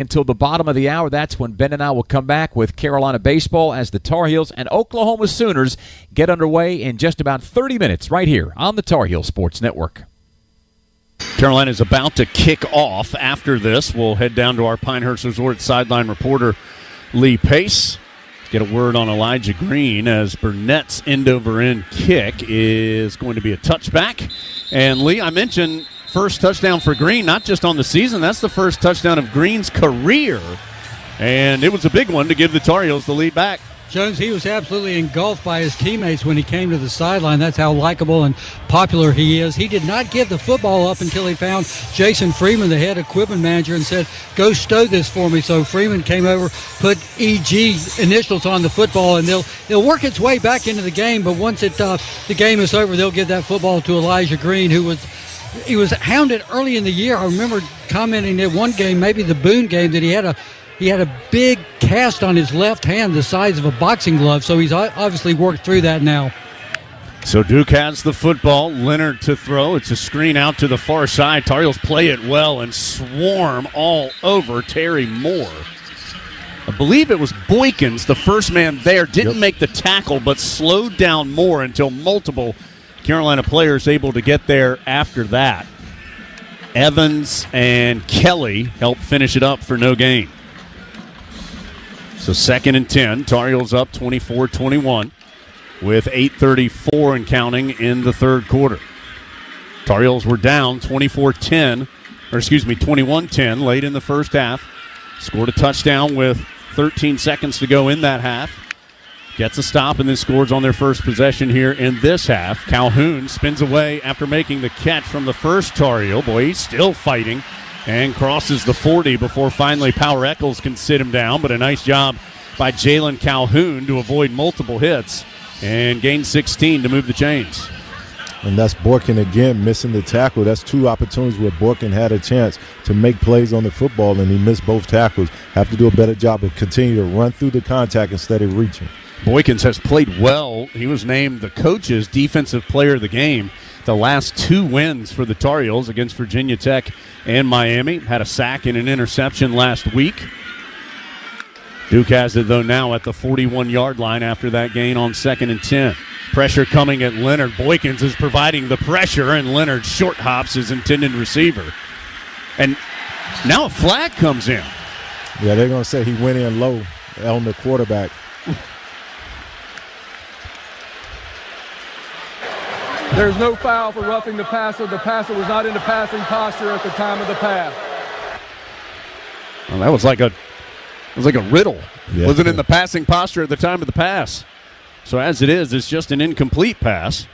until the bottom of the hour. That's when Ben and I will come back with Carolina baseball as the Tar Heels and Oklahoma Sooners get underway in just about 30 minutes right here on the Tar Heel Sports Network. Carolina is about to kick off. After this, we'll head down to our Pinehurst Resort sideline reporter, Lee Pace. Get a word on Elijah Green as Burnett's end-over-end kick is going to be a touchback. And, Lee, I mentioned first touchdown for Green, not just on the season. That's the first touchdown of Green's career. And it was a big one to give the Tar Heels the lead back. Jones, he was absolutely engulfed by his teammates when he came to the sideline. That's how likable and popular he is. He did not give the football up until he found Jason Freeman, the head equipment manager, and said, go stow this for me. So Freeman came over, put EG initials on the football, and they'll work its way back into the game. But once the game is over, they'll give that football to Elijah Green, who was hounded early in the year. I remember commenting at one game, maybe the Boone game, that he had a big cast on his left hand the size of a boxing glove, so he's obviously worked through that now. So Duke has the football. Leonard to throw. It's a screen out to the far side. Tar Heels play it well and swarm all over Terry Moore. I believe it was Boykins, the first man there, didn't make the tackle but slowed down Moore until multiple Carolina players able to get there after that. Evans and Kelly helped finish it up for no gain. So 2nd and 10, Tar Heels up 24-21 with 8:34 and counting in the third quarter. Tar Heels were down 21-10 late in the first half. Scored a touchdown with 13 seconds to go in that half. Gets a stop and then scores on their first possession here in this half. Calhoun spins away after making the catch from the first Tar Heel. Boy, he's still fighting. And crosses the 40 before finally Power Eccles can sit him down. But a nice job by Jalen Calhoun to avoid multiple hits and gain 16 to move the chains. And that's Borkin again missing the tackle. That's two opportunities where Borkin had a chance to make plays on the football, and he missed both tackles. Have to do a better job of continue to run through the contact instead of reaching. Boykins has played well. He was named the coach's defensive player of the game the last two wins for the Tar Heels against Virginia Tech and Miami. Had a sack and an interception last week. Duke has it, though, now at the 41-yard line after that gain on 2nd and 10. Pressure coming at Leonard. Boykins is providing the pressure, and Leonard short hops his intended receiver. And now a flag comes in. Yeah, they're going to say he went in low on the quarterback. There's no foul for roughing the passer. The passer was not in the passing posture at the time of the pass. Well, that was like a riddle. Yeah. Wasn't in the passing posture at the time of the pass. So as it is, it's just an incomplete pass.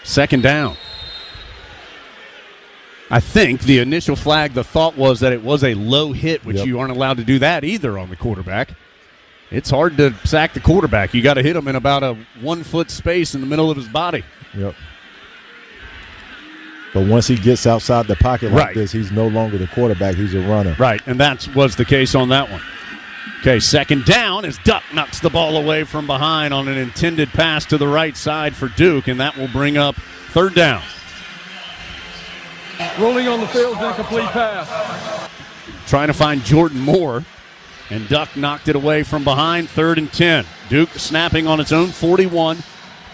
2nd down. I think the initial flag, the thought was that it was a low hit, which you aren't allowed to do that either on the quarterback. It's hard to sack the quarterback. You got to hit him in about a 1-foot space in the middle of his body. Yep. But once he gets outside the pocket like this, he's no longer the quarterback. He's a runner. Right, and that was the case on that one. Okay, 2nd down as Duck knocks the ball away from behind on an intended pass to the right side for Duke, and that will bring up 3rd down. Rolling on the field, incomplete pass. Trying to find Jordan Moore. And Duck knocked it away from behind, 3rd and 10. Duke snapping on its own 41.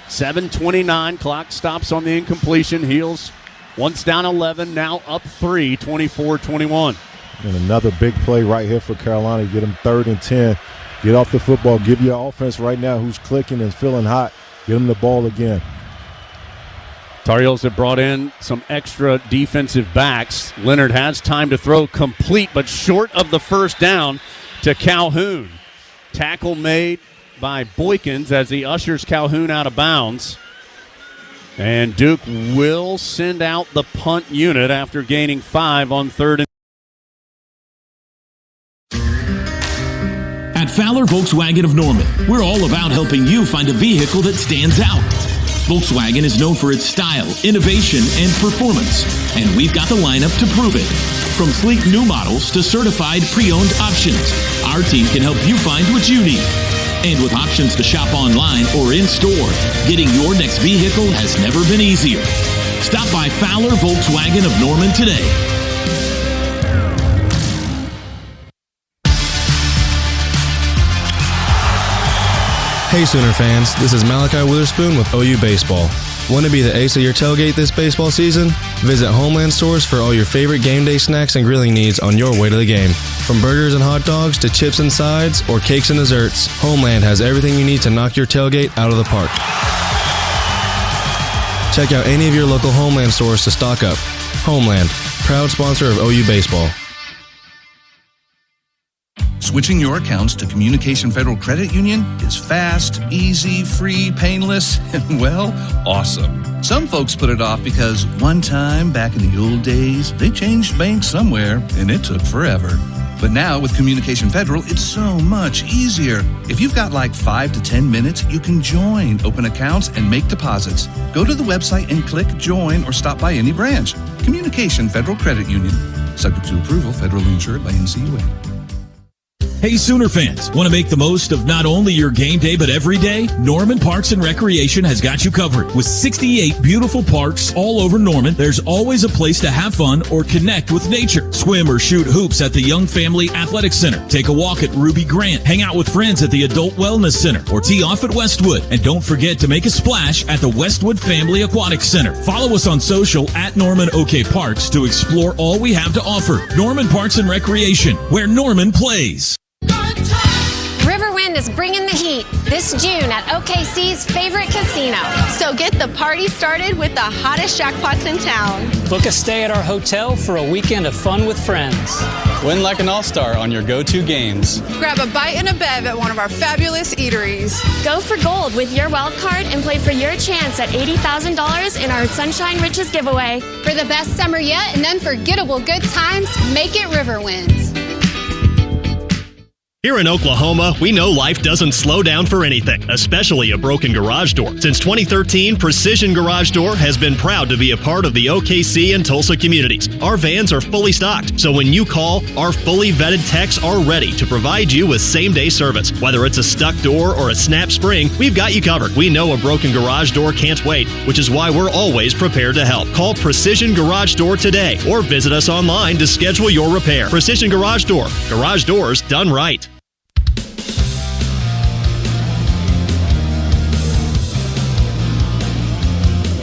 7:29. Clock stops on the incompletion. Heels once down 11, now up 3, 24-21. And another big play right here for Carolina. Get them 3rd and 10. Get off the football. Give your offense right now who's clicking and feeling hot. Get them the ball again. Tar Heels have brought in some extra defensive backs. Leonard has time to throw, complete, but short of the first down to Calhoun. Tackle made by Boykins as he ushers Calhoun out of bounds. And Duke will send out the punt unit after gaining 5 on 3rd and. At Fowler Volkswagen of Norman, we're all about helping you find a vehicle that stands out. Volkswagen is known for its style, innovation, and performance, and we've got the lineup to prove it. From sleek new models to certified pre-owned options, our team can help you find what you need. And with options to shop online or in-store, getting your next vehicle has never been easier. Stop by Fowler Volkswagen of Norman today. Hey Sooner fans, this is Malachi Witherspoon with OU Baseball. Want to be the ace of your tailgate this baseball season? Visit Homeland stores for all your favorite game day snacks and grilling needs on your way to the game. From burgers and hot dogs to chips and sides or cakes and desserts, Homeland has everything you need to knock your tailgate out of the park. Check out any of your local Homeland stores to stock up. Homeland, proud sponsor of OU Baseball. Switching your accounts to Communication Federal Credit Union is fast, easy, free, painless, and, well, awesome. Some folks put it off because one time back in the old days, they changed banks somewhere, and it took forever. But now with Communication Federal, it's so much easier. If you've got like 5 to 10 minutes, you can join, open accounts, and make deposits. Go to the website and click join or stop by any branch. Communication Federal Credit Union. Subject to approval, federally insured by NCAA. Hey Sooner fans, want to make the most of not only your game day but every day? Norman Parks and Recreation has got you covered. With 68 beautiful parks all over Norman, there's always a place to have fun or connect with nature. Swim or shoot hoops at the Young Family Athletic Center. Take a walk at Ruby Grant. Hang out with friends at the Adult Wellness Center or tee off at Westwood. And don't forget to make a splash at the Westwood Family Aquatic Center. Follow us on social at Norman OK Parks to explore all we have to offer. Norman Parks and Recreation, where Norman plays. Riverwind is bringing the heat this June at OKC's favorite casino. So get the party started with the hottest jackpots in town. Book a stay at our hotel for a weekend of fun with friends. Win like an all-star on your go-to games. Grab a bite and a bev at one of our fabulous eateries. Go for gold with your wild card and play for your chance at $80,000 in our Sunshine Riches giveaway. For the best summer yet and unforgettable good times, make it Riverwinds. Here in Oklahoma, we know life doesn't slow down for anything, especially a broken garage door. Since 2013, Precision Garage Door has been proud to be a part of the OKC and Tulsa communities. Our vans are fully stocked, so when you call, our fully vetted techs are ready to provide you with same-day service. Whether it's a stuck door or a snap spring, we've got you covered. We know a broken garage door can't wait, which is why we're always prepared to help. Call Precision Garage Door today or visit us online to schedule your repair. Precision Garage Door. Garage doors done right.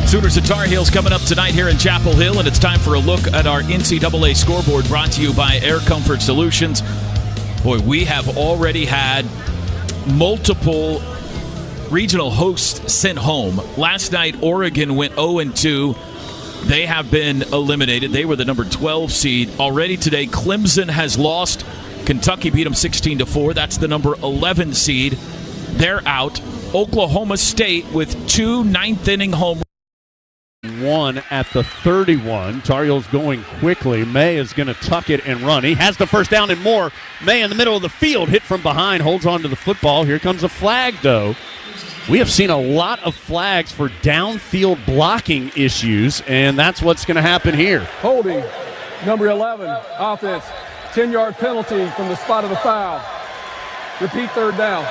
Sooners and Tar Heels coming up tonight here in Chapel Hill, and it's time for a look at our NCAA scoreboard brought to you by Air Comfort Solutions. Boy, we have already had multiple regional hosts sent home. Last night, Oregon went 0-2. They have been eliminated. They were the number 12 seed. Already today, Clemson has lost. Kentucky beat them 16-4. That's the number 11 seed. They're out. Oklahoma State with 2 ninth-inning home runs. One at the 31. Tar Heels going quickly. May is going to tuck it and run. He has the first down and more. May in the middle of the field, hit from behind, holds on to the football. Here comes a flag, though. We have seen a lot of flags for downfield blocking issues, and that's what's going to happen here. Holding, number 11, offense. 10-yard penalty from the spot of the foul. Repeat third down.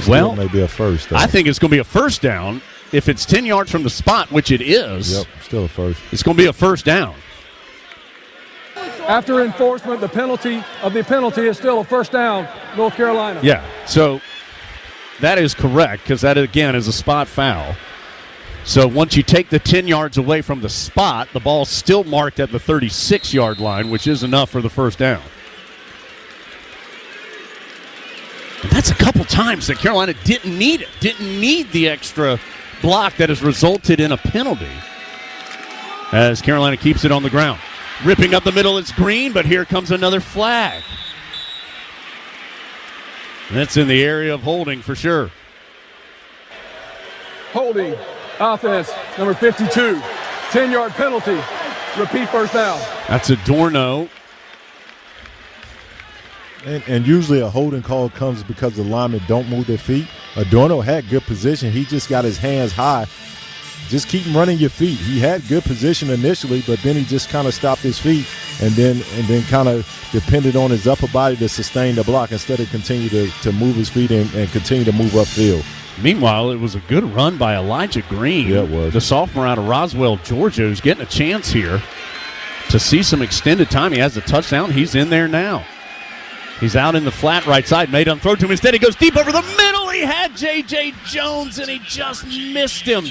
Well, maybe a first down. I think it's going to be a first down. If it's 10 yards from the spot, which it is, yep, still a first. It's going to be a first down. After enforcement, the penalty is still a first down, North Carolina. Yeah, so that is correct because that, again, is a spot foul. So once you take the 10 yards away from the spot, the ball's still marked at the 36-yard line, which is enough for the first down. But that's a couple times that Carolina didn't need it, didn't need the extra block that has resulted in a penalty. As Carolina keeps it on the ground. Ripping up the middle, it's Green, but here comes another flag. That's in the area of holding for sure. Holding, offense, number 52, 10-yard penalty, repeat first down. That's Adorno. And usually a holding call comes because the linemen don't move their feet. Adorno had good position. He just got his hands high. Just keep running your feet. He had good position initially, but then he just kind of stopped his feet and then kind of depended on his upper body to sustain the block instead of continue to move his feet and continue to move upfield. Meanwhile, it was a good run by Elijah Green, yeah, it was. The sophomore out of Roswell, Georgia, who's getting a chance here to see some extended time. He has a touchdown. He's in there now. He's out in the flat right side. May doesn't throw to him. Instead, he goes deep over the middle. He had J.J. Jones, and he just missed him.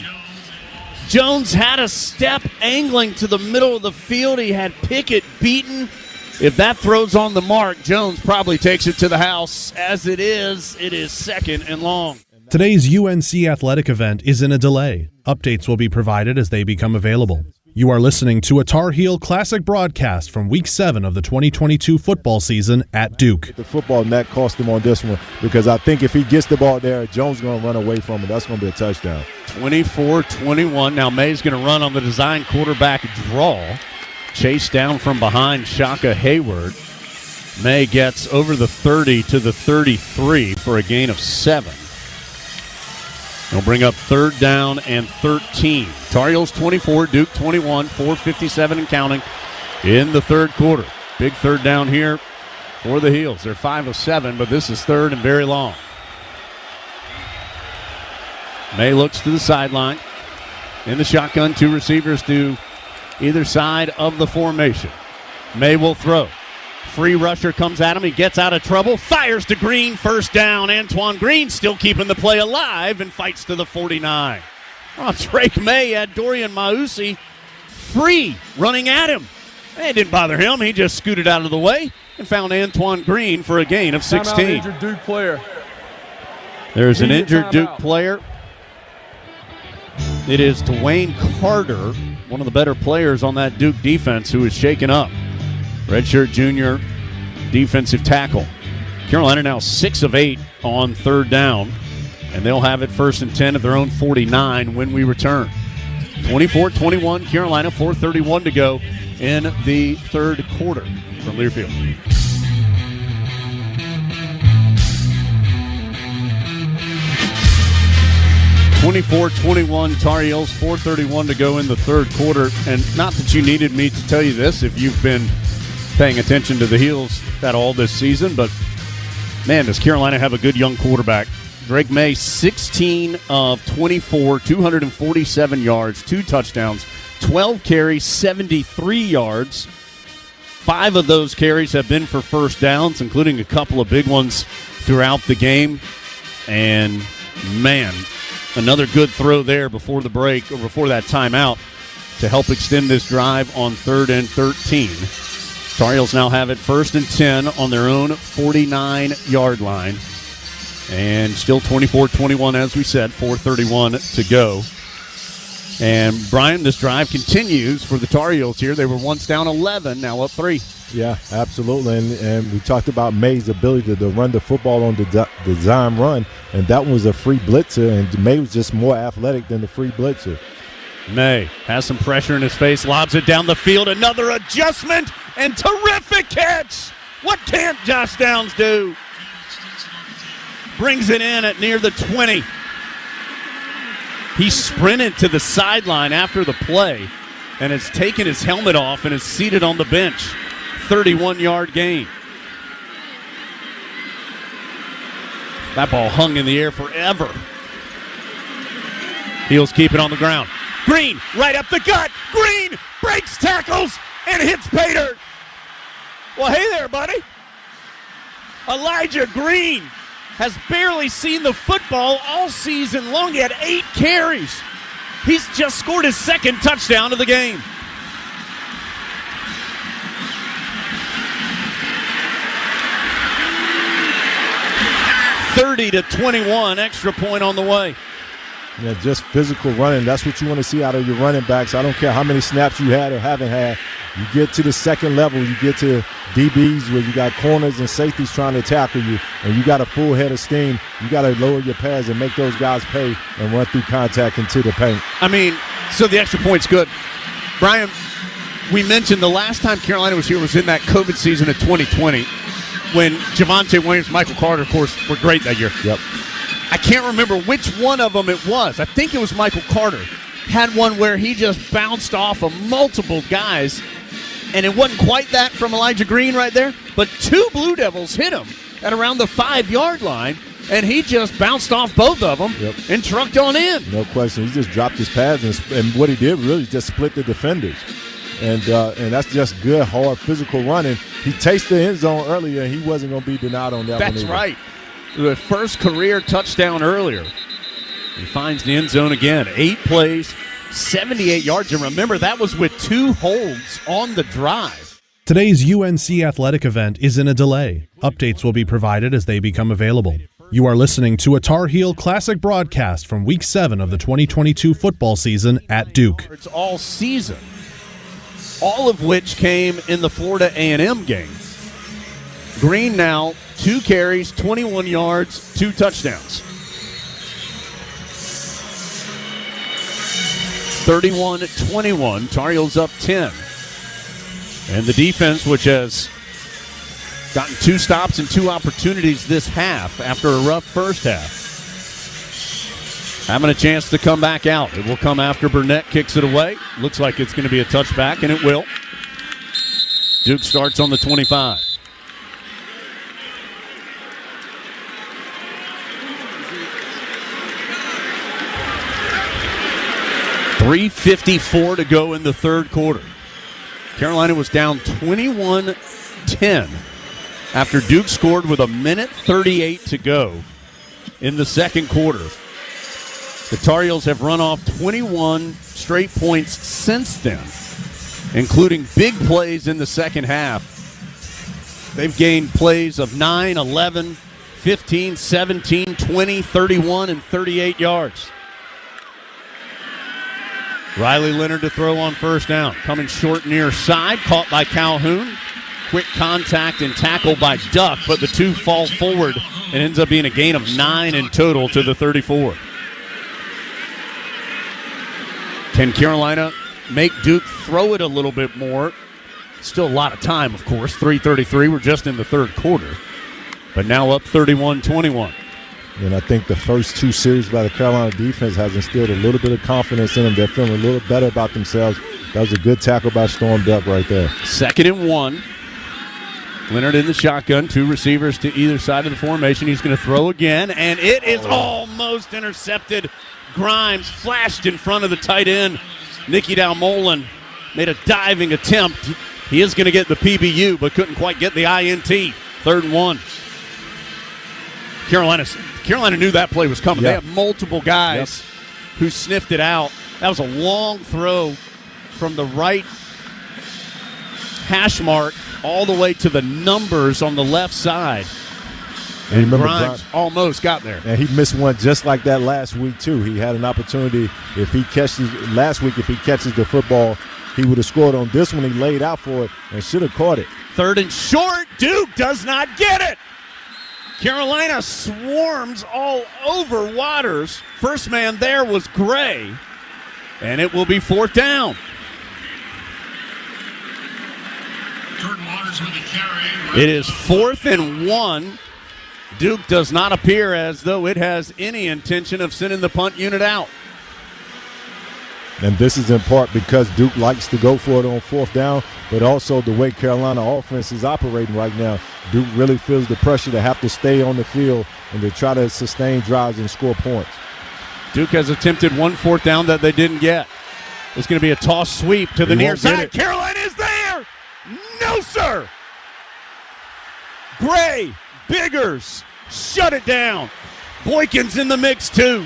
Jones had a step angling to the middle of the field. He had Pickett beaten. If that throws on the mark, Jones probably takes it to the house. As it is 2nd and long. Today's UNC athletic event is in a delay. Updates will be provided as they become available. You are listening to a Tar Heel Classic broadcast from Week 7 of the 2022 football season at Duke. The football net cost him on this one because I think if he gets the ball there, Jones is going to run away from it. That's going to be a touchdown. 24-21. Now May's going to run on the design quarterback draw. Chased down from behind Shaka Hayward. May gets over the 30 to the 33 for a gain of 7. They'll bring up 3rd down and 13. Tar Heels 24, Duke 21, 4:57 and counting in the 3rd quarter. Big 3rd down here for the Heels. They're 5 of 7, but this is 3rd and very long. May looks to the sideline. In the shotgun, 2 receivers to either side of the formation. May will throw. Free rusher comes at him. He gets out of trouble. Fires to Green. 1st down. Antoine Green still keeping the play alive and fights to the 49. Oh, Drake May had Dorian Mausi free running at him. It didn't bother him. He just scooted out of the way and found Antoine Green for a gain of 16. Injured Duke player. There's an injured Duke player. It is Dwayne Carter, one of the better players on that Duke defense, who is shaken up. Redshirt junior defensive tackle. Carolina now 6 of 8 on 3rd down, and they'll have it 1st and 10 at their own 49 when we return. 24-21, Carolina, 4:31 to go in the 3rd quarter from Learfield. (24-21) Tar Heels, 4:31 to go in the 3rd quarter. And not that you needed me to tell you this if you've been paying attention to the Heels at all this season, but man, does Carolina have a good young quarterback. Drake May, 16 of 24, 247 yards, 2 touchdowns, 12 carries, 73 yards. 5 of those carries have been for 1st downs, including a couple of big ones throughout the game. And man, another good throw there before the break, or before that timeout, to help extend this drive on 3rd and 13. Tar Heels now have it 1st and 10 on their own 49-yard line. And still 24-21, as we said, 4:31 to go. And, Brian, this drive continues for the Tar Heels here. They were once down 11, now up 3. Yeah, absolutely. And we talked about May's ability to run the football on the design run, and that one was a free blitzer, and May was just more athletic than the free blitzer. May has some pressure in his face, lobs it down the field, another adjustment, and terrific catch. What can't Josh Downs do? Brings it in at near the 20. He sprinted to the sideline after the play and has taken his helmet off and is seated on the bench. 31-yard gain. That ball hung in the air forever. Heels keep it on the ground. Green, right up the gut. Green breaks tackles and hits Pater. Well, hey there, buddy. Elijah Green has barely seen the football all season long. He had 8 carries. He's just scored his 2nd touchdown of the game. (30-21), extra point on the way. Yeah, just physical running. That's what you want to see out of your running backs. I don't care how many snaps you had or haven't had. You get to the 2nd level, you get to DBs where you got corners and safeties trying to tackle you, and you got a full head of steam. You got to lower your pads and make those guys pay and run through contact into the paint. I mean, so the extra point's good. Brian, we mentioned the last time Carolina was here was in that COVID season of 2020 when Javonte Williams, Michael Carter, of course, were great that year. Yep. I can't remember which one of them it was. I think it was Michael Carter. Had one where he just bounced off of multiple guys, and it wasn't quite that from Elijah Green right there, but 2 Blue Devils hit him at around the 5-yard line, and he just bounced off both of them and trucked on in. No question. He just dropped his pads, and what he did really just split the defenders. And that's just good, hard, physical running. He tasted the end zone earlier, and he wasn't going to be denied on that one. That's right. The first career touchdown earlier. He finds the end zone again. 8 plays, 78 yards. And remember, that was with 2 holds on the drive. Today's UNC athletic event is in a delay. Updates will be provided as they become available. You are listening to a Tar Heel Classic broadcast from Week 7 of the 2022 football season at Duke. It's all season, all of which came in the Florida A&M game. Green now, 2 carries, 21 yards, 2 touchdowns. 31-21, Tar Heels up 10. And the defense, which has gotten 2 stops and 2 opportunities this half after a rough first half, having a chance to come back out. It will come after Burnett kicks it away. Looks like it's going to be a touchback, and it will. Duke starts on the 25. .354 to go in the third quarter. Carolina was down 21-10 after Duke scored with 1:38 to go in the second quarter. The Tar Heels have run off 21 straight points since then, including big plays in the second half. They've gained plays of 9, 11, 15, 17, 20, 31, and 38 yards. Riley Leonard to throw on first down. Coming short near side, caught by Calhoun. Quick contact and tackle by Duck, but the 2 fall forward and ends up being a gain of 9 in total to the 34. Can Carolina make Duke throw it a little bit more? Still a lot of time, of course. 3:33, we're just in the third quarter. But now up 31-21. And I think the first 2 series by the Carolina defense has instilled a little bit of confidence in them. They're feeling a little better about themselves. That was a good tackle by Storm Duck right there. 2nd and 1. Leonard in the shotgun. 2 receivers to either side of the formation. He's going to throw again, and it is almost intercepted. Grimes flashed in front of the tight end. Nicky Dalmolin made a diving attempt. He is going to get the PBU, but couldn't quite get the INT. 3rd and 1. Carolina knew that play was coming. Yep. They have multiple guys who sniffed it out. That was a long throw from the right hash mark all the way to the numbers on the left side. And Grimes almost got there. And he missed one just like that last week, too. He had an opportunity. If he catches the football, he would have scored on this one. He laid out for it and should have caught it. 3rd and short. Duke does not get it. Carolina swarms all over Waters. First man there was Gray, and it will be 4th down. Jordan Waters with the carry. It is 4th and 1. Duke does not appear as though it has any intention of sending the punt unit out. And this is in part because Duke likes to go for it on 4th down, but also the way Carolina offense is operating right now. Duke really feels the pressure to have to stay on the field and to try to sustain drives and score points. Duke has attempted 1 4th down that they didn't get. It's going to be a toss sweep to the near side. Carolina is there! No, sir! Gray, Biggers, shut it down. Boykins in the mix, too.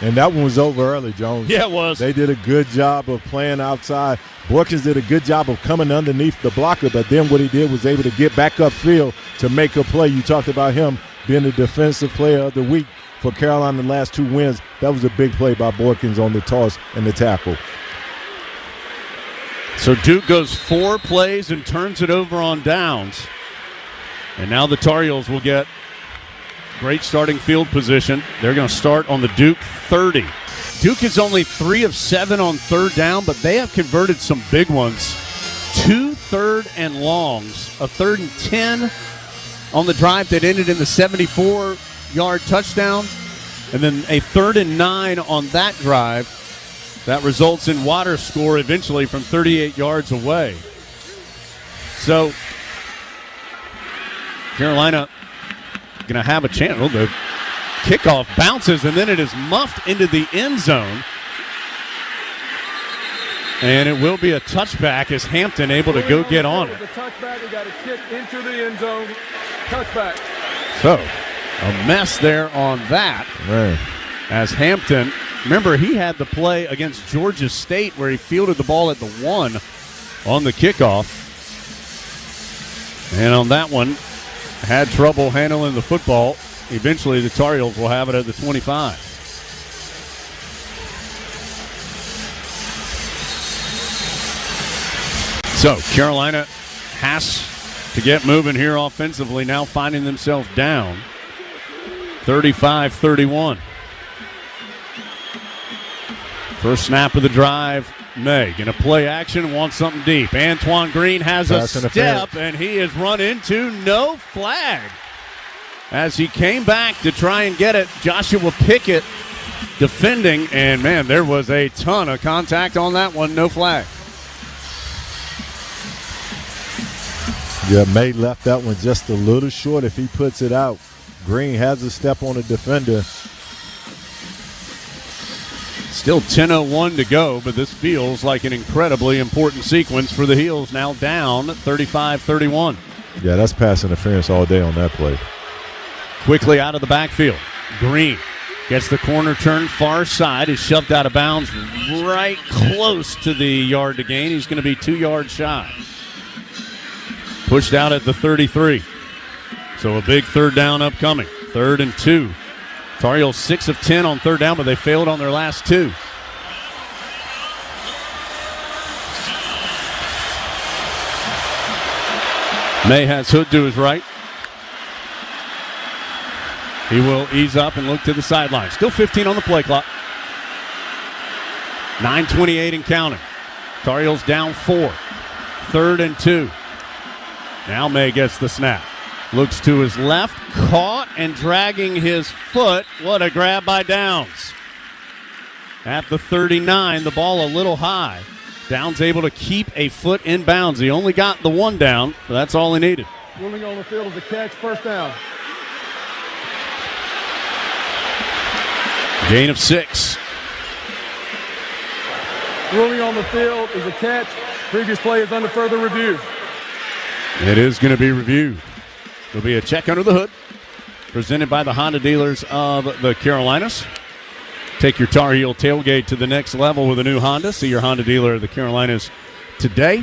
And that one was over early, Jones. Yeah, it was. They did a good job of playing outside. Boykins did a good job of coming underneath the blocker, but then what he did was able to get back upfield to make a play. You talked about him being the defensive player of the week for Carolina in the last 2 wins. That was a big play by Boykins on the toss and the tackle. So Duke goes 4 plays and turns it over on downs. And now the Tar Heels will get great starting field position. They're going to start on the Duke 30. Duke is only 3 of 7 on 3rd down, but they have converted some big ones. 2 3rd and longs, a 3rd and 10 on the drive that ended in the 74-yard touchdown, and then a 3rd and 9 on that drive that results in Waters' score eventually from 38 yards away. So Carolina going to have a chance. Oh, the kickoff bounces, and then it is muffed into the end zone. And it will be a touchback as Hampton able to go get on it. The touchback, he got a kick into the end zone. Touchback. So, a mess there on that. Man. As Hampton, remember, he had the play against Georgia State where he fielded the ball at the 1 on the kickoff. And on that one, had trouble handling the football. Eventually, the Tar Heels will have it at the 25. So, Carolina has to get moving here offensively, now finding themselves down 35-31. First snap of the drive, May going to play action, wants something deep. Antoine Green has a step, and he is run into, no flag. As he came back to try and get it, Joshua Pickett defending, and man, there was a ton of contact on that one, no flag. Yeah, May left that one just a little short. If he puts it out, Green has a step on the defender. Still 10:01 to go, but this feels like an incredibly important sequence for the Heels, now down 35-31. Yeah, that's pass interference all day on that play. Quickly out of the backfield. Green gets the corner turn far side, is shoved out of bounds right close to the yard to gain. He's going to be 2 yards shy. Pushed out at the 33. So a big third down upcoming. 3rd and 2. Tar Heels 6 of 10 on third down, but they failed on their last 2. May has Hood to his right. He will ease up and look to the sideline. Still 15 on the play clock. 9:28 and counting. Tar Heels down 4. 3rd and 2. Now May gets the snap. Looks to his left, caught and dragging his foot. What a grab by Downs. At the 39, the ball a little high. Downs able to keep a foot in bounds. He only got the 1 down, but that's all he needed. Ruling on the field is a catch, first down. Gain of 6. Ruling on the field is a catch. Previous play is under further review. It is going to be reviewed. There'll be a check under the hood presented by the Honda dealers of the Carolinas. Take your Tar Heel tailgate to the next level with a new Honda. See your Honda dealer of the Carolinas today.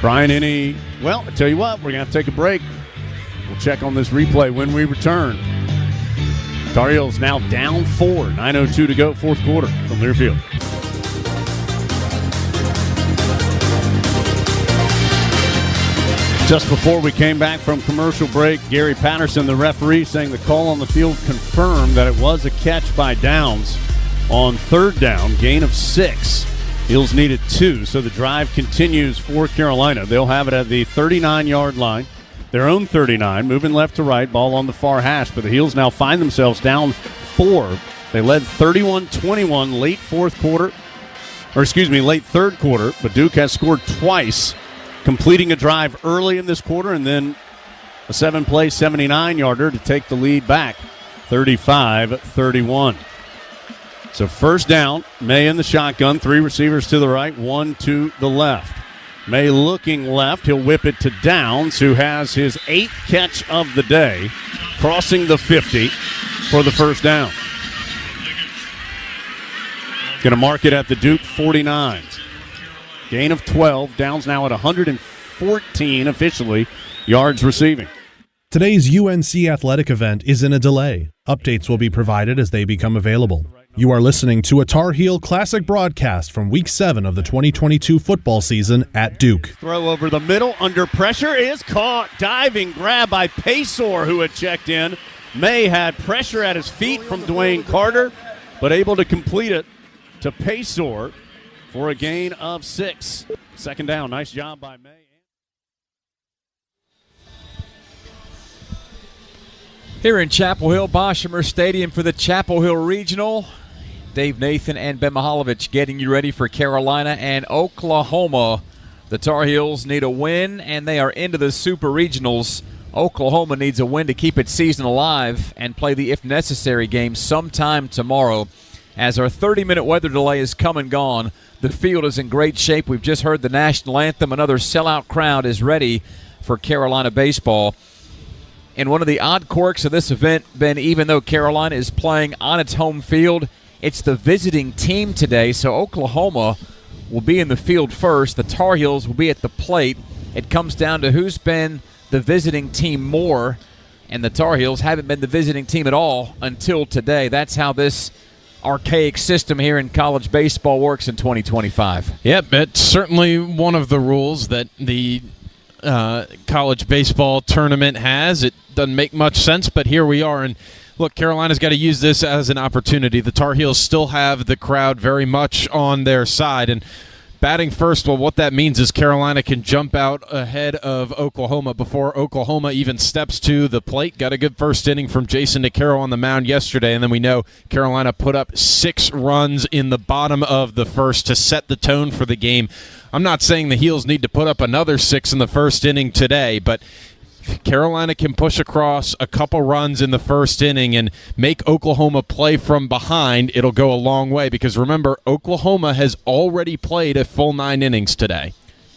Brian, well, I tell you what, we're going to have to take a break. We'll check on this replay when we return. Tar Heels now down 4, 9:02 to go, 4th quarter from Learfield. Just before we came back from commercial break, Gary Patterson, the referee, saying the call on the field confirmed that it was a catch by Downs on 3rd down, gain of 6. Heels needed 2, so the drive continues for Carolina. They'll have it at the 39-yard line, their own 39, moving left to right, ball on the far hash, but the Heels now find themselves down 4. They led 31-21 late 4th quarter, late 3rd quarter, but Duke has scored twice, completing a drive early in this quarter and then a 7-play 79-yarder to take the lead back 35-31. So first down, May in the shotgun, 3 receivers to the right, 1 to the left. May looking left, he'll whip it to Downs, who has his 8th catch of the day, crossing the 50 for the first down. Going to mark it at the Duke 49. Gain of 12. Downs now at 114 officially yards receiving. Today's UNC athletic event is in a delay. Updates will be provided as they become available. You are listening to a Tar Heel Classic broadcast from Week 7 of the 2022 football season at Duke. Throw over the middle, under pressure, is caught. Diving grab by Paysor, who had checked in. May had pressure at his feet from Dwayne Carter, but able to complete it to Paysor for a gain of 6. Second down. Nice job by May. Here in Chapel Hill, Boshemer Stadium for the Chapel Hill Regional. Dave Nathan and Ben Mihalovich getting you ready for Carolina and Oklahoma. The Tar Heels need a win, and they are into the Super Regionals. Oklahoma needs a win to keep its season alive and play the if necessary game sometime tomorrow. as our 30-minute weather delay is come and gone. The field is in great shape. We've just heard the national anthem. Another sellout crowd is ready for Carolina baseball. And one of the odd quirks of this event, Ben, even though Carolina is playing on its home field, it's the visiting team today. So Oklahoma will be in the field first. The Tar Heels will be at the plate. It comes down to who's been the visiting team more, and the Tar Heels haven't been the visiting team at all until today. That's how this archaic system here in college baseball works in 2025. Yep, it's certainly one of the rules that the college baseball tournament has. It doesn't make much sense, but here we are. And look, Carolina's got to use this as an opportunity. The Tar Heels still have the crowd very much on their side. And batting first, well, what that means is Carolina can jump out ahead of Oklahoma before Oklahoma even steps to the plate. Got a good first inning from Jason DeCaro on the mound yesterday, and then we know Carolina put up 6 runs in the bottom of the first to set the tone for the game. I'm not saying the Heels need to put up another 6 in the first inning today, but Carolina can push across a couple runs in the first inning and make Oklahoma play from behind, it'll go a long way, because remember, Oklahoma has already played a full 9 innings today.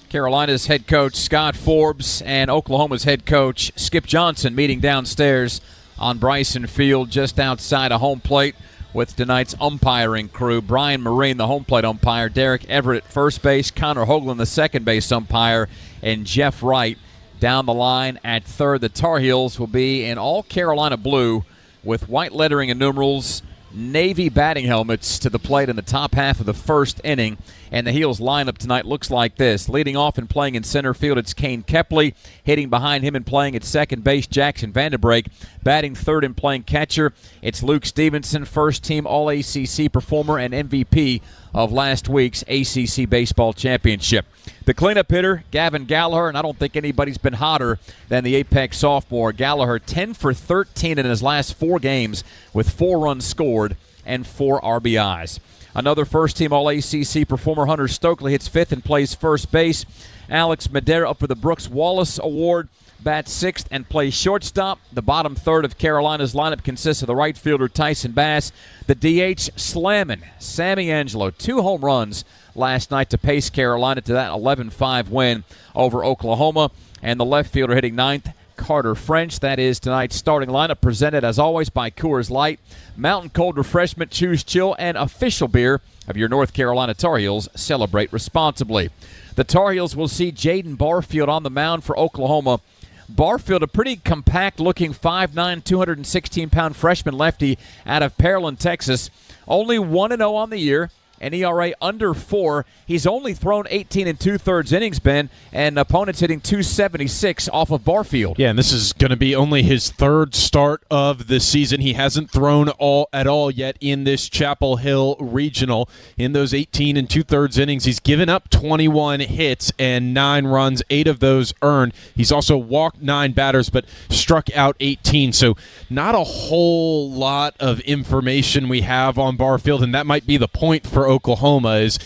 Carolina's head coach Scott Forbes and Oklahoma's head coach Skip Johnson meeting downstairs on Bryson Field just outside of home plate with tonight's umpiring crew. Brian Marine, the home plate umpire, Derek Everett at first base, Connor Hoagland, the second base umpire, and Jeff Wright down the line at third. The Tar Heels will be in all Carolina blue with white lettering and numerals, navy batting helmets to the plate in the top half of the first inning. And the Heels lineup tonight looks like this. Leading off and playing in center field, it's Kane Kepley. Hitting behind him and playing at second base, Jackson Vanderbrake. Batting third and playing catcher, it's Luke Stevenson, first-team All-ACC performer and MVP of last week's ACC Baseball Championship. The cleanup hitter, Gavin Gallagher, and I don't think anybody's been hotter than the Apex sophomore. Gallagher 10 for 13 in his last 4 games with 4 runs scored and 4 RBIs. Another first-team All-ACC performer, Hunter Stokely, hits fifth and plays first base. Alex Madera up for the Brooks Wallace Award, bats sixth and plays shortstop. The bottom third of Carolina's lineup consists of the right fielder, Tyson Bass. The DH slamming Sammy Angelo. 2 home runs last night to pace Carolina to that 11-5 win over Oklahoma. And the left fielder hitting ninth, Carter French. That is tonight's starting lineup, presented as always by Coors Light, Mountain Cold Refreshment, Choose Chill, and official beer of your North Carolina Tar Heels. Celebrate responsibly. The Tar Heels will see Jaden Barfield on the mound for Oklahoma. Barfield, a pretty compact-looking 5'9", 216-pound freshman lefty out of Pearland, Texas. Only 1-0 on the year. An ERA under 4. He's only thrown 18 2/3 innings, Ben, and opponents hitting .276 off of Barfield. Yeah, and this is going to be only his 3rd start of the season. He hasn't thrown at all yet in this Chapel Hill Regional. In those 18 2/3 innings, he's given up 21 hits and 9 runs, 8 of those earned. He's also walked 9 batters, but struck out 18. So not a whole lot of information we have on Barfield, and that might be the point for Oklahoma, is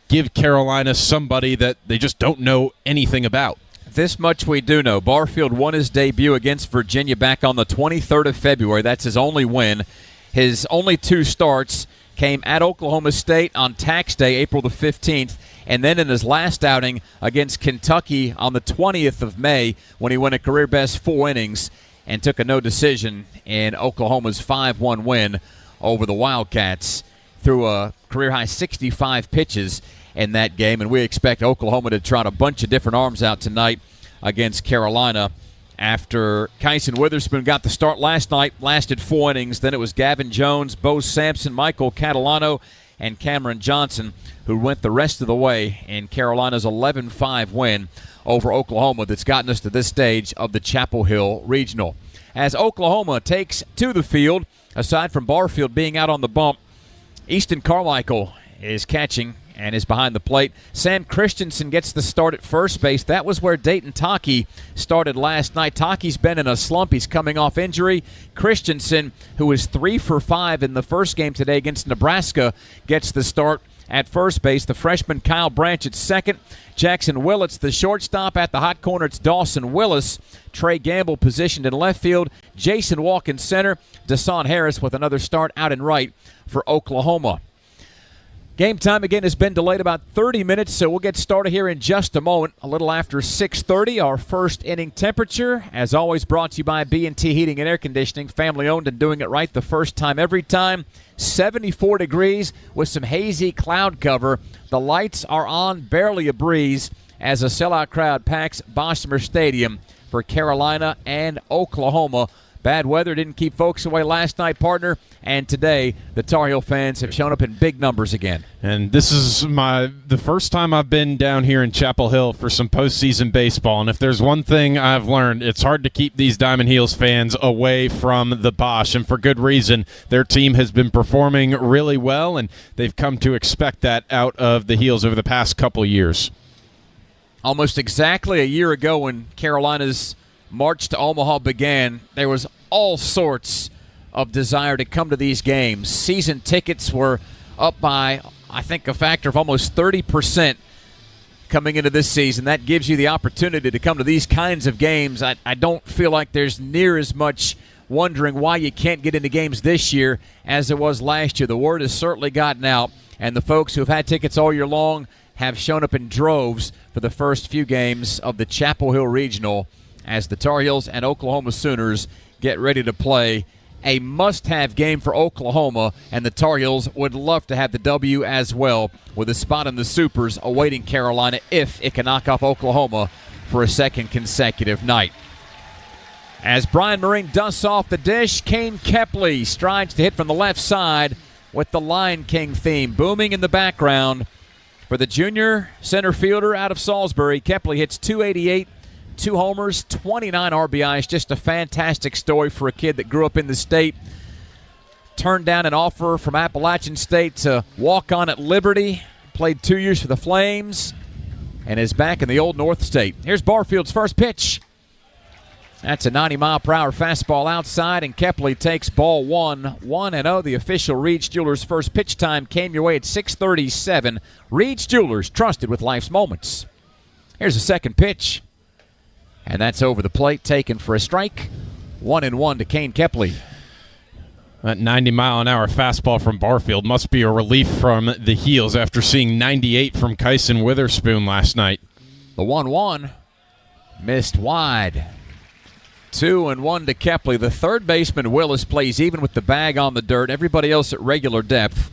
give Carolina somebody that they just don't know anything about. This much we do know. Barfield won his debut against Virginia back on the 23rd of February. That's his only win. His only 2 starts came at Oklahoma State on Tax Day, April the 15th, and then in his last outing against Kentucky on the 20th of May, when he went a career-best 4 innings and took a no decision in Oklahoma's 5-1 win over the Wildcats. Threw a career-high 65 pitches in that game, and we expect Oklahoma to trot a bunch of different arms out tonight against Carolina after Kyson Witherspoon got the start last night, lasted 4 innings. Then it was Gavin Jones, Bo Sampson, Michael Catalano, and Cameron Johnson who went the rest of the way in Carolina's 11-5 win over Oklahoma that's gotten us to this stage of the Chapel Hill Regional. As Oklahoma takes to the field, aside from Barfield being out on the bump, Easton Carmichael is catching and is behind the plate. Sam Christensen gets the start at first base. That was where Dayton Taki started last night. Taki's been in a slump. He's coming off injury. Christensen, who was 3 for 5 in the first game today against Nebraska, gets the start at first base. The freshman Kyle Branch at second. Jackson Willits, the shortstop. At the hot corner, it's Dawson Willis. Trey Gamble positioned in left field. Jason Walk in center. Deshaun Harris with another start out in right for Oklahoma. Game time again has been delayed about 30 minutes, so we'll get started here in just a moment. A little after 6:30, our first inning temperature, as always, brought to you by B&T Heating and Air Conditioning, family-owned and doing it right the first time every time. 74 degrees with some hazy cloud cover. The lights are on, barely a breeze, as a sellout crowd packs Bosmer Stadium for Carolina and Oklahoma. Bad weather didn't keep folks away last night, partner, and today the Tar Heel fans have shown up in big numbers again. And this is the first time I've been down here in Chapel Hill for some postseason baseball, and if there's one thing I've learned, it's hard to keep these Diamond Heels fans away from the Bosch, and for good reason. Their team has been performing really well, and they've come to expect that out of the Heels over the past couple years. Almost exactly a year ago when Carolina's march to Omaha began, there was all sorts of desire to come to these games. Season tickets were up by, I think, a factor of almost 30% coming into this season. That gives you the opportunity to come to these kinds of games. I don't feel like there's near as much wondering why you can't get into games this year as it was last year. The word has certainly gotten out, and the folks who have had tickets all year long have shown up in droves for the first few games of the Chapel Hill Regional as the Tar Heels and Oklahoma Sooners get ready to play a must-have game for Oklahoma, and the Tar Heels would love to have the W as well, with a spot in the Supers awaiting Carolina if it can knock off Oklahoma for a second consecutive night. As Brian Marine dusts off the dish, Kane Kepley strides to hit from the left side with the Lion King theme booming in the background. For the junior center fielder out of Salisbury, Kepley hits .288, 2 homers, 29 RBIs. Just a fantastic story for a kid that grew up in the state. Turned down an offer from Appalachian State to walk on at Liberty. Played 2 years for the Flames and is back in the Old North State. Here's Barfield's first pitch. That's a 90-mile-per-hour fastball outside, and Kepley takes ball 1. 1-0. The official Reed's Jewelers first pitch time came your way at 6:37. Reed's Jewelers, trusted with life's moments. Here's the second pitch. And that's over the plate, taken for a strike. 1-1 to Kane Kepley. That 90-mile-an-hour fastball from Barfield must be a relief from the Heels after seeing 98 from Kyson Witherspoon last night. The 1-1 missed wide. 2-1 to Kepley. The third baseman, Willis, plays even with the bag on the dirt. Everybody else at regular depth.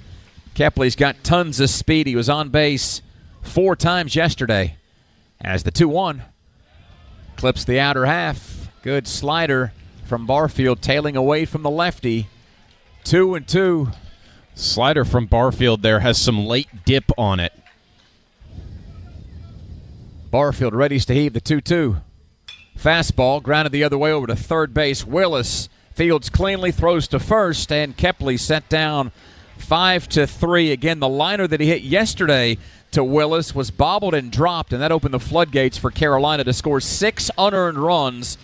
Kepley's got tons of speed. He was on base 4 times yesterday. As the 2-1 clips the outer half. Good slider from Barfield, tailing away from the lefty. 2-2. Slider from Barfield there has some late dip on it. Barfield readies to heave the 2-2. Fastball grounded the other way over to third base. Willis fields cleanly, throws to first, and Kepley set down 5-3. Again, the liner that he hit yesterday to Willis was bobbled and dropped, and that opened the floodgates for Carolina to score 6 unearned runs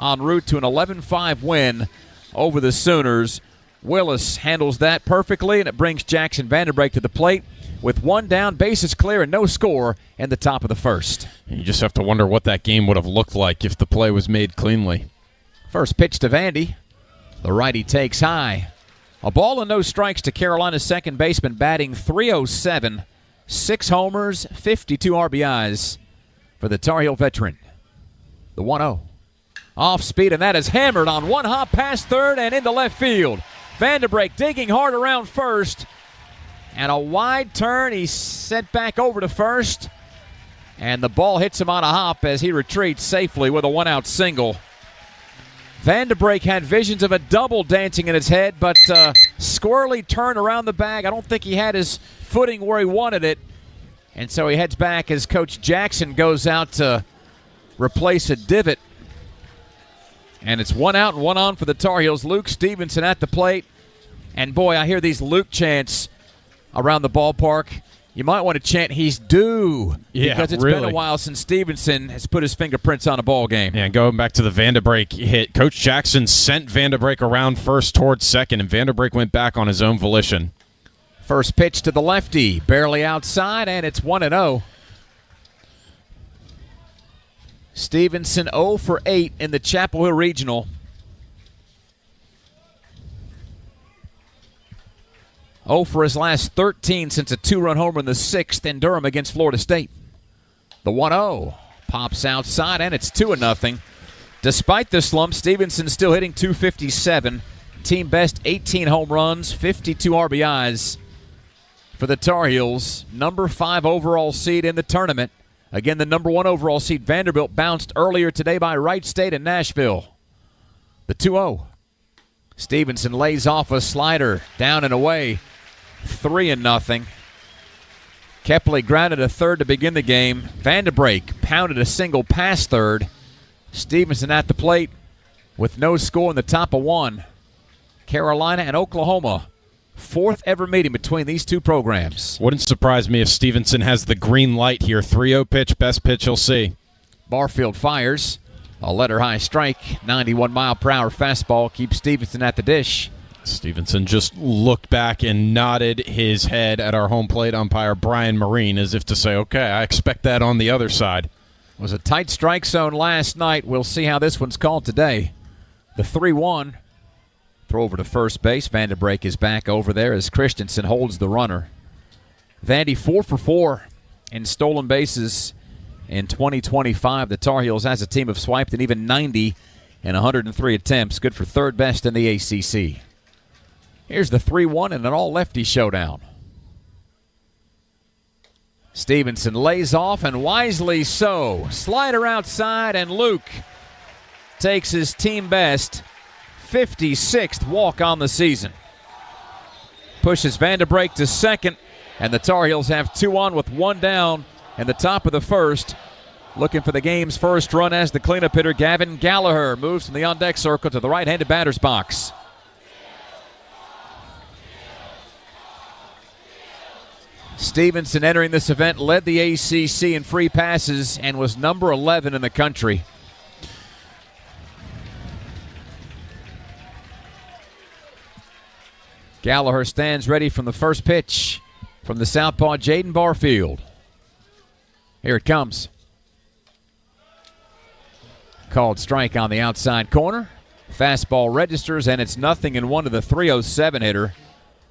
en route to an 11-5 win over the Sooners. Willis handles that perfectly, and it brings Jackson Vanderbrake to the plate with 1 down, bases clear, and no score in the top of the first. You just have to wonder what that game would have looked like if the play was made cleanly. First pitch to Vandy. The righty takes high. A ball and no strikes to Carolina's second baseman, batting .307. 6 homers, 52 RBIs for the Tar Heel veteran. The 1-0. Off speed, and that is hammered on one hop past third and into left field. Vanderbrake digging hard around first. And a wide turn. He's sent back over to first. And the ball hits him on a hop as he retreats safely with a 1-out single. Vanderbrake had visions of a double dancing in his head, but squirrely turn around the bag. I don't think he had his footing where he wanted it. And so he heads back as Coach Jackson goes out to replace a divot. And it's 1 out and 1 on for the Tar Heels. Luke Stevenson at the plate. And boy, I hear these Luke chants around the ballpark. You might want to chant, he's due. Yeah, because it's been a while since Stevenson has put his fingerprints on a ball game. Yeah, going back to the Vanderbrake hit, Coach Jackson sent Vanderbrake around first towards second, and Vanderbrake went back on his own volition. First pitch to the lefty, barely outside, and it's 1-0. Stevenson 0 for 8 in the Chapel Hill Regional. 0 for his last 13 since a 2-run homer in the 6th in Durham against Florida State. The 1-0 pops outside, and it's 2-0. Despite the slump, Stevenson still hitting .257. Team best 18 home runs, 52 RBIs for the Tar Heels. Number 5 overall seed in the tournament. Again, the number 1 overall seed, Vanderbilt, bounced earlier today by Wright State and Nashville. The 2-0. Stevenson lays off a slider, down and away, 3-0. Kepley grounded a third to begin the game. Vanderbrake pounded a single past third. Stevenson at the plate with no score in the top of 1. Carolina and Oklahoma. 4th ever meeting between these two programs. Wouldn't surprise me if Stevenson has the green light here. 3-0 pitch, best pitch he'll see. Barfield fires. A letter-high strike. 91-mile-per-hour fastball keeps Stevenson at the dish. Stevenson just looked back and nodded his head at our home plate umpire, Brian Marine, as if to say, okay, I expect that on the other side. It was a tight strike zone last night. We'll see how this one's called today. The 3-1. Throw over to first base. Vanderbrake is back over there as Christensen holds the runner. Vandy 4 for 4 in stolen bases in 2025. The Tar Heels, as a team, have swiped an even 90 in 103 attempts. Good for 3rd best in the ACC. Here's the 3-1 and an all-lefty showdown. Stevenson lays off, and wisely so. Slider outside, and Luke takes his team best 56th walk on the season. Pushes Vanderbrake to second, and the Tar Heels have 2 on with 1 down in the top of the 1st. Looking for the game's first run as the cleanup hitter, Gavin Gallagher, moves from the on-deck circle to the right-handed batter's box. Stevenson, entering this event, led the ACC in free passes and was number 11 in the country. Gallagher stands ready from the first pitch from the southpaw, Jaden Barfield. Here it comes. Called strike on the outside corner. Fastball registers, and it's 0-1 to the 307 hitter.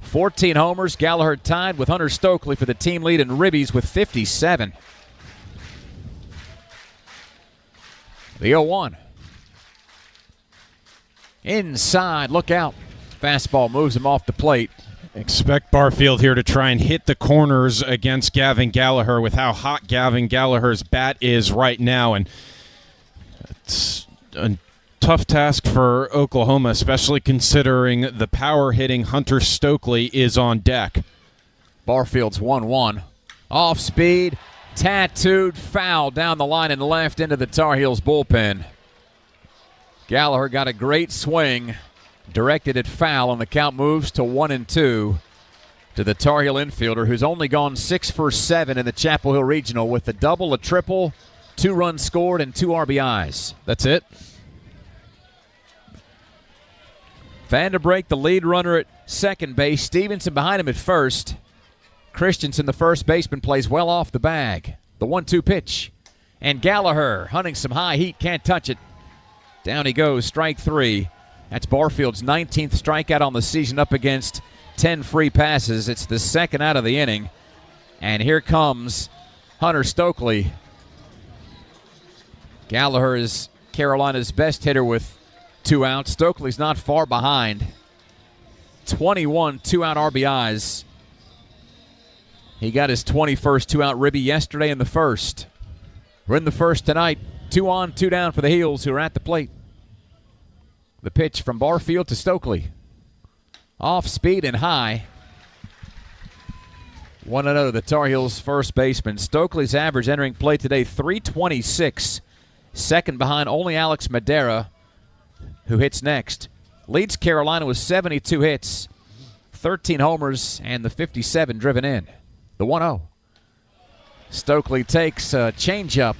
14 homers. Gallagher tied with Hunter Stokely for the team lead, and Ribbies with 57. The 0-1. Inside, look out. Fastball moves him off the plate. Expect Barfield here to try and hit the corners against Gavin Gallagher with how hot Gavin Gallagher's bat is right now. And it's a tough task for Oklahoma, especially considering the power-hitting Hunter Stokely is on deck. Barfield's 1-1. Off speed, tattooed, foul down the line and left into the Tar Heels bullpen. Gallagher got a great swing, directed at foul, and the count moves to 1-2 to the Tar Heel infielder, who's only gone 6 for 7 in the Chapel Hill Regional with a double, a triple, 2 runs scored, and 2 RBIs. That's it. Vanderbrake, the lead runner at second base. Stevenson behind him at first. Christensen, the first baseman, plays well off the bag. The 1-2 pitch. And Gallagher hunting some high heat, can't touch it. Down he goes, strike 3. That's Barfield's 19th strikeout on the season, up against 10 free passes. It's the second out of the inning. And here comes Hunter Stokely. Gallagher is Carolina's best hitter with 2 outs. Stokely's not far behind. 21 2-out RBIs. He got his 21st 2-out ribby yesterday in the first. We're in the first tonight. 2 on, 2 down for the Heels, who are at the plate. The pitch from Barfield to Stokely. Off speed and high. 1-0 the Tar Heels first baseman. Stokely's average entering play today, .326. Second behind only Alex Madera, who hits next. Leads Carolina with 72 hits, 13 homers, and the 57 driven in. The 1-0. Stokely takes a changeup,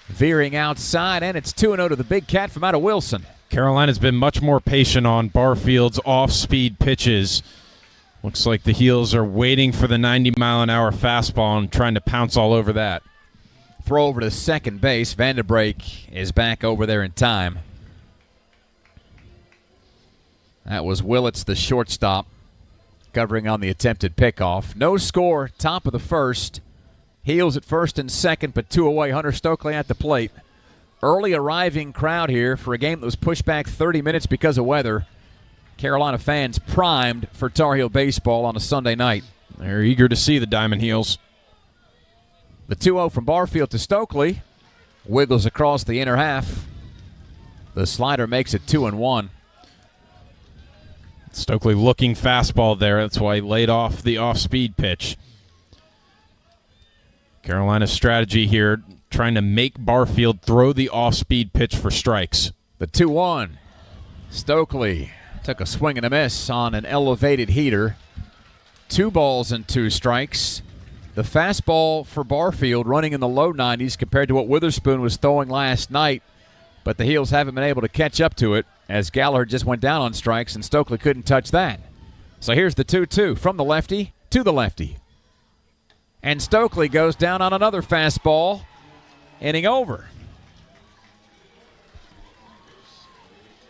veering outside, and it's 2-0 to the Big Cat from out of Wilson. Carolina's been much more patient on Barfield's off-speed pitches. Looks like the Heels are waiting for the 90-mile-an-hour fastball and trying to pounce all over that. Throw over to second base. Vanderbrake is back over there in time. That was Willits, the shortstop, covering on the attempted pickoff. No score, top of the first. Heels at first and second, but 2 away. Hunter Stokely at the plate. Early arriving crowd here for a game that was pushed back 30 minutes because of weather. Carolina fans primed for Tar Heel baseball on a Sunday night. They're eager to see the Diamond Heels. The 2-0 from Barfield to Stokely. Wiggles across the inner half. The slider makes it 2-1. Stokely looking fastball there. That's why he laid off the off-speed pitch. Carolina's strategy here, trying to make Barfield throw the off-speed pitch for strikes. The 2-1. Stokely took a swing and a miss on an elevated heater. 2 balls and 2 strikes. The fastball for Barfield running in the low 90s compared to what Witherspoon was throwing last night, but the Heels haven't been able to catch up to it as Gallagher just went down on strikes and Stokely couldn't touch that. So here's the 2-2 from the lefty to the lefty. And Stokely goes down on another fastball, inning over.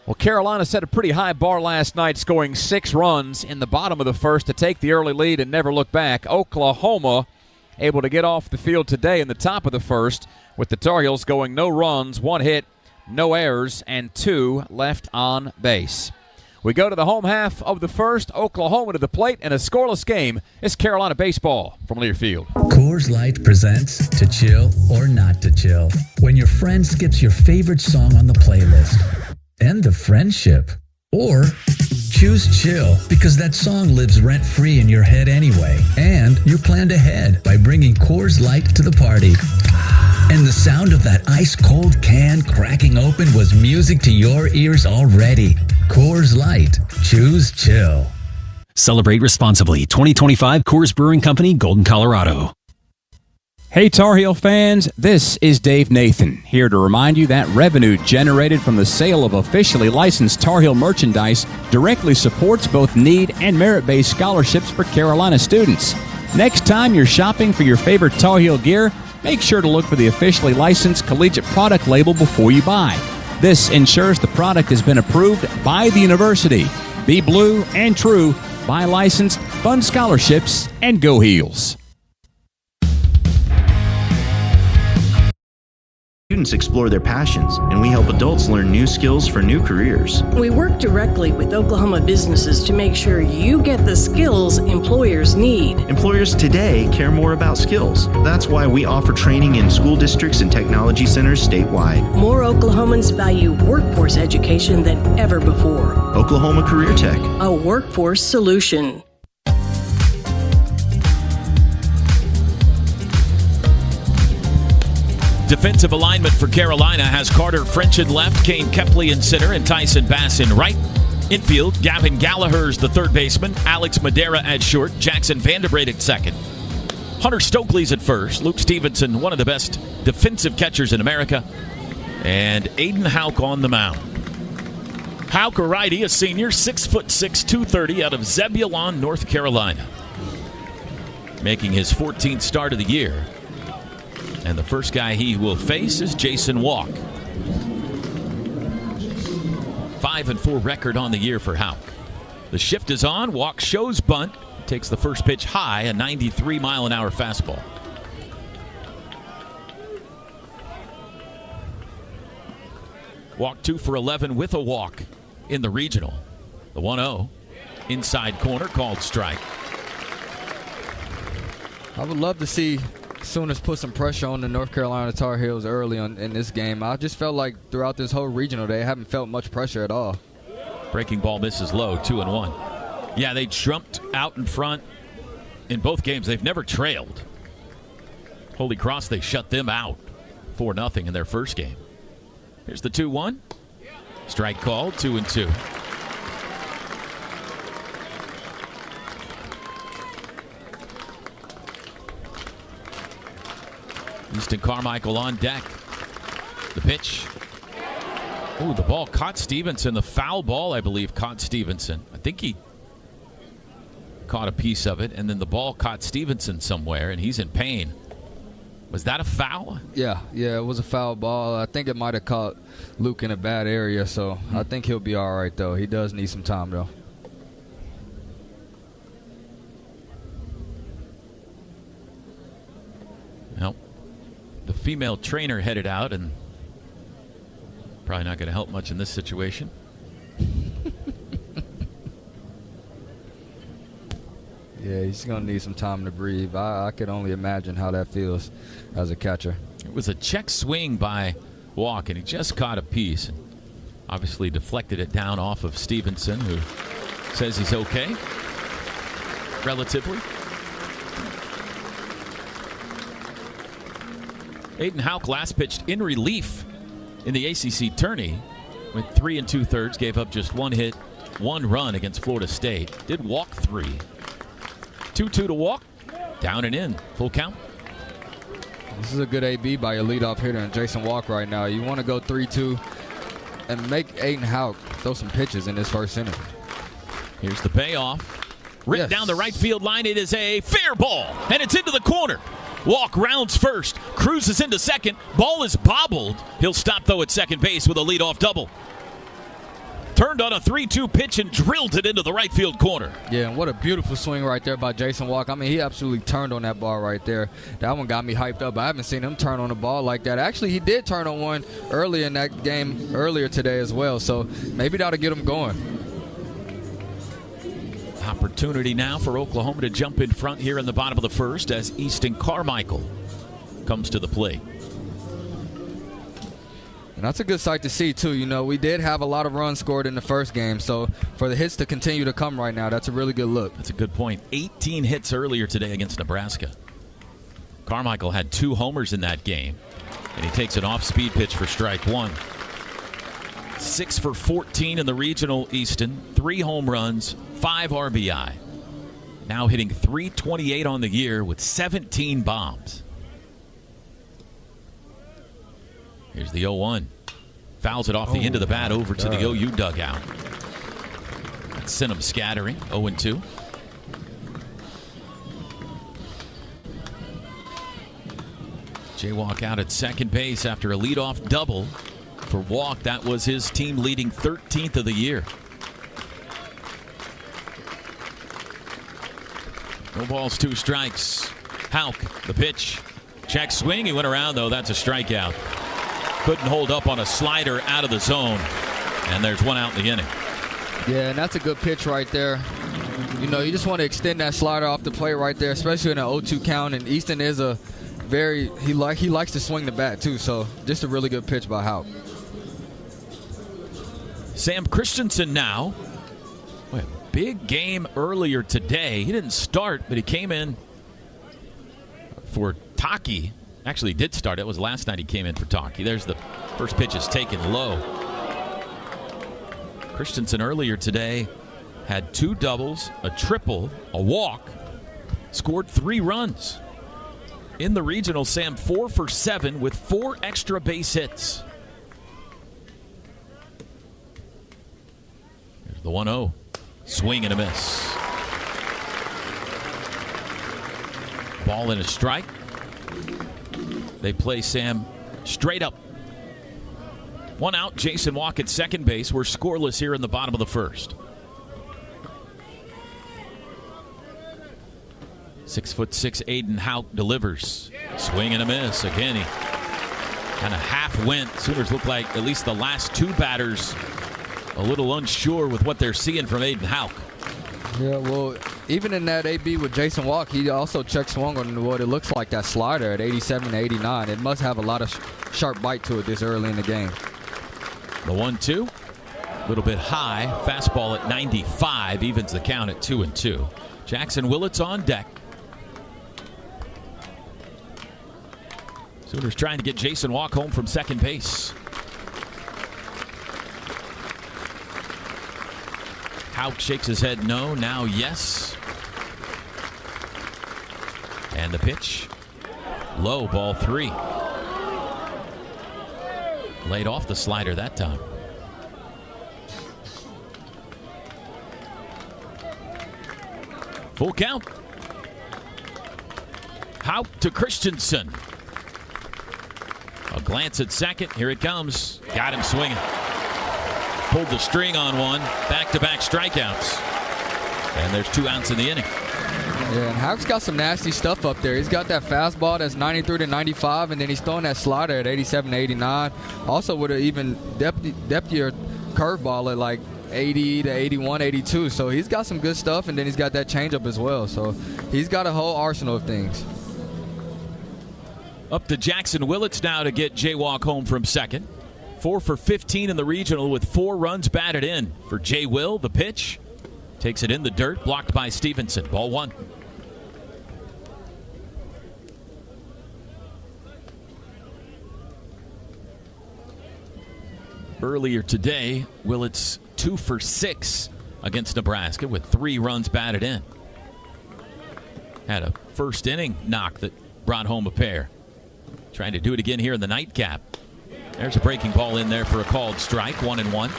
Well, Carolina set a pretty high bar last night, scoring 6 runs in the bottom of the first to take the early lead and never look back. Oklahoma able to get off the field today in the top of the first with the Tar Heels going no runs, 1 hit, no errors, and 2 left on base. We go to the home half of the first. Oklahoma to the plate, and a scoreless game. It's Carolina baseball from Learfield. Coors Light presents To Chill or Not to Chill. When your friend skips your favorite song on the playlist. End the friendship. Or choose chill because that song lives rent-free in your head anyway. And you planned ahead by bringing Coors Light to the party. And the sound of that ice-cold can cracking open was music to your ears already. Coors Light. Choose chill. Celebrate responsibly. 2025 Coors Brewing Company, Golden, Colorado. Hey Tar Heel fans, this is Dave Nathan, here to remind you that revenue generated from the sale of officially licensed Tar Heel merchandise directly supports both need and merit-based scholarships for Carolina students. Next time you're shopping for your favorite Tar Heel gear, make sure to look for the officially licensed collegiate product label before you buy. This ensures the product has been approved by the university. Be blue and true, buy licensed, fund scholarships, and go Heels. Students explore their passions, and we help adults learn new skills for new careers. We work directly with Oklahoma businesses to make sure you get the skills employers need. Employers today care more about skills. That's why we offer training in school districts and technology centers statewide. More Oklahomans value workforce education than ever before. Oklahoma Career Tech, a workforce solution. Defensive alignment for Carolina has Carter French in left, Kane Kepley in center, and Tyson Bass in right. Infield, Gavin Gallagher's the third baseman, Alex Madera at short, Jackson Vanderbrate at second. Hunter Stokely's at first, Luke Stevenson, one of the best defensive catchers in America, and Aiden Houck on the mound. Houck, a righty, a senior, 6'6", 230 out of Zebulon, North Carolina. Making his 14th start of the year. And the first guy he will face is Jason Walk. 5-4 record on the year for Houck. The shift is on. Walk shows bunt. Takes the first pitch high, a 93-mile-an-hour fastball. Walk 2 for 11 with a walk in the regional. The 1-0. Inside corner called strike. I would love to see Sooners put some pressure on the North Carolina Tar Heels early in this game. I just felt like throughout this whole regional, they haven't felt much pressure at all. Breaking ball misses low, 2-1. Yeah, they jumped out in front in both games. They've never trailed. Holy Cross, they shut them out 4-0 in their first game. Here's the 2-1. Strike called, 2-2. Easton Carmichael on deck. The pitch. Ooh, the ball caught Stevenson. The foul ball, I believe, caught Stevenson. I think he caught a piece of it, and then the ball caught Stevenson somewhere, and he's in pain. Was that a foul? Yeah, it was a foul ball. I think it might have caught Luke in a bad area, so I think he'll be all right, though. He does need some time, though. Well, the female trainer headed out, and probably not going to help much in this situation. Yeah, he's going to need some time to breathe. I could only imagine how that feels as a catcher. It was a check swing by Walk, and he just caught a piece. And obviously deflected it down off of Stevenson, who says he's okay, relatively. Aiden Houck last pitched in relief in the ACC tourney. Went 3 2/3, gave up just 1 hit, 1 run against Florida State. Did walk 3. 2-2 to Walk. Down and in. Full count. This is a good AB by your leadoff hitter and Jason Walk right now. You want to go 3-2 and make Aiden Houck throw some pitches in this first inning. Here's the payoff. Ripped down the right field line. It is a fair ball, and it's into the corner. Walk rounds first, cruises into second. Ball is bobbled. He'll stop, though, at second base with a leadoff double. Turned on a 3-2 pitch and drilled it into the right field corner. Yeah, and what a beautiful swing right there by Jason Walk. I mean, he absolutely turned on that ball right there. That one got me hyped up. I haven't seen him turn on a ball like that. Actually, he did turn on one early in that game earlier today as well, so maybe that'll get him going. Opportunity now for Oklahoma to jump in front here in the bottom of the first as Easton Carmichael comes to the plate. And that's a good sight to see, too. You know, we did have a lot of runs scored in the first game, so for the hits to continue to come right now, that's a really good look. That's a good point. 18 hits earlier today against Nebraska. Carmichael had 2 homers in that game, and he takes an off-speed pitch for strike 1. 6 for 14 in the regional Easton, 3 home runs, 5 RBI. Now hitting .328 on the year with 17 bombs. Here's the 0-1. Fouls it off the end of the bat over to the OU dugout. That sent him scattering. 0-2. Jaywalk out at second base after a leadoff double for Walk. That was his team leading 13th of the year. No balls, 2 strikes. Houck, the pitch. Check swing. He went around, though. That's a strikeout. Couldn't hold up on a slider out of the zone. And there's 1 out in the inning. Yeah, and that's a good pitch right there. You know, you just want to extend that slider off the plate right there, especially in an 0-2 count. And Easton is a very he likes to swing the bat too. So just a really good pitch by Houck. Sam Christensen now. Boy, a big game earlier today. He didn't start, but he came in for Taki. Actually, he did start. It was last night he came in for Taki. There's the first pitch is taken low. Christensen earlier today had 2 doubles, a triple, a walk, scored 3 runs. In the regional, Sam 4 for 7 with 4 extra base hits. There's the 1-0. Swing and a miss. Ball and a strike. They play Sam straight up. 1 out, Jason Walk at second base. We're scoreless here in the bottom of the first. 6'6" Aiden Houck delivers. Swing and a miss. Again, he kind of half went. Sooners look like at least the last 2 batters a little unsure with what they're seeing from Aiden Houck. Yeah, well, even in that AB with Jason Walk, he also check swung on what it looks like that slider at 87 to 89. It must have a lot of sharp bite to it this early in the game. The 1-2, a little bit high. Fastball at 95, evens the count at 2-2. Jackson Willits on deck. Sooners trying to get Jason Walk home from second base. Houck shakes his head no, now yes. And the pitch, low, ball 3. Laid off the slider that time. Full count. Houck to Christensen. A glance at second. Here it comes. Got him swinging. Pulled the string on one. Back-to-back strikeouts. And there's 2 outs in the inning. Yeah, and Houck's got some nasty stuff up there. He's got that fastball that's 93 to 95, and then he's throwing that slider at 87 to 89. Also with an even depthier curveball at like 80 to 81, 82. So he's got some good stuff, and then he's got that changeup as well. So he's got a whole arsenal of things. Up to Jackson Willits now to get Jaywalk home from second. 4 for 15 in the regional with 4 runs batted in. For Jay Will, the pitch. Takes it in the dirt, blocked by Stevenson. Ball 1. Earlier today, Willits 2 for 6 against Nebraska with 3 runs batted in. Had a first inning knock that brought home a pair. Trying to do it again here in the nightcap. There's a breaking ball in there for a called strike, 1-1.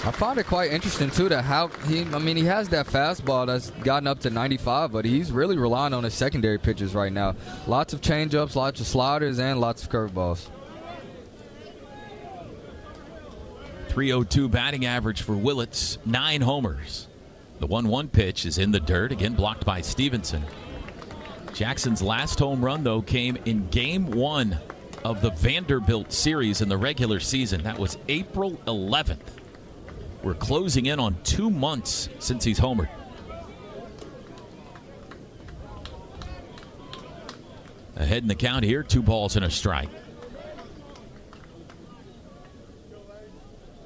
I find it quite interesting, too, that he has that fastball that's gotten up to 95, but he's really relying on his secondary pitches right now. Lots of changeups, lots of sliders, and lots of curveballs. .302 batting average for Willits, 9 homers. The 1-1 pitch is in the dirt, again blocked by Stevenson. Jackson's last home run, though, came in Game 1 of the Vanderbilt series in the regular season. That was April 11th. We're closing in on 2 months since he's homered. Ahead in the count here, 2 balls and a strike.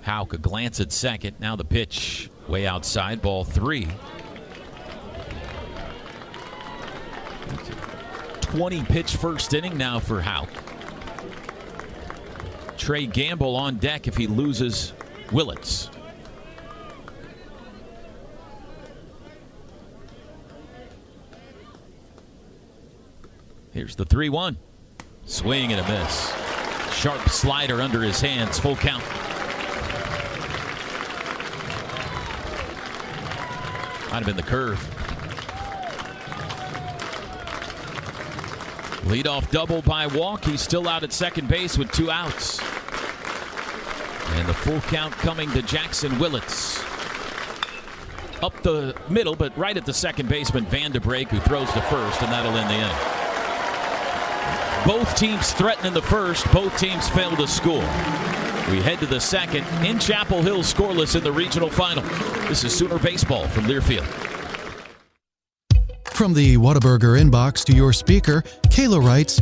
Houck, a glance at second. Now the pitch way outside, ball 3. 20-pitch first inning now for Houck. Trey Gamble on deck if he loses Willits. Here's the 3-1. Swing and a miss. Sharp slider under his hands. Full count. Might have been the curve. Leadoff double by Walk. He's still out at second base with 2 outs. And the full count coming to Jackson Willits. Up the middle, but right at the second baseman, Van de Breek, who throws to first, and that'll end the inning. Both teams threaten in the first. Both teams fail to score. We head to the second in Chapel Hill, scoreless in the regional final. This is Sooner Baseball from Learfield. From the Whataburger inbox to your speaker, Kayla writes,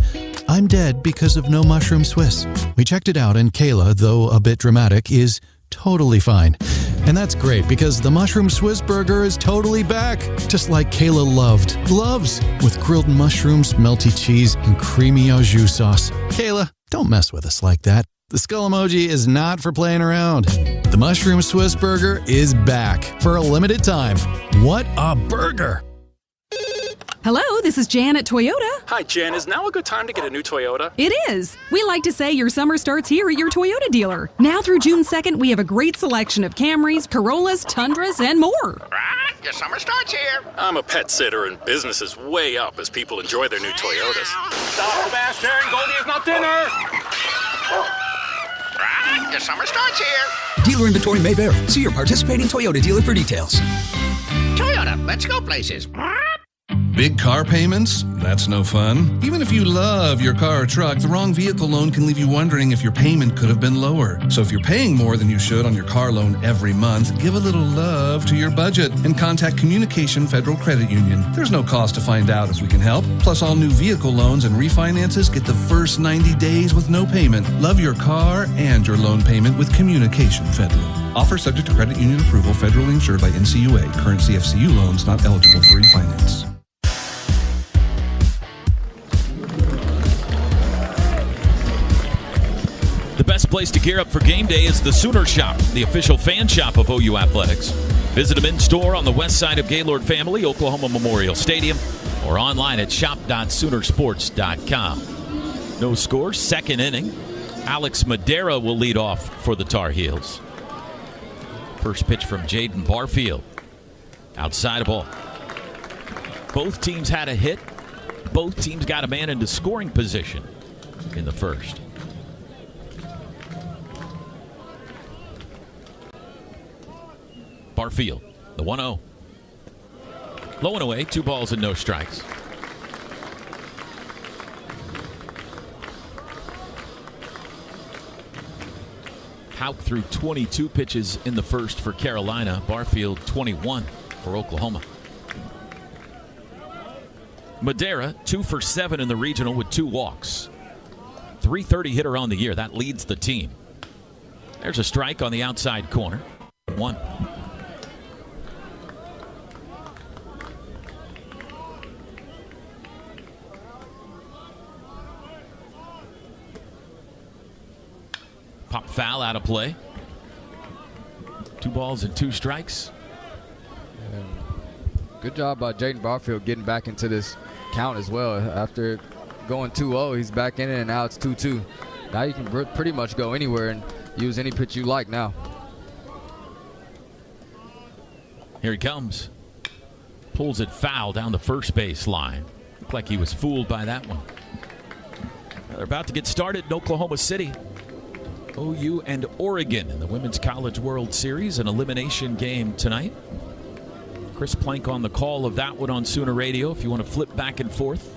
I'm dead because of no mushroom Swiss. We checked it out, and Kayla, though a bit dramatic, is totally fine. And that's great because the mushroom Swiss burger is totally back, just like Kayla loves, with grilled mushrooms, melty cheese, and creamy au jus sauce. Kayla, don't mess with us like that. The skull emoji is not for playing around. The mushroom Swiss burger is back for a limited time. What a burger! Hello, this is Jan at Toyota. Hi, Jan. Is now a good time to get a new Toyota? It is. We like to say your summer starts here at your Toyota dealer. Now through June 2nd, we have a great selection of Camrys, Corollas, Tundras, and more. Right, your summer starts here. I'm a pet sitter, and business is way up as people enjoy their new Toyotas. Stop, Sebastian. Goldie is not dinner. Right, your summer starts here. Dealer inventory may vary. See your participating Toyota dealer for details. Toyota, let's go places. Big car payments? That's no fun. Even if you love your car or truck, the wrong vehicle loan can leave you wondering if your payment could have been lower. So if you're paying more than you should on your car loan every month, give a little love to your budget and contact Communication Federal Credit Union. There's no cost to find out if we can help. Plus, all new vehicle loans and refinances get the first 90 days with no payment. Love your car and your loan payment with Communication Federal. Offer subject to credit union approval, federally insured by NCUA. Current CFCU loans not eligible for refinance. The best place to gear up for game day is the Sooner Shop, the official fan shop of OU Athletics. Visit them in-store on the west side of Gaylord Family, Oklahoma Memorial Stadium, or online at shop.soonersports.com. No score, second inning. Alex Madera will lead off for the Tar Heels. First pitch from Jaden Barfield. Outside of ball. Both teams had a hit. Both teams got a man into scoring position in the first. Barfield, the 1-0. Low and away, 2 balls and no strikes. Houck threw 22 pitches in the first for Carolina. Barfield 21 for Oklahoma. Madera 2 for 7 in the regional with 2 walks. .330 hitter on the year. That leads the team. There's a strike on the outside corner. 1. Pop foul out of play. 2 balls and 2 strikes. Good job by Jaden Barfield getting back into this count as well. After going 2-0, he's back in it, and now it's 2-2. Now you can pretty much go anywhere and use any pitch you like now. Here he comes. Pulls it foul down the first base line. Looked like he was fooled by that one. They're about to get started in Oklahoma City. OU and Oregon in the Women's College World Series, an elimination game tonight. Chris Plank on the call of that one on Sooner Radio if you want to flip back and forth.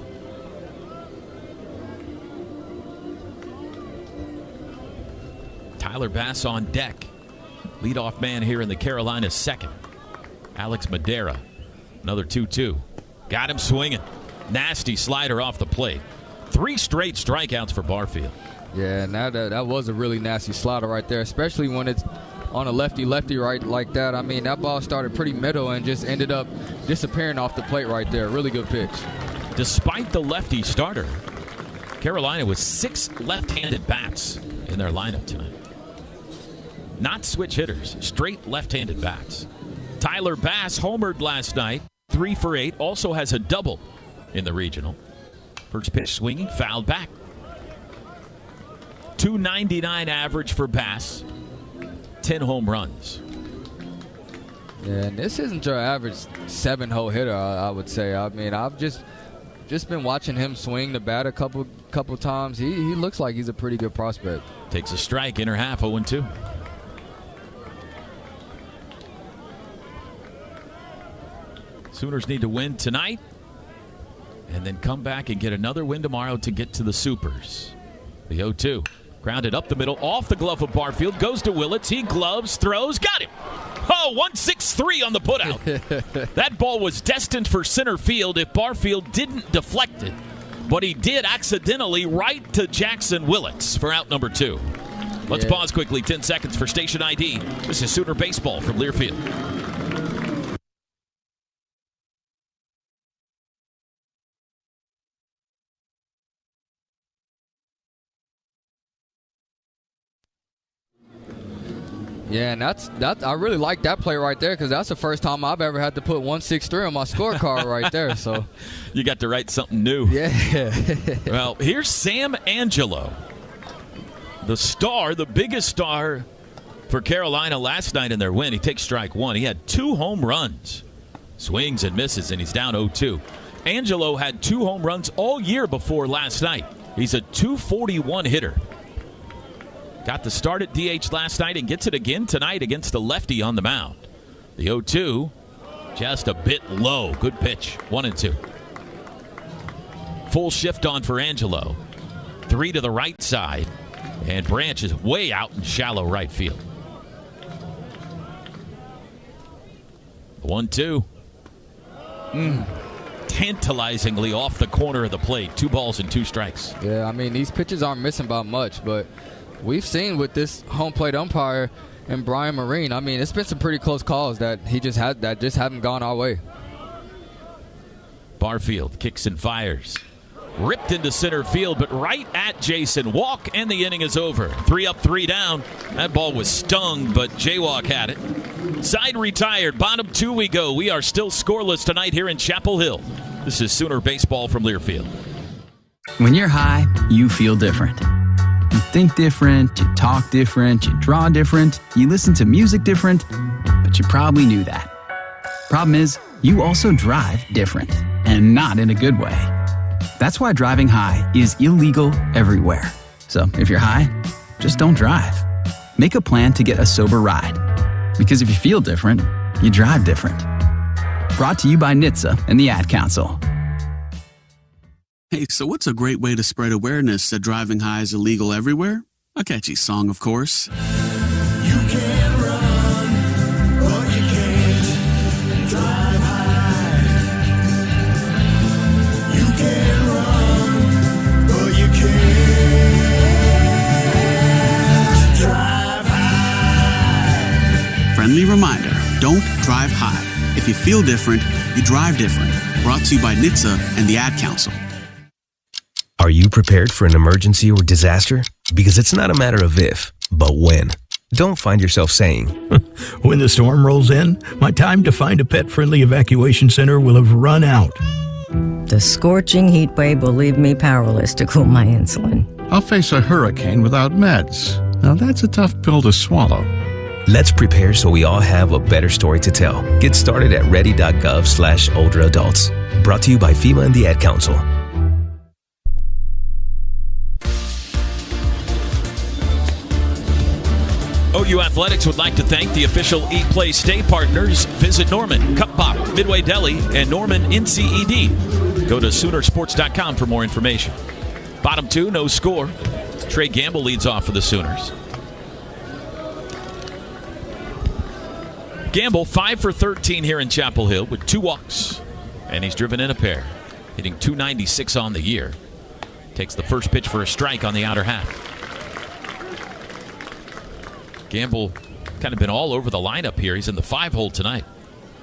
Tyler Bass on deck. Leadoff man here in the Carolinas second. Alex Madera, another 2-2. Got him swinging. Nasty slider off the plate. 3 straight strikeouts for Barfield. Yeah, and that was a really nasty slider right there, especially when it's on a lefty-lefty right like that. I mean, that ball started pretty middle and just ended up disappearing off the plate right there. Really good pitch. Despite the lefty starter, Carolina with 6 left-handed bats in their lineup tonight. Not switch hitters, straight left-handed bats. Tyler Bass homered last night, 3 for 8, also has a double in the regional. First pitch swinging, fouled back. .299 average for Bass, 10 home runs. Yeah, and this isn't your average 7-hole hitter, I would say. I mean, I've just been watching him swing the bat a couple times. He looks like he's a pretty good prospect. Takes a strike, inner half, 0-2. Sooners need to win tonight and then come back and get another win tomorrow to get to the Supers. The 0-2. Grounded up the middle, off the glove of Barfield, goes to Willits. He gloves, throws, got him. Oh, 1-6-3 on the putout. That ball was destined for center field if Barfield didn't deflect it. But he did accidentally right to Jackson Willits for out number 2. Let's pause quickly, 10 seconds for station ID. This is Sooner Baseball from Learfield. Yeah, and that's I really like that play right there because that's the first time I've ever had to put 163 on my scorecard right there. So you got to write something new. Yeah. Well, here's Sam Angelo, the star, the biggest star for Carolina last night in their win. He takes strike 1. He had 2 home runs, swings and misses, and he's down 0-2. Angelo had 2 home runs all year before last night. He's a .241 hitter. Got the start at DH last night and gets it again tonight against the lefty on the mound. The 0-2, just a bit low. Good pitch, 1-2. Full shift on for Angelo. 3 to the right side, and Branch is way out in shallow right field. 1-2. Tantalizingly off the corner of the plate. 2 balls and 2 strikes. Yeah, I mean, these pitches aren't missing by much, but we've seen with this home plate umpire and Brian Marine, I mean, it's been some pretty close calls that just haven't gone our way. Barfield kicks and fires. Ripped into center field, but right at Jason Walk, and the inning is over. 3 up, 3 down. That ball was stung, but Jaywalk had it. Side retired. Bottom 2 we go. We are still scoreless tonight here in Chapel Hill. This is Sooner Baseball from Learfield. When you're high, you feel different. You think different, you talk different, you draw different, you listen to music different, but you probably knew that. Problem is, you also drive different. and not in a good way. That's why driving high is illegal everywhere. So if you're high, just don't drive. Make a plan to get a sober ride. Because if you feel different, you drive different. Brought to you by NHTSA and the Ad Council. Hey, so what's a great way to spread awareness that driving high is illegal everywhere? A catchy song, of course. You can run, but you can't drive high. You can run, but you can't drive high. Friendly reminder, don't drive high. If you feel different, you drive different. Brought to you by NHTSA and the Ad Council. Are you prepared for an emergency or disaster? Because it's not a matter of if, but when. Don't find yourself saying, when the storm rolls in, my time to find a pet-friendly evacuation center will have run out. The scorching heat wave will leave me powerless to cool my insulin. I'll face a hurricane without meds. Now that's a tough pill to swallow. Let's prepare so we all have a better story to tell. Get started at ready.gov/older adults. Brought to you by FEMA and the Ad Council. OU Athletics would like to thank the official Eat, Play, Stay partners. Visit Norman, Cup Pop, Midway Deli, and Norman NCED. Go to Soonersports.com for more information. Bottom two, no score. Trey Gamble leads off for the Sooners. Gamble 5 for 13 here in Chapel Hill with 2 walks, and he's driven in a pair, hitting .296 on the year. Takes the first pitch for a strike on the outer half. Gamble kind of been all over the lineup here. He's in the 5-hole tonight.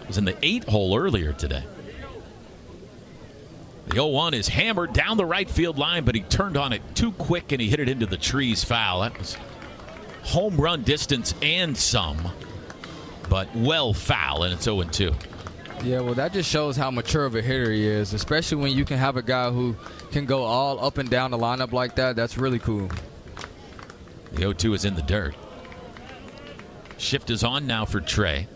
He was in the 8-hole earlier today. The 0-1 is hammered down the right field line, but he turned on it too quick and he hit it into the trees foul. That was home run distance and some, but well foul, and it's 0-2. Yeah, well, that just shows how mature of a hitter he is, especially when you can have a guy who can go all up and down the lineup like that. That's really cool. The 0-2 is in the dirt. Shift is on now for Trey.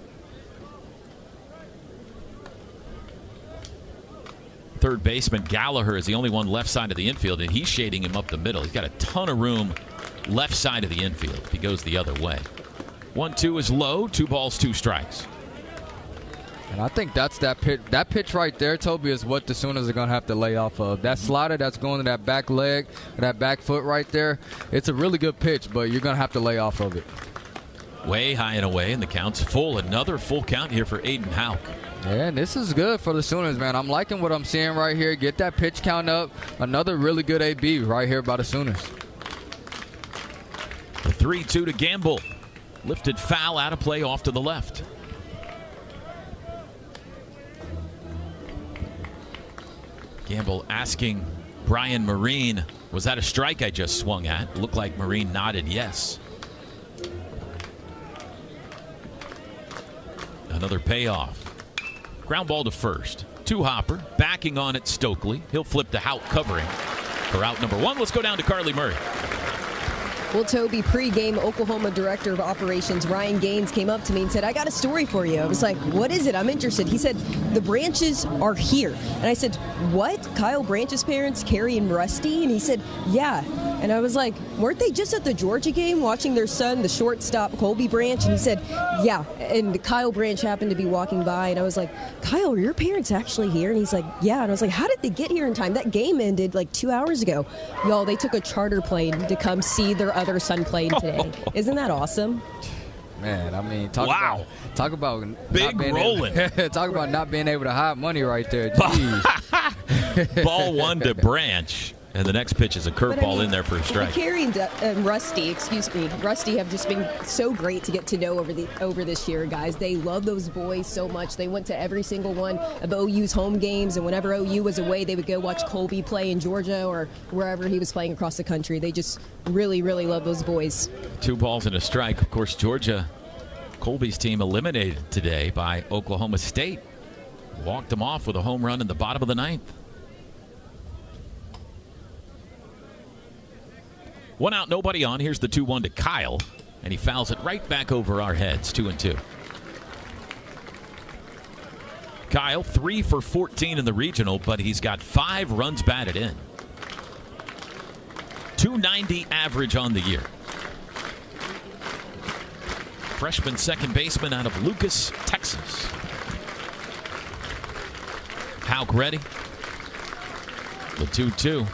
Third baseman Gallagher is the only one left side of the infield, and he's shading him up the middle. He's got a ton of room left side of the infield if he goes the other way. 1-2 is low. 2 balls, 2 strikes. And I think that's that pitch. That pitch right there, Toby, is what the Sooners are going to have to lay off of. That slider that's going to that back leg, that back foot right there, it's a really good pitch, but you're going to have to lay off of it. Way high and away, and the count's full. Another full count here for Aiden Houck. Yeah, and this is good for the Sooners, man. I'm liking what I'm seeing right here. Get that pitch count up. Another really good AB right here by the Sooners. The 3-2 to Gamble. Lifted foul out of play off to the left. Gamble asking Brian Marine, was that a strike I just swung at? Looked like Marine nodded yes. Another payoff. Ground ball to first. 2 Hopper. Backing on it Stokely. He'll flip to Houck covering for out number 1. Let's go down to Carly Murray. Well, Toby, pre-game Oklahoma Director of Operations Ryan Gaines came up to me and said, I got a story for you. I was like, what is it? I'm interested. He said, the Branches are here. And I said, what? Kyle Branch's parents, Carrie and Rusty? And he said, yeah. And I was like, weren't they just at the Georgia game watching their son, the shortstop, Colby Branch? And he said, yeah. And Kyle Branch happened to be walking by. And I was like, Kyle, are your parents actually here? And he's like, yeah. And I was like, how did they get here in time? That game ended like 2 hours ago. Y'all, they took a charter plane to come see their other son playing today. Isn't that awesome? Man, I mean, talk about big rolling. Talk about not being able to hide money right there. Ball 1 to Branch. And the next pitch is a curveball in there for a strike. Carrie and Rusty have just been so great to get to know over this year, guys. They love those boys so much. They went to every single one of OU's home games, and whenever OU was away, they would go watch Colby play in Georgia or wherever he was playing across the country. They just really, really love those boys. 2 balls and a strike. Of course, Georgia, Colby's team eliminated today by Oklahoma State. Walked them off with a home run in the bottom of the 9th. 1 out, nobody on. Here's the 2-1 to Kyle, and he fouls it right back over our heads. 2-2. Kyle, 3 for 14 in the regional, but he's got 5 runs batted in. 290 average on the year. Freshman second baseman out of Lucas, Texas. Houck ready. The 2-2.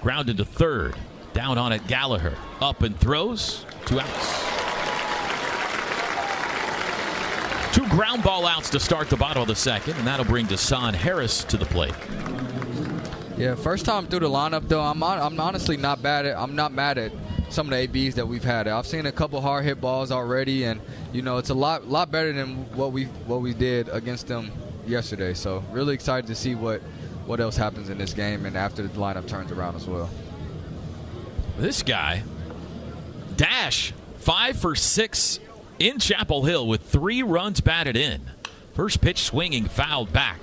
Grounded to third. Down on it, Gallagher. Up and throws. 2 outs. 2 ground ball outs to start the bottom of the second, and that'll bring Deshaun Harris to the plate. Yeah, first time through the lineup though, I'm honestly not mad at some of the ABs that we've had. I've seen a couple hard hit balls already, and it's a lot better than what we did against them yesterday. So really excited to see what else happens in this game and after the lineup turns around as well. This guy, Dash, 5 for 6 in Chapel Hill with 3 runs batted in. First pitch swinging, fouled back.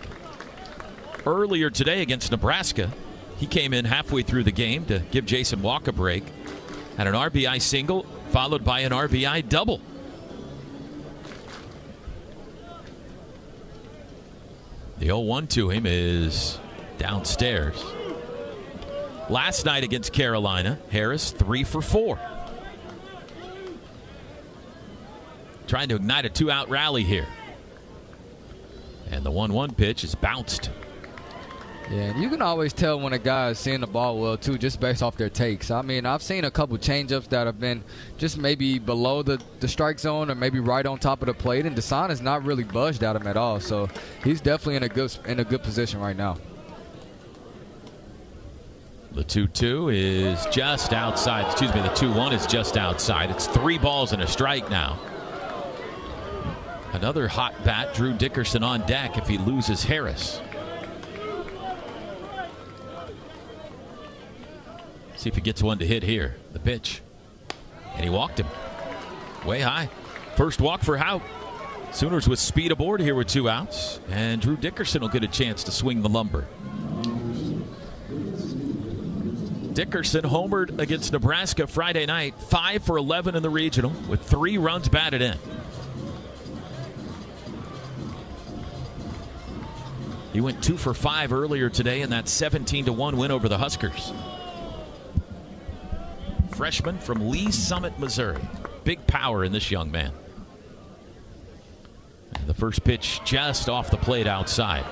Earlier today against Nebraska, he came in halfway through the game to give Jason Walk a break. Had an RBI single followed by an RBI double. The 0-1 to him is downstairs. Last night against Carolina, Harris 3 for 4. Trying to ignite a 2-out rally here. And the 1-1 pitch is bounced. Yeah, and you can always tell when a guy is seeing the ball well, too, just based off their takes. I mean, I've seen a couple changeups that have been just maybe below the strike zone or maybe right on top of the plate, and Deshaun has not really budged at him at all. So he's definitely in a good position right now. The 2-2 is just outside. Excuse me, the 2-1 is just outside. It's 3 balls and a strike now. Another hot bat, Drew Dickerson on deck if he loses Harris. See if he gets one to hit here. The pitch. And he walked him. Way high. First walk for Houck. Sooners with speed aboard here with 2 outs. And Drew Dickerson will get a chance to swing the lumber. Dickerson homered against Nebraska Friday night. 5 for 11 in the regional with 3 runs batted in. He went 2 for 5 earlier today in that 17-1 win over the Huskers. Freshman from Lee Summit, Missouri. Big power in this young man. And the first pitch just off the plate outside.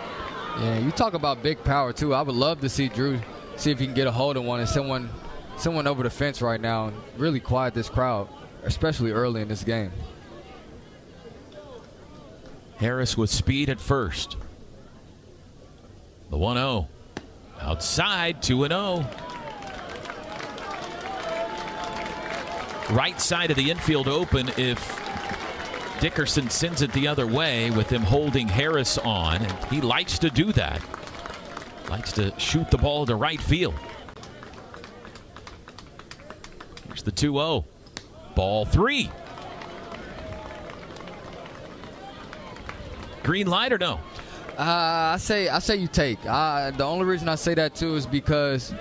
Yeah, you talk about big power too. I would love to see Drew see if he can get a hold of one and someone over the fence right now and really quiet this crowd, especially early in this game. Harris with speed at first. The 1-0. Outside, 2-0. Right side of the infield open if Dickerson sends it the other way with him holding Harris on. And he likes to do that. Likes to shoot the ball to right field. Here's the 2-0. Ball 3. Green light or no? I say you take. The only reason I say that too is because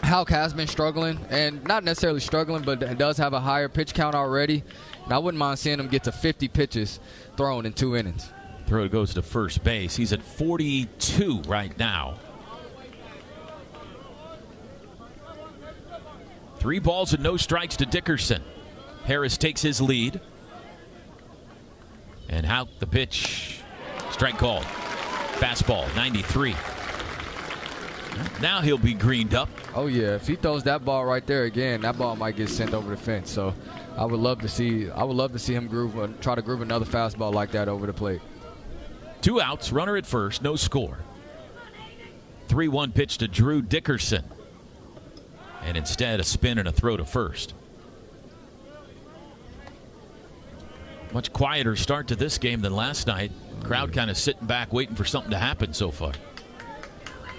Houck has been struggling, and not necessarily struggling, but does have a higher pitch count already. And I wouldn't mind seeing him get to 50 pitches thrown in 2 innings. Throw goes to first base. He's at 42 right now. 3 balls and no strikes to Dickerson. Harris takes his lead. And Houck, the pitch. Strike called. Fastball, 93. Now he'll be greened up. Oh, yeah. If he throws that ball right there again, that ball might get sent over the fence. So I would love to see him try to groove another fastball like that over the plate. 2 outs, runner at first, no score. 3-1 pitch to Drew Dickerson. And instead a spin and a throw to first. Much quieter start to this game than last night. Crowd kind of sitting back waiting for something to happen so far.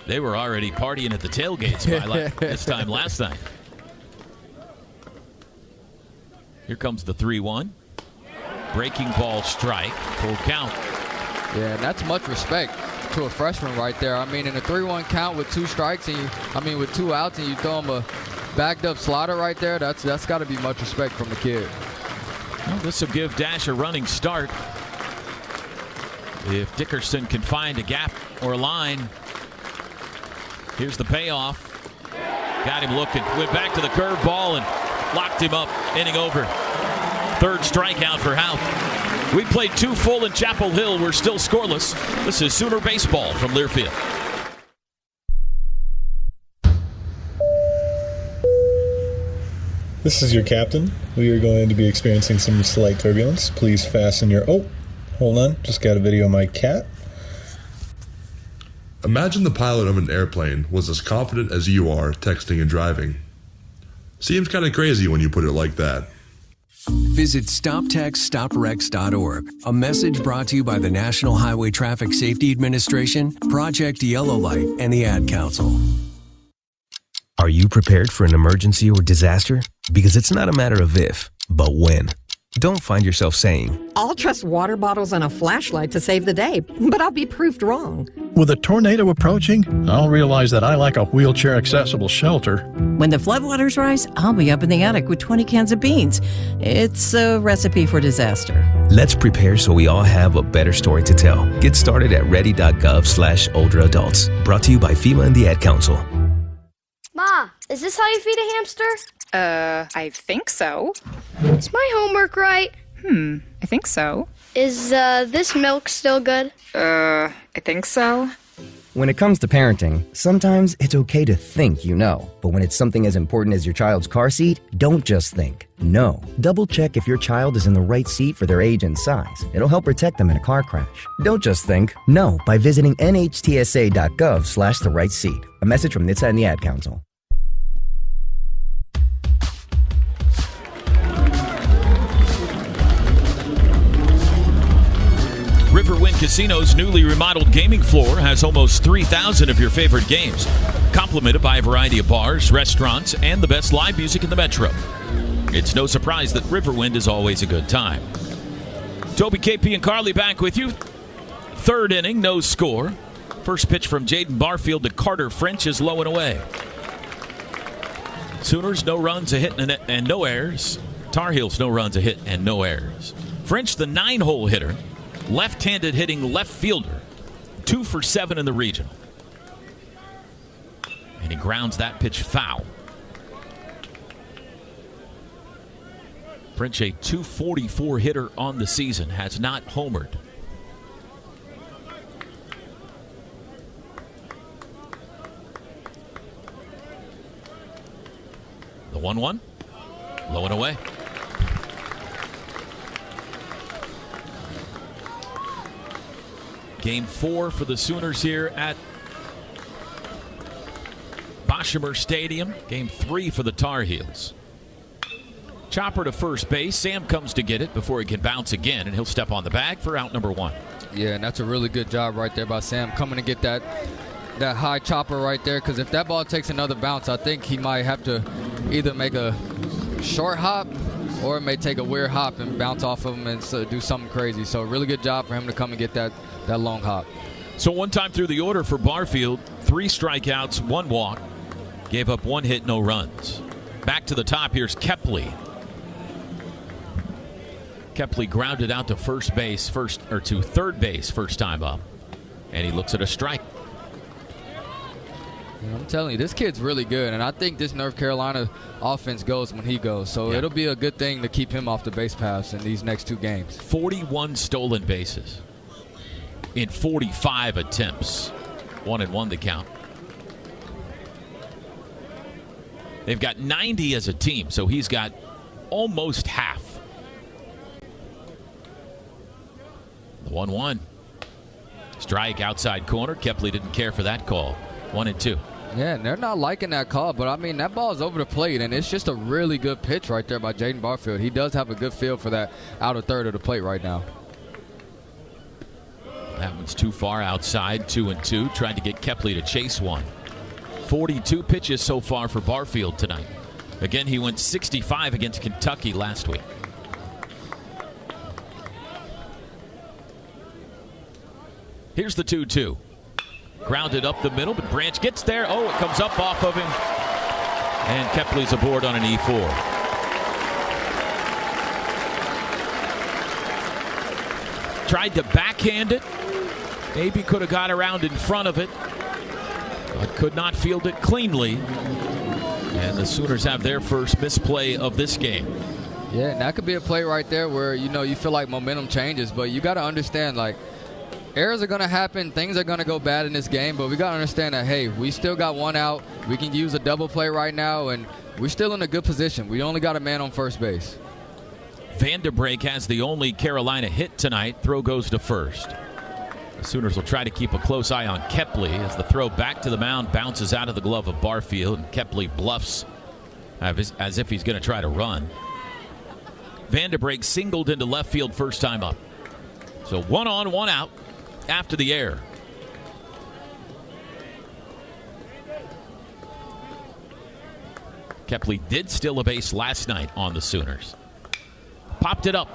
They were already partying at the tailgates by this time last night. Here comes the 3-1. Breaking ball strike. Full count. Yeah, and that's much respect to a freshman right there. I mean, in a 3-1 count with 2 strikes, with 2 outs, and you throw him a backed up slider right there, that's got to be much respect from the kid. Well, this will give Dash a running start. If Dickerson can find a gap or a line, here's the payoff. Got him looking. Went back to the curveball and locked him up. Inning over. Third strikeout for Houck. We played 2 full in Chapel Hill. We're still scoreless. This is Sooner Baseball from Learfield. This is your captain. We are going to be experiencing some slight turbulence. Please fasten your... Oh, hold on. Just got a video of my cat. Imagine the pilot of an airplane was as confident as you are texting and driving. Seems kind of crazy when you put it like that. Visit StopTextStopWrecks.org. A message brought to you by the National Highway Traffic Safety Administration, Project Yellow Light, and the Ad Council. Are you prepared for an emergency or disaster? Because it's not a matter of if, but when. Don't find yourself saying, I'll trust water bottles and a flashlight to save the day, but I'll be proved wrong. With a tornado approaching, I'll realize that I lack a wheelchair-accessible shelter. When the floodwaters rise, I'll be up in the attic with 20 cans of beans. It's a recipe for disaster. let's prepare so we all have a better story to tell. Get started at ready.gov/older adults. Brought to you by FEMA and the Ad Council. Ma, is this how you feed a hamster? I think so. Is my homework right? I think so. Is, this milk still good? I think so. When it comes to parenting, sometimes it's okay to think you know. But when it's something as important as your child's car seat, don't just think. No. Double check if your child is in the right seat for their age and size. It'll help protect them in a car crash. Don't just think. No by visiting nhtsa.gov/the right seat. A message from NHTSA and the Ad Council. Riverwind Casino's newly remodeled gaming floor has almost 3,000 of your favorite games, complemented by a variety of bars, restaurants, and the best live music in the metro. It's no surprise that Riverwind is always a good time. Toby, KP, and Carly back with you. Third inning, no score. First pitch from Jaden Barfield to Carter French is low and away. Sooners, no runs, a hit and no errors. Tar Heels, no runs, a hit and no errors. French, the 9-hole hitter. Left-handed hitting left fielder, 2 for 7 in the regional. And he grounds that pitch foul. French, a .244 hitter on the season, has not homered. The 1-1, low and away. Game 4 for the Sooners here at Boshemer Stadium. Game 3 for the Tar Heels. Chopper to first base. Sam comes to get it before he can bounce again, and he'll step on the bag for out number 1. Yeah, and that's a really good job right there by Sam coming to get that high chopper right there, because if that ball takes another bounce, I think he might have to either make a short hop or it may take a weird hop and bounce off of him and do something crazy. So really good job for him to come and get that long hop. So one time through the order for Barfield, 3 strikeouts, 1 walk, gave up 1 hit, no runs. Back to the top, here's Kepley. Kepley grounded out to third base first time up, and he looks at a strike. I'm telling you, this kid's really good, and I think this North Carolina offense goes when he goes. So it'll be a good thing to keep him off the base paths in these next 2 games. 41 stolen bases in 45 attempts. 1-1 the count. They've got 90 as a team, so he's got almost half. The 1-1. Strike outside corner. Kepley didn't care for that call. 1-2. Yeah, and they're not liking that call, but I mean, that ball is over the plate, and it's just a really good pitch right there by Jaden Barfield. He does have a good feel for that outer third of the plate right now. That one's too far outside. 2-2. Tried to get Kepley to chase one. 42 pitches so far for Barfield tonight. Again, he went 65 against Kentucky last week. Here's the 2-2. Grounded up the middle, but Branch gets there. Oh, it comes up off of him. And Kepley's aboard on an E4. Tried to backhand it. Maybe could have got around in front of it, but could not field it cleanly. And the Sooners have their first misplay of this game. Yeah, and that could be a play right there where, you feel like momentum changes, but you got to understand, like, errors are going to happen, things are going to go bad in this game, but we got to understand that, hey, we still got one out. We can use a double play right now, and we're still in a good position. We only got a man on first base. Vanderbrake has the only Carolina hit tonight. Throw goes to first. The Sooners will try to keep a close eye on Kepley as the throw back to the mound bounces out of the glove of Barfield, and Kepley bluffs as if he's going to try to run. Vanderbrake singled into left field first time up. So 1 on, 1 out after the error. Kepley did steal a base last night on the Sooners. Popped it up.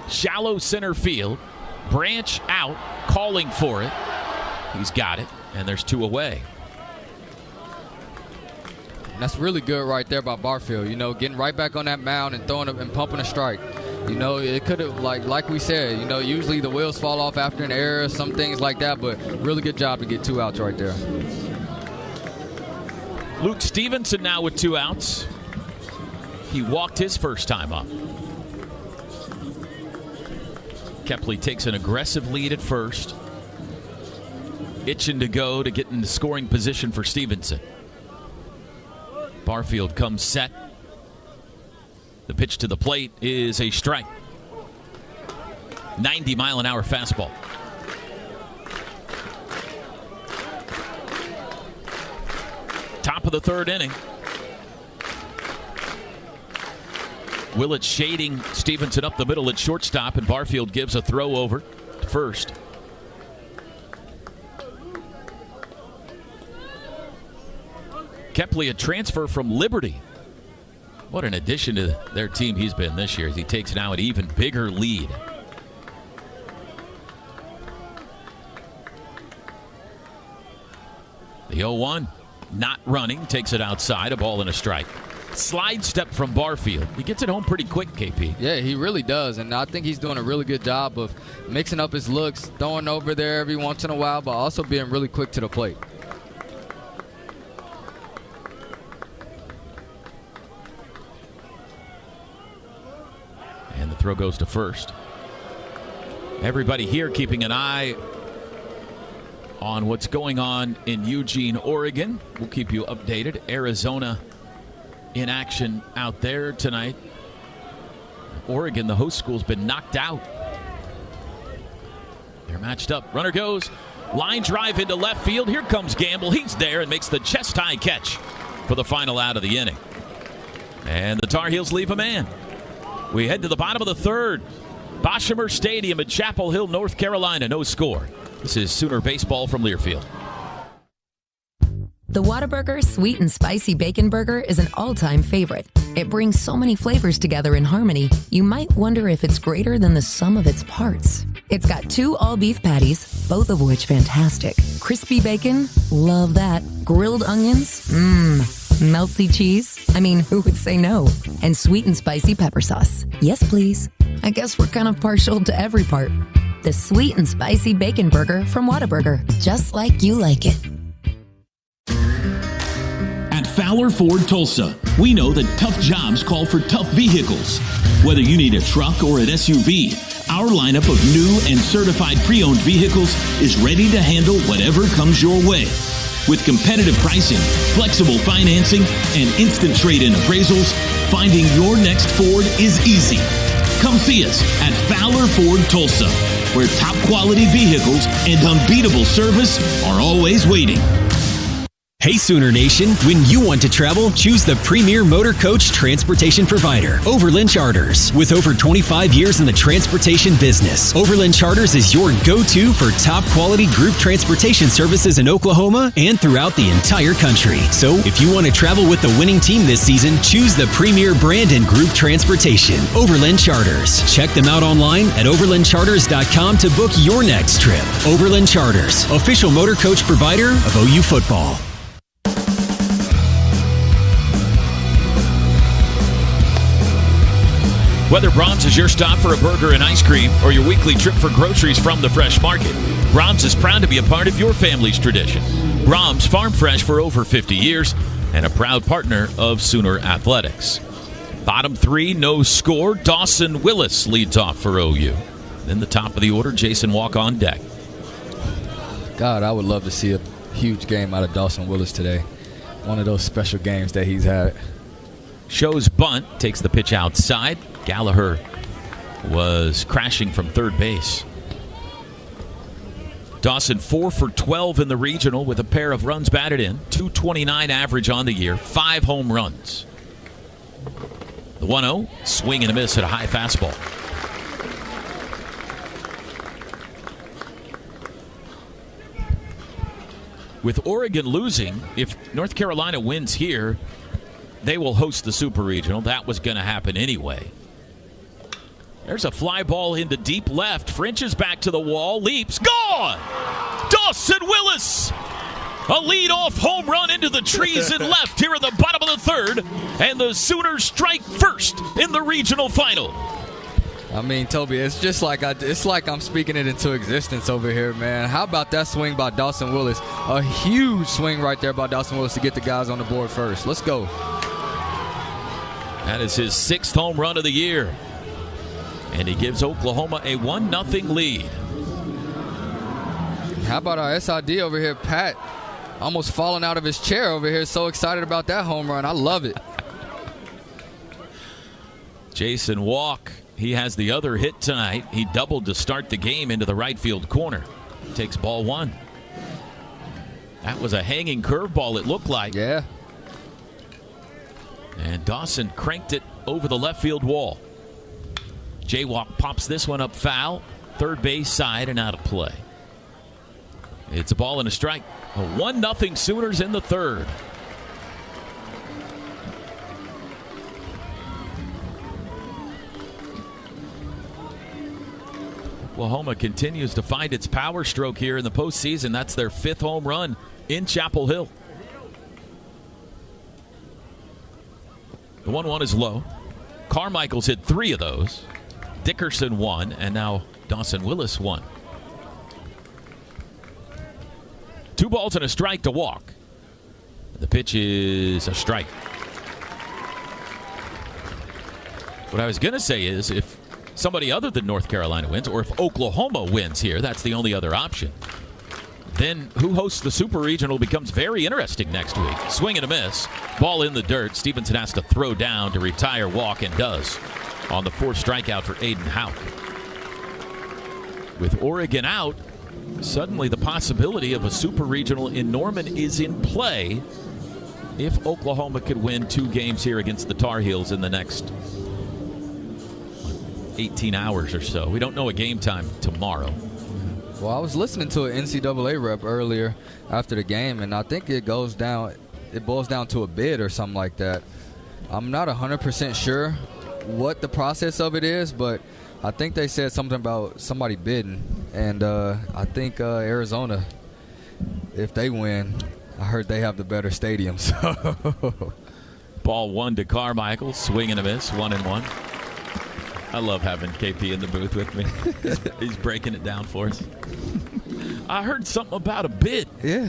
Shallow center field. Branch out, calling for it. He's got it, and there's 2 away. And that's really good right there by Barfield. Getting right back on that mound and throwing and pumping a strike. It could have, like we said, usually the wheels fall off after an error, some things like that, but really good job to get 2 outs right there. Luke Stevenson now with 2 outs. He walked his first time up. Kepley takes an aggressive lead at first. Itching to go to get into scoring position for Stevenson. Barfield comes set. The pitch to the plate is a strike. 90-mile-an-hour fastball. Top of the 3rd inning. Willett shading Stevenson up the middle at shortstop, and Barfield gives a throw over to first. Kepley, a transfer from Liberty. What an addition to their team he's been this year as he takes now an even bigger lead. The 0-1 not running, takes it outside, a ball and a strike. Slide step from Barfield. He gets it home pretty quick, KP. Yeah, he really does, and I think he's doing a really good job of mixing up his looks, throwing over there every once in a while, but also being really quick to the plate. And the throw goes to first. Everybody here keeping an eye on what's going on in Eugene, Oregon. We'll keep you updated. Arizona in action out there tonight. Oregon, the host school, has been knocked out. They're matched up. Runner goes. Line drive into left field. Here comes Gamble. He's there and makes the chest-high catch for the final out of the inning. And the Tar Heels leave a man. We head to the bottom of the 3rd. Boshamer Stadium at Chapel Hill, North Carolina. No score. This is Sooner Baseball from Learfield. The Whataburger Sweet and Spicy Bacon Burger is an all-time favorite. It brings so many flavors together in harmony, you might wonder if it's greater than the sum of its parts. It's got 2 all-beef patties, both of which fantastic. Crispy bacon, love that. Grilled onions, melty cheese. I mean, who would say no? And sweet and spicy pepper sauce. Yes, please. I guess we're kind of partial to every part. The Sweet and Spicy Bacon Burger from Whataburger, just like you like it. At Fowler Ford Tulsa, we know that tough jobs call for tough vehicles. Whether you need a truck or an SUV, our lineup of new and certified pre-owned vehicles is ready to handle whatever comes your way. With competitive pricing, flexible financing, and instant trade-in appraisals, finding your next Ford is easy. Come see us at Fowler Ford Tulsa, where top quality vehicles and unbeatable service are always waiting. Hey Sooner Nation, when you want to travel, choose the premier motor coach transportation provider, Overland Charters. With over 25 years in the transportation business, Overland Charters is your go-to for top quality group transportation services in Oklahoma and throughout the entire country. So if you want to travel with the winning team this season, choose the premier brand in group transportation, Overland Charters. Check them out online at overlandcharters.com to book your next trip. Overland Charters, official motor coach provider of OU football. Whether Brahms is your stop for a burger and ice cream or your weekly trip for groceries from the fresh market, Brahms is proud to be a part of your family's tradition. Brahms, farm fresh for over 50 years and a proud partner of Sooner Athletics. Bottom three, no score. Dawson Willis leads off for OU. Then the top of the order, Jason Walk on deck. God, I would love to see a huge game out of Dawson Willis today. One of those special games that he's had. Shows bunt, takes the pitch outside. Gallagher was crashing from third base. Dawson 4 for 12 in the regional with a pair of runs batted in. 229 average on the year. 5 home runs. The 1-0, swing and a miss at a high fastball. With Oregon losing, if North Carolina wins here, they will host the Super Regional. That was going to happen anyway. There's a fly ball into deep left. French is back to the wall. Leaps. Gone! Dawson Willis! A leadoff home run into the trees in left here in the bottom of the third. And the Sooners strike first in the regional final. I mean, Toby, it's just like I'm speaking it into existence over here, man. How about that swing by Dawson Willis? A huge swing right there by Dawson Willis to get the guys on the board first. Let's go. That is his 6th home run of the year. And he gives Oklahoma a 1-0 lead. How about our SID over here, Pat? Almost falling out of his chair over here. So excited about that home run. I love it. Jason Walk, he has the other hit tonight. He doubled to start the game into the right field corner. Takes ball 1. That was a hanging curveball, it looked like. Yeah. And Dawson cranked it over the left field wall. Jaywalk pops this one up foul. Third base side and out of play. It's a ball and a strike. A 1-0 Sooners in the third. Oklahoma continues to find its power stroke here in the postseason. That's their 5th home run in Chapel Hill. The 1-1 is low. Carmichael's hit 3 of those. Dickerson 1, and now Dawson Willis 1. 2 balls and a strike to Walk. The pitch is a strike. What I was going to say is if somebody other than North Carolina wins, or if Oklahoma wins here, that's the only other option. Then who hosts the Super Regional becomes very interesting next week. Swing and a miss. Ball in the dirt. Stevenson has to throw down to retire Walk, and does on the 4th strikeout for Aiden Houck. With Oregon out, suddenly the possibility of a Super Regional in Norman is in play if Oklahoma could win 2 games here against the Tar Heels in the next 18 hours or so. We don't know a game time tomorrow. Well, I was listening to an NCAA rep earlier after the game, and I think it boils down to a bid or something like that. I'm not 100% sure what the process of it is, but I think they said something about somebody bidding, and I think Arizona, if they win, I heard they have the better stadium. So. Ball 1 to Carmichael, swing and a miss, 1-1. I love having KP in the booth with me. He's breaking it down for us. I heard something about a bid. Yeah.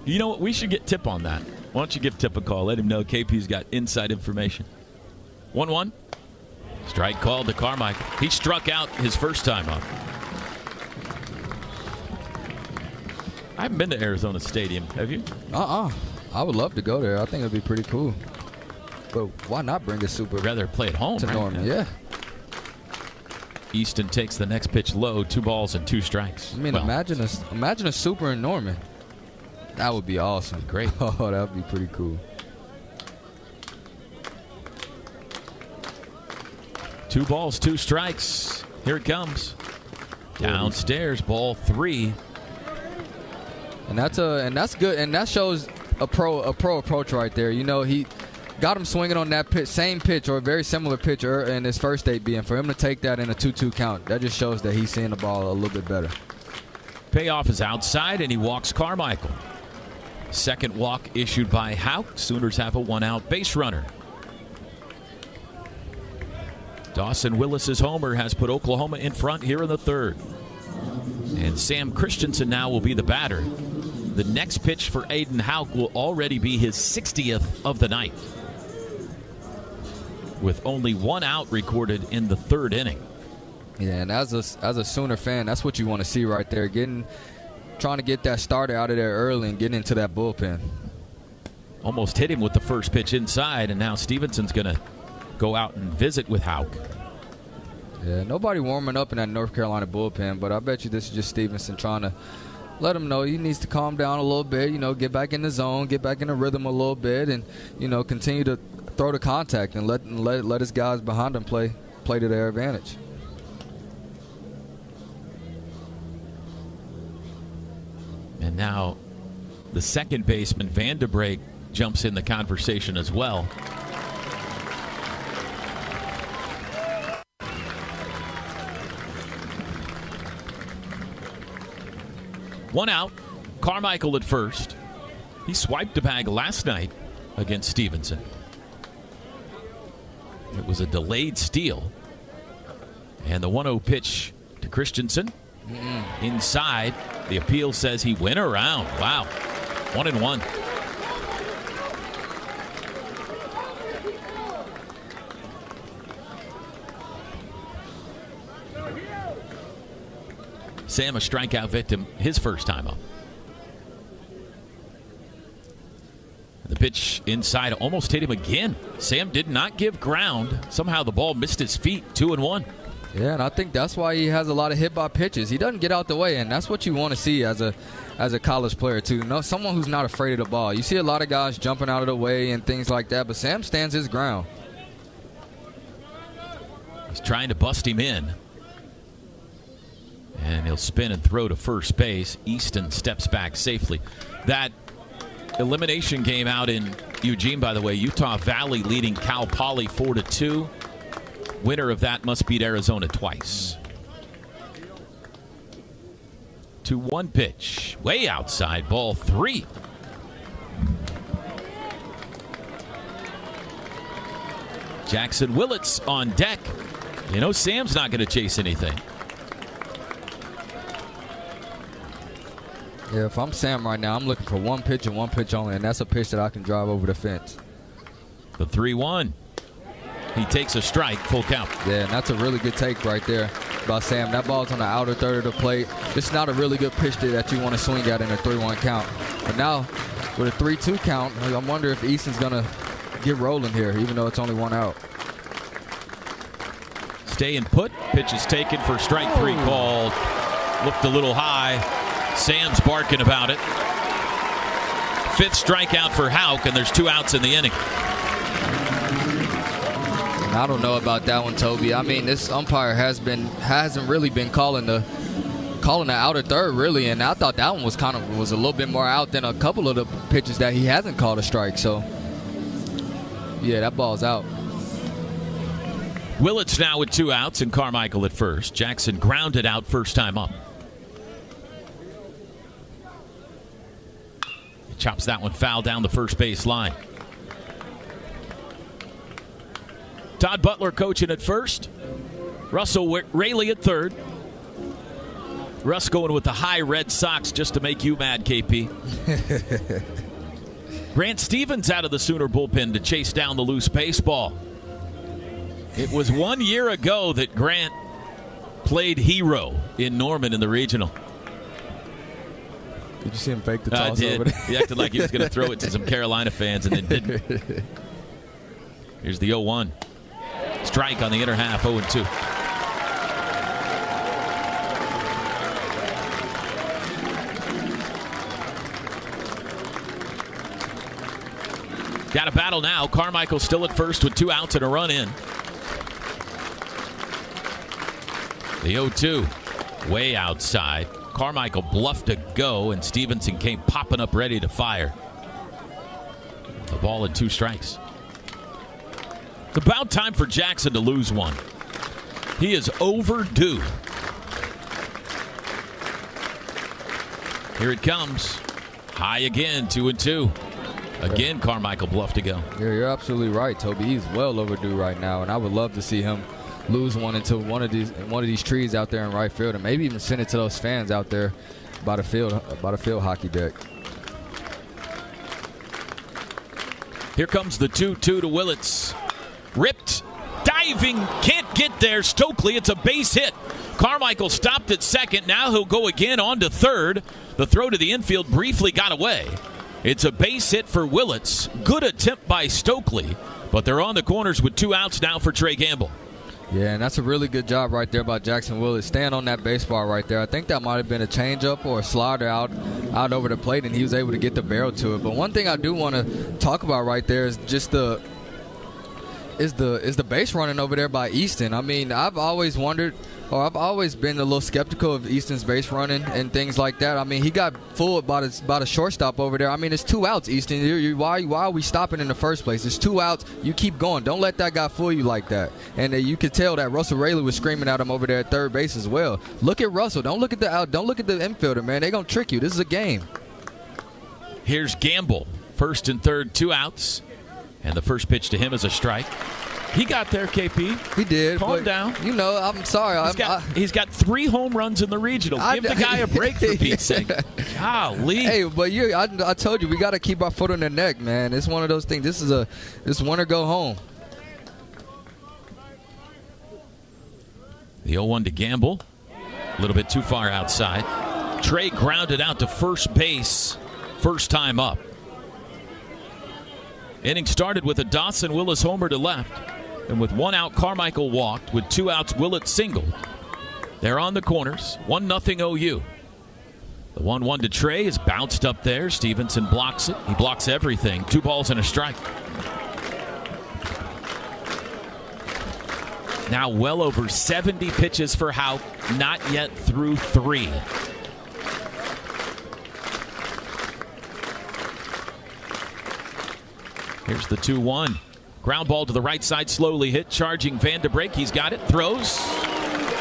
You know what? We should get Tip on that. Why don't you give Tip a call? Let him know KP's got inside information. 1-1. Strike called to Carmichael. He struck out his first time up. I haven't been to Arizona Stadium. Have you? I would love to go there. I think it would be pretty cool. But why not bring a Super? Rather play at home to right? Norman. Yeah. Easton takes the next pitch low. 2 balls and 2 strikes. I mean, imagine a Super in Norman. That would be awesome. Great. Oh, that would be pretty cool. 2 balls, 2 strikes. Here it comes. Downstairs, ball 3. And that's good, and that shows a pro approach right there. You know, he got him swinging on that same pitch or a very similar pitch in his first AB, and for him to take that in a 2-2 count, that just shows that he's seeing the ball a little bit better. Payoff is outside, and he walks Carmichael. Second walk issued by Houck. Sooners have a 1-out base runner. Dawson Willis's homer has put Oklahoma in front here in the third. And Sam Christensen now will be the batter. The next pitch for Aiden Houck will already be his 60th of the night, with only one out recorded in the third inning. Yeah, and as a Sooner fan, that's what you want to see right there. Trying to get that starter out of there early and getting into that bullpen. Almost hit him with the first pitch inside, and now Stevenson's going to go out and visit with Houck. Yeah, nobody warming up in that North Carolina bullpen, but I bet you this is just Stevenson trying to let him know he needs to calm down a little bit, get back in the zone, get back in the rhythm a little bit, and, continue to throw the contact and let his guys behind him play to their advantage. And now the second baseman, Vanderbrake, jumps in the conversation as well. One out. Carmichael at first. He swiped a bag last night against Stevenson. It was a delayed steal. And the 1-0 pitch to Christensen. Inside. The appeal says he went around. Wow. 1-1. Sam, a strikeout victim, his first time up. The pitch inside almost hit him again. Sam did not give ground. Somehow the ball missed his feet. 2-1. Yeah, and I think that's why he has a lot of hit by pitches. He doesn't get out the way, and that's what you want to see as a college player too. Someone who's not afraid of the ball. You see a lot of guys jumping out of the way and things like that, but Sam stands his ground. He's trying to bust him in. And he'll spin and throw to first base. Easton steps back safely. That elimination game out in Eugene, by the way, Utah Valley leading Cal Poly 4-2. Winner of that must beat Arizona twice. 2-1 pitch. Way outside, ball 3. Jackson Willits on deck. Sam's not going to chase anything. Yeah, if I'm Sam right now, I'm looking for one pitch and one pitch only, and that's a pitch that I can drive over the fence. The 3-1. He takes a strike, full count. Yeah, and that's a really good take right there by Sam. That ball's on the outer third of the plate. It's not a really good pitch that you want to swing at in a 3-1 count. But now, with a 3-2 count, I wonder if Easton's going to get rolling here, even though it's only one out. Stay and put. Pitch is taken for strike 3 called. Looked a little high. Sam's barking about it. 5th strikeout for Houck, and there's 2 outs in the inning. I don't know about that one, Toby. I mean, this umpire hasn't really been calling the outer third, really, and I thought that one was a little bit more out than a couple of the pitches that he hasn't called a strike. So, yeah, that ball's out. Willits now with 2 outs and Carmichael at first. Jackson grounded out first time up. He chops that one foul down the first base line. Todd Butler coaching at first. Russell Rayleigh at third. Russ going with the high Red Sox just to make you mad, KP. Grant Stevens out of the Sooner bullpen to chase down the loose baseball. It was 1 year ago that Grant played hero in Norman in the regional. Did you see him fake the toss? I did. Over there? He acted like he was going to throw it to some Carolina fans and then didn't. Here's the 0-1. Strike on the inner half, 0-2. Got a battle now. Carmichael still at first with 2 outs and a run in. The 0-2 way outside. Carmichael bluffed to go, and Stevenson came popping up ready to fire. The ball and 2 strikes. It's about time for Jackson to lose one. He is overdue. Here it comes. High again, 2-2. Again, Carmichael bluffed to go. Yeah, you're absolutely right, Toby. He's well overdue right now, and I would love to see him lose one into one of these trees out there in right field, and maybe even send it to those fans out there by the field hockey deck. Here comes the 2-2 to Willits. Ripped, diving, can't get there. Stokely, it's a base hit. Carmichael stopped at second. Now he'll go again on to third. The throw to the infield briefly got away. It's a base hit for Willits. Good attempt by Stokely, but they're on the corners with 2 outs now for Trey Gamble. Yeah, and that's a really good job right there by Jackson Willits. Staying on that baseball right there. I think that might have been a changeup or a slider out over the plate, and he was able to get the barrel to it. But one thing I do want to talk about right there is just the base running over there by Easton. I mean, I've always wondered, or I've always been a little skeptical of Easton's base running and things like that. I mean, he got fooled by a shortstop over there. I mean, it's 2 outs, Easton. Why are we stopping in the first place? It's 2 outs. You keep going. Don't let that guy fool you like that. And you could tell that Russell Raley was screaming at him over there at third base as well. Look at Russell. Don't look at the out. Don't look at the infielder, man. They're gonna trick you. This is a game. Here's Gamble. First and third, 2 outs. And the first pitch to him is a strike. He got there, KP. He did. Calm down. You know, I'm sorry. He's got 3 home runs in the regional. Give the guy a break, for Pete's sake. Golly. Hey, but I told you, we got to keep our foot on the neck, man. It's one of those things. This is win or go home. The 0-1 to Gamble. A little bit too far outside. Trey grounded out to first base. First time up. Inning started with a Dawson Willis homer to left. And with 1 out, Carmichael walked. With 2 outs, Willits singled. They're on the corners. 1-0 OU. The 1-1 to Trey is bounced up there. Stevenson blocks it. He blocks everything. 2 balls and a strike. Now well over 70 pitches for Houck. Not yet through 3. Here's the 2-1. Ground ball to the right side, slowly hit. Charging Van de Breek. He's got it. Throws.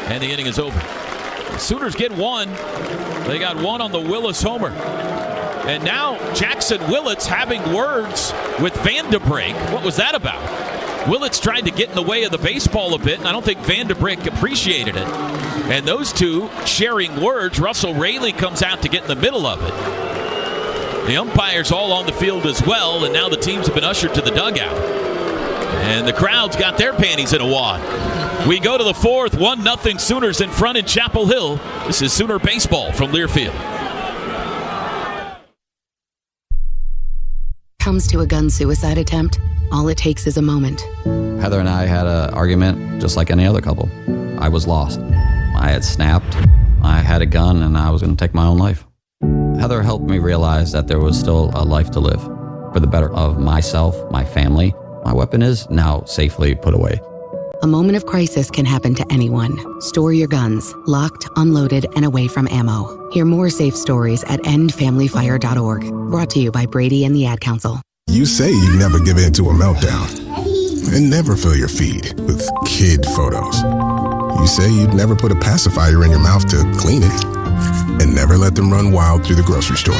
And the inning is over. The Sooners get 1. They got 1 on the Willis homer. And now Jackson Willits having words with Van de Breek. What was that about? Willits tried to get in the way of the baseball a bit, and I don't think Van de Breek appreciated it. And those two sharing words. Russell Raley comes out to get in the middle of it. The umpires all on the field as well, and now the teams have been ushered to the dugout. And the crowd's got their panties in a wad. We go to the 4th, 1-0 Sooners in front in Chapel Hill. This is Sooner Baseball from Learfield. Comes to a gun suicide attempt, all it takes is a moment. Heather and I had an argument just like any other couple. I was lost. I had snapped. I had a gun, and I was going to take my own life. Heather helped me realize that there was still a life to live for the better of myself, my family. My weapon is now safely put away. A moment of crisis can happen to anyone. Store your guns, locked, unloaded, and away from ammo. Hear more safe stories at endfamilyfire.org. Brought to you by Brady and the Ad Council. You say you never give in to a meltdown and never fill your feed with kid photos. You say you'd never put a pacifier in your mouth to clean it and never let them run wild through the grocery store.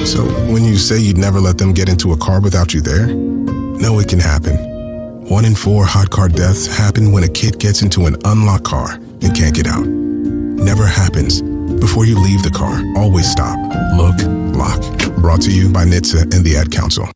So when you say you'd never let them get into a car without you there, know it can happen. 1 in 4 hot car deaths happen when a kid gets into an unlocked car and can't get out. Never happens. Before you leave the car, always stop, look, lock. Brought to you by NHTSA and the Ad Council.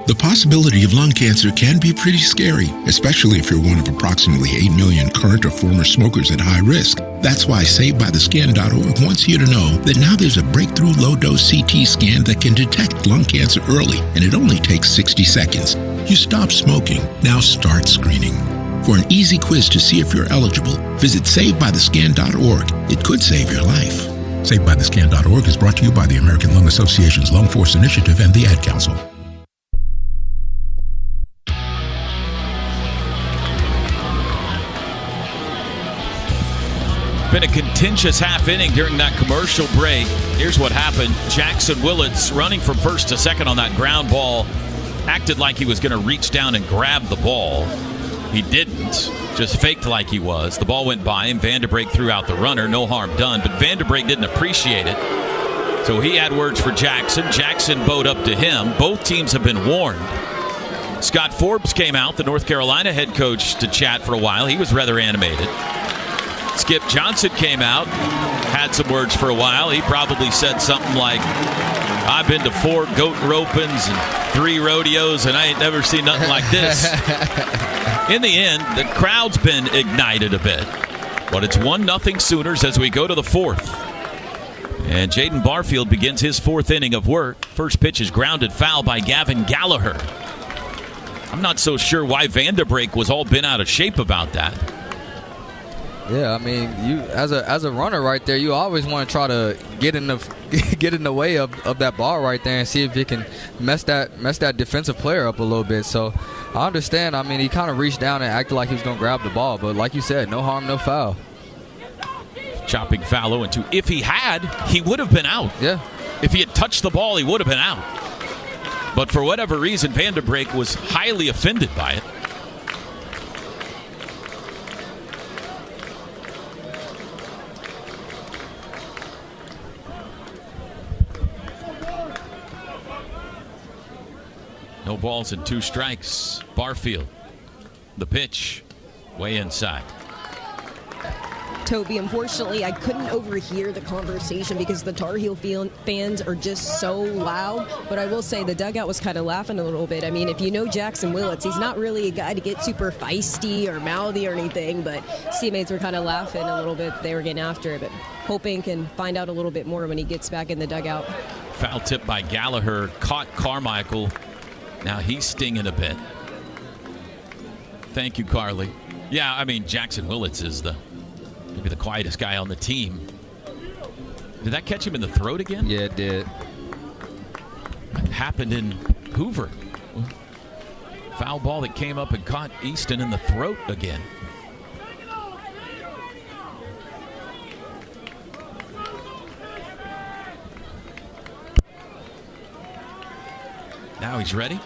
The possibility of lung cancer can be pretty scary, especially if you're one of approximately 8 million current or former smokers at high risk. That's why SaveByTheScan.org wants you to know that now there's a breakthrough low-dose CT scan that can detect lung cancer early, and it only takes 60 seconds. You stop smoking, now start screening. For an easy quiz to see if you're eligible, visit SaveByTheScan.org. It could save your life. SaveByTheScan.org is brought to you by the American Lung Association's Lung Force Initiative and the Ad Council. Been a contentious half inning during that commercial break. Here's what happened. Jackson Willits running from first to second on that ground ball. Acted like he was going to reach down and grab the ball. He didn't. Just faked like he was. The ball went by him. Van de Breek threw out the runner. No harm done. But Van de Breek didn't appreciate it. So he had words for Jackson. Jackson bowed up to him. Both teams have been warned. Scott Forbes came out, the North Carolina head coach, to chat for a while. He was rather animated. Skip Johnson came out, had some words for a while. He probably said something like, I've been to 4 goat ropings and 3 rodeos, and I ain't never seen nothing like this. In the end, the crowd's been ignited a bit. But it's 1-0 Sooners as we go to the 4th. And Jaden Barfield begins his 4th inning of work. First pitch is grounded foul by Gavin Gallagher. I'm not so sure why Vanderbrake was all bent out of shape about that. Yeah, I mean, you as a runner right there, you always want to try to get in the way of that ball right there and see if you can mess that defensive player up a little bit. So I understand. I mean, he kind of reached down and acted like he was going to grab the ball, but like you said, no harm, no foul. Chopping foul 0-2. If he had, he would have been out. Yeah. If he had touched the ball, he would have been out. But for whatever reason, Vanderbrake was highly offended by it. No balls and 2 strikes. Barfield, the pitch, way inside. Toby, unfortunately, I couldn't overhear the conversation because the Tar Heel fans are just so loud. But I will say the dugout was kind of laughing a little bit. I mean, if you know Jackson Willits, he's not really a guy to get super feisty or mouthy or anything. But teammates were kind of laughing a little bit. They were getting after it. But hoping can find out a little bit more when he gets back in the dugout. Foul tip by Gallagher. Caught Carmichael. Now he's stinging a bit. Thank you, Carly. Yeah, I mean, Jackson Willits is maybe the quietest guy on the team. Did that catch him in the throat again? Yeah, it did. It happened in Hoover. Foul ball that came up and caught Easton in the throat again. Now he's ready.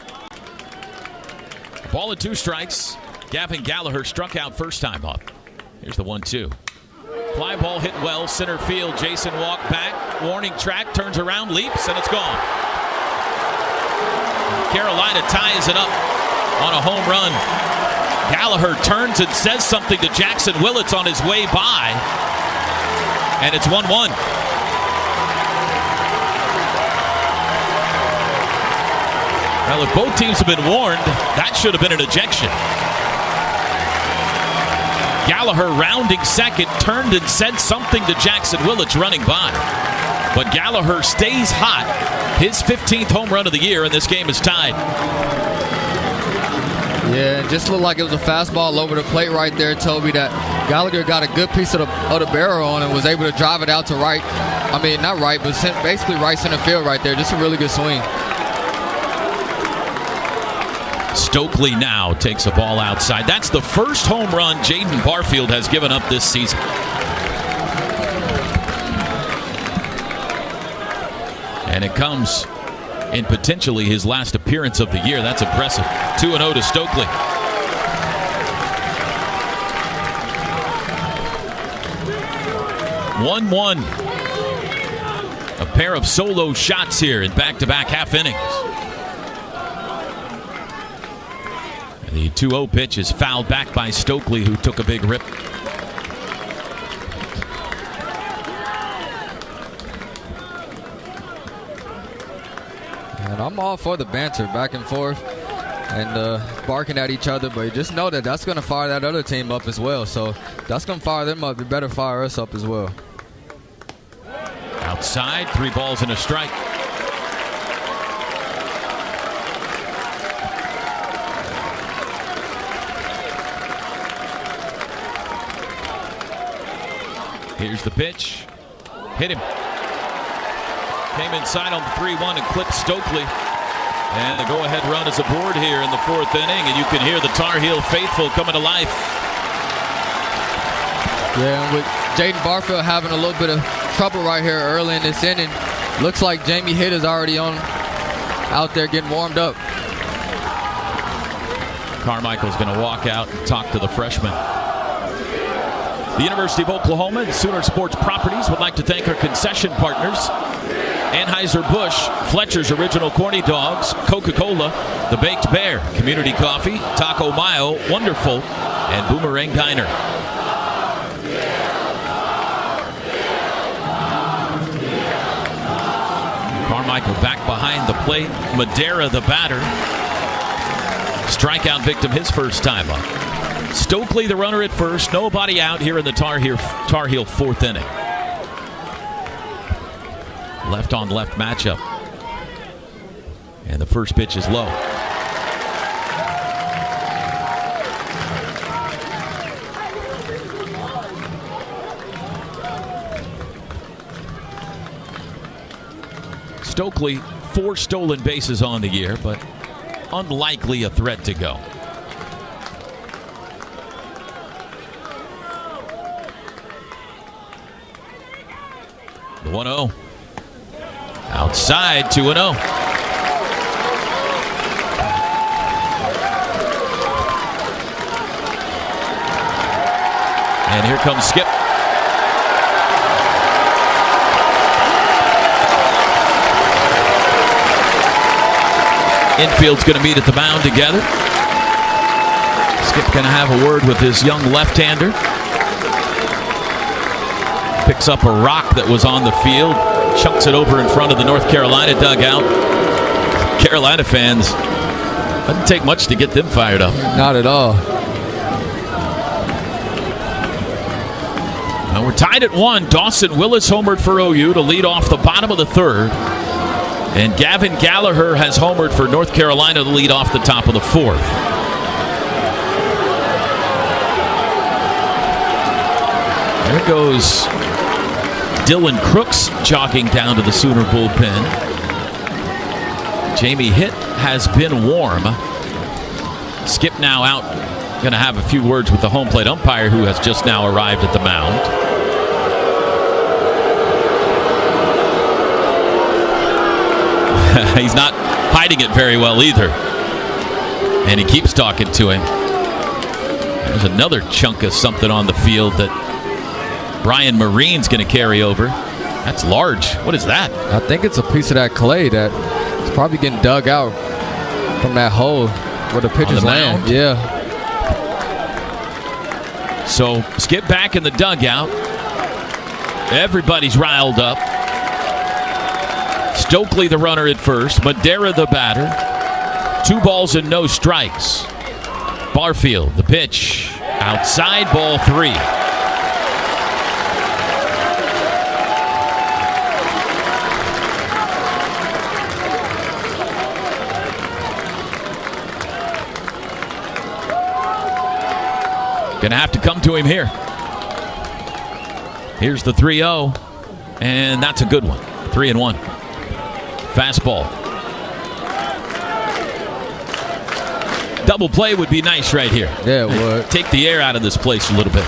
Ball and 2 strikes. Gavin Gallagher struck out first time up. Here's the 1-2. Fly ball hit well, center field. Jason walked back, warning track, turns around, leaps, and it's gone. Carolina ties it up on a home run. Gallagher turns and says something to Jackson Willits on his way by, and it's 1-1. Well, if both teams have been warned, that should have been an ejection. Gallagher rounding second, turned and said something to Jackson Willits running by. But Gallagher stays hot. His 15th home run of the year, and this game is tied. Yeah, it just looked like it was a fastball over the plate right there, Toby, that Gallagher got a good piece of the barrel on and was able to drive it out to right. I mean, not right, but basically right center field right there. Just a really good swing. Stokely now takes a ball outside. That's the first home run Jaden Barfield has given up this season. And it comes in potentially his last appearance of the year. That's impressive. 2-0 to Stokely. (1-1). A pair of solo shots here in back-to-back half innings. The 2-0 pitch is fouled back by Stokely, who took a big rip. And I'm all for the banter back and forth and barking at each other, but just know that that's going to fire that other team up as well. So that's going to fire them up. It better fire us up as well. Outside, 3 balls and a strike. Here's the pitch. Hit him. Came inside on the 3-1 and clipped Stokely. And the go-ahead run is aboard here in the 4th inning, and you can hear the Tar Heel faithful coming to life. Yeah, and with Jaden Barfield having a little bit of trouble right here early in this inning, looks like Jamie Hitt is already out there getting warmed up. Carmichael's going to walk out and talk to the freshman. The University of Oklahoma and Sooner Sports Properties would like to thank our concession partners. Anheuser-Busch, Fletcher's Original Corny Dogs, Coca-Cola, The Baked Bear, Community Coffee, Taco Mayo, Wonderful, and Boomerang Diner. Carmichael back behind the plate. Madera, the batter. Strikeout victim his first time up. Stokely, the runner at first. Nobody out here in the Tar Heel fourth inning. Left on left matchup. And the first pitch is low. Stokely, 4 stolen bases on the year, but unlikely a threat to go. The 1-0. Outside, 2-0. And here comes Skip. Infield's going to meet at the mound together. Skip's going to have a word with his young left-hander. Picks up a rock that was on the field, chunks it over in front of the North Carolina dugout. Carolina fans, doesn't take much to get them fired up. Not at all. Now we're tied at 1. Dawson Willis homered for OU to lead off the bottom of the third. And Gavin Gallagher has homered for North Carolina to lead off the top of the fourth. There goes Dylan Crooks jogging down to the Sooner bullpen. Jamie Hitt has been warm. Skip now out. Going to have a few words with the home plate umpire who has just now arrived at the mound. He's not hiding it very well either. And he keeps talking to him. There's another chunk of something on the field that Brian Marine's going to carry over. That's large. What is that? I think it's a piece of that clay that is probably getting dug out from that hole where the pitchers land. Yeah. So Skip back in the dugout. Everybody's riled up. Stokely the runner at first. Madera the batter. 2 balls and no strikes. Barfield the pitch. Outside, ball 3. Gonna have to come to him here. Here's the 3-0. And that's a good one. 3-1. Fastball. Double play would be nice right here. Yeah, it would. Take the air out of this place a little bit.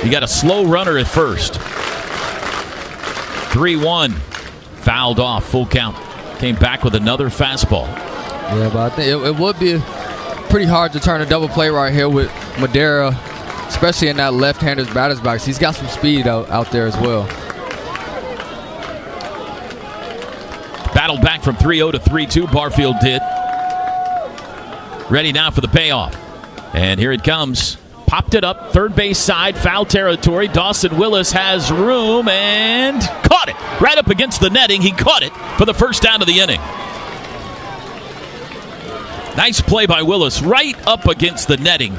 You got a slow runner at first. 3-1. Fouled off. Full count. Came back with another fastball. Yeah, but I think it would be pretty hard to turn a double play right here with Madera, especially in that left-hander's batter's box. He's got some speed out there as well. Battled back from 3-0 to 3-2. Barfield did. Ready now for the payoff. And here it comes. Popped it up. Third base side. Foul territory. Dawson Willis has room and caught it. Right up against the netting. He caught it for the first down of the inning. Nice play by Willis. Right up against the netting.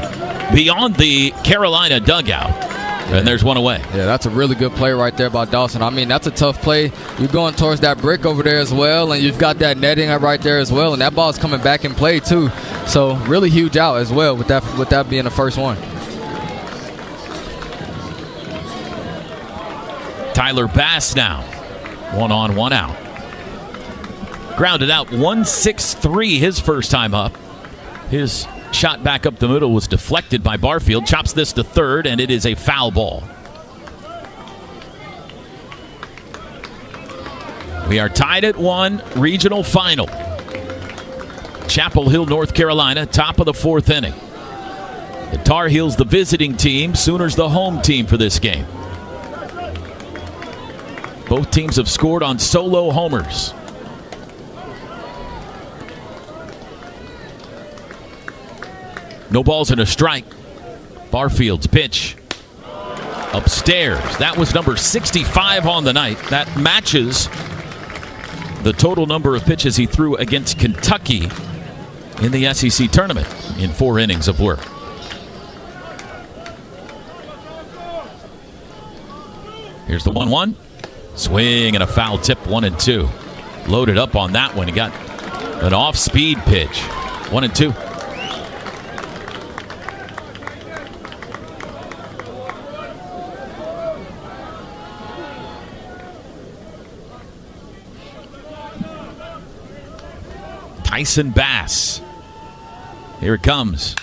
Beyond the Carolina dugout. And there's one away. Yeah, that's a really good play right there by Dawson. I mean, that's a tough play. You're going towards that brick over there as well, and you've got that netting right there as well, and that ball's coming back in play too. So really huge out as well with that being the first one. Tyler Bass now. 1 on, 1 out. Grounded out 1-6-3 his first time up. His shot back up the middle was deflected by Barfield. Chops this to third, and it is a foul ball. We are tied at 1, regional final. Chapel Hill, North Carolina, top of the 4th inning. The Tar Heels, the visiting team. Sooners, the home team for this game. Both teams have scored on solo homers. No balls and a strike. Barfield's pitch. Upstairs. That was number 65 on the night. That matches the total number of pitches he threw against Kentucky in the SEC tournament in 4 innings of work. Here's the 1-1. Swing and a foul tip, 1-2. Loaded up on that one. He got an off-speed pitch. 1-2. Tyson Bass. Here it comes.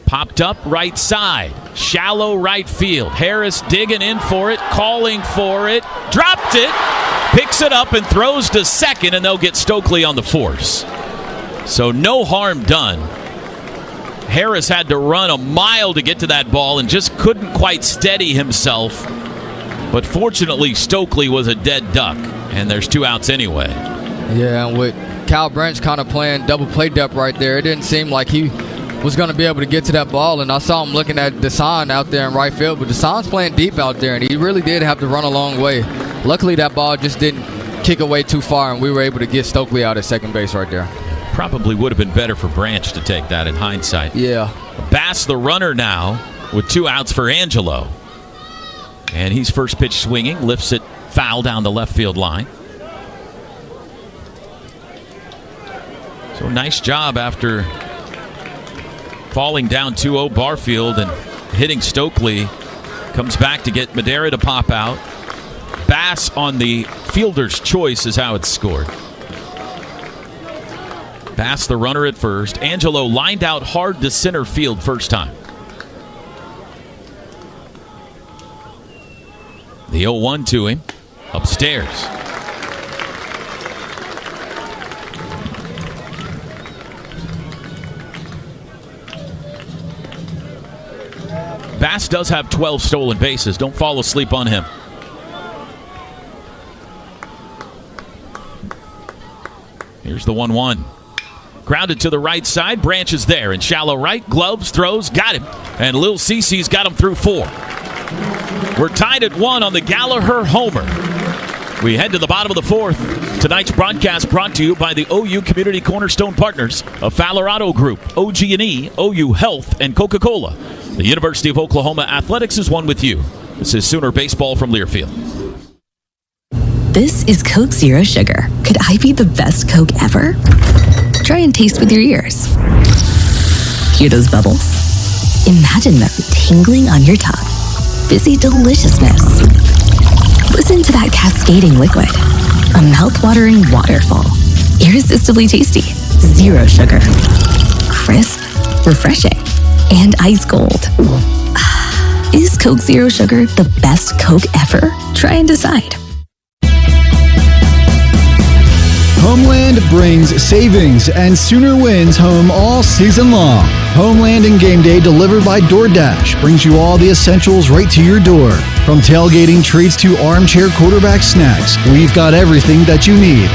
Popped up right side. Shallow right field. Harris digging in for it. Calling for it. Dropped it. Picks it up and throws to second, and they'll get Stokely on the force. So no harm done. Harris had to run a mile to get to that ball and just couldn't quite steady himself. But fortunately, Stokely was a dead duck, and there's 2 outs anyway. Yeah, and with Cal Branch kind of playing double play depth right there, it didn't seem like he was going to be able to get to that ball. And I saw him looking at Desan out there in right field, but Desan's playing deep out there, and he really did have to run a long way. Luckily, that ball just didn't kick away too far, and we were able to get Stokely out at second base right there. Probably would have been better for Branch to take that in hindsight. Yeah. Bass the runner now with 2 outs for Angelo. And he's first pitch swinging, lifts it foul down the left field line. So nice job after falling down 2-0 Barfield and hitting Stokely. Comes back to get Madera to pop out. Bass on the fielder's choice is how it's scored. Bass the runner at first. Angelo lined out hard to center field first time. The 0-1 to him. Upstairs. Bass does have 12 stolen bases. Don't fall asleep on him. Here's the 1-1. Grounded to the right side. Branch is there in shallow right. Gloves, throws, got him. And Lil Cece's got him through 4. We're tied at 1 on the Gallagher homer. We head to the bottom of the 4th. Tonight's broadcast brought to you by the OU Community Cornerstone Partners of Falorado Group, OG&E, OU Health, and Coca-Cola. The University of Oklahoma Athletics is one with you. This is Sooner Baseball from Learfield. This is Coke Zero Sugar. Could I be the best Coke ever? Try and taste with your ears. Hear those bubbles? Imagine them tingling on your tongue. Fizzy deliciousness. Listen to that cascading liquid. A mouth-watering waterfall. Irresistibly tasty. Zero sugar. Crisp. Refreshing. And ice cold. Is Coke Zero Sugar the best Coke ever? Try and decide. Homeland brings savings, and Sooner wins home all season long. Homeland and Game Day delivered by DoorDash brings you all the essentials right to your door. From tailgating treats to armchair quarterback snacks, we've got everything that you need.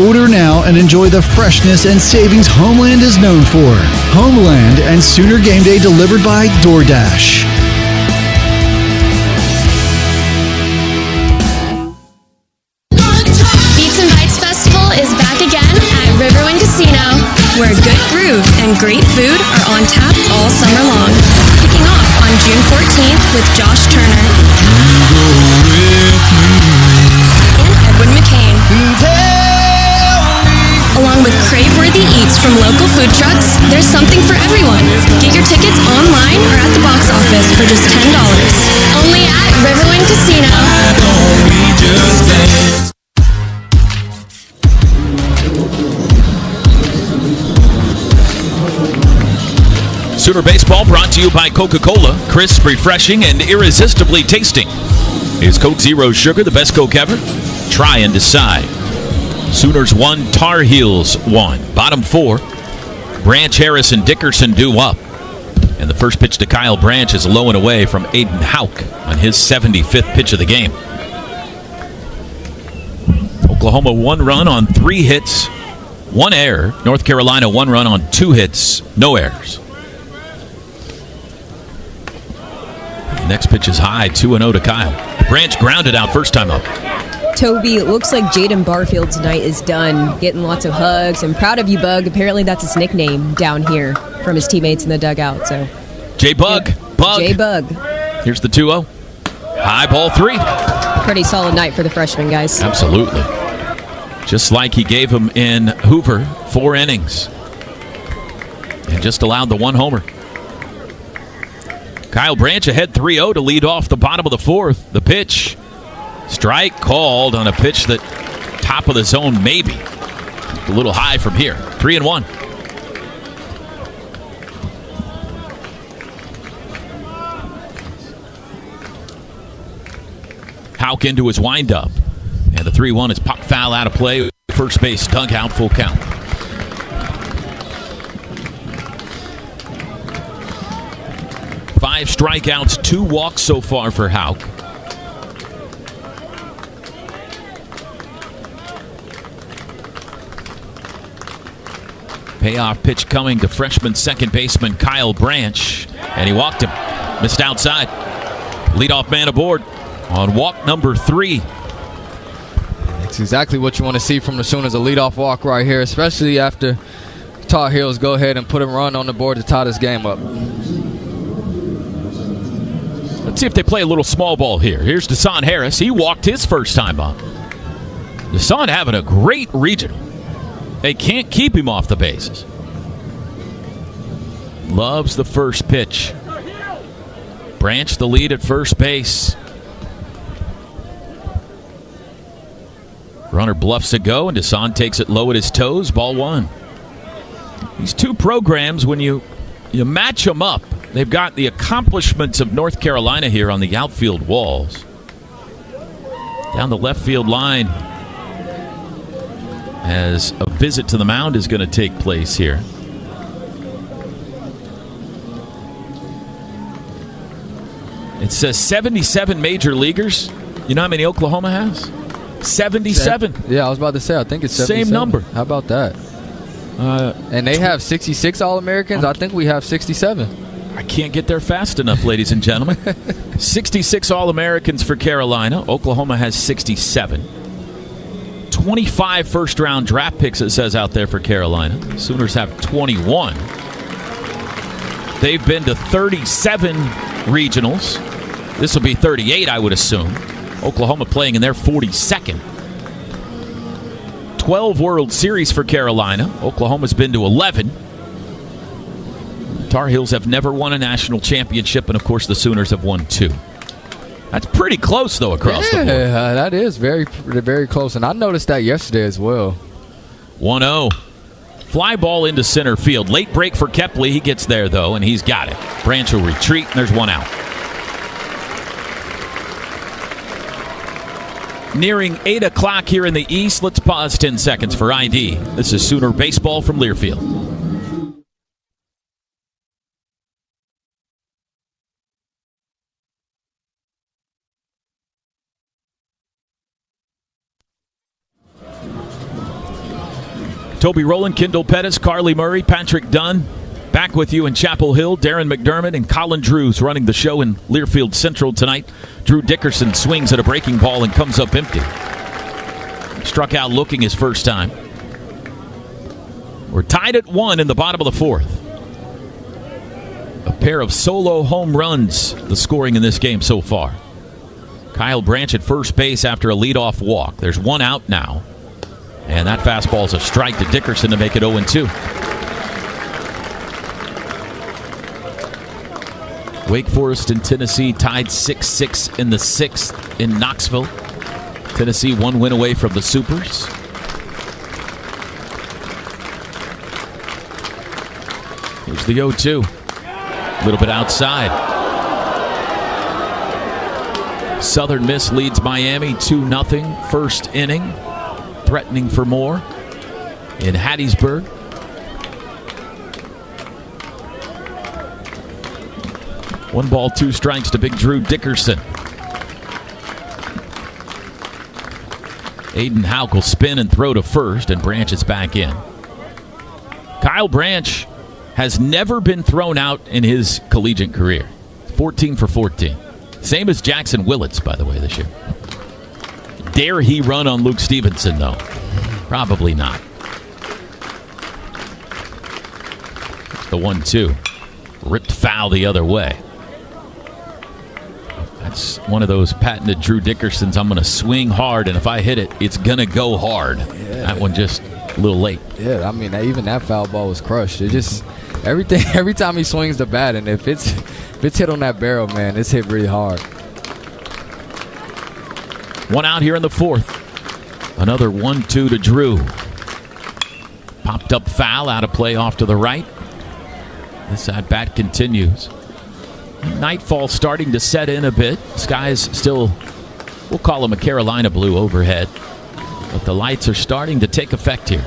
Order now and enjoy the freshness and savings Homeland is known for. Homeland and Sooner Game Day delivered by DoorDash. Is back again at Riverwind Casino, where good grooves and great food are on tap all summer long. Kicking off on June 14th with Josh Turner and Edwin McCain, along with crave-worthy eats from local food trucks. There's something for everyone. Get your tickets online or at the box office for just $10. Only at Riverwind Casino. Sooner Baseball brought to you by Coca-Cola. Crisp, refreshing, and irresistibly tasting. Is Coke Zero Sugar the best Coke ever? Try and decide. Sooners 1, Tar Heels 1. Bottom 4, Branch, Harris, and Dickerson due up. And the first pitch to Kyle Branch is low and away from Aiden Houck on his 75th pitch of the game. Oklahoma 1 run on 3 hits, 1 error. North Carolina 1 run on 2 hits, no errors. Next pitch is high, 2-0 to Kyle. Branch grounded out first time up. Toby, it looks like Jaden Barfield tonight is done getting lots of hugs. I'm proud of you, Bug. Apparently that's his nickname down here from his teammates in the dugout. So, J-Bug. Bug. J-Bug. Here's the 2-0. High ball 3. Pretty solid night for the freshman, guys. Absolutely. Just like he gave him in Hoover, 4 innings. And just allowed the 1 homer. Kyle Branch ahead 3-0 to lead off the bottom of the 4th. The pitch. Strike called on a pitch that top of the zone maybe. A little high from here. 3-1. Houck into his windup. And the 3-1 is pop foul out of play. First base dugout, full count. Five strikeouts, 2 walks so far for Houck. Payoff pitch coming to freshman second baseman Kyle Branch. And he walked him. Missed outside. Leadoff man aboard on walk number 3. That's exactly what you want to see from the Sooners, a leadoff walk right here, especially after Tar Heels go ahead and put a run on the board to tie this game up. Let's see if they play a little small ball here. Here's Deshaun Harris. He walked his first time up. Deshaun having a great regional. They can't keep him off the bases. Loves the first pitch. Branch the lead at first base. Runner bluffs a go, and Deshaun takes it low at his toes. Ball 1. These 2 programs, when you match them up, they've got the accomplishments of North Carolina here on the outfield walls. Down the left field line, as a visit to the mound is going to take place here. It says 77 major leaguers. You know how many Oklahoma has? 77. Yeah, I was about to say, I think it's 77. Same number. How about that? And they have 66 All-Americans. I think we have 67. I can't get there fast enough, ladies and gentlemen. 66 All-Americans for Carolina. Oklahoma has 67. 25 first-round draft picks, it says out there for Carolina. Sooners have 21. They've been to 37 regionals. This will be 38, I would assume. Oklahoma playing in their 42nd. 12 World Series for Carolina. Oklahoma's been to 11. Tar Heels have never won a national championship, and of course the Sooners have won 2. That's pretty close, though, across the board. Yeah, that is very, very close, and I noticed that yesterday as well. 1-0. Fly ball into center field. Late break for Kepley. He gets there, though, and he's got it. Branch will retreat, and there's 1 out. Nearing 8 o'clock here in the East. Let's pause 10 seconds for ID. This is Sooner Baseball from Learfield. Toby Rowland, Kendall Pettis, Carly Murray, Patrick Dunn. Back with you in Chapel Hill. Darren McDermott and Colin Drews running the show in Learfield Central tonight. Drew Dickerson swings at a breaking ball and comes up empty. Struck out looking his first time. We're tied at 1 in the bottom of the 4th. A pair of solo home runs, the scoring in this game so far. Kyle Branch at first base after a leadoff walk. There's 1 out now. And that fastball's a strike to Dickerson to make it 0-2. Wake Forest and Tennessee tied 6-6 in the 6th in Knoxville. Tennessee 1 win away from the Supers. Here's the 0-2. A little bit outside. Southern Miss leads Miami 2-0 first inning. Threatening for more in Hattiesburg. One ball, 2 strikes to big Drew Dickerson. Aiden Houck will spin and throw to first, and Branch is back in. Kyle Branch has never been thrown out in his collegiate career. 14 for 14. Same as Jackson Willits, by the way, this year. Dare he run on Luke Stevenson, though? Probably not. The 1-2. Ripped foul the other way. That's one of those patented Drew Dickersons. I'm going to swing hard, and if I hit it, it's going to go hard. Yeah. That one just a little late. Yeah, I mean, even that foul ball was crushed. It just every time he swings the bat, and if it's hit on that barrel, man, it's hit really hard. One out here in the fourth. Another 1-2 to Drew. Popped up foul, out of play off to the right. This at-bat continues. Nightfall starting to set in a bit. Skies still, we'll call them a Carolina blue overhead. But the lights are starting to take effect here.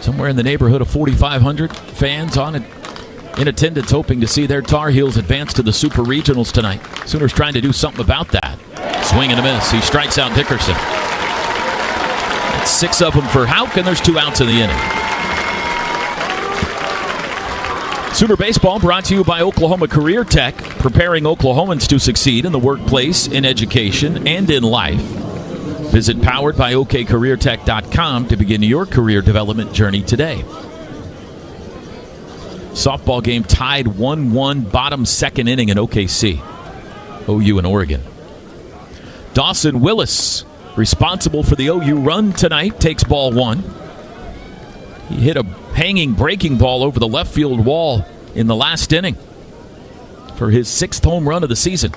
Somewhere in the neighborhood of 4,500 fans in attendance, hoping to see their Tar Heels advance to the Super Regionals tonight. Sooners trying to do something about that. Swing and a miss. He strikes out Dickerson. That's 6 of them for Houck, and there's 2 outs in the inning. Sooner Baseball brought to you by Oklahoma Career Tech, preparing Oklahomans to succeed in the workplace, in education, and in life. Visit poweredbyokcareertech.com to begin your career development journey today. Softball game tied 1-1, bottom second inning in OKC. OU and Oregon. Dawson Willis, responsible for the OU run tonight, takes ball 1. He hit a hanging breaking ball over the left field wall in the last inning for his 6th home run of the season.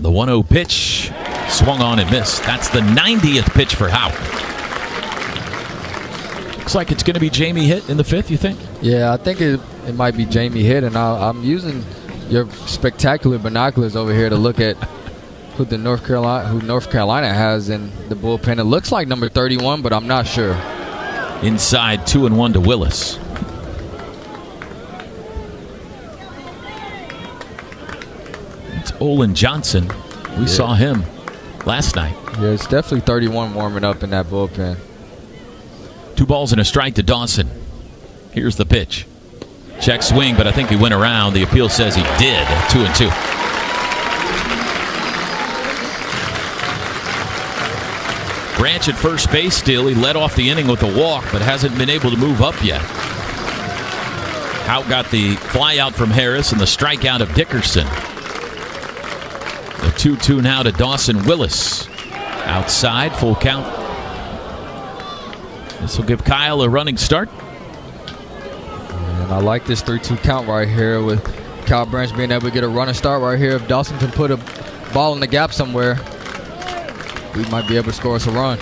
The 1-0 pitch swung on and missed. That's the 90th pitch for Houck. Looks like it's going to be Jamie Hitt in the 5th, you think? Yeah, I think it might be Jamie Hitt, and I'm using your spectacular binoculars over here to look at who North Carolina has in the bullpen. It looks like number 31, but I'm not sure. Inside, 2-1 to Willis. It's Olin Johnson. We saw him last night. Yeah, it's definitely 31 warming up in that bullpen. 2 balls and a strike to Dawson. Here's the pitch. Check swing, but I think he went around. The appeal says he did. 2-2. Branch at first base still. He led off the inning with a walk, but hasn't been able to move up yet. Houck got the fly out from Harris and the strikeout of Dickerson. The 2-2 now to Dawson Willis. Outside, full count. This will give Kyle a running start. And I like this 3-2 count right here with Kyle Branch being able to get a running start right here. If Dawson can put a ball in the gap somewhere, we might be able to score us a run.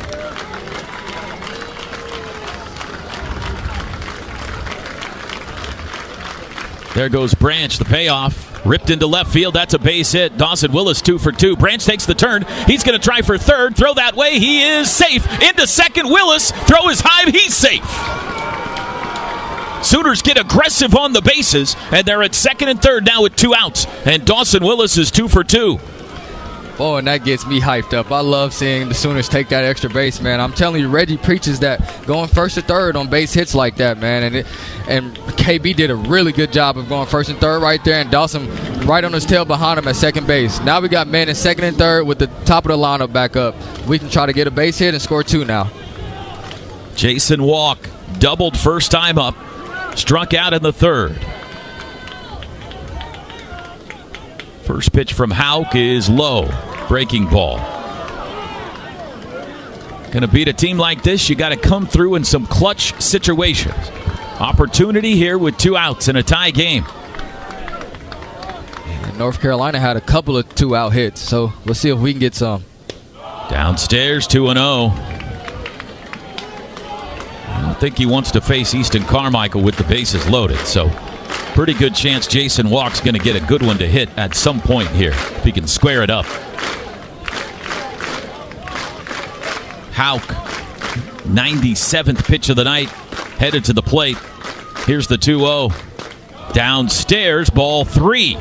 There goes Branch, the payoff. Ripped into left field. That's a base hit. Dawson Willis 2 for 2. Branch takes the turn. He's going to try for third. Throw that way. He is safe. Into second. Willis. Throw is high. He's safe. Sooners get aggressive on the bases, and they're at second and third now with 2 outs. And Dawson Willis is 2 for 2. Oh, and that gets me hyped up. I love seeing the Sooners take that extra base, man. I'm telling you, Reggie preaches that, going first to third on base hits like that, man. And KB did a really good job of going first and third right there, and Dawson right on his tail behind him at second base. Now we got men in second and third with the top of the lineup back up. We can try to get a base hit and score 2 now. Jason Walk doubled first time up, struck out in the third. First pitch from Houck is low. Breaking ball. Going to beat a team like this, you got to come through in some clutch situations. Opportunity here with 2 outs in a tie game. And North Carolina had a couple of 2-out hits, so let's see if we can get some. Downstairs, 2-0. I don't think he wants to face Easton Carmichael with the bases loaded, so pretty good chance Jason Walk's going to get a good one to hit at some point here, if he can square it up. Houck, 97th pitch of the night, headed to the plate. Here's the 2-0. Downstairs, ball 3.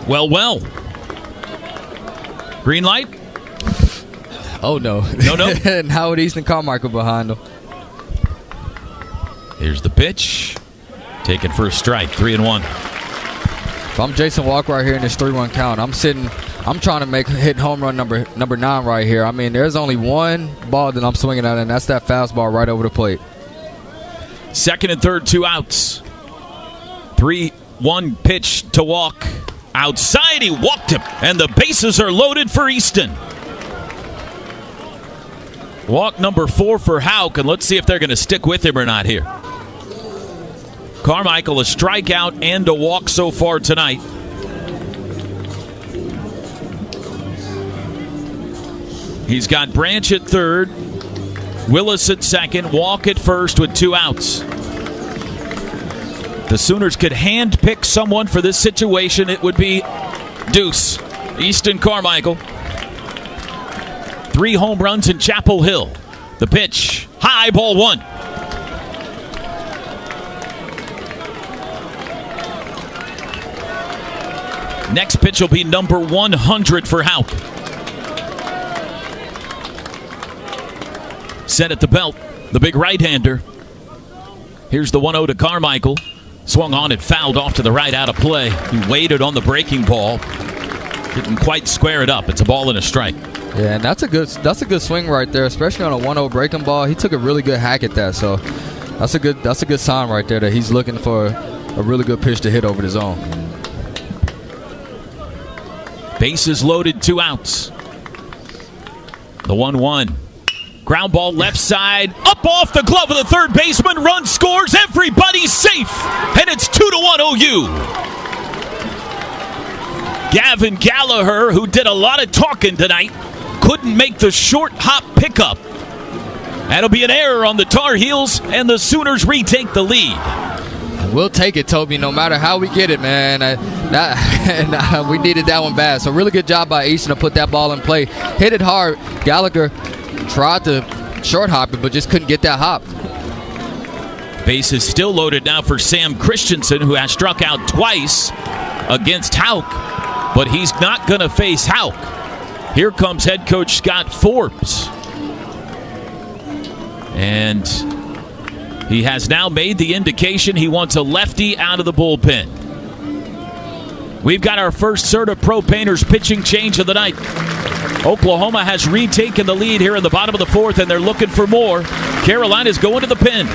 Well. Green light? Oh, no. No. And Howard Easton Carmichael behind him. Here's the pitch. Taken for a strike, 3-1. If I'm Jason Walker right here in this 3-1 count, I'm trying to hit home run number 9 right here. I mean, there's only one ball that I'm swinging at, and that's that fastball right over the plate. Second and third, 2 outs. 3-1 pitch to Walk. Outside, he walked him, and the bases are loaded for Easton. Walk number 4 for Houck, and let's see if they're going to stick with him or not here. Carmichael, a strikeout and a walk so far tonight. He's got Branch at third, Willis at second, Walk at first with 2 outs. The Sooners could hand-pick someone for this situation. It would be Deuce, Easton Carmichael. 3 home runs in Chapel Hill. The pitch, high, ball 1. Next pitch will be number 100 for Houck. Set at the belt, the big right-hander. Here's the 1-0 to Carmichael. Swung on and fouled off to the right, out of play. He waited on the breaking ball. Didn't quite square it up. It's a ball and a strike. Yeah, and that's a good swing right there, especially on a 1-0 breaking ball. He took a really good hack at that, so that's a good sign right there that he's looking for a really good pitch to hit over the zone. Bases loaded, 2 outs. The 1-1. Ground ball left side, up off the glove of the third baseman. Run scores, everybody's safe, and it's 2-1 OU. Gavin Gallagher, who did a lot of talking tonight, couldn't make the short hop pickup. That'll be an error on the Tar Heels, and the Sooners retake the lead. We'll take it, Toby, no matter how we get it, man. We needed that one bad. So really good job by Easton to put that ball in play. Hit it hard. Gallagher tried to short hop it, but just couldn't get that hop. Base is still loaded now for Sam Christensen, who has struck out twice against Houck, but he's not going to face Houck. Here comes head coach Scott Forbes. And he has now made the indication he wants a lefty out of the bullpen. We've got our first Serta Pro Painters pitching change of the night. Oklahoma has retaken the lead here in the bottom of the 4th, and they're looking for more. Carolina's going to the pen.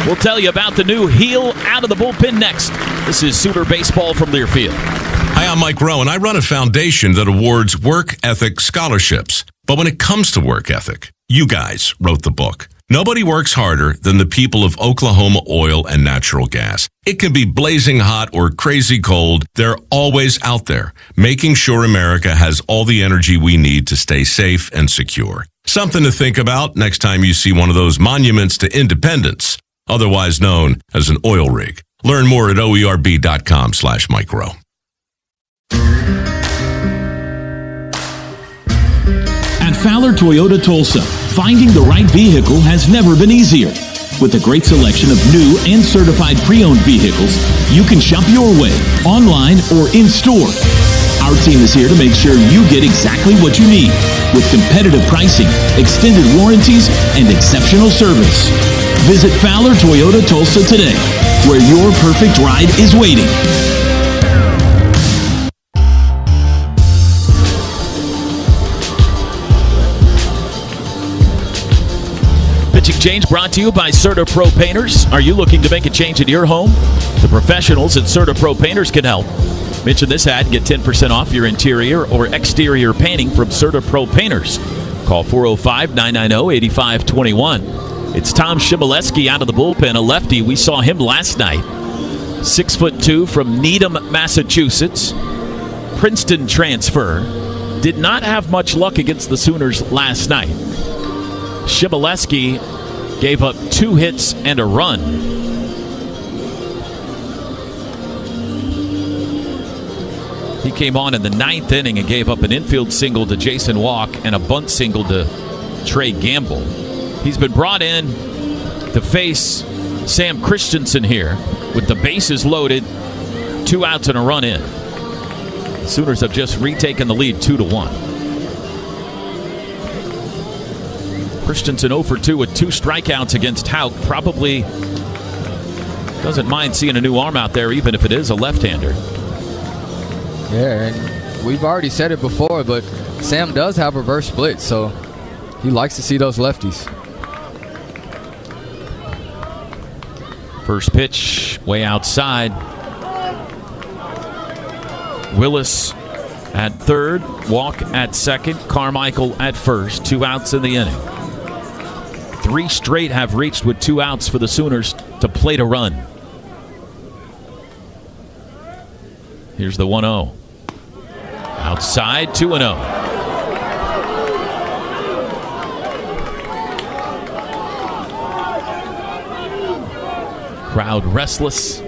We'll tell you about the new heel out of the bullpen next. This is Sooner Baseball from Learfield. Hi, I'm Mike Rowe, and I run a foundation that awards work ethic scholarships. But when it comes to work ethic, you guys wrote the book. Nobody works harder than the people of Oklahoma Oil and Natural Gas. It can be blazing hot or crazy cold. They're always out there, making sure America has all the energy we need to stay safe and secure. Something to think about next time you see one of those monuments to independence, otherwise known as an oil rig. Learn more at oerb.com/micro. At Fowler Toyota Tulsa, finding the right vehicle has never been easier. With a great selection of new and certified pre-owned vehicles, you can shop your way, online or in store. Our team is here to make sure you get exactly what you need, with competitive pricing, extended warranties, and exceptional service. Visit Fowler Toyota Tulsa today, where your perfect ride is waiting. Pitching change brought to you by Serta Pro Painters. Are you looking to make a change in your home? The professionals at Serta Pro Painters can help. Mention this ad and get 10% off your interior or exterior painting from Serta Pro Painters. Call 405-990-8521. It's Tom Shimoleski out of the bullpen, a lefty. We saw him last night. 6'2" from Needham, Massachusetts. Princeton transfer. Did not have much luck against the Sooners last night. Shimoleski gave up 2 hits and a run. He came on in the 9th inning and gave up an infield single to Jason Walk and a bunt single to Trey Gamble. He's been brought in to face Sam Christensen here with the bases loaded, 2 outs and a run in. Sooners have just retaken the lead 2-1. Christensen 0 for 2 with 2 strikeouts against Houck. Probably doesn't mind seeing a new arm out there, even if it is a left-hander. Yeah, and we've already said it before, but Sam does have reverse split, so he likes to see those lefties. First pitch, way outside. Willis at third, walk at second, Carmichael at first. 2 outs in the inning. 3 straight have reached with 2 outs for the Sooners to plate a run. Here's the 1-0. Outside, 2-0. Crowd restless.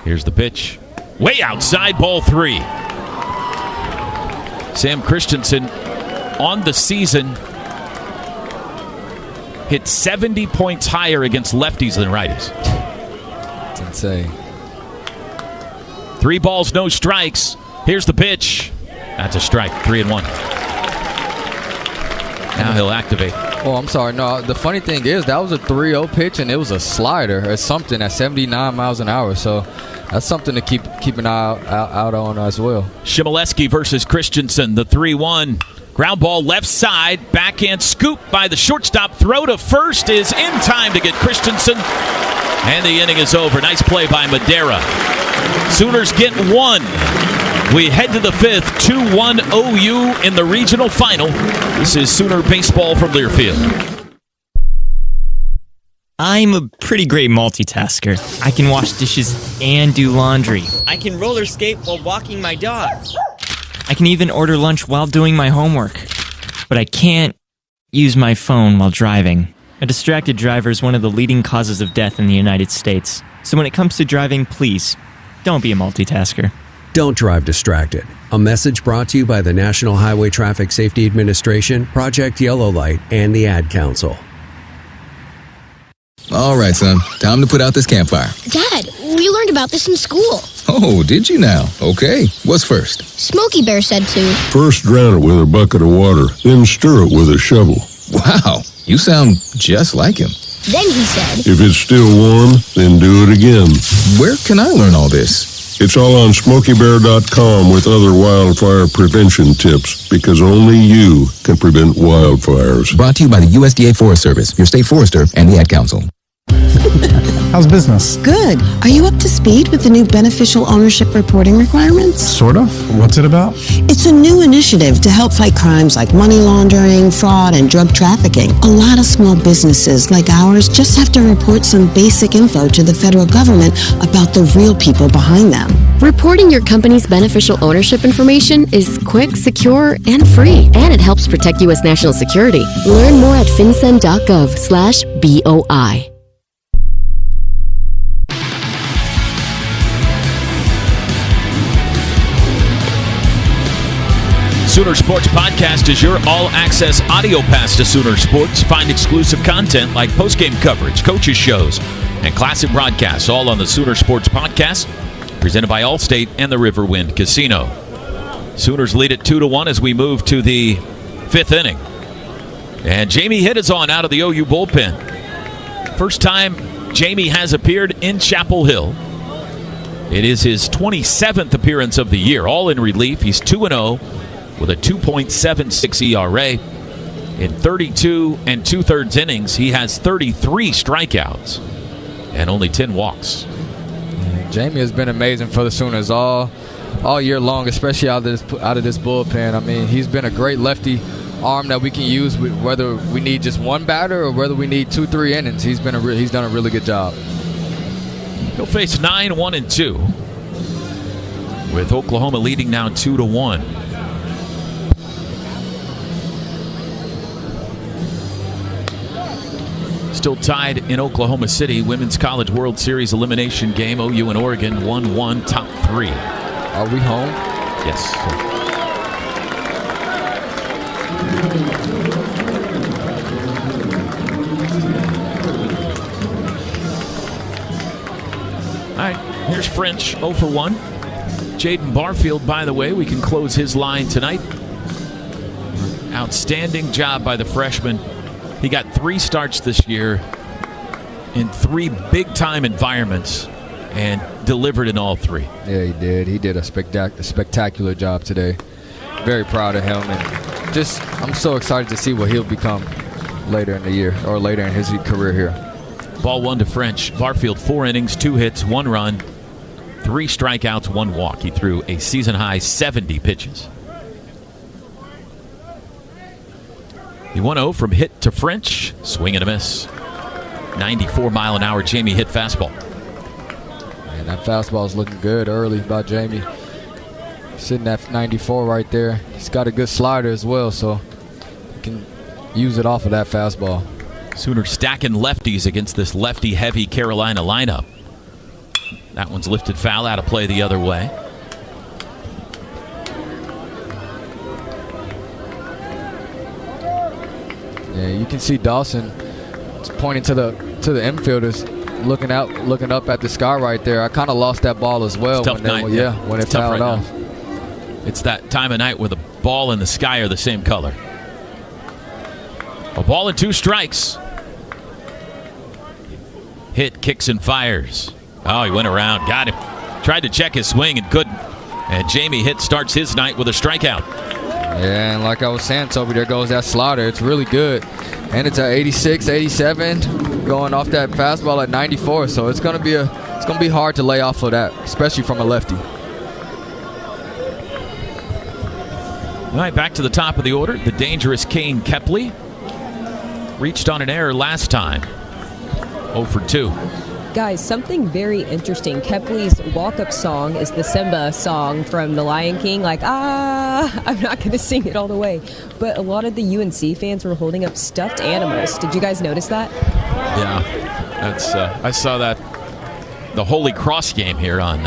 Here's the pitch. Way outside, ball 3. Sam Christensen on the season hit 70 points higher against lefties than righties. It's insane. 3 balls, no strikes. Here's the pitch. That's a strike. 3-1. Now he'll activate. Oh, I'm sorry. No, the funny thing is that was a 3-0 pitch, and it was a slider or something at 79 miles an hour. So that's something to keep an eye out on as well. Shimoleski versus Christensen. The 3-1. Ground ball left side. Backhand scoop by the shortstop. Throw to first is in time to get Christensen. And the inning is over. Nice play by Madera. Sooners get 1. We head to the 5th, 2-1 OU in the regional final. This is Sooner Baseball from Learfield. I'm a pretty great multitasker. I can wash dishes and do laundry. I can roller skate while walking my dog. I can even order lunch while doing my homework. But I can't use my phone while driving. A distracted driver is one of the leading causes of death in the United States. So when it comes to driving, please, don't be a multitasker. Don't drive distracted. A message brought to you by the National Highway Traffic Safety Administration, Project Yellow Light, and the Ad Council. All right, son. Time to put out this campfire. Dad, we learned about this in school. Oh, did you now? Okay. What's first? Smokey Bear said to. First drown it with a bucket of water, then stir it with a shovel. Wow, you sound just like him. Then he said. If it's still warm, then do it again. Where can I learn all this? It's all on SmokeyBear.com with other wildfire prevention tips, because only you can prevent wildfires. Brought to you by the USDA Forest Service, your state forester, and the Ad Council. How's business? Good. Are you up to speed with the new beneficial ownership reporting requirements? Sort of. What's it about? It's a new initiative to help fight crimes like money laundering, fraud, and drug trafficking. A lot of small businesses like ours just have to report some basic info to the federal government about the real people behind them. Reporting your company's beneficial ownership information is quick, secure, and free. And it helps protect U.S. national security. Learn more at fincen.gov/BOI. Sooner Sports Podcast is your all-access audio pass to Sooner Sports. Find exclusive content like post-game coverage, coaches' shows, and classic broadcasts, all on the Sooner Sports Podcast, presented by Allstate and the Riverwind Casino. Sooners lead it 2-1 as we move to the 5th inning. And Jamie Hitt is on out of the OU bullpen. First time Jamie has appeared in Chapel Hill. It is his 27th appearance of the year, all in relief. He's 2-0. with a 2.76 ERA. In 32 2/3 innings, he has 33 strikeouts and only 10 walks. Jamie has been amazing for the Sooners all year long, especially out of this bullpen. I mean, he's been a great lefty arm that we can use whether we need just one batter or whether we need 2-3 innings. He's done a really good job. He'll face 9-1-2 with Oklahoma leading now 2-1. Still tied in Oklahoma City. Women's College World Series elimination game. OU and Oregon 1-1, top 3. Are we home? Yes. All right, here's French, 0 for 1. Jaden Barfield, by the way, we can close his line tonight. Outstanding job by the freshman. He got 3 starts this year in 3 big-time environments and delivered in all 3. Yeah, he did. He did a spectacular job today. Very proud of him, and just I'm so excited to see what he'll become later in the year or later in his career here. Ball 1 to French. Barfield, 4 innings, 2 hits, 1 run, 3 strikeouts, 1 walk. He threw a season-high 70 pitches. The 1-0 from hit to French. Swing and a miss. 94-mile-an-hour Jamie hit fastball. And that fastball is looking good early by Jamie. Sitting at 94 right there. He's got a good slider as well, so he can use it off of that fastball. Sooners stacking lefties against this lefty-heavy Carolina lineup. That one's lifted foul, out of play the other way. Yeah, you can see Dawson pointing to the infielders, looking up at the sky right there. I kind of lost that ball as well. It's tough night. When it fouled off. It's that time of night where the ball and the sky are the same color. A ball and 2 strikes. Hit, kicks, and fires. Oh, he went around, got him. Tried to check his swing and couldn't. And Jamie Hitt starts his night with a strikeout. Yeah, and like I was saying, Toby, there goes that slider. It's really good. And it's at 86, 87, going off that fastball at 94. So it's gonna be hard to lay off of that, especially from a lefty. All right, back to the top of the order. The dangerous Kane Kepley reached on an error last time. 0 for 2. Guys, something very interesting. Kepley's walk-up song is the Simba song from The Lion King. Like, I'm not going to sing it all the way. But a lot of the UNC fans were holding up stuffed animals. Did you guys notice that? Yeah, that's. I saw that the Holy Cross game here on,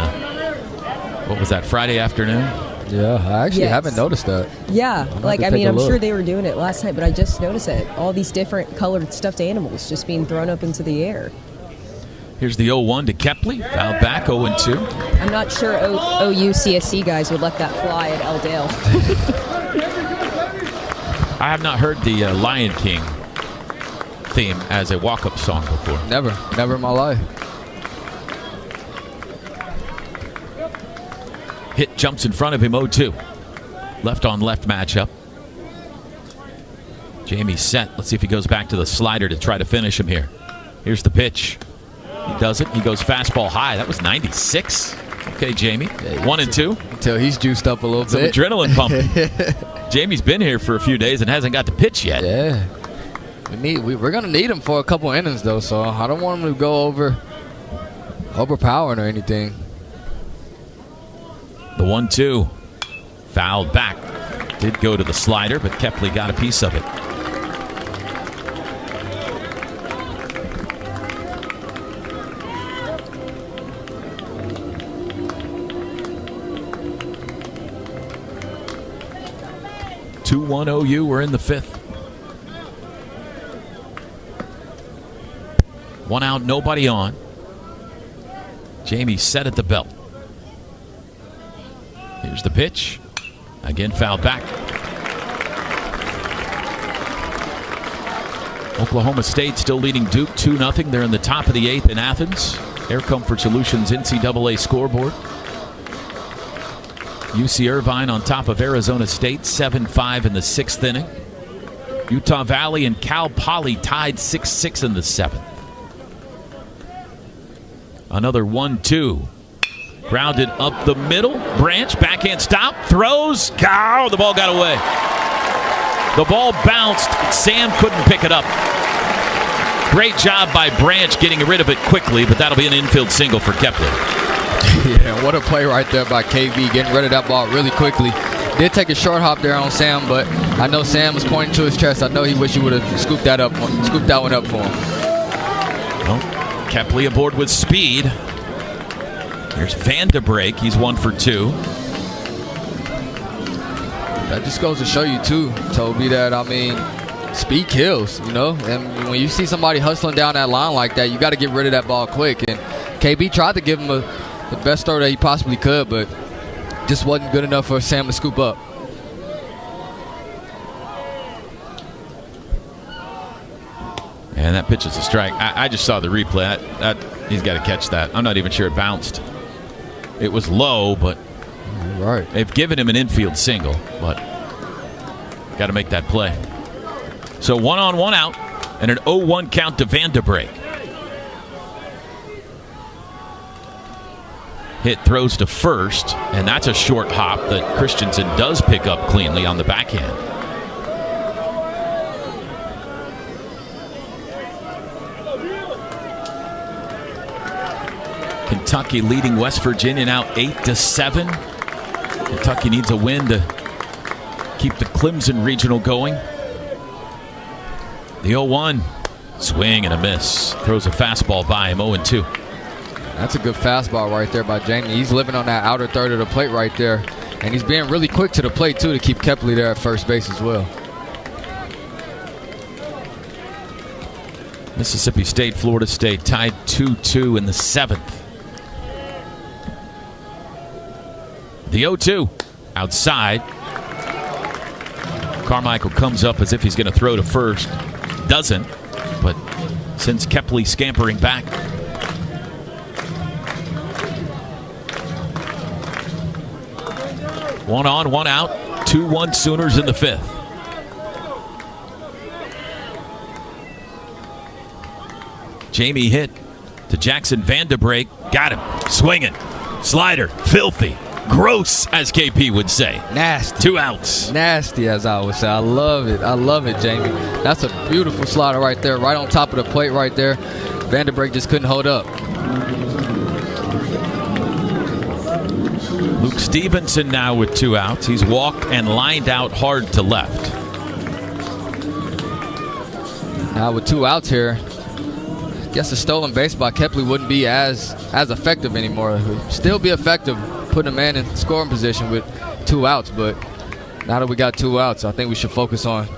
what was that, Friday afternoon? Yeah, I actually haven't noticed that. Yeah, I'm sure they were doing it last night, but I just noticed it. All these different colored stuffed animals just being thrown up into the air. Here's the 0-1 to Kepley. Foul back, 0-2. I'm not sure OU CSC guys would let that fly at L. Dale. I have not heard the Lion King theme as a walk-up song before. Never in my life. Hit jumps in front of him, 0-2. Left on left matchup. Jamie's set. Let's see if he goes back to the slider to try to finish him here. Here's the pitch. He does it. He goes fastball high. That was 96. Okay, Jamie. 1-2. Until he's juiced up a little Some bit. Adrenaline pumping. Jamie's been here for a few days and hasn't got the pitch yet. Yeah. We're going to need him for a couple innings, though, so I don't want him to go overpowering or anything. The 1-2. Fouled back. Did go to the slider, but Kepley got a piece of it. Two-1 OU. We're in the 5th. 1 out, nobody on. Jamie set at the belt. Here's the pitch. Again, fouled back. Oklahoma State still leading Duke 2-0. They're in the top of the 8th in Athens. Air Comfort Solutions NCAA Scoreboard. UC Irvine on top of Arizona State, 7-5 in the 6th inning. Utah Valley and Cal Poly tied 6-6 in the 7th. Another 1-2. Grounded up the middle. Branch, backhand stop, throws. Cow, the ball got away. The ball bounced. Sam couldn't pick it up. Great job by Branch getting rid of it quickly, but that'll be an infield single for Kepley. Yeah, what a play right there by KV, getting rid of that ball really quickly. Did take a short hop there on Sam, but I know Sam was pointing to his chest. I know he wished he would have scooped that one up for him. Well, Kepley aboard with speed. Here's Van de Break. He's 1 for 2. That just goes to show you, too, Toby, that, speed kills, And when you see somebody hustling down that line like that, you got to get rid of that ball quick. And KB tried to give him the best throw that he possibly could, but just wasn't good enough for Sam to scoop up. And that pitch is a strike. I just saw the replay. He's got to catch that. I'm not even sure it bounced. It was low, but right. They've given him an infield single, but got to make that play. So 1 on, 1 out, and an 0-1 count to Vanderbrake. Hit throws to first, and that's a short hop that Christensen does pick up cleanly on the backhand. Kentucky leading West Virginia now 8-7. Kentucky needs a win to keep the Clemson Regional going. The 0-1, swing and a miss. Throws a fastball by him, 0-2. That's a good fastball right there by Jamie. He's living on that outer third of the plate right there. And he's being really quick to the plate, too, to keep Kepley there at first base as well. Mississippi State, Florida State tied 2-2 in the 7th. The 0-2 outside. Carmichael comes up as if he's going to throw to first. Doesn't, but sends Kepley scampering back. One on, 1 out. 2-1 Sooners in the 5th. Jamie hit to Jackson Vanderbrake. Got him. Swinging. Slider. Filthy. Gross, as KP would say. Nasty. 2 outs. Nasty, as I would say. I love it. I love it, Jamie. That's a beautiful slider right there, right on top of the plate right there. Vanderbrake just couldn't hold up. Luke Stevenson now with 2 outs. He's walked and lined out hard to left. Now with 2 outs here, I guess the stolen base by Kepley wouldn't be as effective anymore. It would still be effective putting a man in scoring position with 2 outs, but now that we got 2 outs, I think we should focus on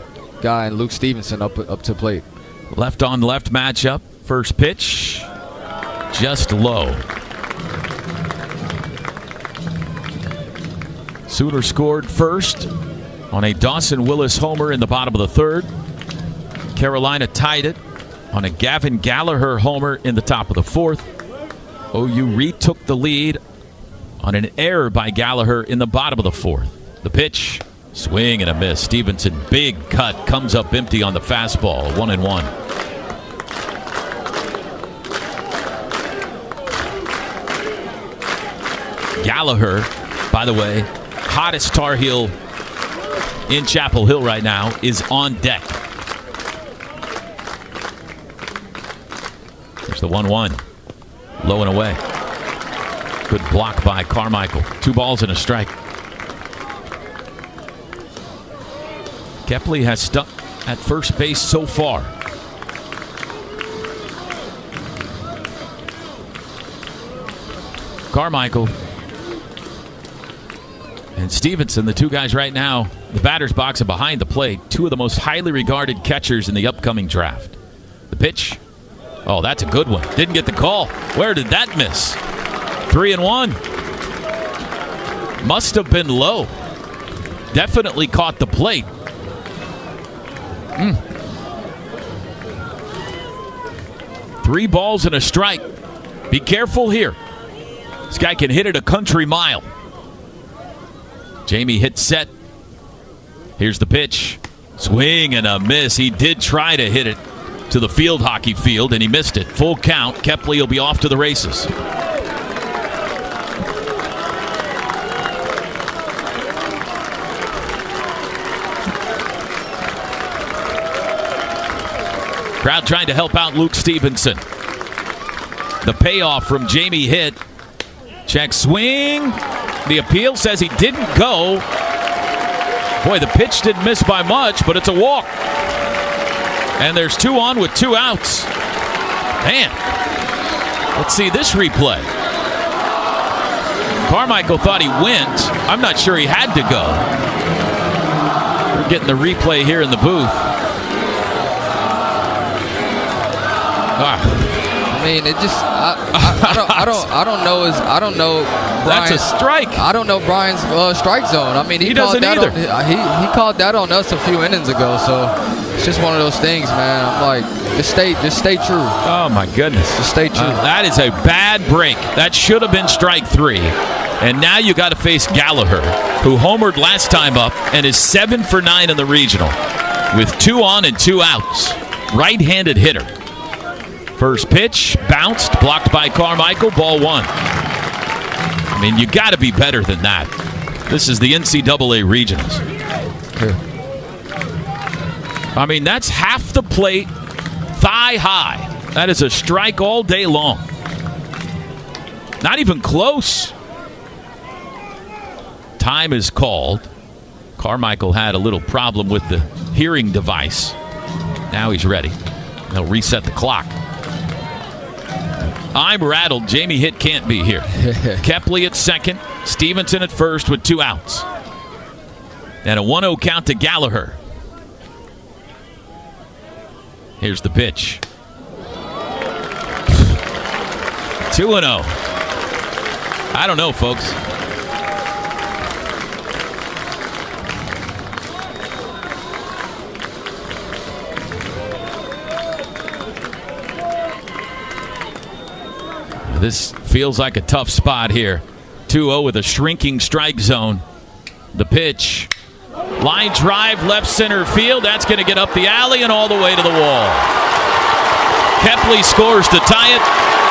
Guy and Luke Stevenson up to plate. Left on left matchup. First pitch, just low. Sooner scored first on a Dawson Willis homer in the bottom of the 3rd. Carolina tied it on a Gavin Gallagher homer in the top of the 4th. OU retook the lead on an error by Gallagher in the bottom of the 4th. The pitch, swing and a miss. Stevenson, big cut, comes up empty on the fastball. 1-1. Gallagher, by the way, hottest Tar Heel in Chapel Hill right now, is on deck. There's the 1-1. Low and away. Good block by Carmichael. 2 balls and a strike. Kepley has stuck at first base so far. Carmichael and Stevenson, the 2 guys right now, the batter's box and behind the plate, 2 of the most highly regarded catchers in the upcoming draft. The pitch. Oh, that's a good one. Didn't get the call. Where did that miss? 3-1. Must have been low. Definitely caught the plate. 3 balls and a strike. Be careful here. This guy can hit it a country mile. Jamie hit set. Here's the pitch. Swing and a miss. He did try to hit it to the field hockey field, and he missed it. Full count. Kepley will be off to the races. Crowd trying to help out Luke Stevenson. The payoff from Jamie hit. Check swing. The appeal says he didn't go. Boy, the pitch didn't miss by much, but it's a walk. And there's 2 on with 2 outs. Man, let's see this replay. Carmichael thought he went. I'm not sure he had to go. We're getting the replay here in the booth. I mean, it just I don't know. Brian, that's a strike. I don't know Brian's strike zone. I mean, he called doesn't that either. He called that on us a few innings ago. So it's just one of those things, man. I'm like, just stay true. Oh my goodness, just stay true. That is a bad break. That should have been strike 3. And now you got to face Gallagher, who homered last time up and is 7 for 9 in the regional with 2 on and 2 outs. Right-handed hitter. First pitch, bounced, blocked by Carmichael, ball 1. I mean, you got to be better than that. This is the NCAA regionals. I mean, that's half the plate, thigh high. That is a strike all day long. Not even close. Time is called. Carmichael had a little problem with the hearing device. Now he's ready. They'll reset the clock. I'm rattled. Jamie Hitt can't be here. Kepley at second. Stevenson at first with 2 outs. And a 1-0 count to Gallagher. Here's the pitch. 2-0. I don't know, folks. This feels like a tough spot here. 2-0 with a shrinking strike zone. The pitch. Line drive, left center field. That's going to get up the alley and all the way to the wall. Kepley scores to tie it.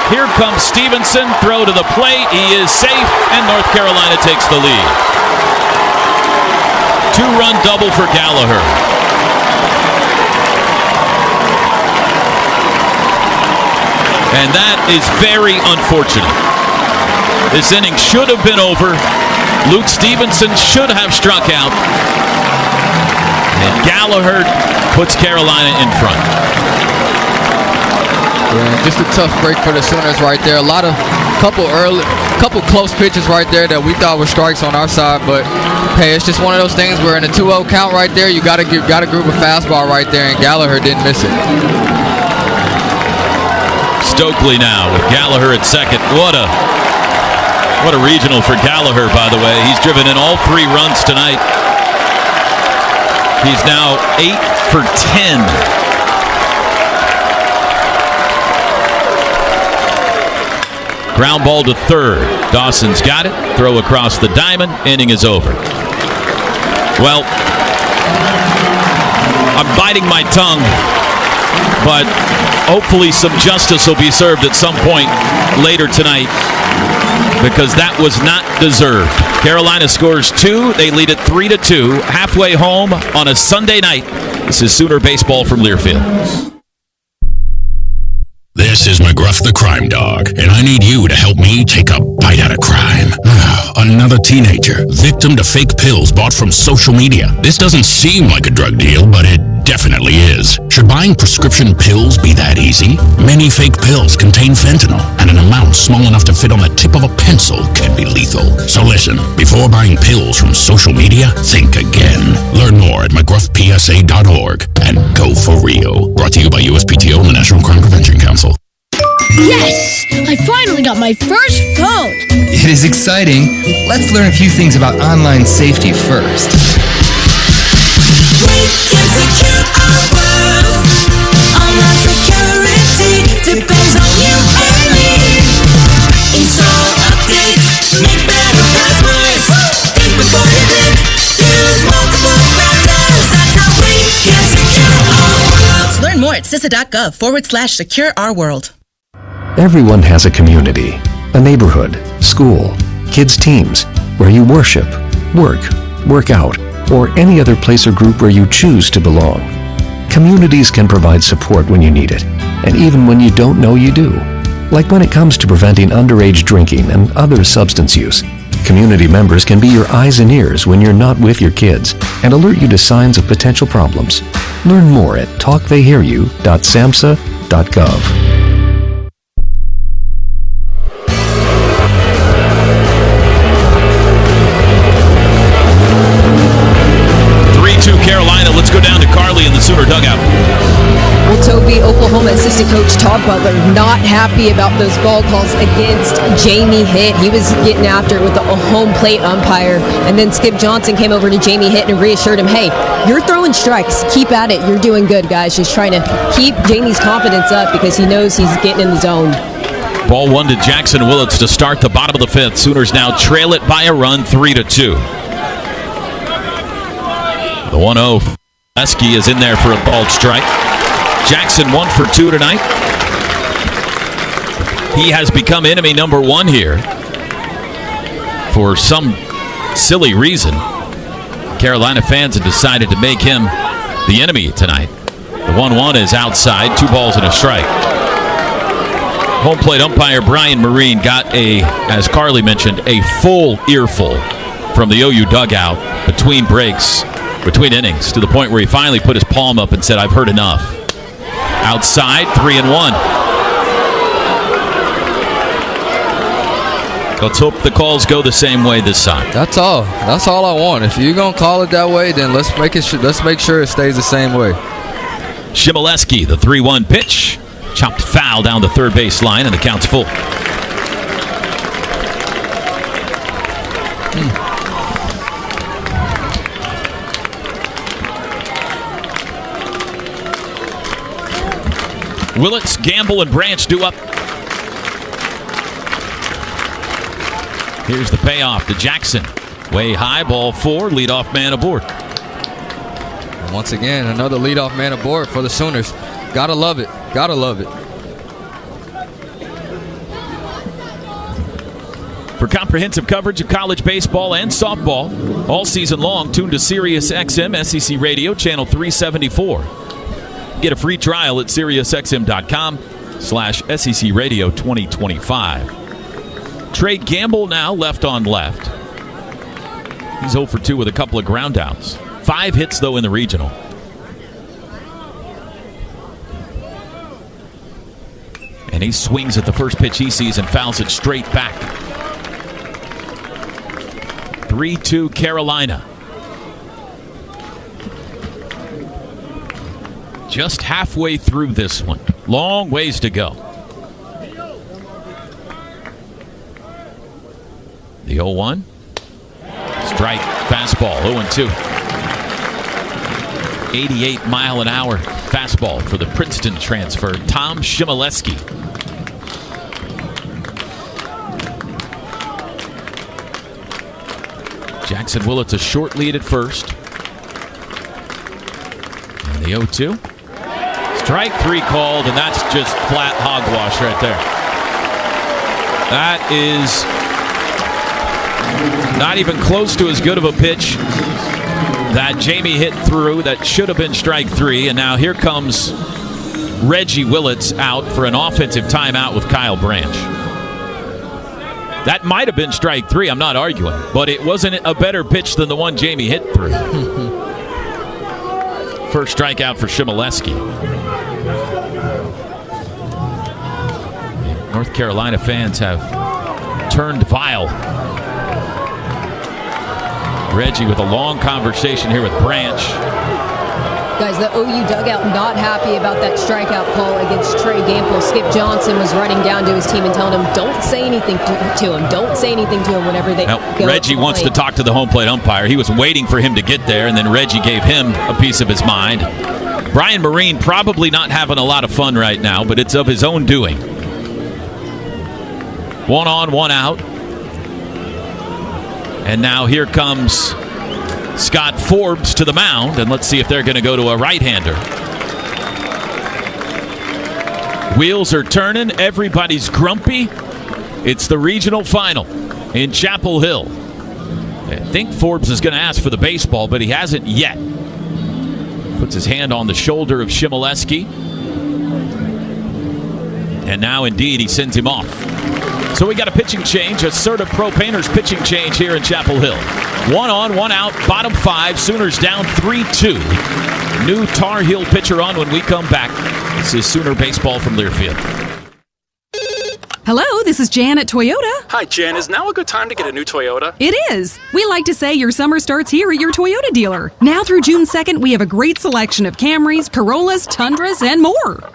Here comes Stevenson. Throw to the plate. He is safe, and North Carolina takes the lead. 2-run double for Gallagher. And that is very unfortunate. This inning should have been over. Luke Stevenson should have struck out. And Gallagher puts Carolina in front. Yeah, just a tough break for the Sooners right there. Couple close pitches right there that we thought were strikes on our side, but hey, it's just one of those things where in a 2-0 count right there, you got to group a fastball right there, and Gallagher didn't miss it. Stokely now with Gallagher at second. What a regional for Gallagher, by the way. He's driven in all 3 runs tonight. He's now 8 for 10. Ground ball to third. Dawson's got it. Throw across the diamond. Inning is over. Well, I'm biting my tongue, but hopefully some justice will be served at some point later tonight, because that was not deserved. Carolina scores 2. They lead it 3-2. Halfway home on a Sunday night. This is Sooner Baseball from Learfield. This is McGruff the Crime Dog, and I need you to help me take a bite out of crime. Another teenager, victim to fake pills bought from social media. This doesn't seem like a drug deal, but it definitely is. Should buying prescription pills be that easy? Many fake pills contain fentanyl, and an amount small enough to fit on the tip of a pencil can be lethal. So listen, before buying pills from social media, think again. Learn more at mcgruffpsa.org and go for real. Brought to you by USPTO and the National Crime Prevention Council. Yes! I finally got my first phone! It is exciting. Let's learn a few things about online safety first. We can secure our world. Online security depends on you and me. Install updates, make better passwords. Think before you click. Use multiple browsers. That's how we can secure our world. Learn more at CISA.gov/secure our world. Everyone has a community, a neighborhood, school, kids' teams, where you worship, work out, or any other place or group where you choose to belong. Communities can provide support when you need it, and even when you don't know you do. Like when it comes to preventing underage drinking and other substance use. Community members can be your eyes and ears when you're not with your kids and alert you to signs of potential problems. Learn more at talktheyhearyou.samhsa.gov. 3-2 Carolina. assistant coach Todd Butler not happy about those ball calls against Jamie Hitt. He was getting after it with a home plate umpire. And then Skip Johnson came over to Jamie Hitt and reassured him, hey, you're throwing strikes. Keep at it. You're doing good, guys. Just trying to keep Jamie's confidence up because he knows he's getting in the zone. Ball 1 to Jackson Willits to start the bottom of the 5th. Sooners now trail it by a run, 3-2. The 1-0. Leski is in there for a balled strike. Jackson 1 for 2 tonight. He has become enemy number 1 here. For some silly reason, Carolina fans have decided to make him the enemy tonight. The 1-1 is outside, 2 balls and a strike. Home plate umpire Brian Marine got as Carly mentioned, a full earful from the OU dugout between breaks, between innings, to the point where he finally put his palm up and said, I've heard enough. Outside, 3-1. Let's hope the calls go the same way this time. That's all. That's all I want. If you're gonna call it that way, then let's make sure it stays the same way. Shimoleski, the 3-1 pitch. Chopped foul down the third base line, and the count's full. Willits, Gamble, and Branch due up. Here's the payoff to Jackson. Way high, ball 4, leadoff man aboard. Once again, another leadoff man aboard for the Sooners. Gotta love it. Gotta love it. For comprehensive coverage of college baseball and softball all season long, tune to Sirius XM SEC Radio Channel 374. Get a free trial at SiriusXM.com/SEC Radio 2025. Trey Gamble now left on left. He's 0 for 2 with a couple of ground outs. 5 hits, though, in the regional. And he swings at the first pitch he sees and fouls it straight back. 3-2 Carolina. Just halfway through this one. Long ways to go. The 0-1. Strike, fastball, 0-2. 88-mile-an-hour fastball for the Princeton transfer, Tom Shimoleski. Jackson Willits a short lead at first. And the 0-2. Strike 3 called, and that's just flat hogwash right there. That is not even close to as good of a pitch that Jamie Hitt through. That should have been strike 3, and now here comes Reggie Willits out for an offensive timeout with Kyle Branch. That might have been strike 3, I'm not arguing, but it wasn't a better pitch than the one Jamie Hitt threw. First strikeout for Shimoleski. North Carolina fans have turned vile. Reggie with a long conversation here with Branch. Guys, the OU dugout not happy about that strikeout call against Trey Gamble. Skip Johnson was running down to his team and telling him, don't say anything to him. Don't say anything to him whenever they go. Reggie wants to talk to the home plate umpire. He was waiting for him to get there, and then Reggie gave him a piece of his mind. Brian Marine probably not having a lot of fun right now, but it's of his own doing. 1 on, 1 out. And now here comes Scott Forbes to the mound, and let's see if they're going to go to a right-hander. Wheels are turning. Everybody's grumpy. It's the regional final in Chapel Hill. I think Forbes is going to ask for the baseball, but he hasn't yet. Puts his hand on the shoulder of Shimoleski. And now, indeed, he sends him off. So we got a pitching change, a Serta Pro Painters pitching change here in Chapel Hill. 1 on, 1 out, bottom 5. Sooners down 3-2. New Tar Heel pitcher on when we come back. This is Sooner Baseball from Learfield. Hello, this is Jan at Toyota. Hi, Jan. Is now a good time to get a new Toyota? It is. We like to say your summer starts here at your Toyota dealer. Now through June 2nd, we have a great selection of Camrys, Corollas, Tundras, and more.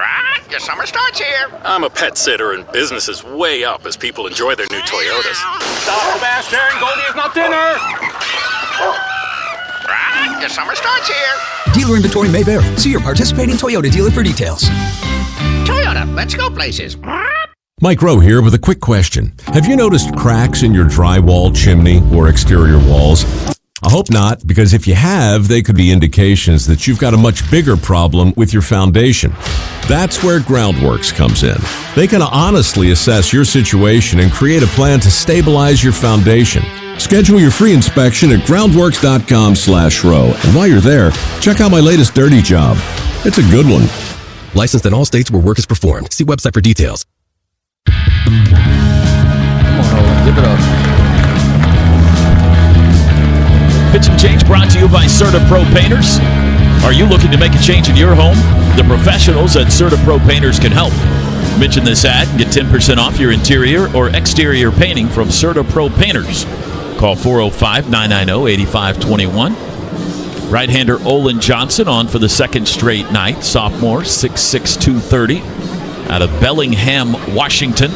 Your summer starts here. I'm a pet sitter and business is way up as people enjoy their new Toyotas. Stop, Sebastian. Goldie is not dinner. Right, your summer starts here. Dealer inventory may vary. See your participating Toyota dealer for details. Toyota, let's go places. Mike Rowe here with a quick question. Have you noticed cracks in your drywall, chimney, or exterior walls? I hope not, because if you have, they could be indications that you've got a much bigger problem with your foundation. That's where Groundworks comes in. They can honestly assess your situation and create a plan to stabilize your foundation. Schedule your free inspection at groundworks.com/row. And while you're there, check out my latest dirty job. It's a good one. Licensed in all states where work is performed. See website for details. Come on, Owen, give it up. Pitch and Change brought to you by Certa Pro Painters. Are you looking to make a change in your home? The professionals at Certa Pro Painters can help. Mention this ad and get 10% off your interior or exterior painting from Certa Pro Painters. Call 405-990-8521. Right-hander Olin Johnson on for the second straight night. Sophomore, 6'6", 230, out of Bellingham, Washington.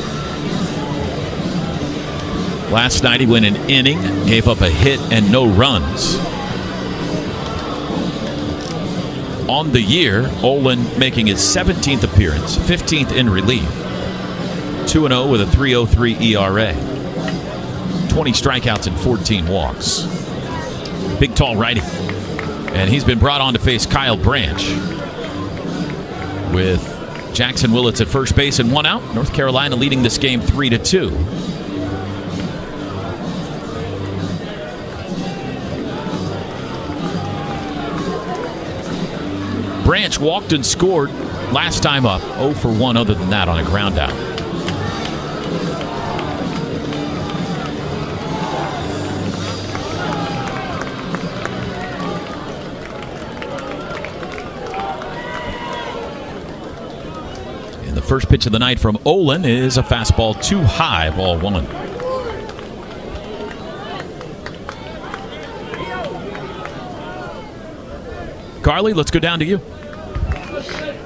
Last night he went an inning, gave up a hit and no runs. On the year, Olin making his 17th appearance, 15th in relief. 2-0 with a 3.03 ERA. 20 strikeouts and 14 walks. Big, tall righty. And he's been brought on to face Kyle Branch. With Jackson Willits at first base and one out. North Carolina leading this game 3-2. Branch walked and scored last time up. 0 for 1 other than that on a ground out. And the first pitch of the night from Olin is a fastball too high, ball one. Carly, let's go down to you.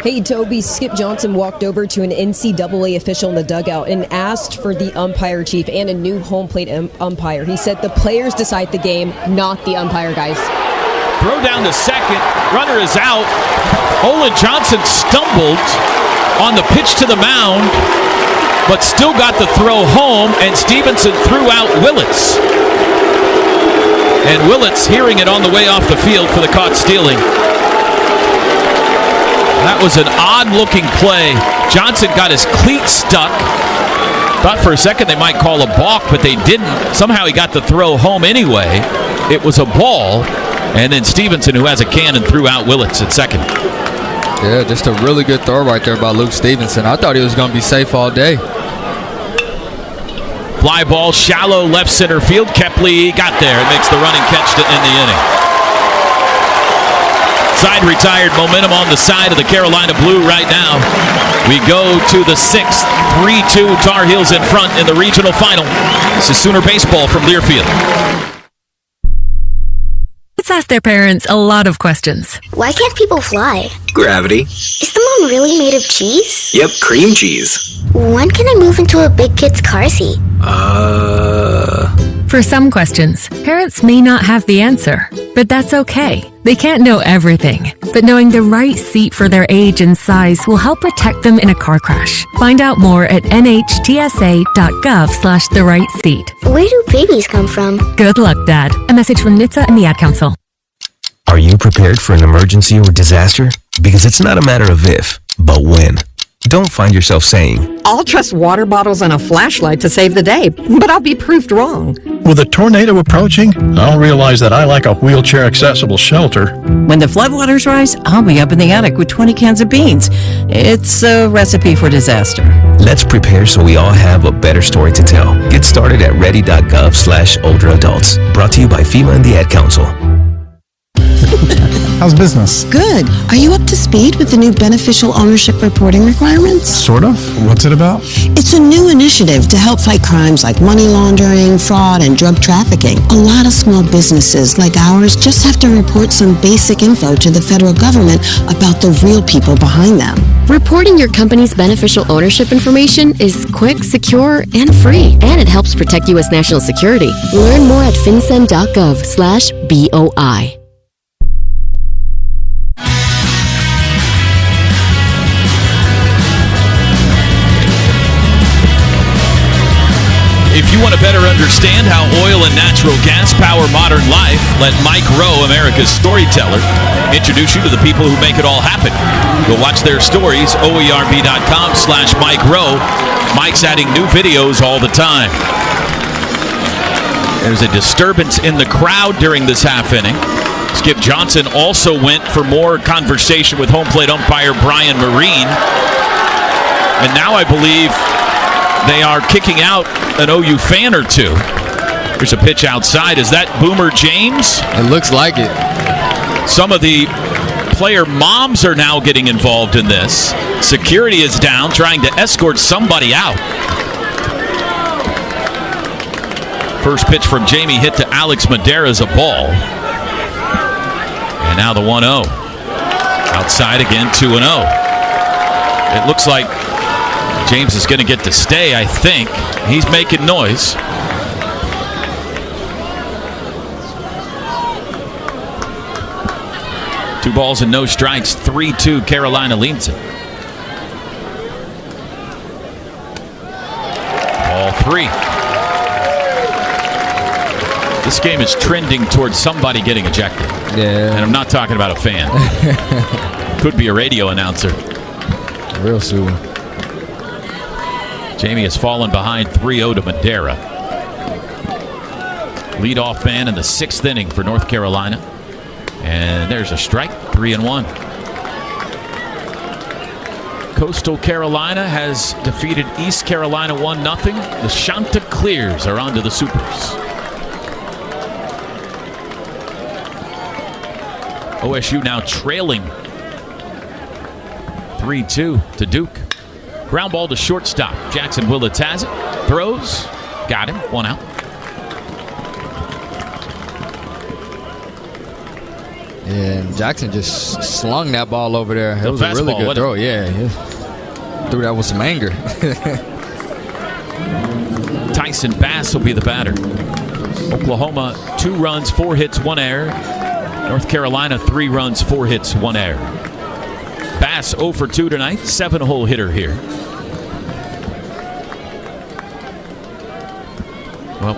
Hey, Toby, Skip Johnson walked over to an NCAA official in the dugout and asked for the umpire chief and a new home plate umpire. He said the players decide the game, not the umpire, guys. Throw down to second. Runner is out. Olin Johnson stumbled on the pitch to the mound, but still got the throw home, and Stevenson threw out Willits. And Willits hearing it on the way off the field for the caught stealing. That was an odd-looking play. Johnson got his cleat stuck. Thought for a second they might call a balk, but they didn't. Somehow he got the throw home anyway. It was a ball. And then Stevenson, who has a cannon, threw out Willits at second. Yeah, just a really good throw right there by Luke Stevenson. I thought he was going to be safe all day. Fly ball, shallow left center field. Kepley got there and makes the running catch to end the inning. Side retired, momentum on the side of the Carolina Blue right now. We go to the sixth. 3-2 Tar Heels in front in the regional final. This is Sooner Baseball from Learfield. Let's ask their parents a lot of questions. Why can't people fly? Gravity. Is the moon really made of cheese? Yep, cream cheese. When can I move into a big kid's car seat? For some questions, parents may not have the answer, but that's okay. They can't know everything, but knowing the right seat for their age and size will help protect them in a car crash. Find out more at nhtsa.gov/the-right-seat. Where do babies come from? Good luck, Dad. A message from NHTSA and the Ad Council. Are you prepared for an emergency or disaster? Because it's not a matter of if, but when. Don't find yourself saying, I'll trust water bottles and a flashlight to save the day, but I'll be proved wrong. With a tornado approaching, I'll realize that I like a wheelchair-accessible shelter. When the floodwaters rise, I'll be up in the attic with 20 cans of beans. It's a recipe for disaster. let's prepare so we all have a better story to tell. Get started at ready.gov/older adults. Brought to you by FEMA and the Ad Council. How's business? Good. Are you up to speed with the new beneficial ownership reporting requirements? Sort of. What's it about? It's a new initiative to help fight crimes like money laundering, fraud, and drug trafficking. A lot of small businesses like ours just have to report some basic info to the federal government about the real people behind them. Reporting your company's beneficial ownership information is quick, secure, and free. And it helps protect U.S. national security. Learn more at fincen.gov/BOI. If you want to better understand how oil and natural gas power modern life, let Mike Rowe, America's storyteller, introduce you to the people who make it all happen. Go watch their stories, oerb.com/Mike Rowe. Mike's adding new videos all the time. There's a disturbance in the crowd during this half inning. Skip Johnson also went for more conversation with home plate umpire Brian Marine. And now I believe they are kicking out an OU fan or two. There's a pitch outside. Is that Boomer James? It looks like it. Some of the player moms are now getting involved in this. Security is down trying to escort somebody out. First pitch from Jamie hit to Alex Madera is a ball. And now the 1-0. Outside again, 2-0. It looks like James is going to get to stay, I think. He's making noise. Two balls and no strikes. 3-2, Carolina leads it. Ball 3. This game is trending towards somebody getting ejected. Yeah. And I'm not talking about a fan. Could be a radio announcer. Real soon. Jamie has fallen behind 3-0 to Madera. Leadoff man in the 6th inning for North Carolina. And there's a strike, 3-1. Coastal Carolina has defeated East Carolina 1-0. The Chanticleers are on to the Supers. OSU now trailing 3-2 to Duke. Ground ball to shortstop. Jackson Willits has it. Throws. Got him. 1 out. And Jackson just slung that ball over there. It was a really good throw. Yeah. Threw that with some anger. Tyson Bass will be the batter. Oklahoma, 2 runs, 4 hits, 1 error. North Carolina, 3 runs, 4 hits, 1 error. Bass 0 for 2 tonight, 7-hole hitter here. Well,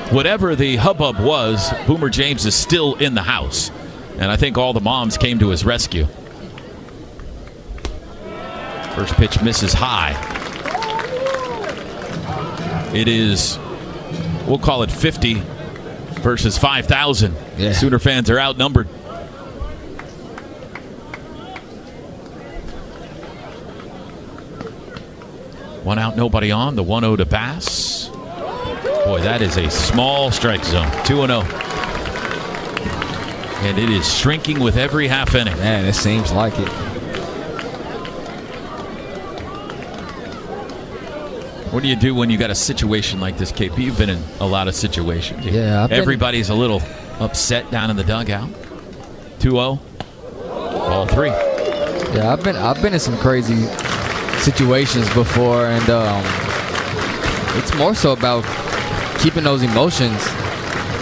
whatever the hubbub was, Boomer James is still in the house. And I think all the moms came to his rescue. First pitch misses high. It is, we'll call it 50 versus 5,000. Yeah. Sooner fans are outnumbered. One out, nobody on. The 1-0 to Bass. Boy, that is a small strike zone. 2-0. And it is shrinking with every half inning. Man, it seems like it. What do you do when you got a situation like this, KP? You've been in a lot of situations. Yeah. Everybody's a little upset down in the dugout. 2-0. Ball 3. Yeah, I've been in some crazy situations before, and it's more so about keeping those emotions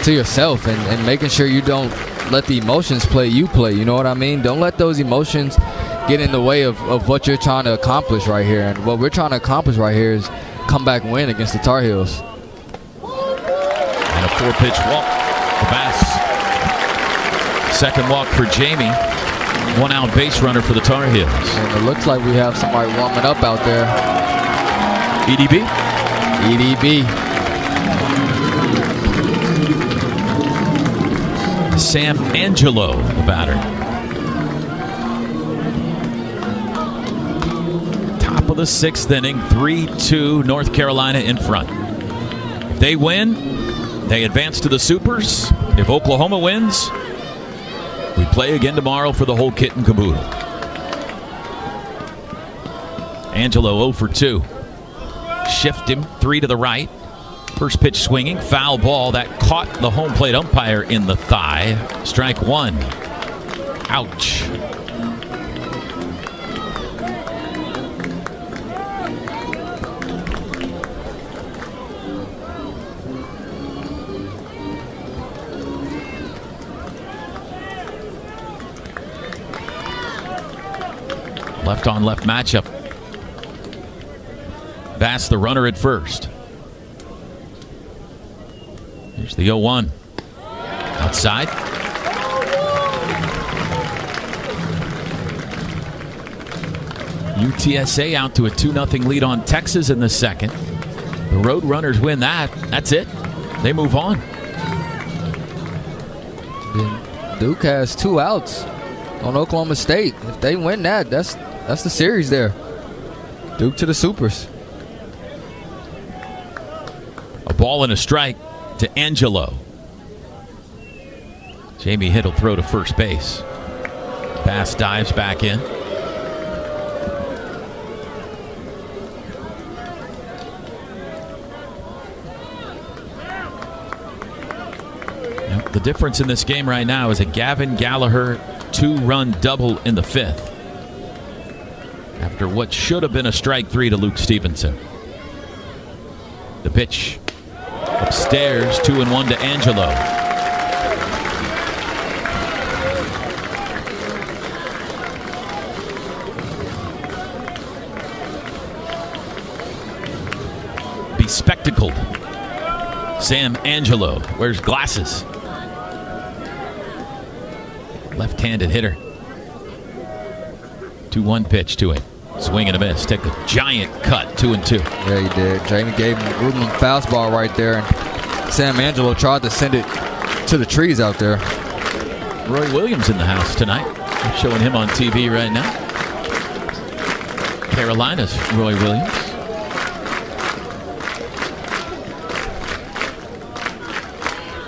to yourself and making sure you don't let the emotions play. You know what I mean? Don't let those emotions get in the way of what you're trying to accomplish right here. And what we're trying to accomplish right here is comeback win against the Tar Heels. And a 4-pitch walk to Bass. Second walk for Jamie. 1 out base runner for the Tar Heels. And it looks like we have somebody warming up out there. EDB? EDB. Sam Angelo, the batter. Top of the 6th inning, 3-2, North Carolina in front. If they win, they advance to the Supers. If Oklahoma wins, we play again tomorrow for the whole kit and caboodle. Angelo 0 for 2. Shift him 3 to the right. First pitch swinging, foul ball that caught the home plate umpire in the thigh. Strike 1. Ouch. Left-on-left matchup. Bass the runner at first. Here's the 0-1. Outside. UTSA out to a 2-0 lead on Texas in the second. The Road Runners win that. That's it. They move on. Duke has 2 outs on Oklahoma State. If they win that, that's the series there. Duke to the Supers. A ball and a strike to Angelo. Jamie Hitt will throw to first base. Bass dives back in. The difference in this game right now is a Gavin Gallagher 2-run double in the 5th. After what should have been a strike 3 to Luke Stevenson. The pitch upstairs, 2-1 to Angelo. Bespectacled Sam Angelo wears glasses. Left-handed hitter. 2-1 pitch to him. Swing and a miss. Take a giant cut. 2-2. Yeah, he did. Jamie gave him a Ruben fastball right there, and Sam Angelo tried to send it to the trees out there. Roy Williams in the house tonight. I'm showing him on TV right now. Carolina's Roy Williams.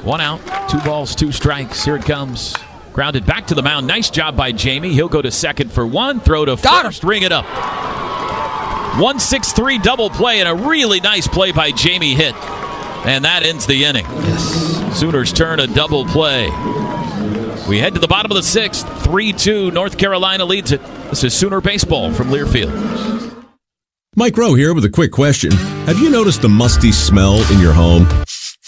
One out. 2 balls, 2 strikes. Here it comes. Grounded back to the mound. Nice job by Jamie. He'll go to second for 1. Throw to first. Ring it up. 1-6-3 double play and a really nice play by Jamie Hitt. And that ends the inning. Yes. Sooners turn a double play. We head to the bottom of the 6th. 3-2. North Carolina leads it. This is Sooner Baseball from Learfield. Mike Rowe here with a quick question. Have you noticed a musty smell in your home?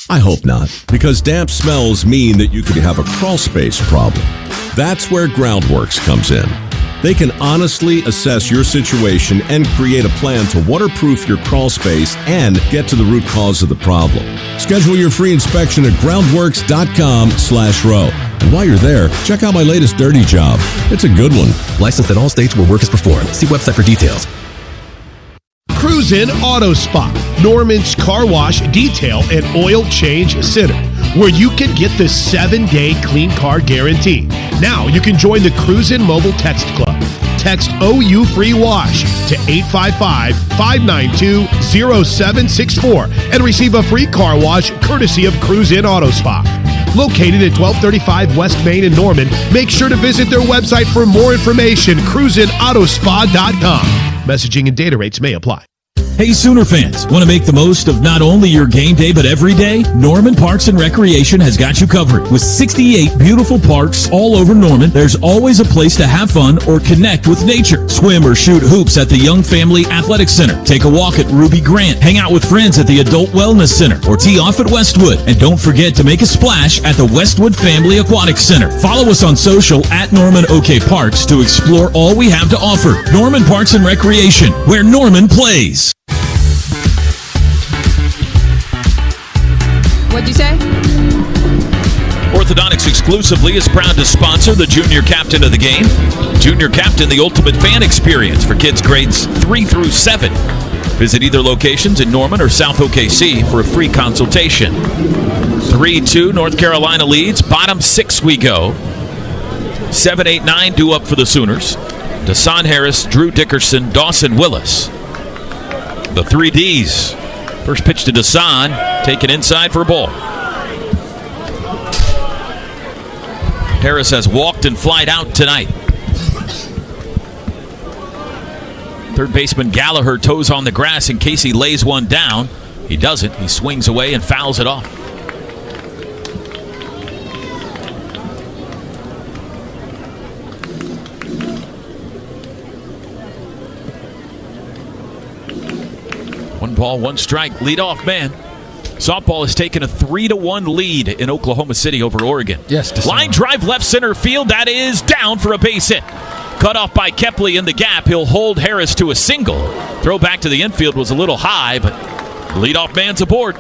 I hope not, because damp smells mean that you could have a crawl space problem. That's where Groundworks comes in. They can honestly assess your situation and create a plan to waterproof your crawl space and get to the root cause of the problem. Schedule your free inspection at groundworks.com/row. And while you're there, check out my latest dirty job. It's a good one. Licensed in all states where work is performed. See website for details. Cruisin' Auto Spa, Norman's Car Wash, Detail, and Oil Change Center, where you can get the 7-day clean car guarantee. Now you can join the Cruisin' Mobile Text Club. Text OU Free Wash to 855-592-0764 and receive a free car wash courtesy of Cruisin' Auto Spa. Located at 1235 West Main in Norman, make sure to visit their website for more information, cruisingautospa.com. Messaging and data rates may apply. Hey Sooner fans, want to make the most of not only your game day but every day? Norman Parks and Recreation has got you covered. With 68 beautiful parks all over Norman, there's always a place to have fun or connect with nature. Swim or shoot hoops at the Young Family Athletic Center. Take a walk at Ruby Grant. Hang out with friends at the Adult Wellness Center or tee off at Westwood. And don't forget to make a splash at the Westwood Family Aquatic Center. Follow us on social at Norman OK Parks to explore all we have to offer. Norman Parks and Recreation, where Norman plays. What'd you say? Orthodontics exclusively is proud to sponsor the Junior Captain of the Game. Junior Captain, the ultimate fan experience for kids grades 3 through 7. Visit either locations in Norman or South OKC for a free consultation. 3-2, North Carolina leads. Bottom 6 we go. 7, 8, 9 due up for the Sooners. Deshaun Harris, Drew Dickerson, Dawson Willis. The 3 Ds. First pitch to Deshaun, taken inside for a ball. Harris has walked and flied out tonight. Third baseman Gallagher toes on the grass in case he lays one down. He doesn't. He swings away and fouls it off. One ball, one strike. Lead-off man. Softball has taken a 3-1 lead in Oklahoma City over Oregon. Yes. Line drive left center field. That is down for a base hit. Cut off by Kepley in the gap. He'll hold Harris to a single. Throw back to the infield was a little high, but leadoff man's aboard.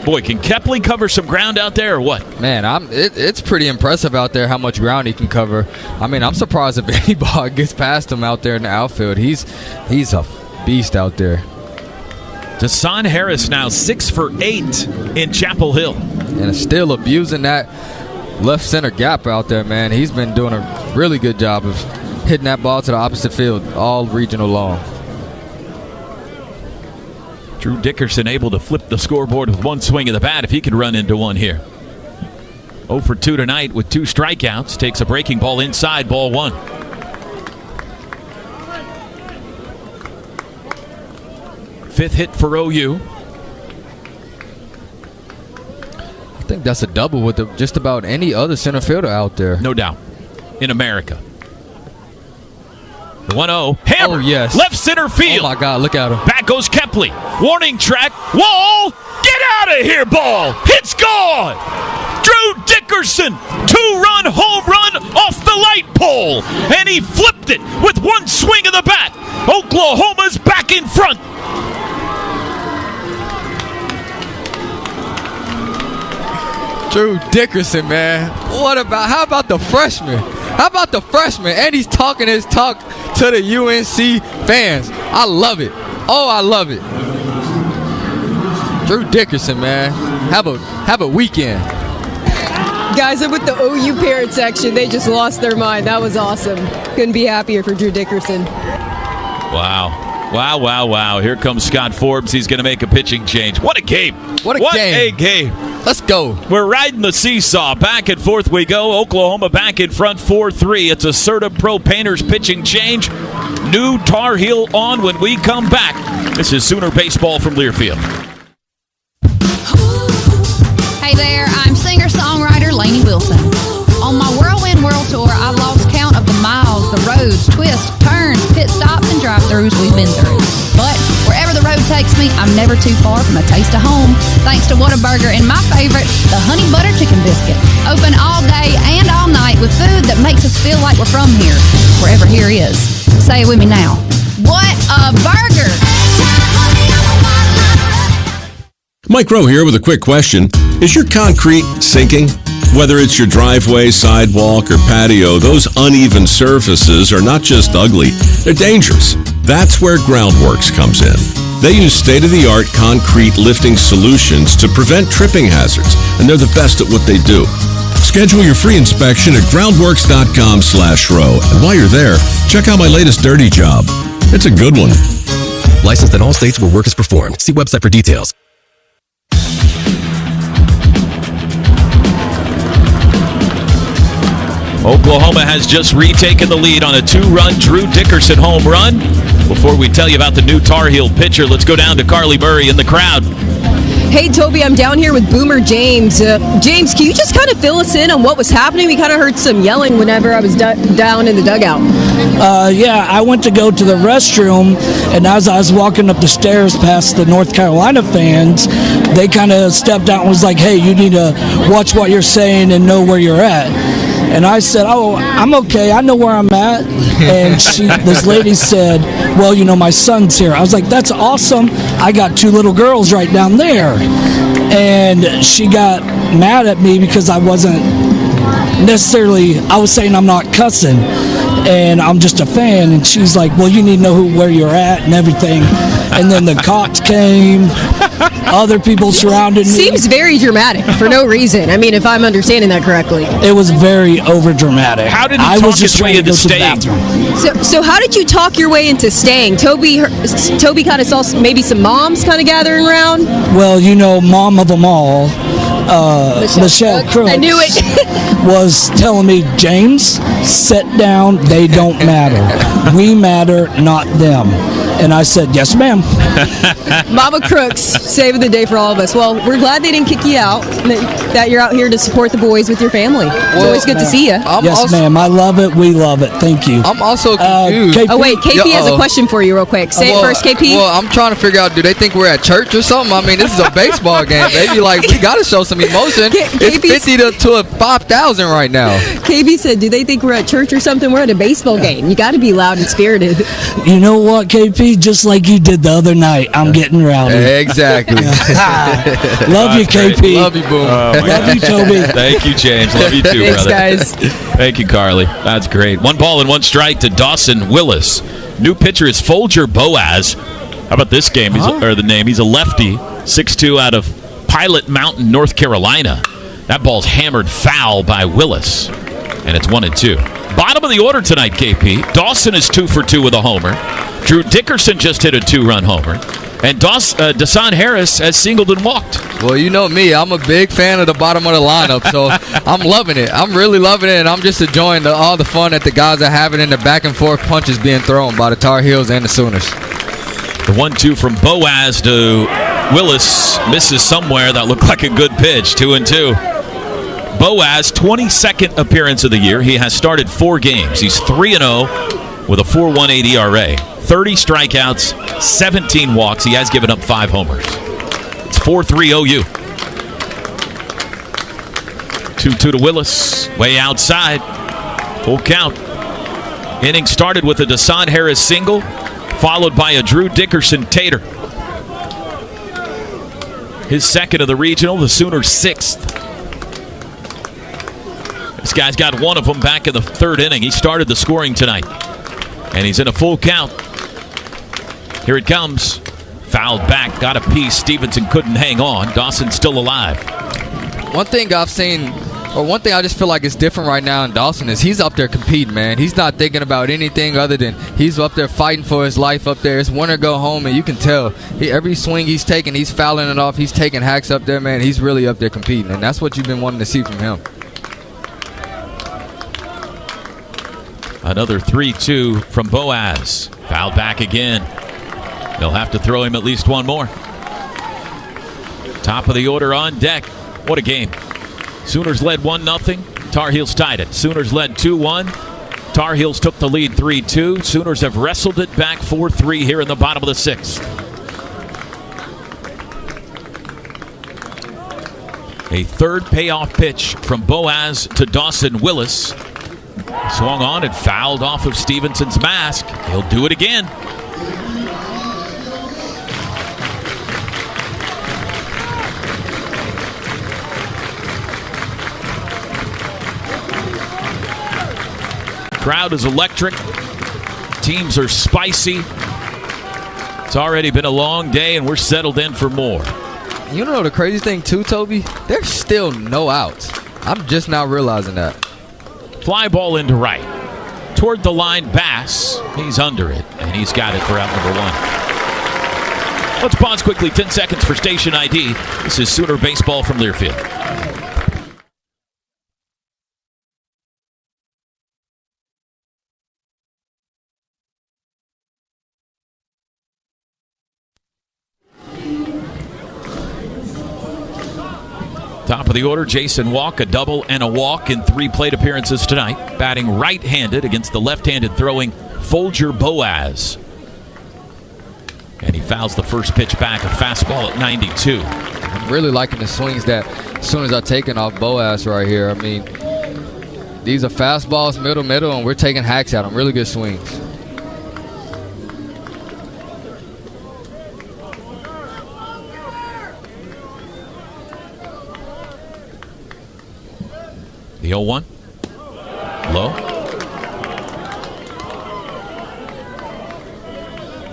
Boy, can Kepley cover some ground out there or what? Man, it's pretty impressive out there how much ground he can cover. I mean, I'm surprised if any ball gets past him out there in the outfield. He's a beast out there. Deshaun Harris now 6 for 8 in Chapel Hill. And still abusing that left center gap out there, man. He's been doing a really good job of hitting that ball to the opposite field all regional long. Drew Dickerson able to flip the scoreboard with one swing of the bat if he could run into one here. 0 for 2 tonight with 2 strikeouts. Takes a breaking ball inside, ball 1. Fifth hit for OU. I think that's a double with just about any other center fielder out there. No doubt. In America. The 1-0. Hammer. Oh, yes. Left center field. Oh, my God. Look at him. Back goes Kepley. Warning track. Wall. Get out of here, ball. It's gone. Drew Dickerson. 2-run home run off the light pole. And he flipped it with one swing of the bat. Oklahoma's back in front. Drew Dickerson, man. How about the freshman? How about the freshman? And he's talking his talk to the UNC fans. I love it. Oh, I love it. Drew Dickerson, man. Have a weekend. Guys, I'm with the OU parent section. They just lost their mind. That was awesome. Couldn't be happier for Drew Dickerson. Wow. Wow. Here comes Scott Forbes. He's going to make a pitching change. What a game. What a game. Let's go. We're riding the seesaw. Back and forth we go. Oklahoma back in front 4-3. It's a Serta Pro Painters pitching change. New Tar Heel on when we come back. This is Sooner Baseball from Learfield. Hey there, I'm singer-songwriter Lainey Wilson. On my Whirlwind World Tour, I've lost count of the miles, the roads, twists, turns, pit stops, and drive-thrus we've been through. But wherever the road takes me, I'm never too far from a taste of home. Thanks to Whataburger and my favorite, the Honey Butter Chicken Biscuit. Open all day and all night with food that makes us feel like we're from here, wherever here is. Say it with me now. What a burger! Mike Rowe here with a quick question. Is your concrete sinking? Whether it's your driveway, sidewalk, or patio, those uneven surfaces are not just ugly, they're dangerous. That's where Groundworks comes in. They use state-of-the-art concrete lifting solutions to prevent tripping hazards, and they're the best at what they do. Schedule your free inspection at groundworks.com/row. And while you're there, check out my latest dirty job. It's a good one. Licensed in all states where work is performed. See website for details. Oklahoma has just retaken the lead on a 2-run Drew Dickerson home run. Before we tell you about the new Tar Heel pitcher, let's go down to Carly Murray in the crowd. Hey, Toby, I'm down here with Boomer James. James, can you just kind of fill us in on what was happening? We kind of heard some yelling whenever I was down in the dugout. Yeah, I went to go to the restroom, and as I was walking up the stairs past the North Carolina fans, they kind of stepped out and was like, hey, you need to watch what you're saying and know where you're at. And I said, oh, I'm okay. I know where I'm at. And this lady said, well, you know, my son's here. I was like, that's awesome. I got 2 little girls right down there. And she got mad at me because I wasn't necessarily, I was saying I'm not cussing. And I'm just a fan. And she's like, well, you need to know where you're at and everything. And then the cops came. Other people surrounded me. Seems very dramatic for no reason. I mean, if I'm understanding that correctly. It was very over dramatic. How did he talk his way into staying? So how did you talk your way into staying? Toby kind of saw maybe some moms kind of gathering around. Well, you know, mom of them all, Michelle Crooks, I knew it. was telling me, James, sit down. They don't matter. We matter, not them. And I said, yes, ma'am. Mama Crooks, saving the day for all of us. Well, we're glad they didn't kick you out, that you're out here to support the boys with your family. It's always good to see you. Yes, ma'am. I love it. We love it. Thank you. I'm also confused. Oh, wait. KP has a question for you real quick. Say it first, KP. Well, I'm trying to figure out, do they think we're at church or something? I mean, this is a baseball game. They be like, we got to show some emotion. It's 50 to 5,000 right now. KB said, do they think we're at church or something? We're at a baseball game. You got to be loud and spirited. You know what, KP? Just like you did the other night, I'm getting rowdy. Exactly. Love you, KP. Love you, Boom. Love you, Toby. Thank you, James. Love you too, Thanks, brother. guys. Thank you, Carly. That's great. 1 ball and 1 strike to Dawson Willis. New pitcher is Folger Boaz. How about this game? He's a lefty, 6'2", out of Pilot Mountain, North Carolina. That ball's hammered foul by Willis, and it's 1-2. Bottom of the order tonight, KP. Dawson is 2 for 2 with a homer. Drew Dickerson just hit a 2-run homer. And Dasan Harris has singled and walked. Well, you know me. I'm a big fan of the bottom of the lineup, so I'm loving it. I'm really loving it, and I'm just enjoying all the fun that the guys are having in the back-and-forth punches being thrown by the Tar Heels and the Sooners. The 1-2 from Boaz to Willis misses somewhere. That looked like a good pitch. 2-2. Boaz, 22nd appearance of the year. He has started 4 games. He's 3-0 with a 4.18 ERA. 30 strikeouts, 17 walks. He has given up 5 homers. It's 4-3 OU. 2-2 to Willis. Way outside. Full count. Inning started with a Dasan Harris single, followed by a Drew Dickerson tater. His second of the regional, the Sooners' 6th. This guy's got one of them back in the 3rd inning. He started the scoring tonight, and he's in a full count. Here it comes. Fouled back, got a piece. Stevenson couldn't hang on. Dawson's still alive. One thing I've seen, or one thing I just feel like is different right now in Dawson is he's up there competing, man. He's not thinking about anything other than he's up there fighting for his life up there. It's win or go home, and you can tell. Every swing he's taking, he's fouling it off. He's taking hacks up there, man. He's really up there competing, and that's what you've been wanting to see from him. Another 3-2 from Boaz. Fouled back again. They'll have to throw him at least one more. Top of the order on deck. What a game. Sooners led 1-0. Tar Heels tied it. Sooners led 2-1. Tar Heels took the lead 3-2. Sooners have wrestled it back 4-3 here in the bottom of the 6th. A third payoff pitch from Boaz to Dawson Willis. Swung on and fouled off of Stevenson's mask. He'll do it again. Crowd is electric. Teams are spicy. It's already been a long day, and we're settled in for more. You know the crazy thing, too, Toby? There's still no outs. I'm just now realizing that. Fly ball into right. Toward the line, Bass. He's under it, and he's got it for out number 1. Let's pause quickly. 10 seconds for station ID. This is Sooner Baseball from Learfield. Top of the order, Jason Walk, a double and a walk in 3 plate appearances tonight. Batting right-handed against the left-handed throwing Folger Boaz. And he fouls the first pitch back, a fastball at 92. I'm really liking the swings that as soon as I'm taking off Boaz right here. I mean, these are fastballs, middle, and we're taking hacks at them. Really good swings. The 0-1. Low.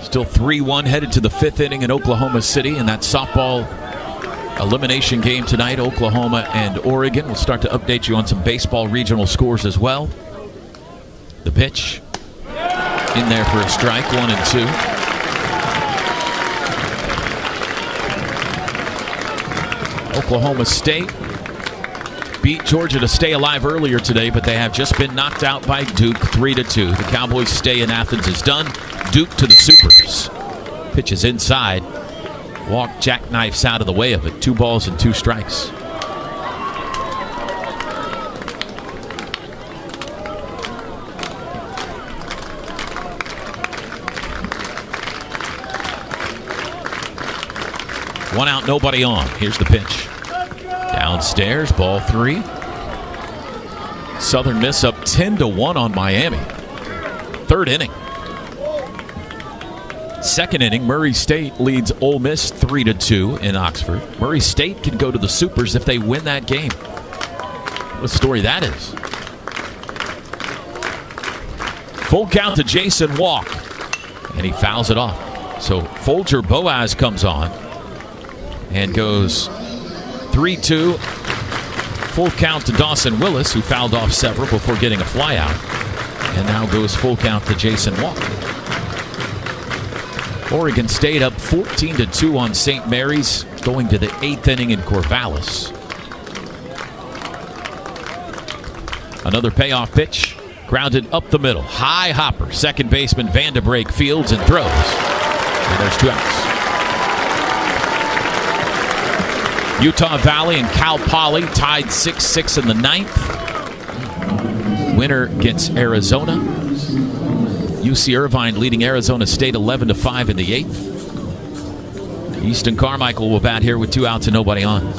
Still 3-1 headed to the 5th inning in Oklahoma City in that softball elimination game tonight. Oklahoma and Oregon. We'll start to update you on some baseball regional scores as well. The pitch in there for a strike, 1-2. Oklahoma State beat Georgia to stay alive earlier today, but they have just been knocked out by Duke 3-2. The Cowboys' stay in Athens is done. Duke to the Supers. Pitch is inside. Walk jackknifes out of the way of it. 2 balls and 2 strikes. One out, nobody on. Here's the pitch. Downstairs, ball 3. Southern Miss up 10-1 on Miami. 3rd inning. 2nd inning, Murray State leads Ole Miss 3-2 in Oxford. Murray State can go to the Supers if they win that game. What a story that is. Full count to Jason Walk, and he fouls it off. So Folger Boaz comes on and goes 3-2. Full count to Dawson Willis, who fouled off several before getting a fly out. And now goes full count to Jason Walk. Oregon State up 14-2 on St. Mary's, going to the 8th inning in Corvallis. Another payoff pitch, grounded up the middle. High hopper, second baseman Vandenbrake fields and throws. And there's 2 outs. Utah Valley and Cal Poly tied 6-6 in the 9th. Winner against Arizona. UC Irvine leading Arizona State 11-5 in the 8th. Easton Carmichael will bat here with 2 outs and nobody on.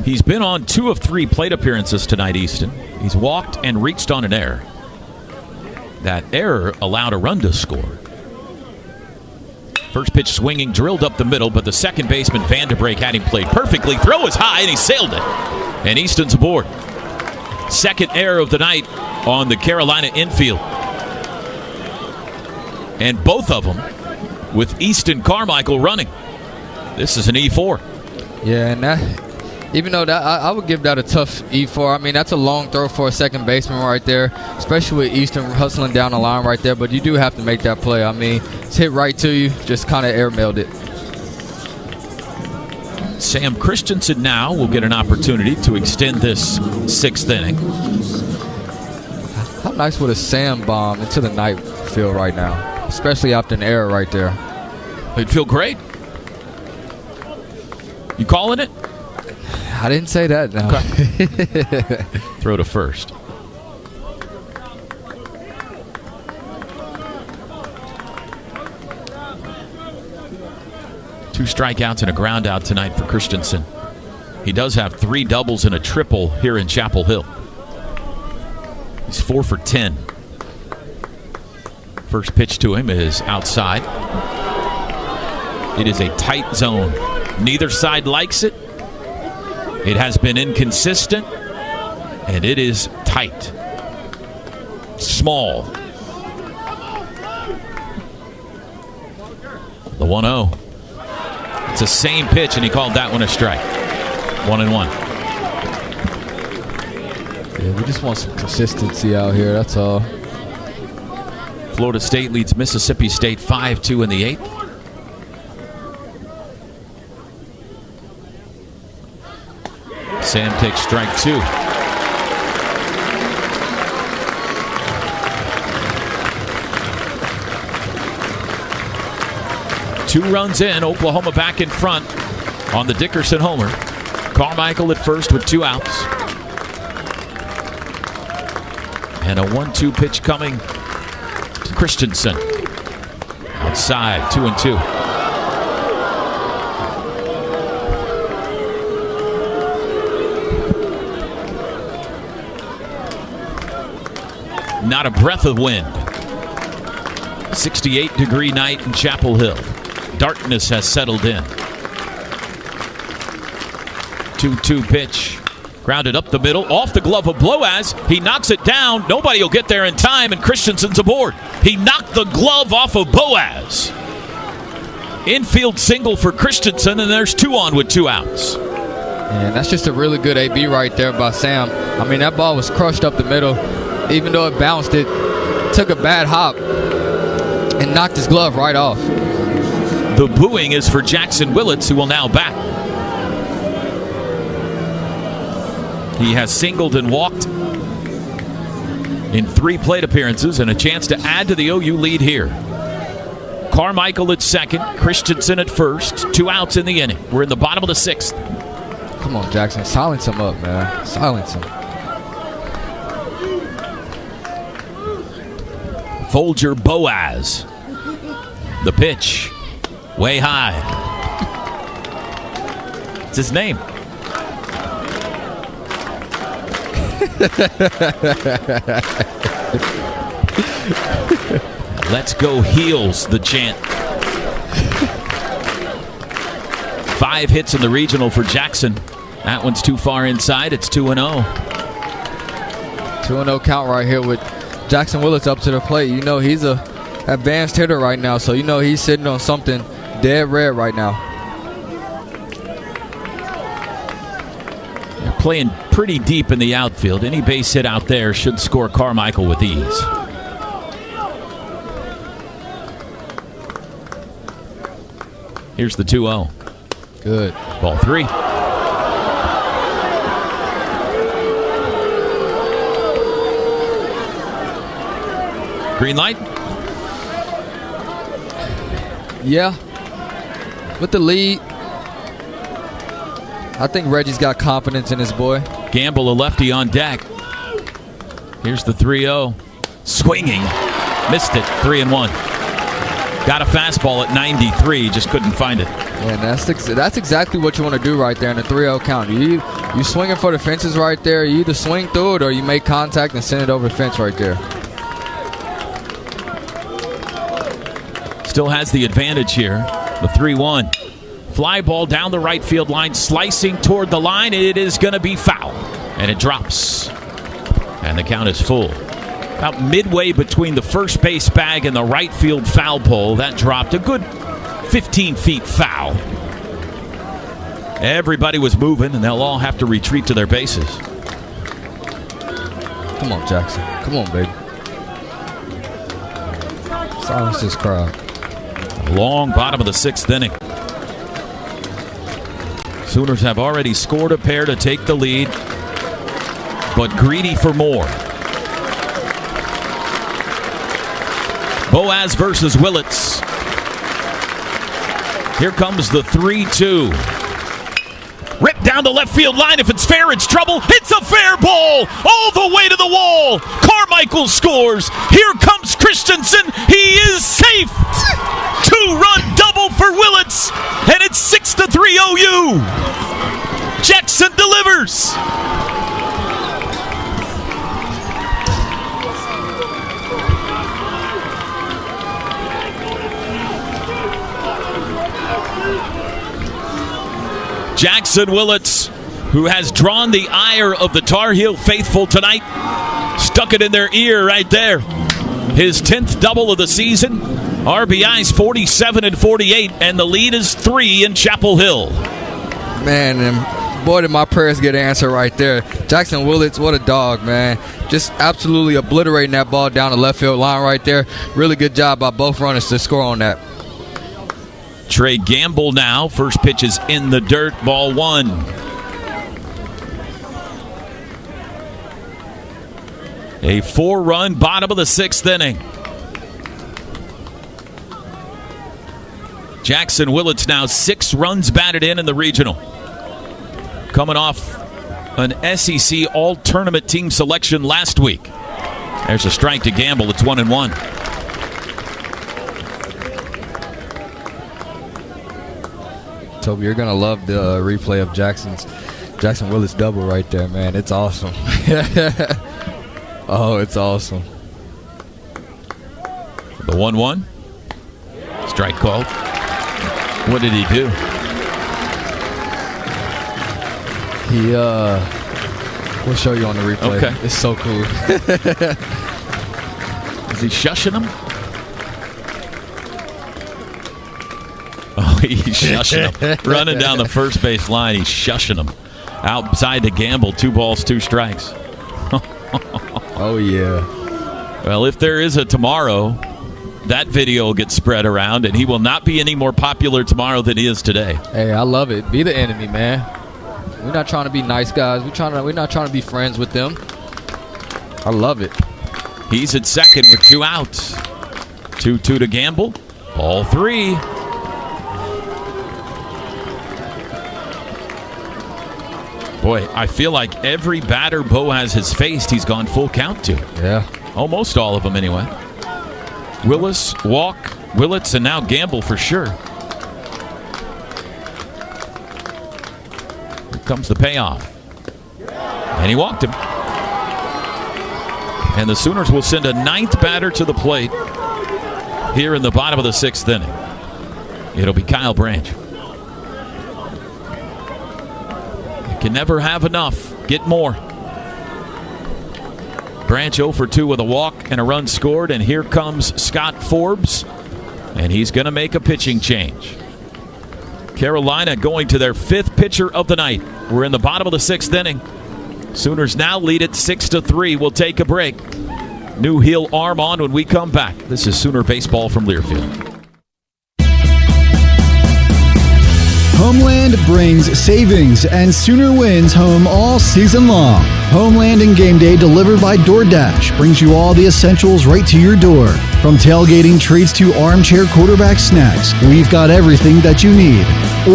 He's been on 2 of 3 plate appearances tonight, Easton. He's walked and reached on an error. That error allowed a run to score. First pitch swinging, drilled up the middle, but the second baseman Vandenbrake had him played perfectly. Throw is high, and he sailed it. And Easton's aboard. Second error of the night on the Carolina infield. And both of them with Easton Carmichael running. This is an E4. Yeah, and that, even though that I would give that a tough E4. I mean, that's a long throw for a second baseman right there, especially with Easton hustling down the line right there. But you do have to make that play. I mean, it's hit right to you, just kind of airmailed it. Sam Christensen now will get an opportunity to extend this 6th inning. How nice would a Sam bomb into the night feel right now, especially after an error right there? It'd feel great. You calling it? I didn't say that, no. Okay. Throw to first. Two strikeouts and a ground out tonight for Christensen. He does have 3 doubles and a triple here in Chapel Hill. He's 4 for 10. First pitch to him is outside. It is a tight zone. Neither side likes it. It has been inconsistent, and it is tight. Small. The 1-0. It's the same pitch, and he called that one a strike. 1-1. Yeah, we just want some consistency out here, that's all. Florida State leads Mississippi State 5-2 in the 8th. Sam takes strike 2. Two runs in, Oklahoma back in front on the Dickerson homer. Carmichael at first with 2 outs. And a 1-2 pitch coming to Christensen. Outside, 2-2. Not a breath of wind. 68-degree night in Chapel Hill. Darkness has settled in. 2-2 pitch. Grounded up the middle. Off the glove of Boaz. He knocks it down. Nobody will get there in time, and Christensen's aboard. He knocked the glove off of Boaz. Infield single for Christensen, and there's 2 on with 2 outs. And that's just a really good AB right there by Sam. I mean, that ball was crushed up the middle. Even though it bounced, it took a bad hop and knocked his glove right off. The booing is for Jackson Willits, who will now bat. He has singled and walked in 3 plate appearances and a chance to add to the OU lead here. Carmichael at second, Christensen at first, 2 outs in the inning. We're in the bottom of the 6th. Come on, Jackson. Silence him up, man. Silence him. Folger Boaz. The pitch. Way high. It's his name. Let's go Heels, the chant. 5 hits in the regional for Jackson. That one's too far inside. It's 2-0. 2-0 count right here with Jackson Willits up to the plate. You know he's a advanced hitter right now, so you know he's sitting on something dead rare right now. They're playing pretty deep in the outfield. Any base hit out there should score Carmichael with ease. Here's the 2-0. Good. Ball 3. Green light? Yeah. With the lead, I think Reggie's got confidence in his boy. Gamble, a lefty on deck. Here's the 3-0. Swinging. Missed it. 3-1. Got a fastball at 93. Just couldn't find it. And that's exactly what you want to do right there in the 3-0 count. You swinging for the fences right there. You either swing through it or you make contact and send it over the fence right there. Still has the advantage here. The 3-1. Fly ball down the right field line, slicing toward the line. It is going to be foul. And it drops. And the count is full. About midway between the first base bag and the right field foul pole, that dropped a good 15 feet foul. Everybody was moving, and they'll all have to retreat to their bases. Come on, Jackson. Come on, baby. Silence this crowd. Long bottom of the 6th inning. Sooners have already scored a pair to take the lead, but greedy for more. Boaz versus Willits. Here comes the 3-2. Ripped down the left field line. If it's fair, it's trouble. It's a fair ball all the way to the wall. Carmichael scores. Here comes Christensen. He is safe. 2-run double for Willits, and it's 6-3 OU. Jackson delivers. Jackson Willits, who has drawn the ire of the Tar Heel faithful tonight, stuck it in their ear right there. His 10th double of the season. RBIs 47 and 48, and the lead is 3 in Chapel Hill. Man, and boy, did my prayers get answered right there. Jackson Willits, what a dog, man. Just absolutely obliterating that ball down the left field line right there. Really good job by both runners to score on that. Trey Gamble now. First pitch is in the dirt. Ball 1. A 4-run bottom of the 6th inning. Jackson Willits now 6 runs batted in the regional. Coming off an SEC all-tournament team selection last week. There's a strike to Gamble. It's 1-1. Toby, you're going to love the replay of Jackson Willits double right there, man. It's awesome. Oh, it's awesome. The 1-1. Strike called. What did he do? We'll show you on the replay. Okay. It's so cool. Is he shushing him? Oh, he's shushing him. Running down the first base line, he's shushing him. Outside to Gamble, 2 balls, 2 strikes. Oh, yeah. Well, if there is a tomorrow, that video will get spread around, and he will not be any more popular tomorrow than he is today. Hey, I love it. Be the enemy, man. We're not trying to be nice guys. We're not trying to be friends with them. I love it. He's at second with 2 outs. 2-2 to Gamble. Ball 3. Boy, I feel like every batter Boaz has faced, he's gone full count to. Yeah. Almost all of them, anyway. Willis, Walk, Willits, and now Gamble for sure. Here comes the payoff. And he walked him. And the Sooners will send a 9th batter to the plate here in the bottom of the 6th inning. It'll be Kyle Branch. You can never have enough. Get more. Branch 0 for 2 with a walk and a run scored. And here comes Scott Forbes. And he's going to make a pitching change. Carolina going to their 5th pitcher of the night. We're in the bottom of the 6th inning. Sooners now lead it 6-3. We'll take a break. New heel arm on when we come back. This is Sooner Baseball from Learfield. Homeland brings savings and Sooner wins home all season long. Homeland and Game Day delivered by DoorDash brings you all the essentials right to your door. From tailgating treats to armchair quarterback snacks, we've got everything that you need.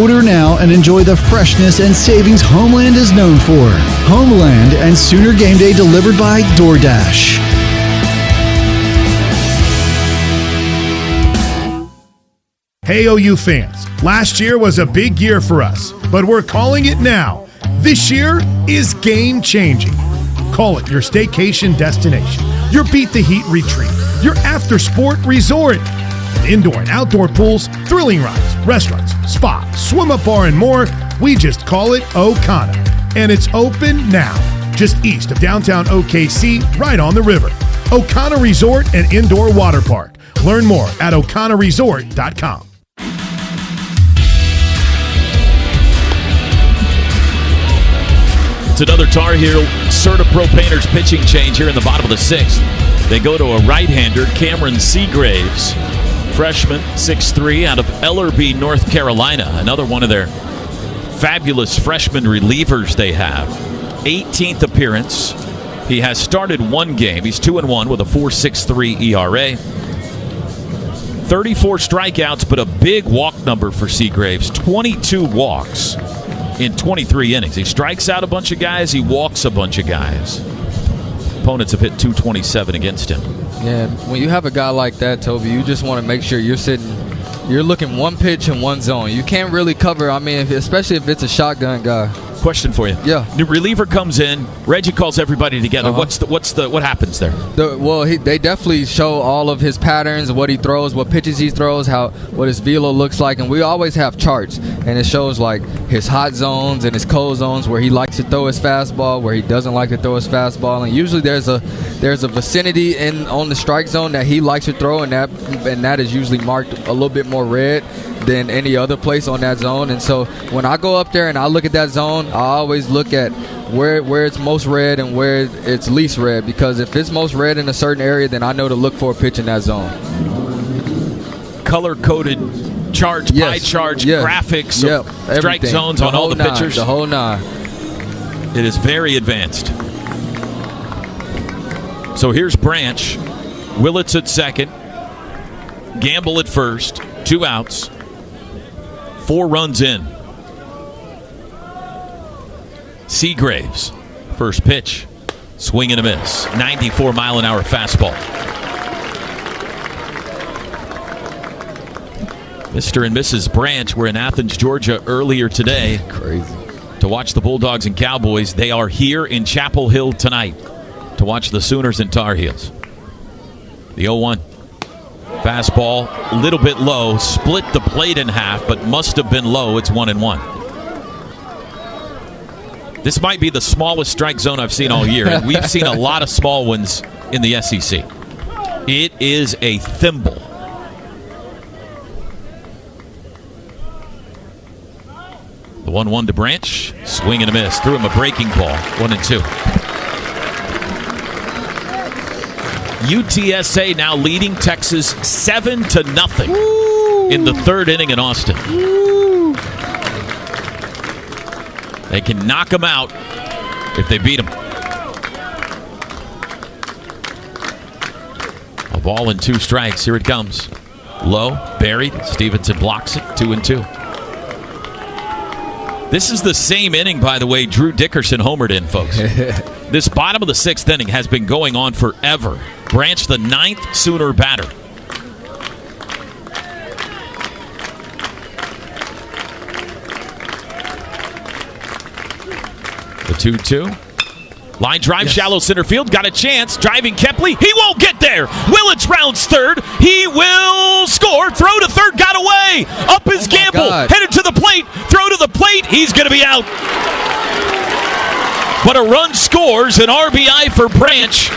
Order now and enjoy the freshness and savings Homeland is known for. Homeland and Sooner Game Day delivered by DoorDash. Hey, OU fans, last year was a big year for us, but we're calling it now. This year is game-changing. Call it your staycation destination, your Beat the Heat retreat, your after-sport resort. With indoor and outdoor pools, thrilling rides, restaurants, spa, swim-up bar, and more, we just call it Okana. And it's open now, just east of downtown OKC, right on the river. Okana Resort and Indoor Water Park. Learn more at okanaresort.com. It's another Tar Heel Serta Pro Painters pitching change here in the bottom of the 6th. They go to a right-hander, Cameron Seagraves, freshman, 6'3", out of Ellerbe, North Carolina. Another one of their fabulous freshman relievers they have. 18th appearance. He has started 1 game. He's 2-1 with a 4.63 ERA. 34 strikeouts, but a big walk number for Seagraves. 22 walks in 23 innings. He strikes out a bunch of guys. He walks a bunch of guys. Opponents have hit 227 against him. Yeah, when you have a guy like that, Toby, you just want to make sure you're looking 1 pitch in 1 zone. You can't really cover, especially if it's a shotgun guy. Question for you. Yeah. New reliever comes in. Reggie calls everybody together. What happens there? They definitely show all of his patterns, what he throws, what pitches he throws, what his velo looks like, and we always have charts, and it shows like his hot zones and his cold zones where he likes to throw his fastball, where he doesn't like to throw his fastball, and usually there's a vicinity on the strike zone that he likes to throw, and that is usually marked a little bit more red than any other place on that zone. And so when I go up there and I look at that zone, I always look at where it's most red and where it's least red, because if it's most red in a certain area, then I know to look for a pitch in that zone. Color-coded charts, pie charts, graphics, strike zones on all the pitchers. The whole 9. It is very advanced. So here's Branch. Willits at second. Gamble at first. 2 outs. 4 runs in. Seagraves, first pitch, swing and a miss. 94-mile-an-hour fastball. Mr. and Mrs. Branch were in Athens, Georgia earlier today. Crazy. To watch the Bulldogs and Cowboys. They are here in Chapel Hill tonight to watch the Sooners and Tar Heels. The 0-1. Fastball, a little bit low, split the plate in half, but must have been low. It's 1-1. This might be the smallest strike zone I've seen all year, and we've seen a lot of small ones in the SEC. It is a thimble. The 1-1 to Branch, swing and a miss. Threw him a breaking ball, 1-2. UTSA now leading Texas 7-0 in the 3rd inning in Austin. They can knock them out if they beat them. A ball and 2 strikes. Here it comes. Low, buried. Stevenson blocks it. 2-2. This is the same inning, by the way, Drew Dickerson homered in, folks. This bottom of the 6th inning has been going on forever. Branch, the 9th Sooner batter. The 2-2. Line drive, shallow center field. Got a chance. Driving Kepley. He won't get there. Willits rounds third. He will score. Throw to third. Got away. Up is Gamble. Headed to the plate. Throw to the plate. He's going to be out. But a run scores. An RBI for Branch.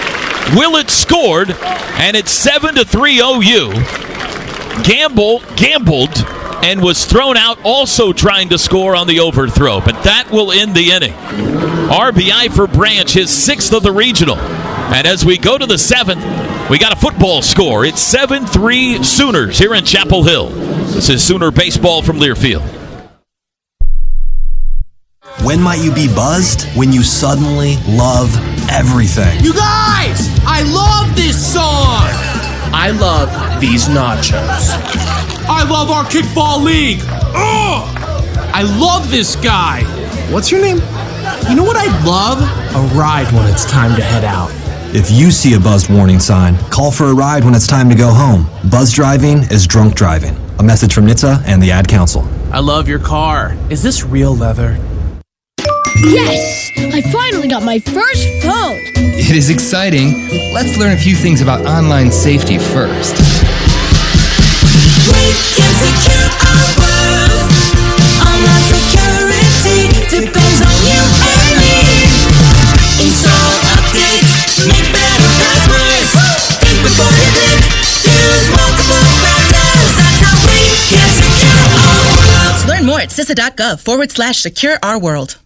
Willits scored. And it's 7-3 OU. Gambled and was thrown out, also trying to score on the overthrow. But that will end the inning. RBI for Branch, his 6th of the regional. And as we go to the 7th, we got a football score. It's 7-3 Sooners here in Chapel Hill. This is Sooner Baseball from Learfield. When might you be buzzed? When you suddenly love everything. You guys, I love this song. I love these nachos. I love our kickball league. Ugh! I love this guy. What's your name? You know what I'd love? A ride when it's time to head out. If you see a buzzed warning sign, call for a ride when it's time to go home. Buzz driving is drunk driving. A message from NHTSA and the Ad Council. I love your car. Is this real leather? Yes! I finally got my first phone! It is exciting. Let's learn a few things about online safety first. We can secure our world. Online security depends on you and me. Install updates, make better passwords. Think before you click, use multiple factors. That's how we can secure our world. Learn more at CISA.gov/secure-our-world.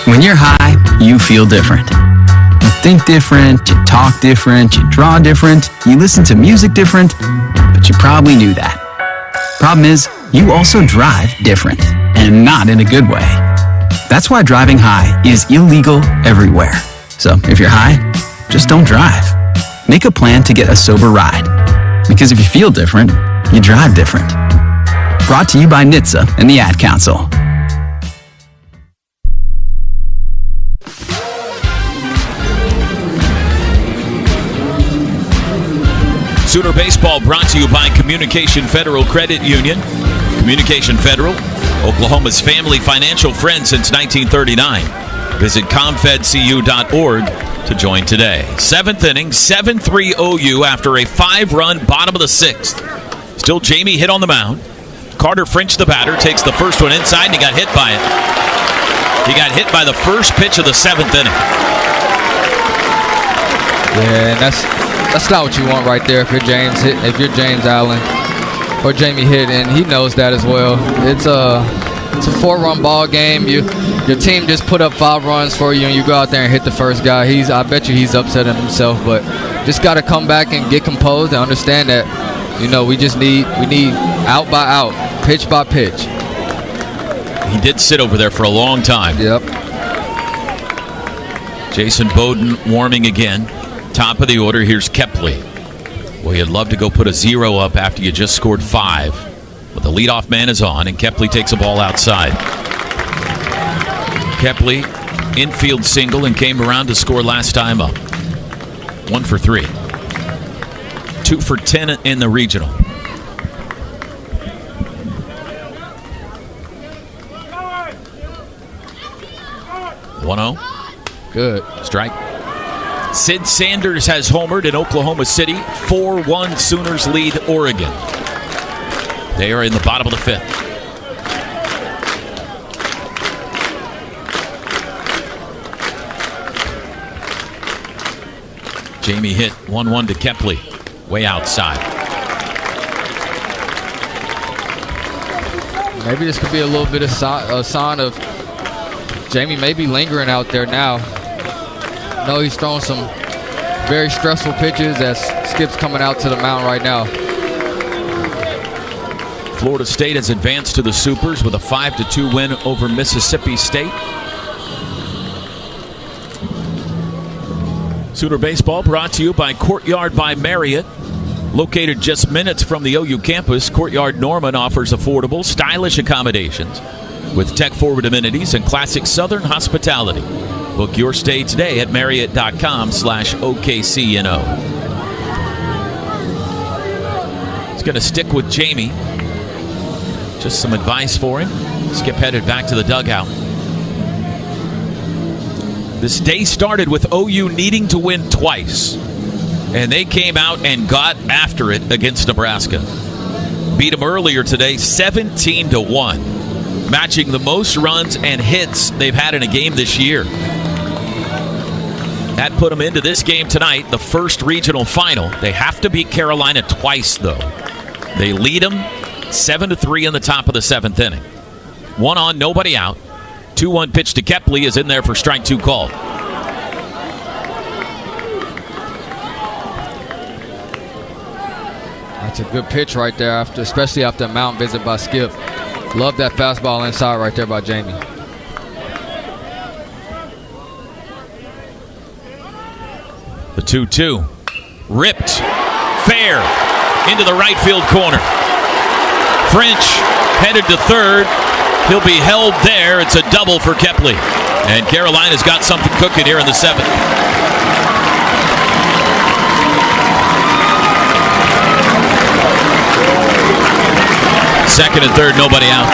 When you're high, you feel different. You think different, you talk different, you draw different, you listen to music different, but you probably knew that. Problem is, you also drive different, and not in a good way. That's why driving high is illegal everywhere. So if you're high, just don't drive. Make a plan to get a sober ride. Because if you feel different, you drive different. Brought to you by NHTSA and the Ad Council. Sooner Baseball brought to you by Communication Federal Credit Union. Communication Federal, Oklahoma's family financial friend since 1939. Visit comfedcu.org to join today. 7th inning, 7-3 OU after a 5-run bottom of the 6th. Still Jamie hit on the mound. Carter French, the batter, takes the first one inside, and he got hit by it. He got hit by the first pitch of the 7th inning. Yeah, and that's not what you want right there if you're James Allen or Jamie hit, and he knows that as well. It's a 4-run ball game. Your team just put up 5 runs for you, and you go out there and hit the first guy. I bet you he's upset at himself, but just got to come back and get composed and understand that, we need out by out, pitch by pitch. He did sit over there for a long time. Yep. Jason Bowden warming again. Top of the order, here's Kepley. Well, you'd love to go put a 0 up after you just scored 5. But the leadoff man is on, and Kepley takes a ball outside. Kepley, infield single, and came around to score last time up. 1 for 3. 2 for 10 in the regional. 1-0. Good. Strike. Sid Sanders has homered in Oklahoma City. 4-1 Sooners lead Oregon. They are in the bottom of the 5th. Jamie hit 1-1 to Kepley. Way outside. Maybe this could be a little bit of a sign of Jamie maybe lingering out there now. No, he's throwing some very stressful pitches as Skip's coming out to the mound right now. Florida State has advanced to the Supers with a 5-2 win over Mississippi State. Sooner Baseball brought to you by Courtyard by Marriott. Located just minutes from the OU campus, Courtyard Norman offers affordable, stylish accommodations with tech-forward amenities and classic Southern hospitality. Book your stay today at Marriott.com/OKCNO. He's going to stick with Jamie. Just some advice for him. Skip headed back to the dugout. This day started with OU needing to win twice, and they came out and got after it against Nebraska. Beat them earlier today, 17-1, matching the most runs and hits they've had in a game this year. That put them into this game tonight, the first regional final. They have to beat Carolina twice, though. They lead them 7-3 in the top of the 7th inning. 1 on, nobody out. 2-1 pitch to Kepley is in there for strike 2 call. That's a good pitch right there, especially after a mound visit by Skip. Love that fastball inside right there by Jamie. The 2-2. Ripped. Fair. Into the right field corner. French headed to third. He'll be held there. It's a double for Kepley. And Carolina's got something cooking here in the 7th. Second and third, nobody out.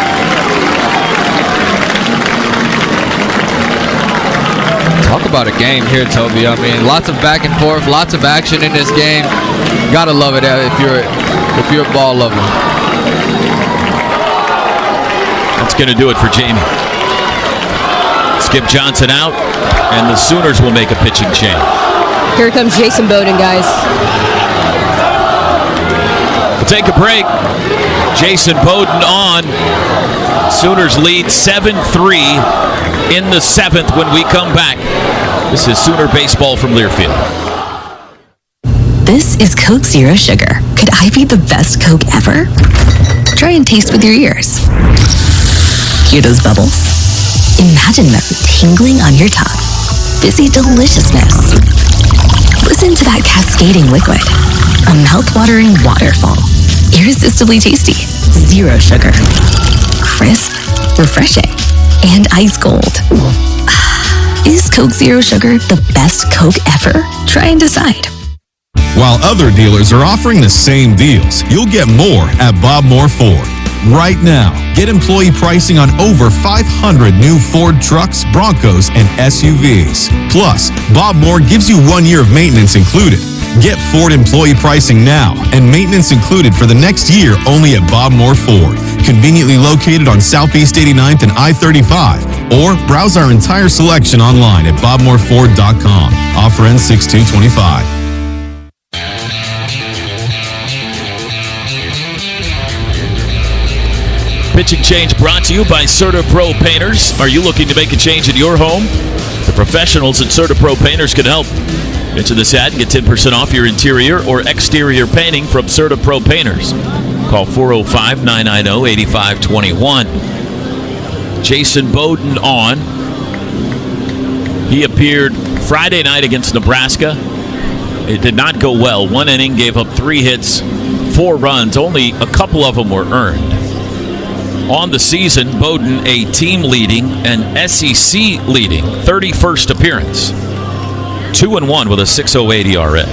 Talk about a game here, Toby. I mean, lots of back and forth, lots of action in this game. Gotta love it if you're a ball lover. That's going to do it for Jamie. Skip Johnson out, and the Sooners will make a pitching change. Here comes Jason Bowden, guys. We'll take a break. Jason Bowden on. Sooners lead 7-3 in the 7th when we come back. This is Sooner Baseball from Learfield. This is Coke Zero Sugar. Could I be the best Coke ever? Try and taste with your ears. Hear those bubbles? Imagine them tingling on your tongue. Fizzy deliciousness. Listen to that cascading liquid. A mouth-watering waterfall. Irresistibly tasty. Zero sugar. Crisp, refreshing, and ice cold. Is Coke Zero Sugar the best Coke ever? Try and decide. While other dealers are offering the same deals, you'll get more at Bob Moore Ford. Right now, get employee pricing on over 500 new Ford trucks, Broncos, and SUVs. Plus, Bob Moore gives you 1 year of maintenance included. Get Ford employee pricing now and maintenance included for the next year only at Bob Moore Ford. Conveniently located on Southeast 89th and I-35. Or browse our entire selection online at bobmooreford.com. Offer ends 6/2/25. Pitching change brought to you by CertaPro Painters. Are you looking to make a change in your home? The professionals at CertaPro Painters can help. Mention this ad and get 10% off your interior or exterior painting from CertaPro Painters. Call 405-990-8521. Jason Bowden on. He appeared Friday night against Nebraska. It did not go well. 1 inning, gave up 3 hits, 4 runs. Only a couple of them were earned. On the season, Bowden a team-leading and SEC-leading 31st appearance. 2-1 with a 6.08 ERA.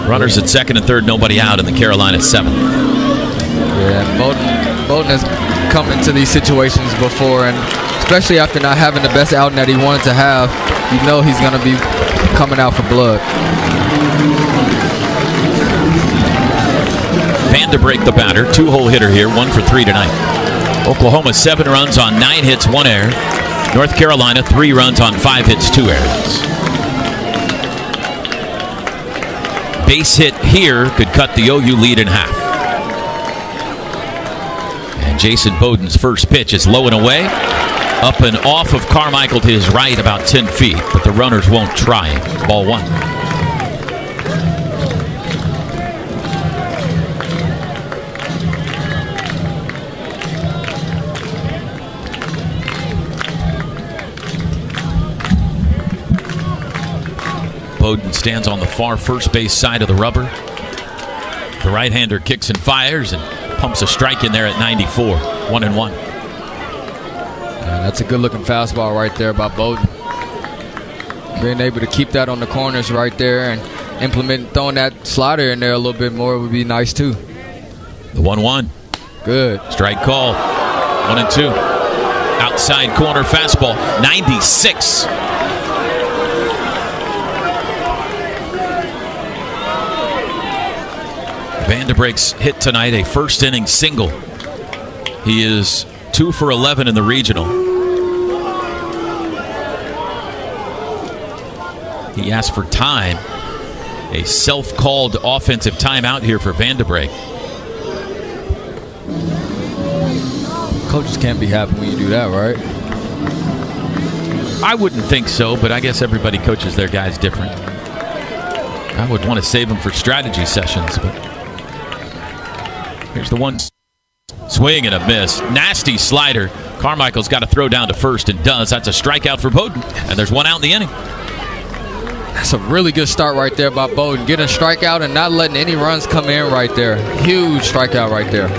Runners at second and third, nobody out in the Carolina 7th. Yeah, Bowden has come into these situations before, and especially after not having the best outing that he wanted to have, you know he's going to be coming out for blood. Vanderbrake, the batter, 2-hole hitter here, 1 for 3 tonight. Oklahoma 7 runs on 9 hits, 1 error. North Carolina 3 runs on 5 hits, 2 errors. Base hit here could cut the OU lead in half. And Jason Bowden's first pitch is low and away, up and off of Carmichael to his right about 10 feet, but the runners won't try. Ball 1. Bowden stands on the far first base side of the rubber. The right-hander kicks and fires and pumps a strike in there at 94. 1-1. Yeah, that's a good-looking fastball right there by Bowden. Being able to keep that on the corners right there and throwing that slider in there a little bit more would be nice too. The 1-1. Good. Strike call. 1-2. Outside corner fastball. 96. Vandebreek's hit tonight, a first inning single. He is 2 for 11 in the regional. He asked for time. A self-called offensive timeout here for Vandebreek. Coaches can't be happy when you do that, right? I wouldn't think so, but I guess everybody coaches their guys different. I would want to save them for strategy sessions, but here's the one. Swing and a miss. Nasty slider. Carmichael's got to throw down to first and does. That's a strikeout for Bowden, and there's one out in the inning. That's a really good start right there by Bowden. Getting a strikeout and not letting any runs come in right there. Huge strikeout right there.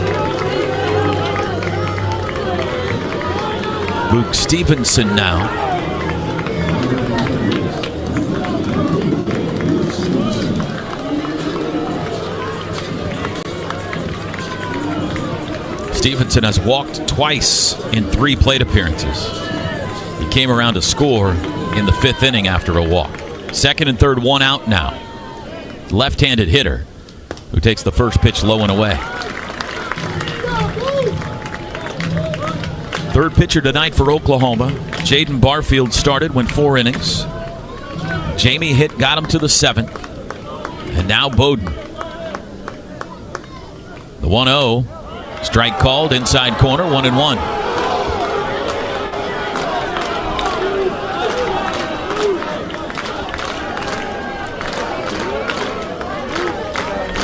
Luke Stevenson now. Stevenson has walked twice in 3 plate appearances. He came around to score in the 5th inning after a walk. Second and third, one out now. Left-handed hitter who takes the first pitch low and away. Third pitcher tonight for Oklahoma. Jaden Barfield started, went 4 innings. Jamie Hitt got him to the 7th. And now Bowden. The 1-0. Strike called, inside corner, 1-1.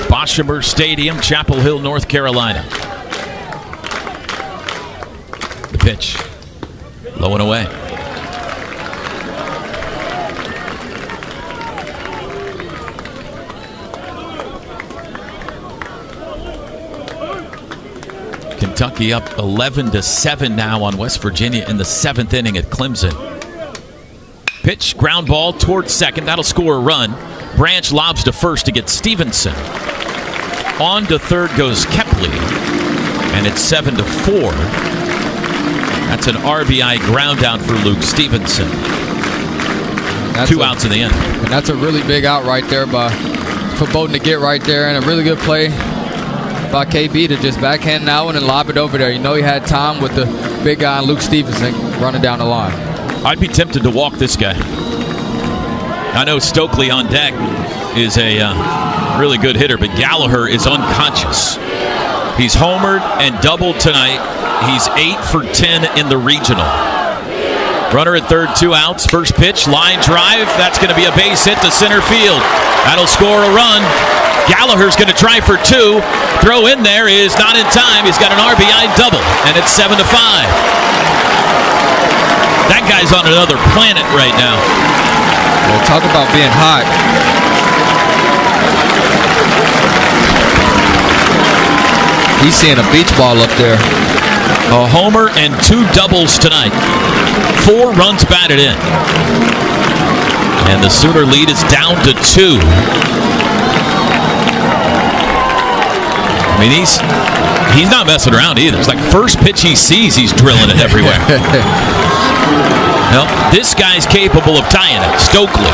Boshamer Stadium, Chapel Hill, North Carolina. The pitch, low and away. Kentucky up 11-7 now on West Virginia in the 7th inning at Clemson. Pitch, ground ball towards second. That'll score a run. Branch lobs to first to get Stevenson. On to third goes Kepley. And it's 7-4. That's an RBI ground down for Luke Stevenson. That's 2 outs in the inning. And that's a really big out right there for Bowden to get right there, and a really good play by KB to just backhand that one and lob it over there. You know he had time with the big guy Luke Stevenson running down the line. I'd be tempted to walk this guy. I know Stokely on deck is a really good hitter, but Gallagher is unconscious. He's homered and doubled tonight. He's 8 for 10 in the regional. Runner at third, 2 outs. First pitch, line drive. That's going to be a base hit to center field. That'll score a run. Gallagher's going to try for 2. Throw in there is not in time. He's got an RBI double, and it's 7-5. That guy's on another planet right now. Well, talk about being hot. He's seeing a beach ball up there. A homer and 2 doubles tonight. 4 runs batted in. And the Sooner lead is down to 2. I mean, he's not messing around either. It's like first pitch he sees, he's drilling it everywhere. No, this guy's capable of tying it. Stokely.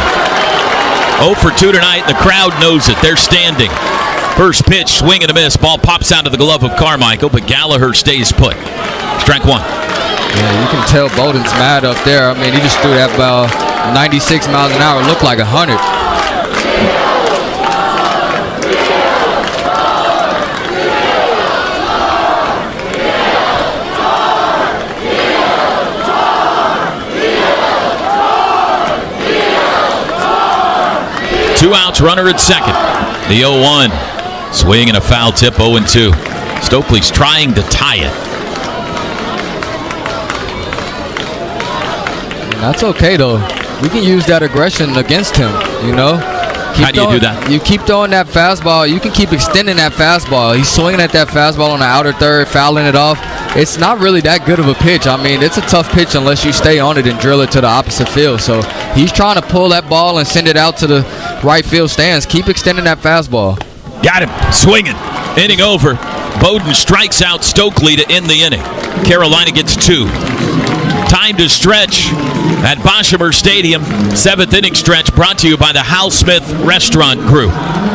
0 for 2 tonight. The crowd knows it. They're standing. First pitch, swing and a miss. Ball pops out of the glove of Carmichael, but Gallagher stays put. Strike 1. Yeah, you can tell Bowden's mad up there. I mean, he just threw that ball 96 miles an hour. It looked like 100. Two outs, runner at second. The 0-1. Swing and a foul tip, 0-2. Stokely's trying to tie it. That's okay, though. we can use that aggression against him, you know. How do you do that? You keep throwing that fastball. You can keep extending that fastball. He's swinging at that fastball on the outer third, fouling it off. It's not really that good of a pitch. I mean, it's a tough pitch unless you stay on it and drill it to the opposite field. So he's trying to pull that ball and send it out to the right field stands. Keep extending that fastball. Got him. Swinging. Inning over. Bowden strikes out Stokely to end the inning. Carolina gets 2. Time to stretch at Boshamer Stadium. 7th inning stretch brought to you by the Hal Smith Restaurant Crew.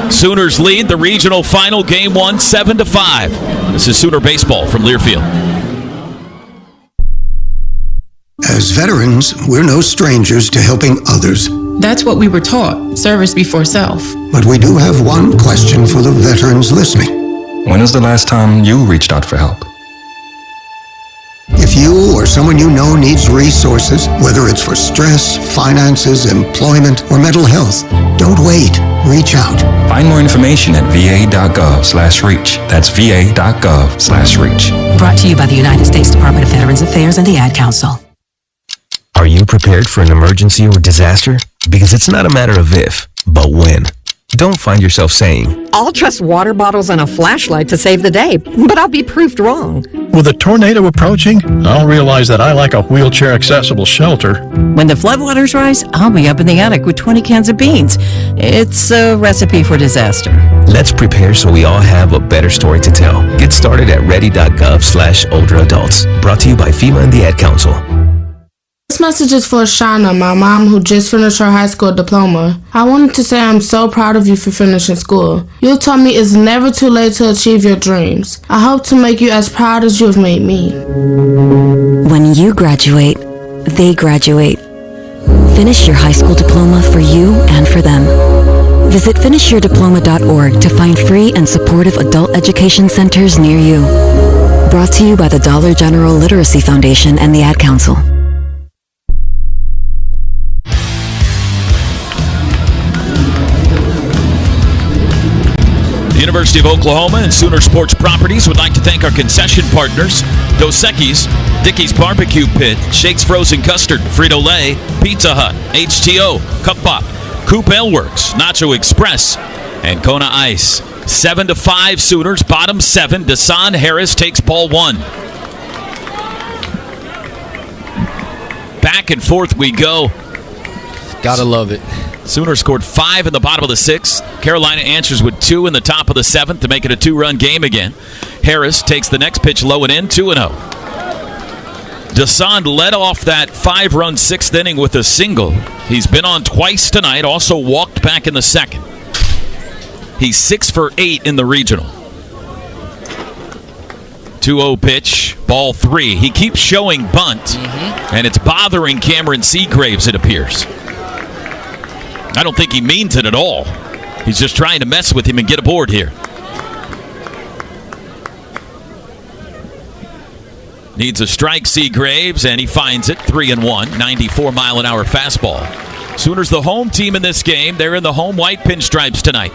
Sooners lead the regional final, Game 1, 7-5. This is Sooner Baseball from Learfield. As veterans, we're no strangers to helping others. That's what we were taught, service before self. But we do have one question for the veterans listening. When was the last time you reached out for help? If you or someone you know needs resources, whether it's for stress, finances, employment, or mental health, don't wait. Reach out. Find more information at va.gov/reach. That's va.gov/reach. Brought to you by the United States Department of Veterans Affairs and the Ad Council. Are you prepared for an emergency or disaster? Because it's not a matter of if, but when. Don't find yourself saying, I'll trust water bottles and a flashlight to save the day, but I'll be proved wrong. With a tornado approaching, I'll realize that I like a wheelchair-accessible shelter. When the floodwaters rise, I'll be up in the attic with 20 cans of beans. It's a recipe for disaster. let's prepare so we all have a better story to tell. Get started at ready.gov/older adults. Brought to you by FEMA and the Ad Council. This message is for Shauna, my mom who just finished her high school diploma. I wanted to say I'm so proud of you for finishing school. You taught me it's never too late to achieve your dreams. I hope to make you as proud as you have made me. When you graduate, they graduate. Finish your high school diploma for you and for them. Visit finishyourdiploma.org to find free and supportive adult education centers near you. Brought to you by the Dollar General Literacy Foundation and the Ad Council. University of Oklahoma and Sooner Sports Properties would like to thank our concession partners, Dos Equis, Dickey's Barbecue Pit, Shake's Frozen Custard, Frito-Lay, Pizza Hut, HTO, Cup Pop, Coop Ale Works, Nacho Express, and Kona Ice. 7-5 Sooners, bottom 7. Desan Harris takes ball 1. Back and forth we go. Gotta love it. Sooners scored 5 in the bottom of the 6th. Carolina answers with 2 in the top of the 7th to make it a 2-run game again. Harris takes the next pitch low and in, 2-0. Desan led off that 5-run 6th inning with a single. He's been on twice tonight, also walked back in the 2nd. He's 6 for 8 in the regional. 2-0 pitch, ball 3. He keeps showing bunt, and it's bothering Cameron Seagraves, it appears. I don't think he means it at all. He's just trying to mess with him and get aboard here. Needs a strike, Seagraves, and he finds it. 3-1, 94-mile-an-hour fastball. Sooners the home team in this game. They're in the home white pinstripes tonight.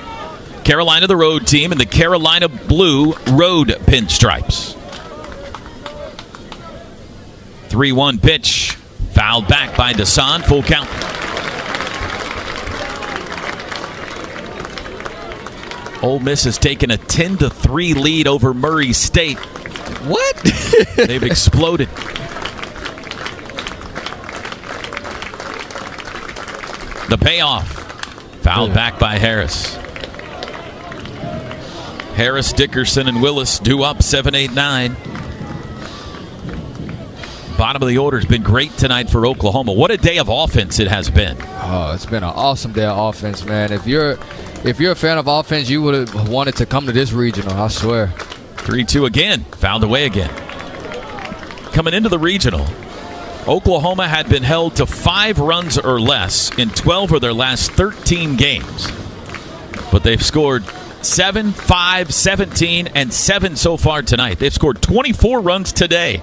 Carolina the road team in the Carolina blue road pinstripes. 3-1 pitch. Fouled back by Desan. Full count. Ole Miss has taken a 10-3 lead over Murray State. What? They've exploded. The payoff. Fouled back by Harris. Harris, Dickerson, and Willis due up 7-8-9. Bottom of the order has been great tonight for Oklahoma. What a day of offense it has been. Oh, it's been an awesome day of offense, man. If you're a fan of offense, you would have wanted to come to this regional, I swear. 3-2 again. Fouled away again. Coming into the regional, Oklahoma had been held to 5 runs or less in 12 of their last 13 games. But they've scored 7, 5, 17, and 7 so far tonight. They've scored 24 runs today.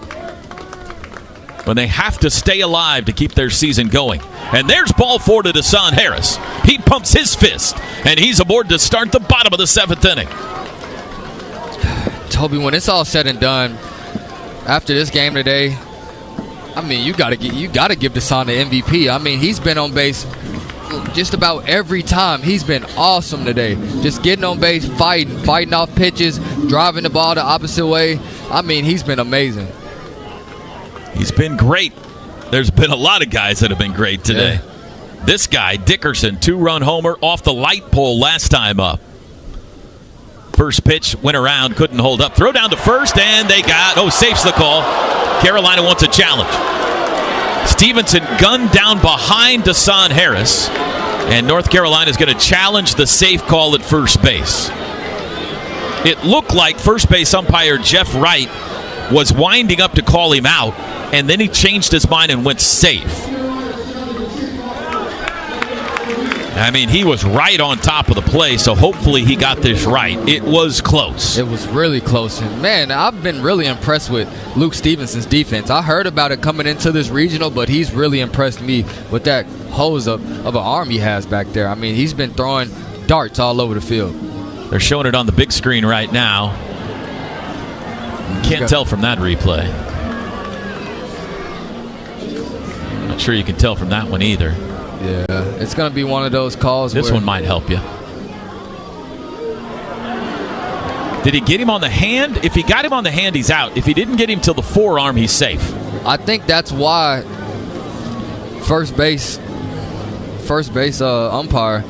When they have to stay alive to keep their season going. And there's ball 4 to Desan Harris. He pumps his fist, and he's aboard to start the bottom of the 7th inning. Toby, when it's all said and done, after this game today, I mean, you gotta give Desan the MVP. I mean, he's been on base just about every time. He's been awesome today. Just getting on base, fighting off pitches, driving the ball the opposite way. I mean, he's been amazing. He's been great. There's been a lot of guys that have been great today. Yeah. This guy, Dickerson, 2-run homer off the light pole last time up. First pitch went around, couldn't hold up. Throw down to first, and they got, safe's the call. Carolina wants a challenge. Stevenson gunned down behind Desan Harris, and North Carolina is going to challenge the safe call at first base. It looked like first base umpire Jeff Wright was winding up to call him out, and then he changed his mind and went safe. I mean, he was right on top of the play, so hopefully he got this right. It was close. It was really close. And, man, I've been really impressed with Luke Stevenson's defense. I heard about it coming into this regional, but he's really impressed me with that hose of an arm he has back there. I mean, he's been throwing darts all over the field. They're showing it on the big screen right now. Can't tell from that replay. Not sure you can tell from that one either. Yeah, it's going to be one of those calls. This one might help you. Did he get him on the hand? If he got him on the hand, he's out. If he didn't get him till the forearm, he's safe. I think that's why first base umpire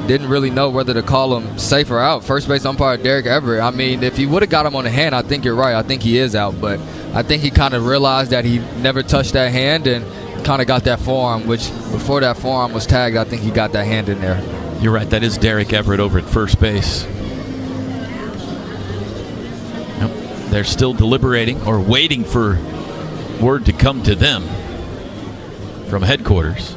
didn't really know whether to call him safe or out. First base umpire Derek Everett. I mean, if he would have got him on the hand, I think you're right. I think he is out. But I think he kind of realized that he never touched that hand and kind of got that forearm, which before that forearm was tagged, I think he got that hand in there. You're right. That is Derek Everett over at first base. Nope. They're still deliberating or waiting for word to come to them from headquarters.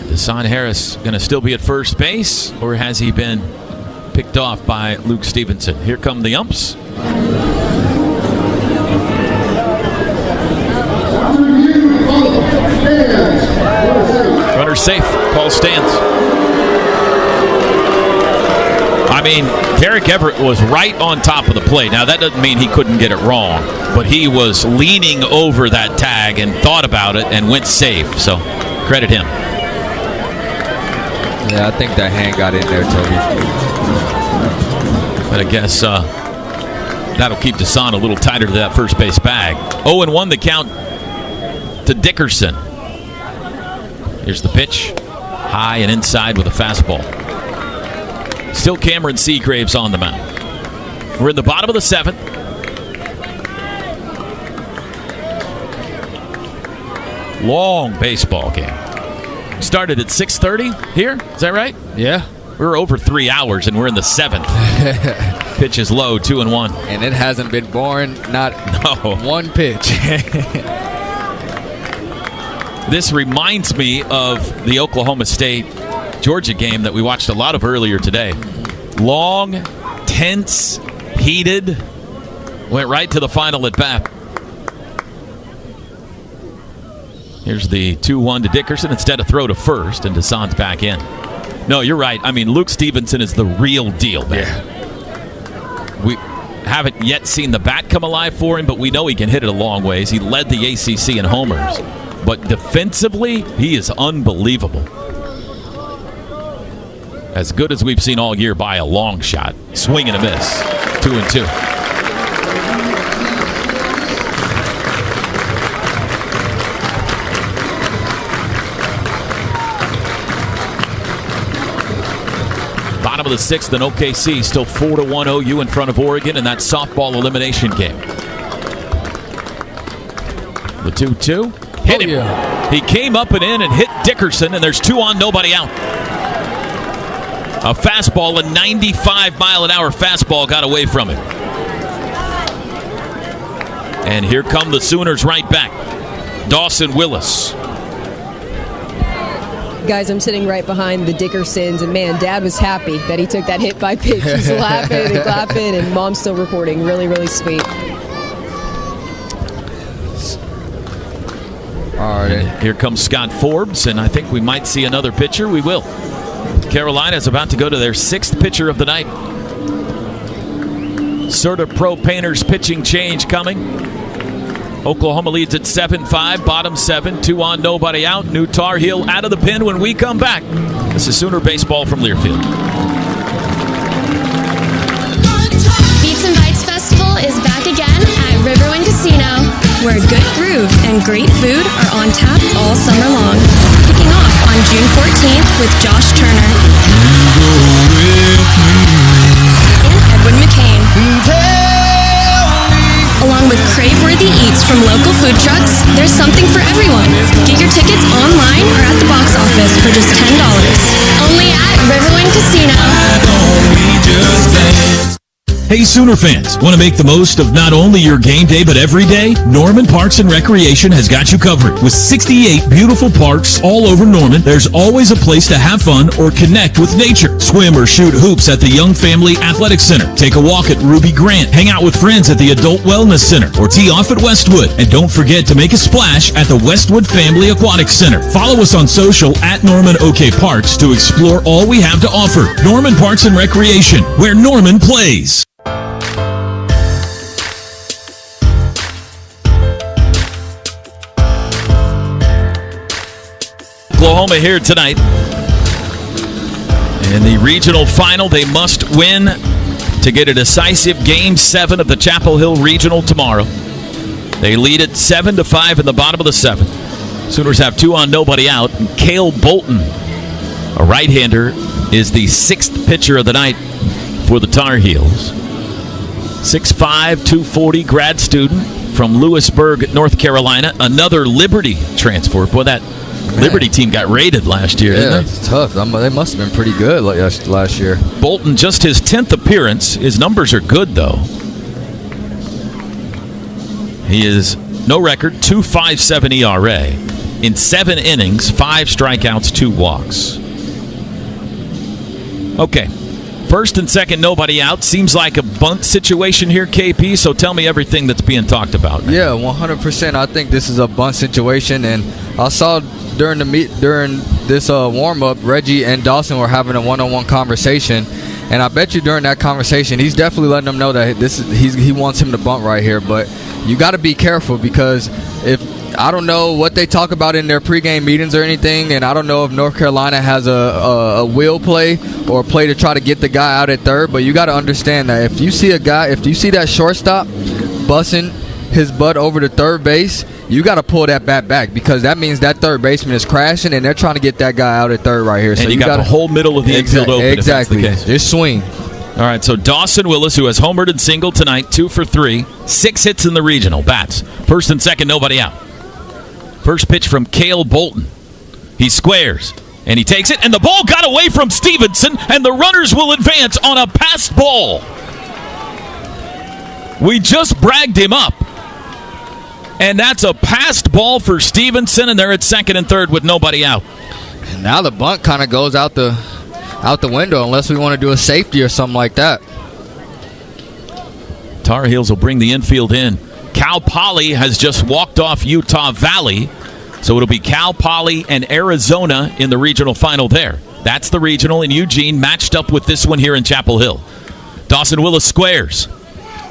Desan Harris going to still be at first base, or has he been picked off by Luke Stevenson? Here come the umps. Runner safe. Call stands. I mean, Derek Everett was right on top of the plate. Now, that doesn't mean he couldn't get it wrong, but he was leaning over that tag and thought about it and went safe. So, credit him. Yeah, I think that hand got in there, Toby. But I guess that'll keep Desan a little tighter to that first base bag. 0-1 the count to Dickerson. Here's the pitch. High and inside with a fastball. Still Cameron Seagraves on the mound. We're in the bottom of the 7th. Long baseball game. Started at 6:30 here. Is that right? Yeah. We're over 3 hours, and we're in the 7th. Pitch is low, 2-1. And it hasn't been boring, not one pitch. This reminds me of the Oklahoma State-Georgia game that we watched a lot of earlier today. Long, tense, heated. Went right to the final at bat. Here's the 2-1 to Dickerson. Instead of throw to first, and Desan's back in. No, you're right. I mean, Luke Stevenson is the real deal, man. Yeah. We haven't yet seen the bat come alive for him, but we know he can hit it a long ways. He led the ACC in homers. But defensively, he is unbelievable. As good as we've seen all year by a long shot. Swing and a miss. 2-2. Bottom of the 6th in OKC, still 4-1 OU in front of Oregon in that softball elimination game. The 2-2 hit him. Yeah. He came up and in and hit Dickerson, and there's 2 on, nobody out. A fastball, a 95-mile-an-hour fastball got away from him. And here come the Sooners right back. Dawson Willis. Guys, I'm sitting right behind the Dickersons, and man, Dad was happy that he took that hit by pitch. He's laughing and clapping, and Mom's still recording. Really, really sweet. All right, and here comes Scott Forbes, and I think we might see another pitcher. We will. Carolina is about to go to their 6th pitcher of the night. Serta Pro Painters pitching change coming. Oklahoma leads at 7-5, bottom 7, 2 on, nobody out. New Tar Heel out of the pen when we come back. This is Sooner Baseball from Learfield. Beats and Bites Festival is back again at Riverwind Casino, where good grooves and great food are on tap all summer long. Kicking off on June 14th with Josh Turner and Edwin McCain. Along with crave-worthy eats from local food trucks, there's something for everyone. Get your tickets online or at the box office for just $10. Only at Riverwind Casino. Hey Sooner fans, want to make the most of not only your game day but every day? Norman Parks and Recreation has got you covered. With 68 beautiful parks all over Norman, there's always a place to have fun or connect with nature. Swim or shoot hoops at the Young Family Athletic Center. Take a walk at Ruby Grant. Hang out with friends at the Adult Wellness Center or tee off at Westwood. And don't forget to make a splash at the Westwood Family Aquatic Center. Follow us on social at Norman OK Parks to explore all we have to offer. Norman Parks and Recreation, where Norman plays. Oklahoma here tonight. In the regional final, they must win to get a decisive Game 7 of the Chapel Hill Regional tomorrow. They lead it 7-5 in the bottom of the 7th. Sooners have 2 on, nobody out. And Cale Bolton, a right-hander, is the 6th pitcher of the night for the Tar Heels. 6'5", 240, grad student from Lewisburg, North Carolina. Another Liberty transfer. Boy, that Liberty team got raided last year, didn't they? It's tough. They must have been pretty good last year. Bolton, just his 10th appearance. His numbers are good, though. He is no record, 2.57 ERA. In 7 innings, 5 strikeouts, 2 walks. Okay. First and second, nobody out. Seems like a bunt situation here, KP, so tell me everything that's being talked about. Yeah, 100%. I think this is a bunt situation, and I saw during this warm-up, Reggie and Dawson were having a one-on-one conversation, and I bet you during that conversation, he's definitely letting them know that he wants him to bunt right here, but you got to be careful because I don't know what they talk about in their pregame meetings or anything, and I don't know if North Carolina has a will play or a play to try to get the guy out at third, but you got to understand that if you see that shortstop busting his butt over to third base, you got to pull that bat back because that means that third baseman is crashing and they're trying to get that guy out at third right here. And so you got the whole middle of the infield open. Exactly. If that's the case. Just swing. All right, so Dawson Willis, who has homered and singled tonight, 2 for 3, 6 hits in the regional. Bats. First and second, nobody out. First pitch from Cale Bolton. He squares, and he takes it, and the ball got away from Stevenson, and the runners will advance on a passed ball. We just bragged him up. And that's a passed ball for Stevenson, and they're at second and third with nobody out. And now the bunt kind of goes out the window unless we want to do a safety or something like that. Tar Heels will bring the infield in. Cal Poly has just walked off Utah Valley, so it'll be Cal Poly and Arizona in the regional final there. That's the regional in Eugene, matched up with this one here in Chapel Hill. Dawson Willis squares,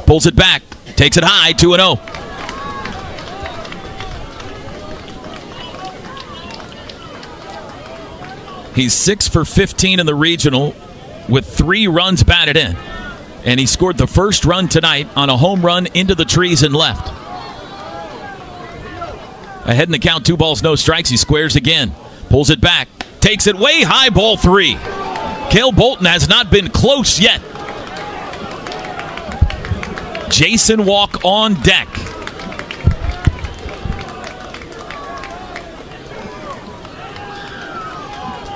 pulls it back, takes it high, 2-0. He's 6 for 15 in the regional with 3 runs batted in. And he scored the first run tonight on a home run into the trees and left. Ahead in the count, 2 balls, no strikes. He squares again. Pulls it back. Takes it way high, ball 3. Cale Bolton has not been close yet. Jason Walk on deck.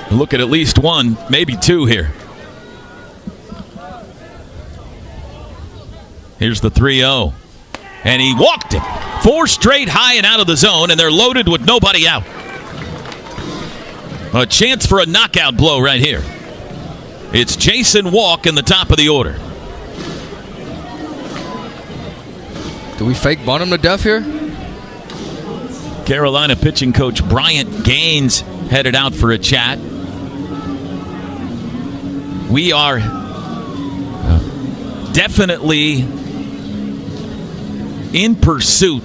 Look at least 1, maybe 2 here. Here's the 3-0. And he walked it. 4 straight high and out of the zone, and they're loaded with nobody out. A chance for a knockout blow right here. It's Jason Walk in the top of the order. Do we fake bunt him to death here? Carolina pitching coach Bryant Gaines headed out for a chat. We are definitely in pursuit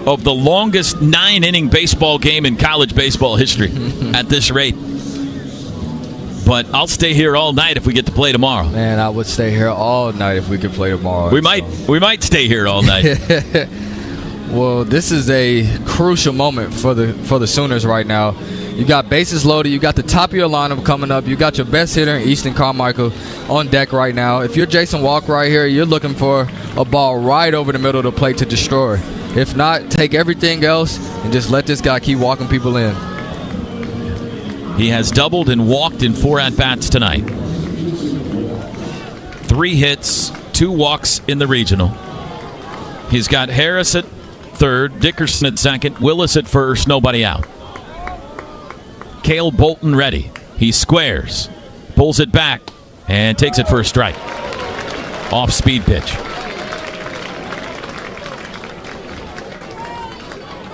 of the longest 9-inning baseball game in college baseball history at this rate. But I'll stay here all night if we get to play tomorrow. Man, I would stay here all night if we could play tomorrow. We might stay here all night. Well, this is a crucial moment for the Sooners right now. You got bases loaded. You got the top of your lineup coming up. You got your best hitter, Easton Carmichael, on deck right now. If you're Jason Walker right here, you're looking for a ball right over the middle of the plate to destroy. If not, take everything else and just let this guy keep walking people in. He has doubled and walked in 4 at-bats tonight. 3 hits, 2 walks in the regional. He's got Harris at third, Dickerson at second, Willis at first, nobody out. Cale Bolton ready. He squares, pulls it back, and takes it for a strike. Off-speed pitch.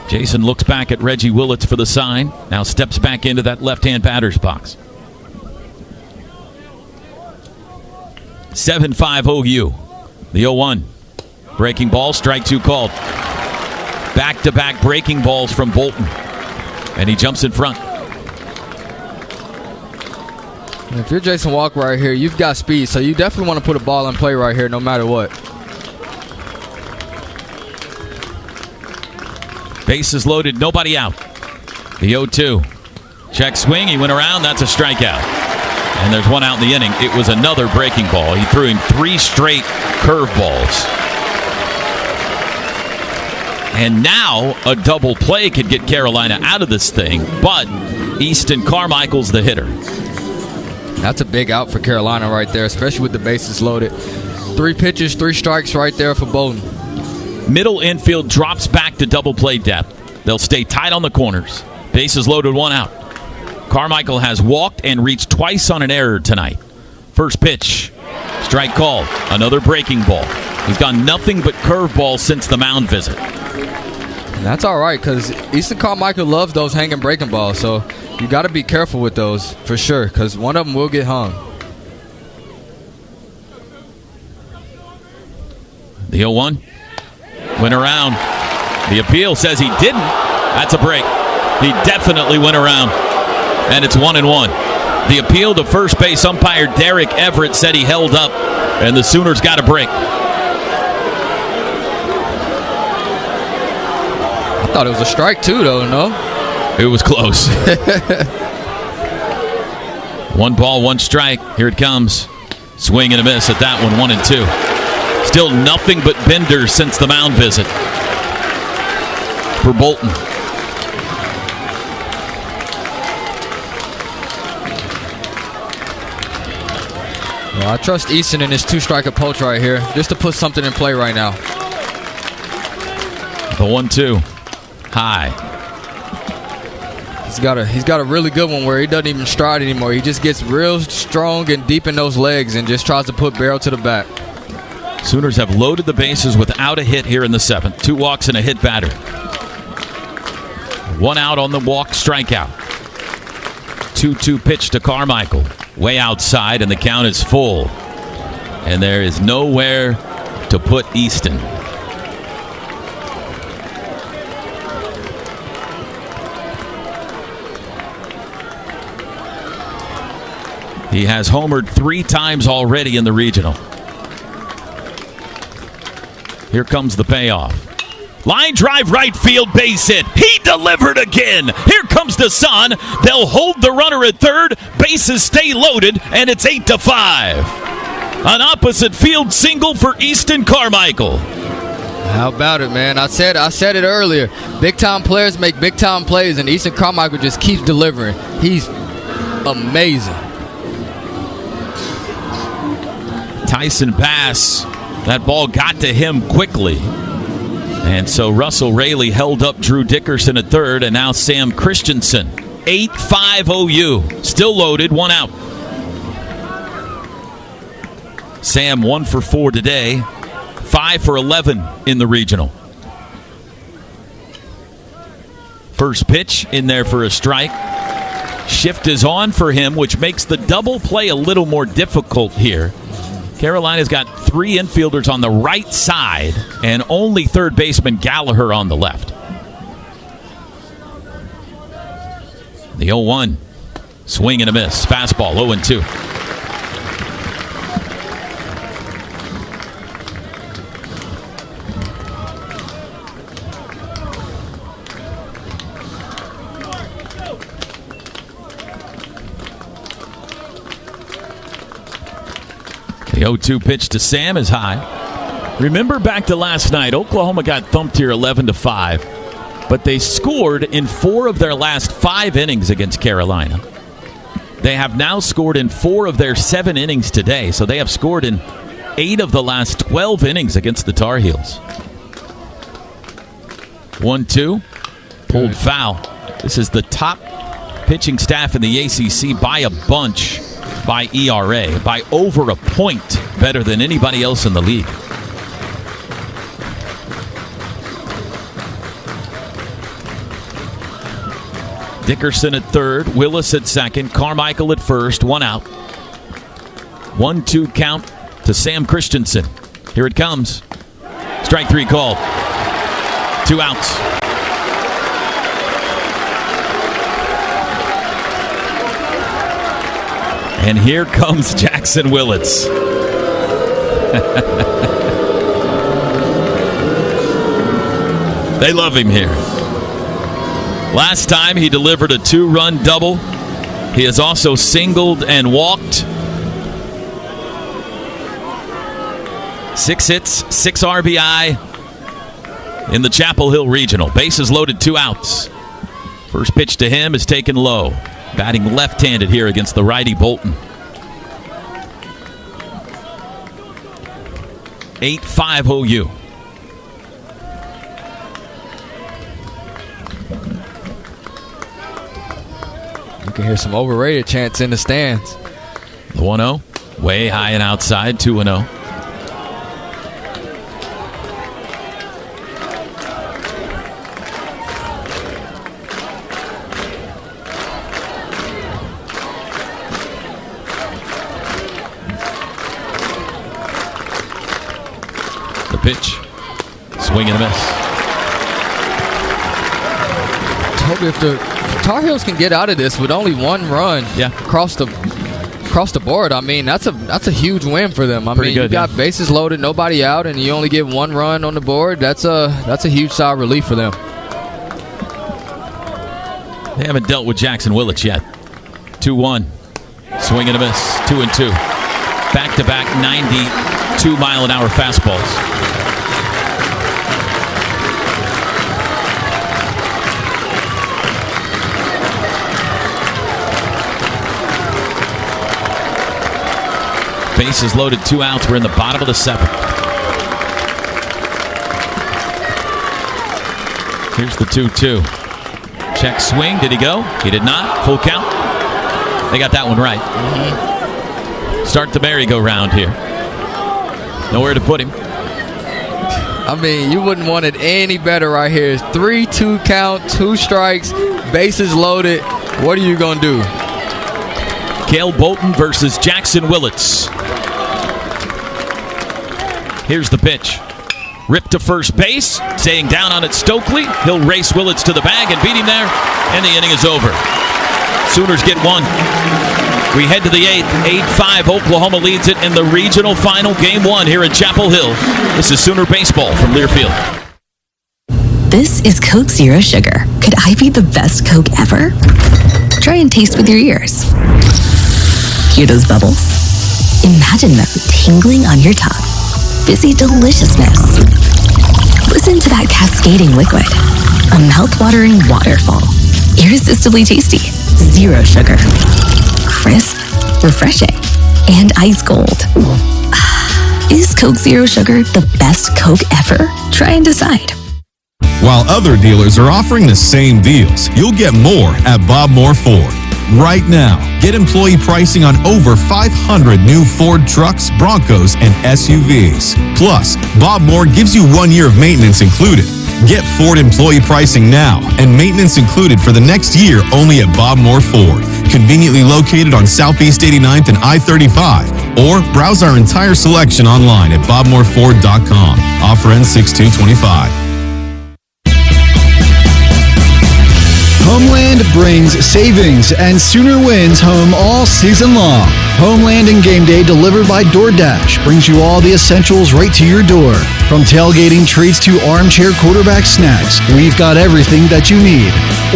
Jason looks back at Reggie Willits for the sign. Now steps back into that left-hand batter's box. 7-5 OU. The 0-1. Breaking ball, strike 2 called. Back-to-back breaking balls from Bolton. And he jumps in front. If you're Jason Walker right here, you've got speed, so you definitely want to put a ball in play right here no matter what. Bases loaded, nobody out. The 0-2. Check swing, he went around, that's a strikeout. And there's 1 out in the inning. It was another breaking ball. He threw him 3 straight curveballs. And now a double play could get Carolina out of this thing, but Easton Carmichael's the hitter. That's a big out for Carolina right there, especially with the bases loaded. 3 pitches, 3 strikes right there for Bolton. Middle infield drops back to double play depth. They'll stay tight on the corners. Bases loaded, 1 out. Carmichael has walked and reached twice on an error tonight. First pitch, strike called. Another breaking ball. He's gone nothing but curveballs since the mound visit. And that's all right, because Easton Carmichael loves those hanging breaking balls, so you got to be careful with those for sure, because one of them will get hung. The 0-1 went around. The appeal says he didn't. That's a break. He definitely went around, and it's 1-1. The appeal to first base umpire Derek Everett said he held up, and the Sooners got a break. I thought it was a strike too, though, no? It was close. 1 ball, 1 strike. Here it comes. Swing and a miss at that one, 1-2. Still nothing but benders since the mound visit for Bolton. Well, I trust Easton in his 2-strike approach right here, just to put something in play right now. The 1-2. High. He's got a really good one where he doesn't even stride anymore. He just gets real strong and deep in those legs and just tries to put barrel to the back. Sooners have loaded the bases without a hit here in the 7th. 2 walks and a hit batter. 1 out on the walk, strikeout. 2-2 pitch to Carmichael. Way outside, and the count is full. And there is nowhere to put Easton. He has homered 3 times already in the regional. Here comes the payoff. Line drive, right field, base hit. He delivered again. Here comes the sun. They'll hold the runner at third. Bases stay loaded, and it's 8-5. An opposite field single for Easton Carmichael. How about it, man? I said it earlier. Big-time players make big-time plays, and Easton Carmichael just keeps delivering. He's amazing. Tyson Bass, that ball got to him quickly. And so Russell Raley held up Drew Dickerson at third, and now Sam Christensen. 8-5 OU. Still loaded, 1 out. Sam 1 for 4 today, 5 for 11 in the regional. First pitch in there for a strike. Shift is on for him, which makes the double play a little more difficult here. Carolina's got 3 infielders on the right side and only third baseman Gallagher on the left. The 0-1. Swing and a miss. Fastball, 0-2. The 0-2 pitch to Sam is high. Remember back to last night, Oklahoma got thumped here 11-5, but they scored in 4 of their last 5 innings against Carolina. They have now scored in 4 of their 7 innings today, so they have scored in 8 of the last 12 innings against the Tar Heels. 1-2, pulled foul. This is the top pitching staff in the ACC by a bunch. By ERA, by over a point better than anybody else in the league. Dickerson at third, Willis at second, Carmichael at first, 1 out. 1-2 count to Sam Christensen. Here it comes. Strike 3 called. 2 outs. And here comes Jackson Willits. They love him here. Last time he delivered a 2-run double. He has also singled and walked. 6 hits, 6 RBI in the Chapel Hill Regional. Bases loaded, 2 outs. First pitch to him is taken low. Batting left-handed here against the righty Bolton. 8-5 OU. You can hear some overrated chants in the stands. The 1-0, way high and outside, 2-0. Pitch. Swing and a miss. Toby, if the Tar Heels can get out of this with only 1 run across the board, I mean, that's a huge win for them. I mean, you got bases loaded, nobody out, and you only get 1 run on the board. That's a huge sigh of relief for them. They haven't dealt with Jackson Willits yet. 2-1. Swing and a miss. 2-2. Back-to-back 92-mile-an-hour fastballs. Bases loaded, 2 outs. We're in the bottom of the 7th. Here's the 2-2. Check swing. Did he go? He did not. Full count. They got that one right. Start the merry-go-round here. Nowhere to put him. I mean, you wouldn't want it any better right here. 3-2 count, 2 strikes, bases loaded. What are you going to do? Cale Bolton versus Jackson Willits. Here's the pitch. Ripped to first base. Staying down on it, Stokely. He'll race Willits to the bag and beat him there. And the inning is over. Sooners get 1. We head to the 8th. 8-5. Oklahoma leads it in the regional final, Game 1 here in Chapel Hill. This is Sooner Baseball from Learfield. This is Coke Zero Sugar. Could I be the best Coke ever? Try and taste with your ears. Hear those bubbles? Imagine them tingling on your tongue. Fizzy deliciousness. Listen to that cascading liquid. A mouth-watering waterfall. Irresistibly tasty. Zero sugar. Crisp, refreshing, and ice cold. Is Coke Zero Sugar the best Coke ever? Try and decide. While other dealers are offering the same deals, you'll get more at Bob Moore Ford. Right now, get employee pricing on over 500 new Ford trucks, Broncos, and SUVs. Plus, Bob Moore gives you 1 year of maintenance included. Get Ford employee pricing now and maintenance included for the next year only at Bob Moore Ford. conveniently located on Southeast 89th and I-35. Or browse our entire selection online at bobmoreford.com. Offer ends 6/2/25. Homeland brings savings and Sooner wins home all season long. Homeland and Game Day delivered by DoorDash brings you all the essentials right to your door. From tailgating treats to armchair quarterback snacks, we've got everything that you need.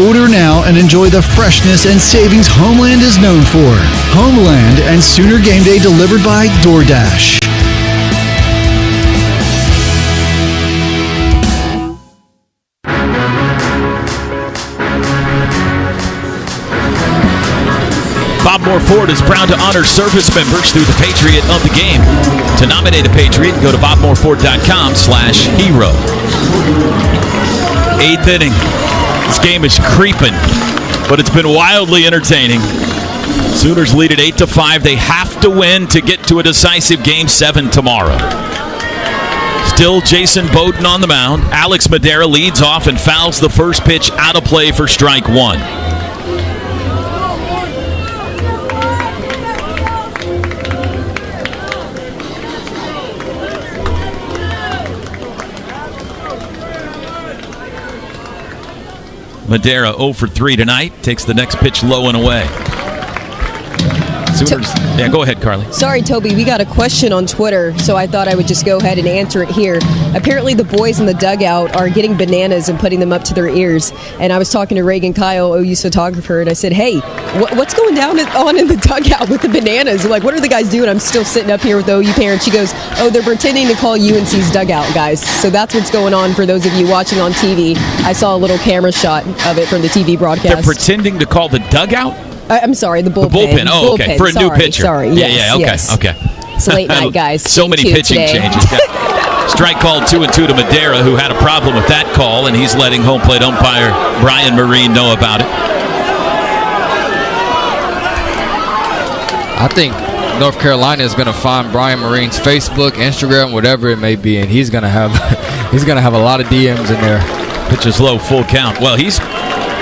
Order now and enjoy the freshness and savings Homeland is known for. Homeland and Sooner Game Day delivered by DoorDash. Bob Moore Ford is proud to honor service members through the Patriot of the Game. To nominate a Patriot, go to bobmoreford.com/hero. 8th inning. This game is creeping, but it's been wildly entertaining. Sooners lead at 8-5. They have to win to get to a decisive Game 7 tomorrow. Still Jason Bowden on the mound. Alex Madera leads off and fouls the first pitch out of play for strike one. Madera 0 for 3 tonight. Takes the next pitch low and away. Sooners. Yeah, go ahead, Carly. Sorry, Toby. We got a question on Twitter, so I thought I would just go ahead and answer it here. Apparently, the boys in the dugout are getting bananas and putting them up to their ears. And I was talking to Reagan Kyle, OU's photographer, and I said, hey, what's going on in the dugout with the bananas? Like, what are the guys doing? I'm still sitting up here with OU parents. She goes, oh, they're pretending to call UNC's dugout, guys. So that's what's going on for those of you watching on TV. I saw a little camera shot of it from the TV broadcast. They're pretending to call the dugout? I'm sorry, the bullpen. The bullpen. Oh, okay. Bullpen. For a new pitcher. Sorry. Yeah. Okay. Okay. It's late night, guys. So many pitching changes. Strike call 2-2 to Madera, who had a problem with that call, and he's letting home plate umpire Brian Marine know about it. I think North Carolina is going to find Brian Marine's Facebook, Instagram, whatever it may be, and he's going to have a lot of DMs in there. Pitches low, full count. Well, he's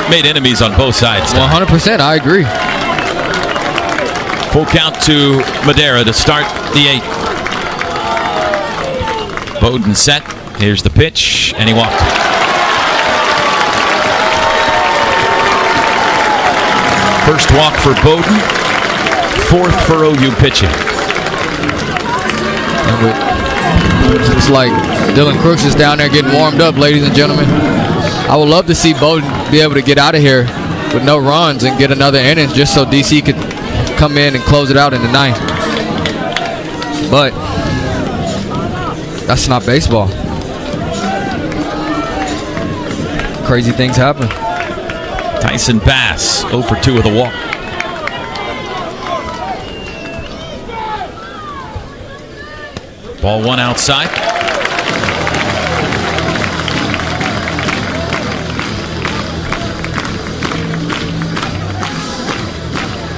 made enemies on both sides. 100%, I agree. Full count to Madera to start the 8th. Bowden set. Here's the pitch, and he walked. First walk for Bowden. 4th for OU pitching. Looks like Dylan Crooks is down there getting warmed up, ladies and gentlemen. I would love to see Bowden be able to get out of here with no runs and get another inning just so DC could come in and close it out in the 9th. But that's not baseball. Crazy things happen. Tyson Bass 0 for 2 with a walk. Ball one outside.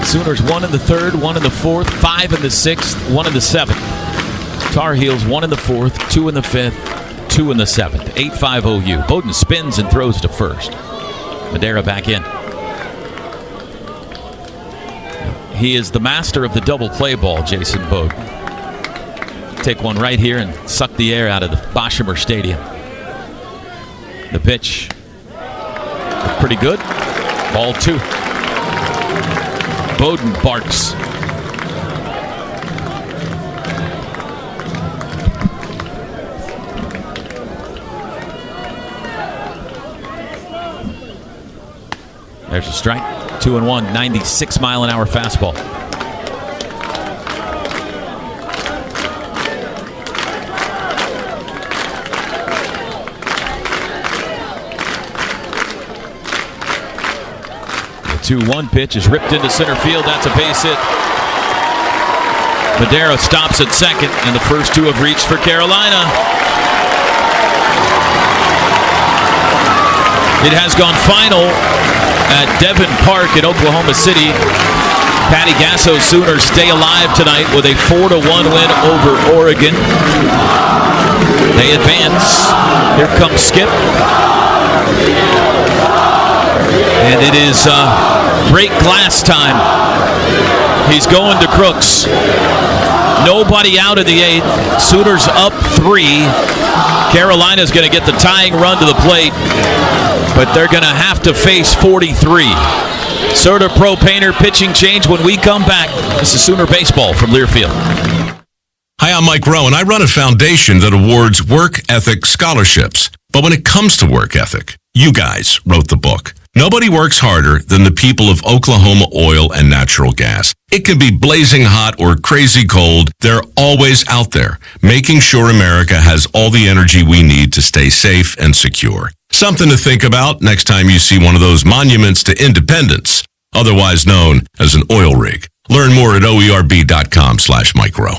Sooners 1 in the 3rd, 1 in the 4th, 5 in the 6th, 1 in the 7th. Tar Heels 1 in the 4th, 2 in the 5th, 2 in the 7th. 8-5 OU. Bowden spins and throws to first. Madera back in. He is the master of the double play ball, Jason Bowden. Take one right here and suck the air out of the Boshemer Stadium. The pitch. Pretty good. Ball 2. Bowden barks. There's a strike. 2-1, 96-mile-an-hour fastball. The 2-1 pitch is ripped into center field. That's a base hit. Madera stops at second, and the first two have reached for Carolina. It has gone final at Devon Park in Oklahoma City. Patty Gasso's Sooners stay alive tonight with a 4-1 win over Oregon. They advance. Here comes Skip. And it is Break glass time. He's going to Crooks. Nobody out of the 8th. Sooners up 3. Carolina's going to get the tying run to the plate, but they're going to have to face 43. Serta Pro Painter pitching change when we come back. This is Sooner Baseball from Learfield. Hi, I'm Mike Rowe, and I run a foundation that awards work ethic scholarships. But when it comes to work ethic, you guys wrote the book. Nobody works harder than the people of Oklahoma Oil and Natural Gas. It can be blazing hot or crazy cold. They're always out there, making sure America has all the energy we need to stay safe and secure. Something to think about next time you see one of those monuments to independence, otherwise known as an oil rig. Learn more at oerb.com/micro.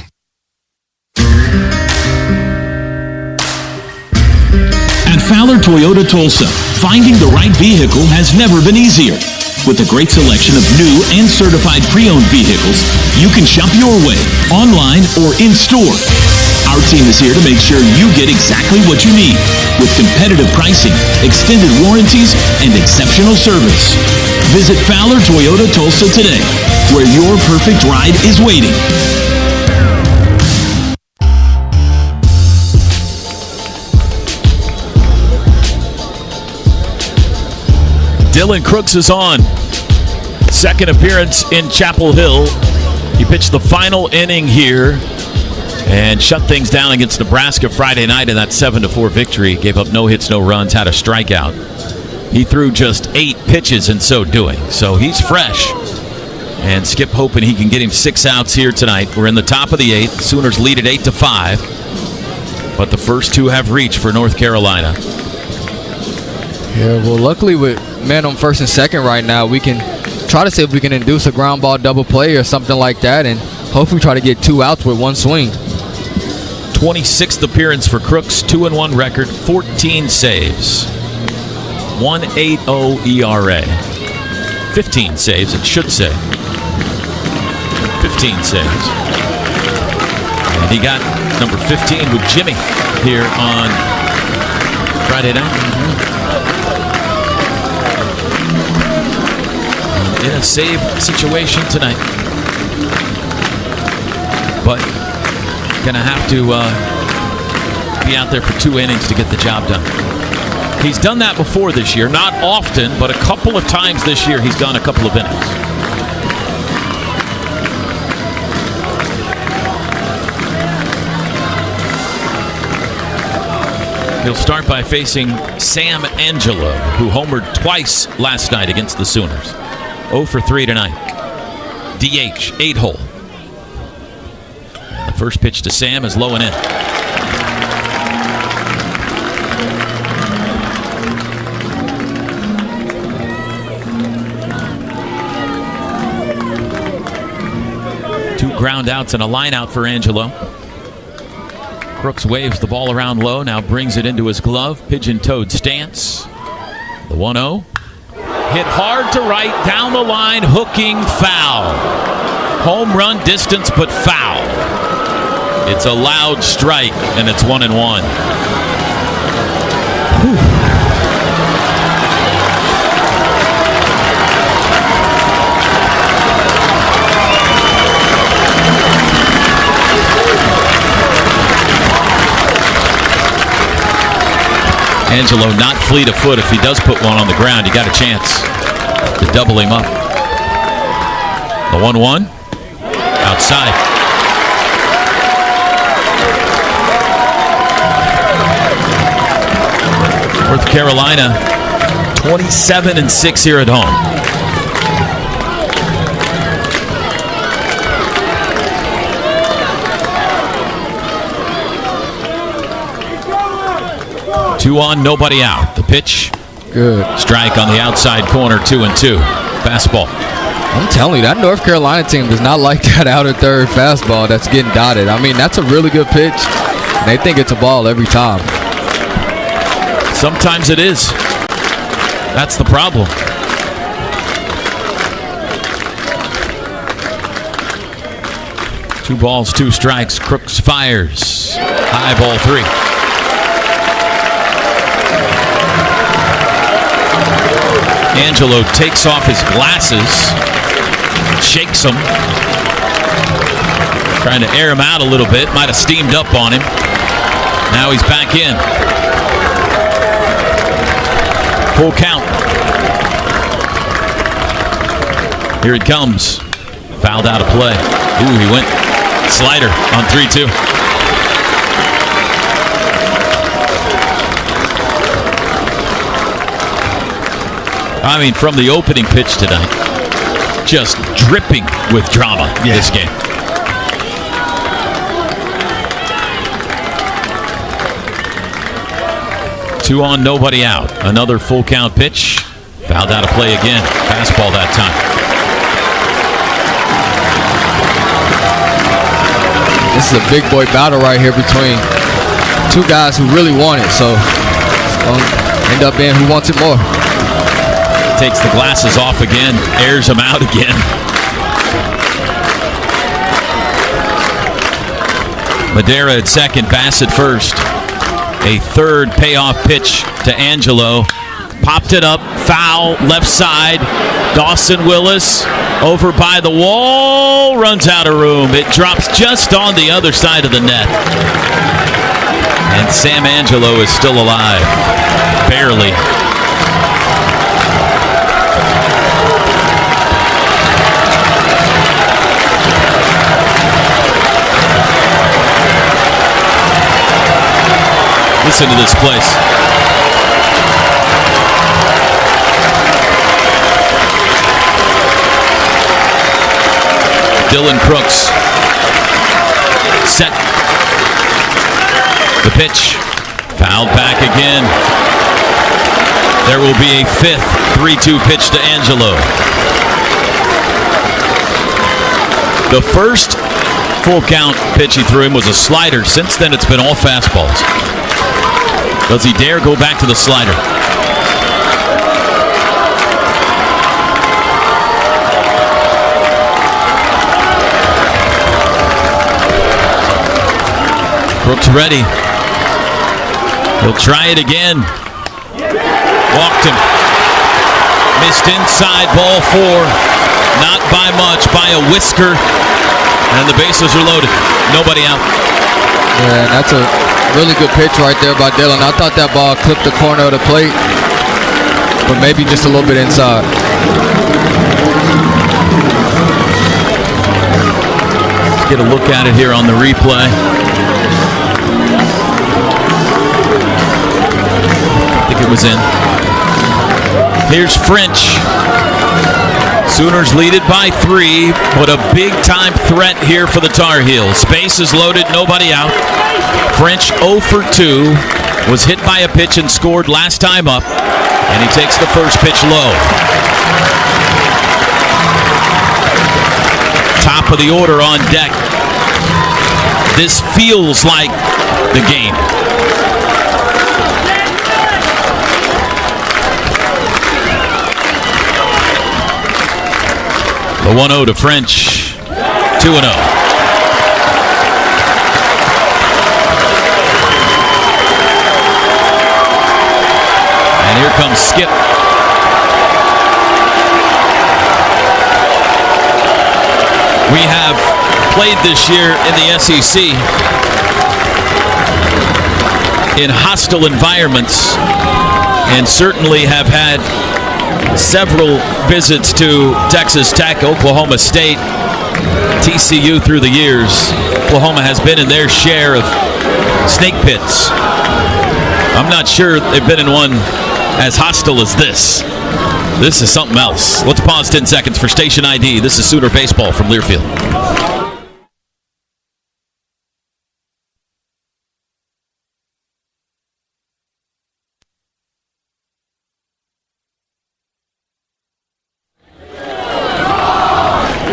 At Fowler Toyota Tulsa, finding the right vehicle has never been easier. With a great selection of new and certified pre-owned vehicles, you can shop your way, online or in-store. Our team is here to make sure you get exactly what you need, with competitive pricing, extended warranties, and exceptional service. Visit Fowler Toyota Tulsa today, where your perfect ride is waiting. Dylan Crooks is on. Second appearance in Chapel Hill. He pitched the final inning here and shut things down against Nebraska Friday night in that 7-4 victory. Gave up no hits, no runs, had a strikeout. He threw just 8 pitches in so doing. So he's fresh. And Skip hoping he can get him 6 outs here tonight. We're in the top of the 8th. Sooners lead at 8-5. But the first 2 have reached for North Carolina. Yeah, well, luckily with men on first and second right now, we can try to see if we can induce a ground ball double play or something like that, and hopefully try to get 2 outs with 1 swing. 26th appearance for Crooks, 2-1 record, 14 saves, 1.80 ERA, 15 saves, it should say. 15 saves. And he got number 15 with Jimmy here on Friday night. In a save situation tonight, but gonna have to be out there for 2 innings to get the job done. He's done that before this year, not often, but a couple of times this year he's gone a couple of innings. He'll start by facing Sam Angelo, who homered twice last night against the Sooners. 0 for 3 tonight. DH, 8-hole. The first pitch to Sam is low and in. Two ground outs and a line out for Angelo. Crooks waves the ball around low, now brings it into his glove. Pigeon-toed stance. The 1-0. Hit hard to right, down the line, hooking, foul. Home run distance, but foul. It's a loud strike, and it's 1-1. Angelo not fleet of foot. If he does put one on the ground, you got a chance to double him up. The 1-1 outside. North Carolina 27-6 here at home. Two on, nobody out. The pitch, good. Strike on the outside corner, 2-2. Fastball. I'm telling you, that North Carolina team does not like that outer third fastball that's getting dotted. I mean, that's a really good pitch. They think it's a ball every time. Sometimes it is. That's the problem. Two balls, 2 strikes. Crooks fires. High ball 3. Angelo takes off his glasses, shakes them, trying to air him out a little bit. Might have steamed up on him. Now he's back in. Full count. Here it comes. Fouled out of play. Ooh, he went slider on 3-2. I mean, from the opening pitch tonight, just dripping with drama this game. Two on, nobody out. Another full count pitch. Fouled out of play again. Fastball that time. This is a big boy battle right here between two guys who really want it. So it's going to end up being who wants it more. Takes the glasses off again. Airs them out again. Madera at second. Bass at first. A third payoff pitch to Angelo. Popped it up. Foul. Left side. Dawson Willis over by the wall. Runs out of room. It drops just on the other side of the net. And Sam Angelo is still alive. Barely. Listen to this place. Dylan Crooks. Set. The pitch. Fouled back again. There will be a fifth 3-2 pitch to Angelo. The first full count pitch he threw him was a slider. Since then, it's been all fastballs. Does he dare go back to the slider? Brooks ready. He'll try it again. Walked him. Missed inside, ball 4. Not by much, by a whisker. And the bases are loaded. Nobody out. Yeah, that's a really good pitch right there by Dylan. I thought that ball clipped the corner of the plate, but maybe just a little bit inside. Let's get a look at it here on the replay. I think it was in. Here's French. Sooners lead it by 3, but a big-time threat here for the Tar Heels. Bases loaded, nobody out. French 0 for 2, was hit by a pitch and scored last time up, and he takes the first pitch low. Top of the order on deck. This feels like the game. The 1-0 to French. 2-0. And here comes Skip. We have played this year in the SEC in hostile environments and certainly have had several visits to Texas Tech, Oklahoma State, TCU through the years. Oklahoma has been in their share of snake pits. I'm not sure they've been in one as hostile as this. This is something else. Let's pause 10 seconds for station ID. This is Sooner Baseball from Learfield.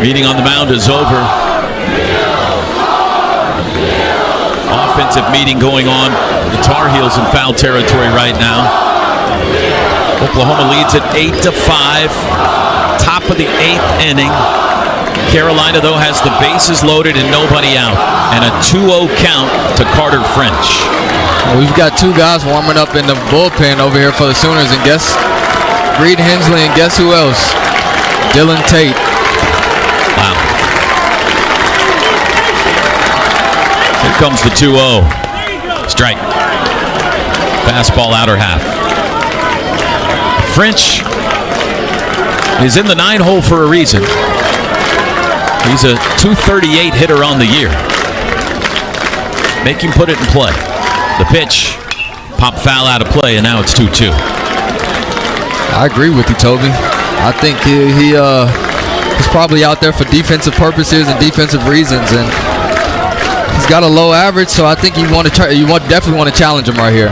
Meeting on the mound is over. Offensive meeting going on. The Tar Heels in foul territory right now. Oklahoma leads at 8-5. Top of the 8th inning. Carolina, though, has the bases loaded and nobody out. And a 2-0 count to Carter French. We've got two guys warming up in the bullpen over here for the Sooners, and guess Reed Hensley, and guess who else? Dylan Tate. Wow. Here comes the 2-0. Strike. Fastball outer half. French is in the 9-hole for a reason. He's a .238 hitter on the year. Make him put it in play. The pitch, pop foul out of play, and now it's 2-2. I agree with you, Toby. I think he's probably out there for defensive purposes and defensive reasons, and he's got a low average, so I think you definitely want to challenge him right here.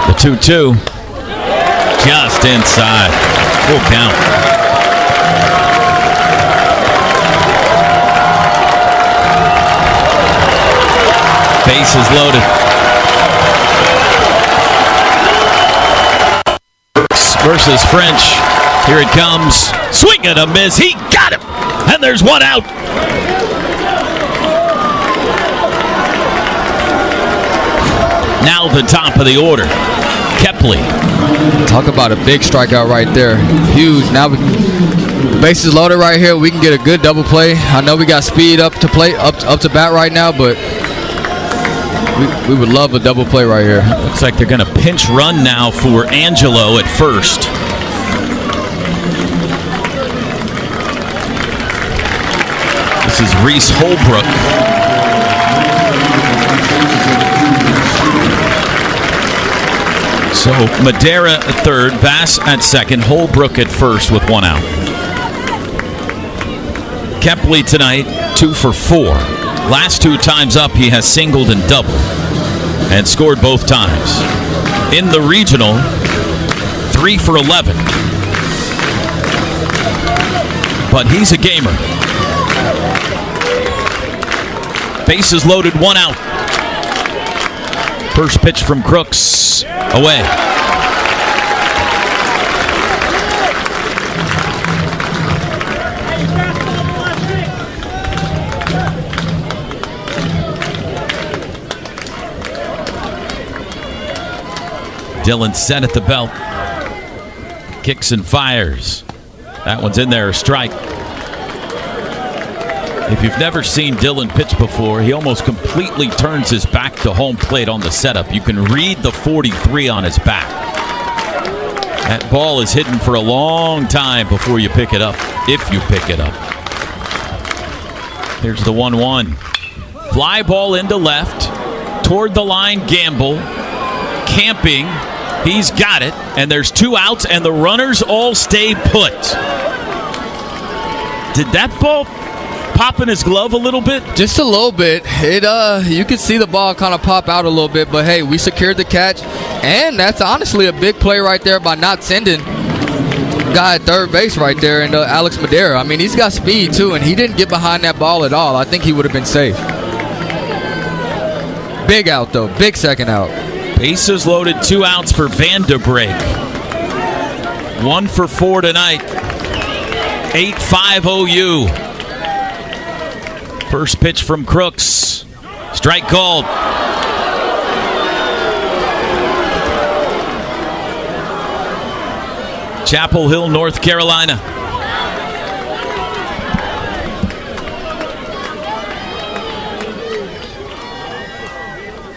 The 2-2, just inside. Full count. Bases loaded. Versus French. Here it comes. Swing and a miss. He got him. And there's one out. Now the top of the order. Kepley. Talk about a big strikeout right there. Huge. Now bases loaded right here. We can get a good double play. I know we got speed up to bat right now, but we would love a double play right here. Looks like they're going to pinch run now for Angelo at first. This is Reese Holbrook. So Madera at third, Bass at second, Holbrook at first with one out. Kepley tonight, 2 for 4. Last 2 times up, he has singled and doubled and scored both times. In the regional, 3 for 11. But he's a gamer. Bases loaded, 1 out. First pitch from Crooks, away. Dylan set at the belt. Kicks and fires. That one's in there, a strike. If you've never seen Dylan pitch before, he almost completely turns his back to home plate on the setup. You can read the 43 on his back. That ball is hidden for a long time before you pick it up, if you pick it up. Here's the 1-1. Fly ball into left, toward the line, Gamble. Camping, he's got it, and there's 2 outs, and the runners all stay put. Did that ball pop in his glove a little bit? Just a little bit. You could see the ball kind of pop out a little bit, but hey, we secured the catch, and that's honestly a big play right there by not sending guy at third base right there, and Alex Madera. I mean, he's got speed too, and he didn't get behind that ball at all. I think he would have been safe. Big out though, big second out. Bases loaded, 2 outs for Vanderbrake. 1 for 4 tonight. 8-5 OU. First pitch from Crooks. Strike called. Chapel Hill, North Carolina.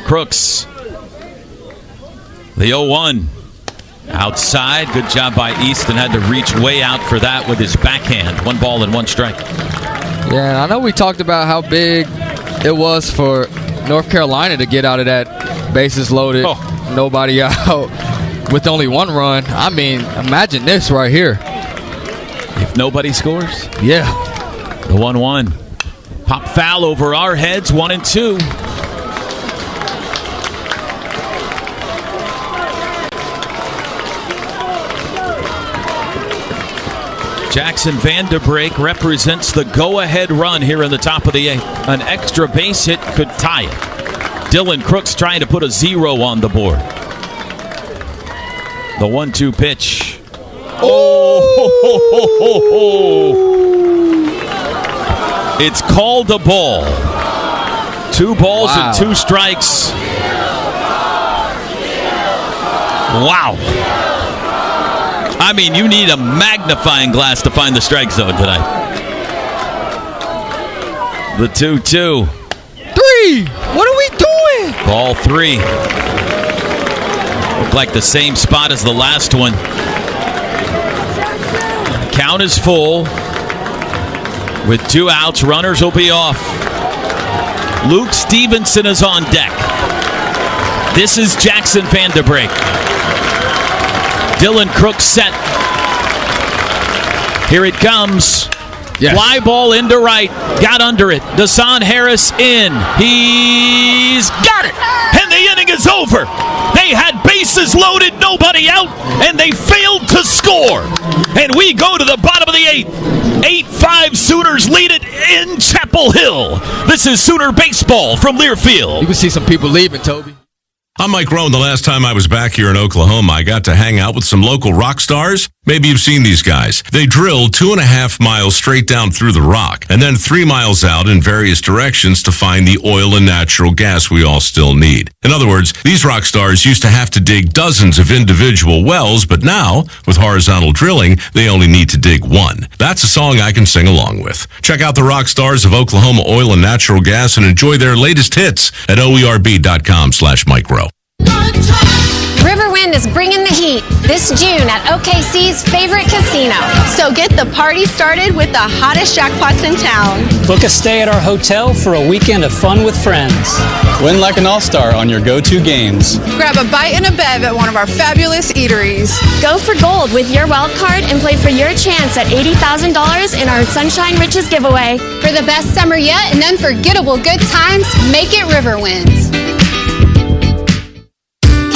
Crooks. The 0-1. Outside. Good job by Easton. Had to reach way out for that with his backhand. 1 ball and 1 strike. Yeah, I know we talked about how big it was for North Carolina to get out of that bases loaded, nobody out, with only 1 run. I mean, imagine this right here. If nobody scores? Yeah. The 1-1. Pop foul over our heads, 1-2. Jackson Vanderbrake represents the go-ahead run here in the top of the 8th. An extra base hit could tie it. Dylan Crooks trying to put a 0 on the board. The 1-2 pitch. It's called a ball. 2 balls and 2 strikes. Wow. I mean, you need a magnifying glass to find the strike zone tonight. The 2-2. 3! What are we doing? Ball 3. Looked like the same spot as the last one. Count is full. With 2 outs, runners will be off. Luke Stevenson is on deck. This is Jackson Vanderbrake. Dylan Crook set. Here it comes. Yes. Fly ball into right. Got under it. Dasan Harris in. He's got it. And the inning is over. They had bases loaded, nobody out, and they failed to score. And we go to the bottom of the 8th. 8-5 Sooners lead it in Chapel Hill. This is Sooner Baseball from Learfield. You can see some people leaving, Toby. I'm Mike Rowan. The last time I was back here in Oklahoma, I got to hang out with some local rock stars. Maybe you've seen these guys. They drill 2.5 miles straight down through the rock and then 3 miles out in various directions to find the oil and natural gas we all still need. In other words, these rock stars used to have to dig dozens of individual wells, but now, with horizontal drilling, they only need to dig 1. That's a song I can sing along with. Check out the rock stars of Oklahoma Oil and Natural Gas and enjoy their latest hits at oerb.com/Mike Rowe. Riverwind is bringing the heat this June at OKC's favorite casino. So get the party started with the hottest jackpots in town. Book a stay at our hotel for a weekend of fun with friends. Win like an all-star on your go-to games. Grab a bite and a bev at one of our fabulous eateries. Go for gold with your wild card and play for your chance at $80,000 in our Sunshine Riches giveaway. For the best summer yet and unforgettable good times, make it Riverwinds.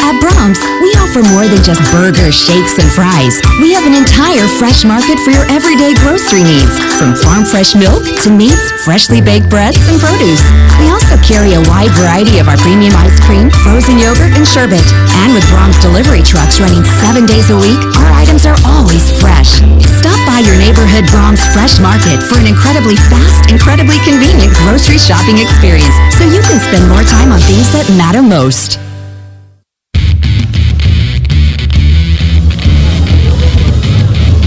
At Brahms, we offer more than just burgers, shakes, and fries. We have an entire fresh market for your everyday grocery needs, from farm fresh milk to meats, freshly baked breads, and produce. We also carry a wide variety of our premium ice cream, frozen yogurt, and sherbet. And with Brahms delivery trucks running 7 days a week, our items are always fresh. Stop by your neighborhood Brahms Fresh Market for an incredibly fast, incredibly convenient grocery shopping experience, so you can spend more time on things that matter most.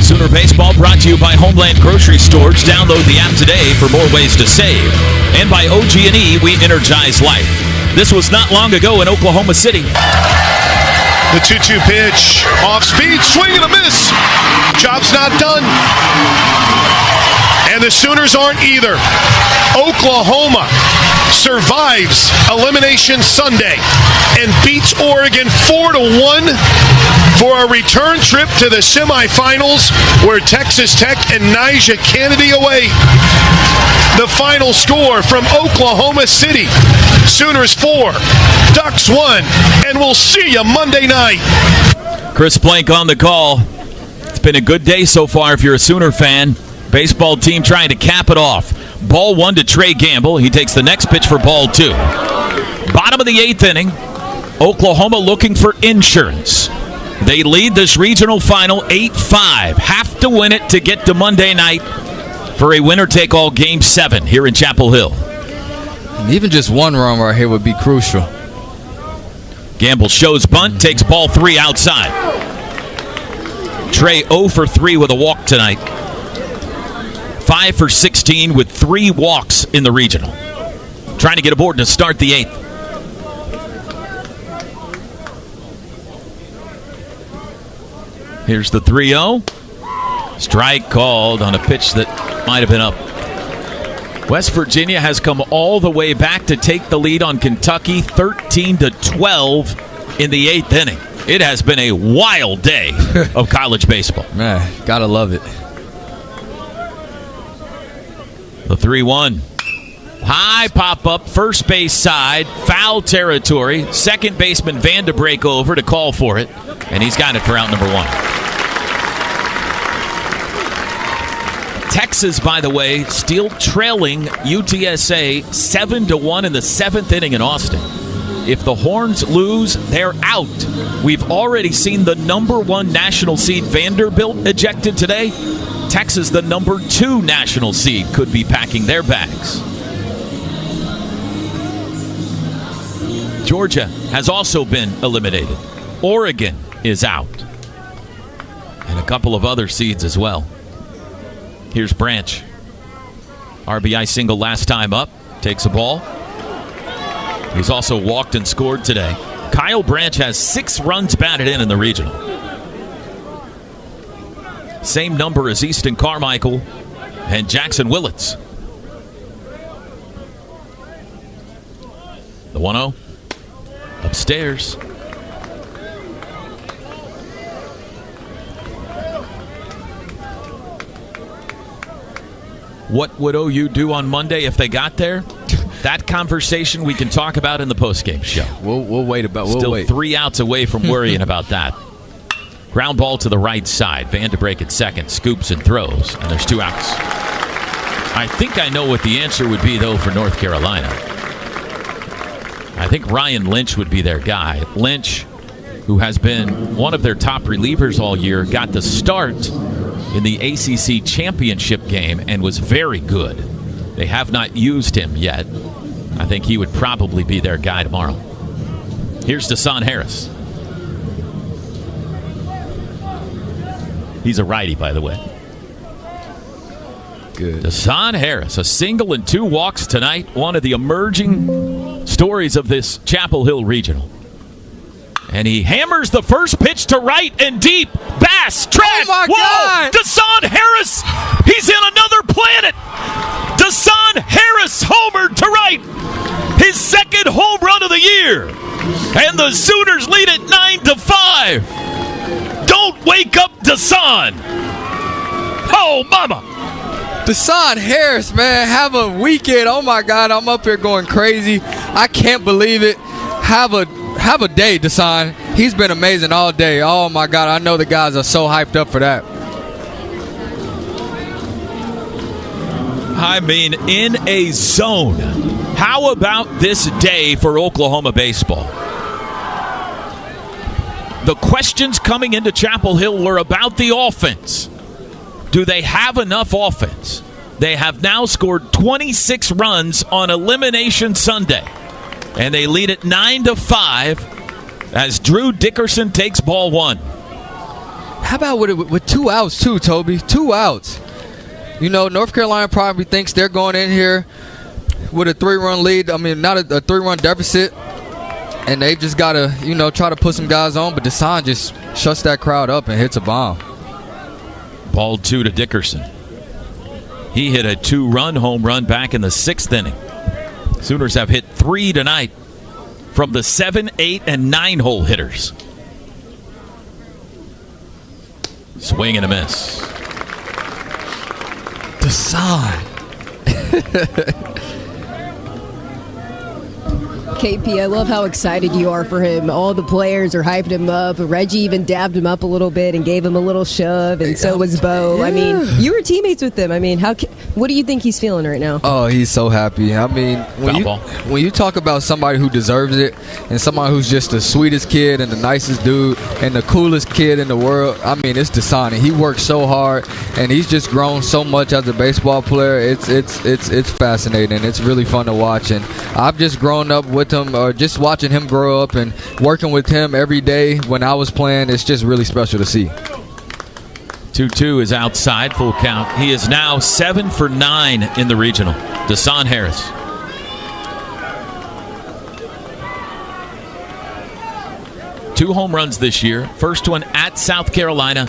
Sooner Baseball brought to you by Homeland Grocery Stores. Download the app today for more ways to save. And by OG&E, we energize life. This was not long ago in Oklahoma City. The 2-2 pitch, off speed, swing and a miss. Job's not done. And the Sooners aren't either. Oklahoma survives Elimination Sunday and beats Oregon 4-1 for a return trip to the semifinals where Texas Tech and Nyjah Kennedy await. The final score from Oklahoma City, Sooners 4, Ducks 1, and we'll see you Monday night. Chris Plank on the call. It's been a good day so far if you're a Sooner fan. Baseball team trying to cap it off. Ball 1 to Trey Gamble. He takes the next pitch for ball 2. Bottom of the 8th inning, Oklahoma looking for insurance. They lead this regional final 8-5. Have to win it to get to Monday night for a winner-take-all Game 7 here in Chapel Hill. And even just one run right here would be crucial. Gamble shows bunt, takes ball 3 outside. Trey 0 for 3 with a walk tonight. 5 for 16 with 3 walks in the regional. Trying to get aboard to start the 8th. Here's the 3-0. Strike called on a pitch that might have been up. West Virginia has come all the way back to take the lead on Kentucky 13-12 in the 8th inning. It has been a wild day of college baseball. Man, gotta love it. The 3-1. High pop-up, first base side, foul territory. Second baseman Vanderbrake over to call for it, and he's got it for out number 1. Texas, by the way, still trailing UTSA 7-1 in the 7th inning in Austin. If the Horns lose, they're out. We've already seen the number 1 national seed Vanderbilt ejected today. Texas, the number 2 national seed, could be packing their bags. Georgia has also been eliminated. Oregon is out. And a couple of other seeds as well. Here's Branch. RBI single last time up. Takes a ball. He's also walked and scored today. Kyle Branch has 6 runs batted in the regional. Same number as Easton Carmichael and Jackson Willits. The 1-0 upstairs. What would OU do on Monday if they got there? That conversation we can talk about in the postgame show. We'll wait about. We'll Still wait. 3 outs away from worrying about that. Ground ball to the right side. Van de Break at second. Scoops and throws. And there's 2 outs. I think I know what the answer would be, though, for North Carolina. I think Ryan Lynch would be their guy. Lynch, who has been one of their top relievers all year, got the start in the ACC championship game and was very good. They have not used him yet. I think he would probably be their guy tomorrow. Here's Deshaun Harris. He's a righty, by the way. Good. Deshaun Harris, a single and 2 walks tonight. One of the emerging stories of this Chapel Hill Regional. And he hammers the first pitch to right and deep. Bass, track. Oh my God! Deshaun Harris, he's in another planet. Deshaun Harris homered to right. His second home run of the year. And the Sooners lead it 9-5. Don't wake up, Deshaun. Oh, mama. Deshaun Harris, man, have a weekend. Oh my God, I'm up here going crazy. I can't believe it. Have a day, Deshaun. He's been amazing all day. Oh my God, I know the guys are so hyped up for that. I mean, in a zone. How about this day for Oklahoma baseball? The questions coming into Chapel Hill were about the offense. Do they have enough offense? They have now scored 26 runs on Elimination Sunday. And they lead it 9-5 as Drew Dickerson takes ball 1. How about with 2 outs, too, Toby? 2 outs. You know, North Carolina probably thinks they're going in here with a 3-run lead. I mean, not a 3-run deficit. And they just got to, you know, try to put some guys on. But Deshaun just shuts that crowd up and hits a bomb. Ball 2 to Dickerson. He hit a 2-run home run back in the 6th inning. Sooners have hit 3 tonight from the 7, 8, and 9-hole hitters. Swing and a miss. Deshaun. KP, I love how excited you are for him. All the players are hyping him up. Reggie even dabbed him up a little bit and gave him a little shove, and so was Bo. Yeah. I mean, you were teammates with him. I mean, what do you think he's feeling right now? Oh, he's so happy. I mean, when you talk about somebody who deserves it and somebody who's just the sweetest kid and the nicest dude and the coolest kid in the world, I mean, it's Deshaun. He works so hard, and he's just grown so much as a baseball player. It's fascinating. It's really fun to watch, and I've just grown up with him, or just watching him grow up and working with him every day when I was playing. It's just really special to see. 2-2 is outside, full count. He is now 7 for 9 in the regional. Deshaun Harris. Two home runs this year. First one at South Carolina.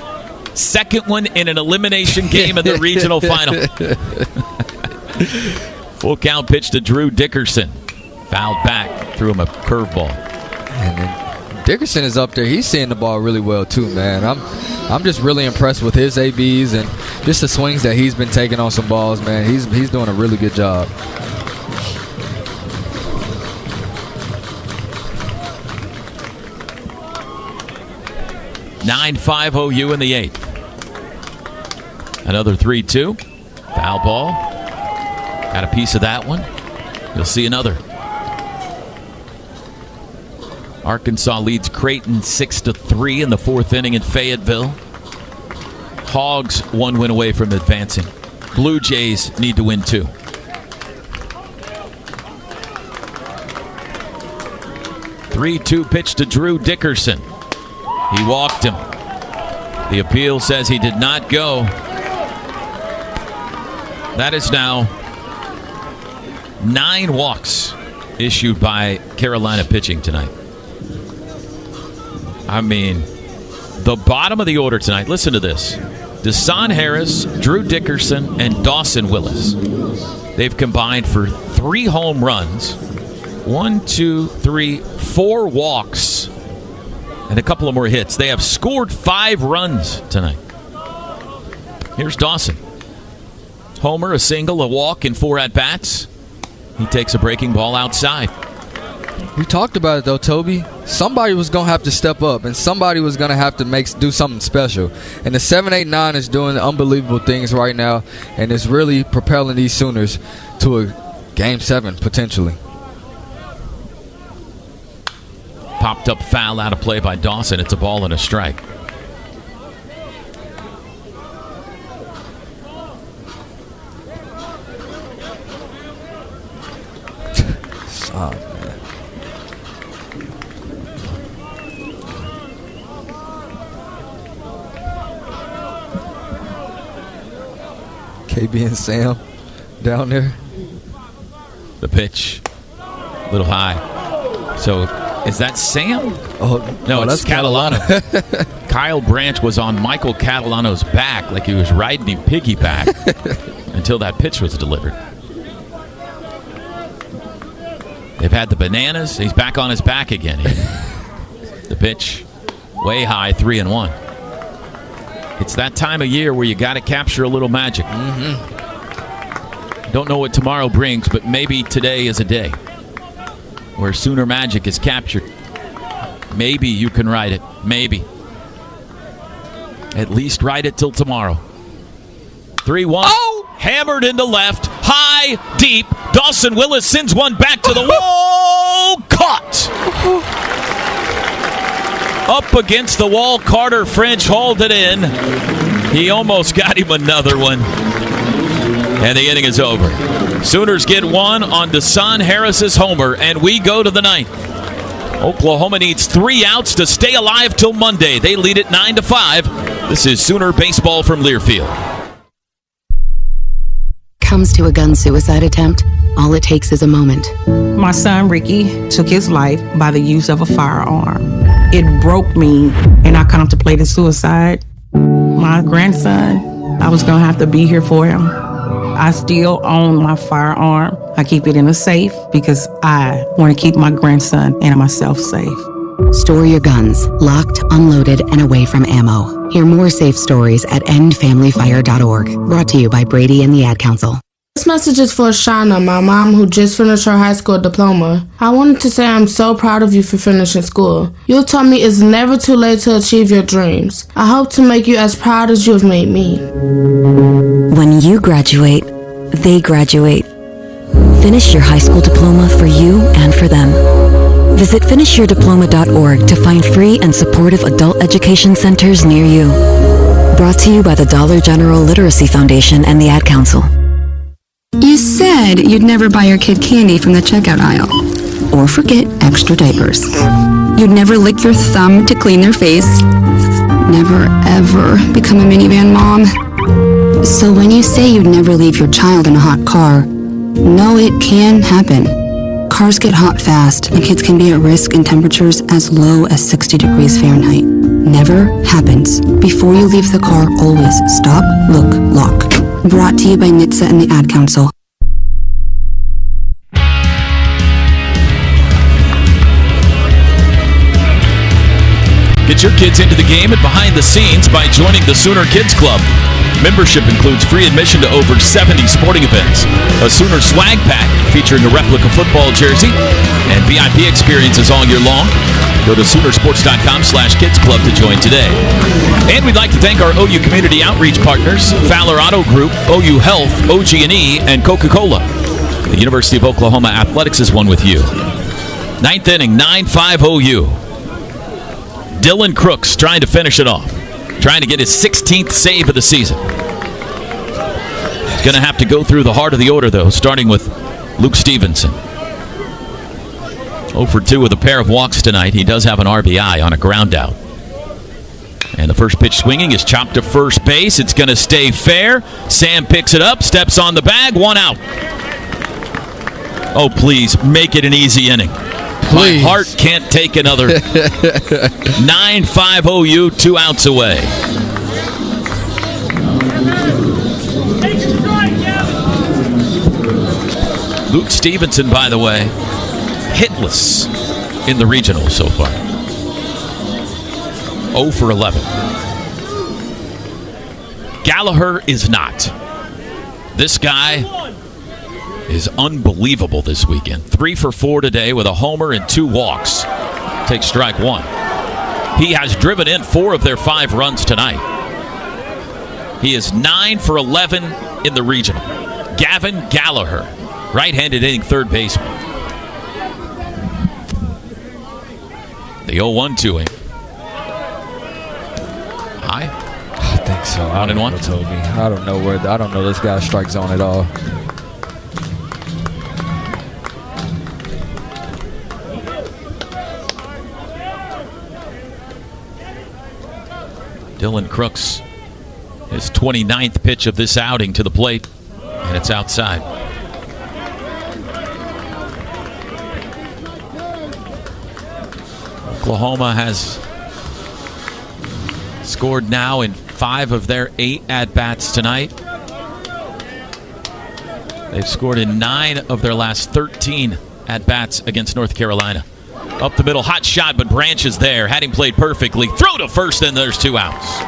Second one in an elimination game in the regional final. Full count pitch to Drew Dickerson. Fouled back, threw him a curveball. And then Dickerson is up there. He's seeing the ball really well too, man. I'm just really impressed with his ABs and just the swings that he's been taking on some balls, man. He's doing a really good job. (9-5) OU in the 8th. Another 3-2. Foul ball. Got a piece of that one. You'll see another. Arkansas leads Creighton 6-3 in the 4th inning in Fayetteville. Hogs 1 win away from advancing. Blue Jays need to win 2. (3-2) pitch to Drew Dickerson. He walked him. The appeal says he did not go. That is now 9 walks issued by Carolina pitching tonight. I mean, the bottom of the order tonight, listen to this. Desan Harris, Drew Dickerson, and Dawson Willis. They've combined for 3 home runs, 4 walks, and a couple of more hits. They have scored 5 runs tonight. Here's Dawson. Homer, a single, a walk, and 4 at-bats. He takes a breaking ball outside. We talked about it, though, Toby. Somebody was going to have to step up, and somebody was going to have to do something special. And the 7-8-9 is doing unbelievable things right now, and it's really propelling these Sooners to a Game 7, potentially. Popped up foul out of play by Dawson. It's a ball and a strike. Oh, man. KB and Sam down there. The pitch. A little high. So, is that Sam? No, it's that's Catalano. Kyle Branch was on Michael Catalano's back like he was riding him piggyback until that pitch was delivered. They've had the bananas. He's back on his back again. The pitch, way high, 3-1. It's that time of year where you got to capture a little magic. Don't know what tomorrow brings, but maybe today is a day where Sooner magic is captured. Maybe you can ride it. Maybe. At least ride it till tomorrow. 3-1. Oh! Hammered into left. High, deep. Dawson Willis sends one back to the wall. Caught. Up against the wall. Carter French hauled it in. He almost got him another one. And the inning is over. Sooners get one on Desan Harris's homer, and we go to the 9th. Oklahoma needs 3 outs to stay alive till Monday. They lead it 9-5. This is Sooner Baseball from Learfield. Comes to a gun suicide attempt, all it takes is a moment. My son Ricky took his life by the use of a firearm. It broke me, and I contemplated suicide. My grandson, I was going to have to be here for him. I still own my firearm. I keep it in a safe because I want to keep my grandson and myself safe. Store your guns, locked, unloaded, and away from ammo. Hear more safe stories at endfamilyfire.org. Brought to you by Brady and the Ad Council. This message is for Shauna, my mom who just finished her high school diploma. I wanted to say I'm so proud of you for finishing school. You taught me it's never too late to achieve your dreams. I hope to make you as proud as you have made me. When you graduate, they graduate. Finish your high school diploma for you and for them. Visit finishyourdiploma.org to find free and supportive adult education centers near you. Brought to you by the Dollar General Literacy Foundation and the Ad Council. You said you'd never buy your kid candy from the checkout aisle. Or forget extra diapers. You'd never lick your thumb to clean their face. Never, ever become a minivan mom. So when you say you'd never leave your child in a hot car, no, it can happen. Cars get hot fast, and kids can be at risk in temperatures as low as 60 degrees Fahrenheit. Never happens. Before you leave the car, always stop, look, lock. Brought to you by NHTSA and the Ad Council. Get your kids into the game and behind the scenes by joining the Sooner Kids Club. Membership includes free admission to over 70 sporting events, a Sooner swag pack featuring a replica football jersey, and VIP experiences all year long. Go to Soonersports.com/Kids Club to join today. And we'd like to thank our OU Community Outreach partners, Fowler Auto Group, OU Health, OG&E, and Coca-Cola. The University of Oklahoma Athletics is one with you. 9th inning, 9-5 OU. Dylan Crooks trying to finish it off. Trying to get his 16th save of the season. He's going to have to go through the heart of the order, though, starting with Luke Stevenson. 0 for 2 with a pair of walks tonight. He does have an RBI on a ground out. And the first pitch swinging is chopped to first base. It's going to stay fair. Sam picks it up, steps on the bag, 1 out. Oh, please, make it an easy inning. Please. My heart can't take another. 9-5 OU, 2 outs away. Luke Stevenson, by the way, hitless in the regional so far. 0 for 11. Gallagher is not. This guy is unbelievable this weekend. 3 for 4 today with a homer and 2 walks. Takes strike 1. He has driven in 4 of their 5 runs tonight. He is 9 for 11 in the regional. Gavin Gallagher, right-handed hitting third baseman. The 0-1 to him. High? I think so. 1-1. Toby. I don't know this guy's strike zone at all. Dylan Crooks, his 29th pitch of this outing to the plate, and it's outside. Oklahoma has scored now in 5 of their 8 at-bats tonight. They've scored in 9 of their last 13 at-bats against North Carolina. Up the middle, hot shot, but Branch is there. Had him played perfectly. Throw to first, and there's 2 outs.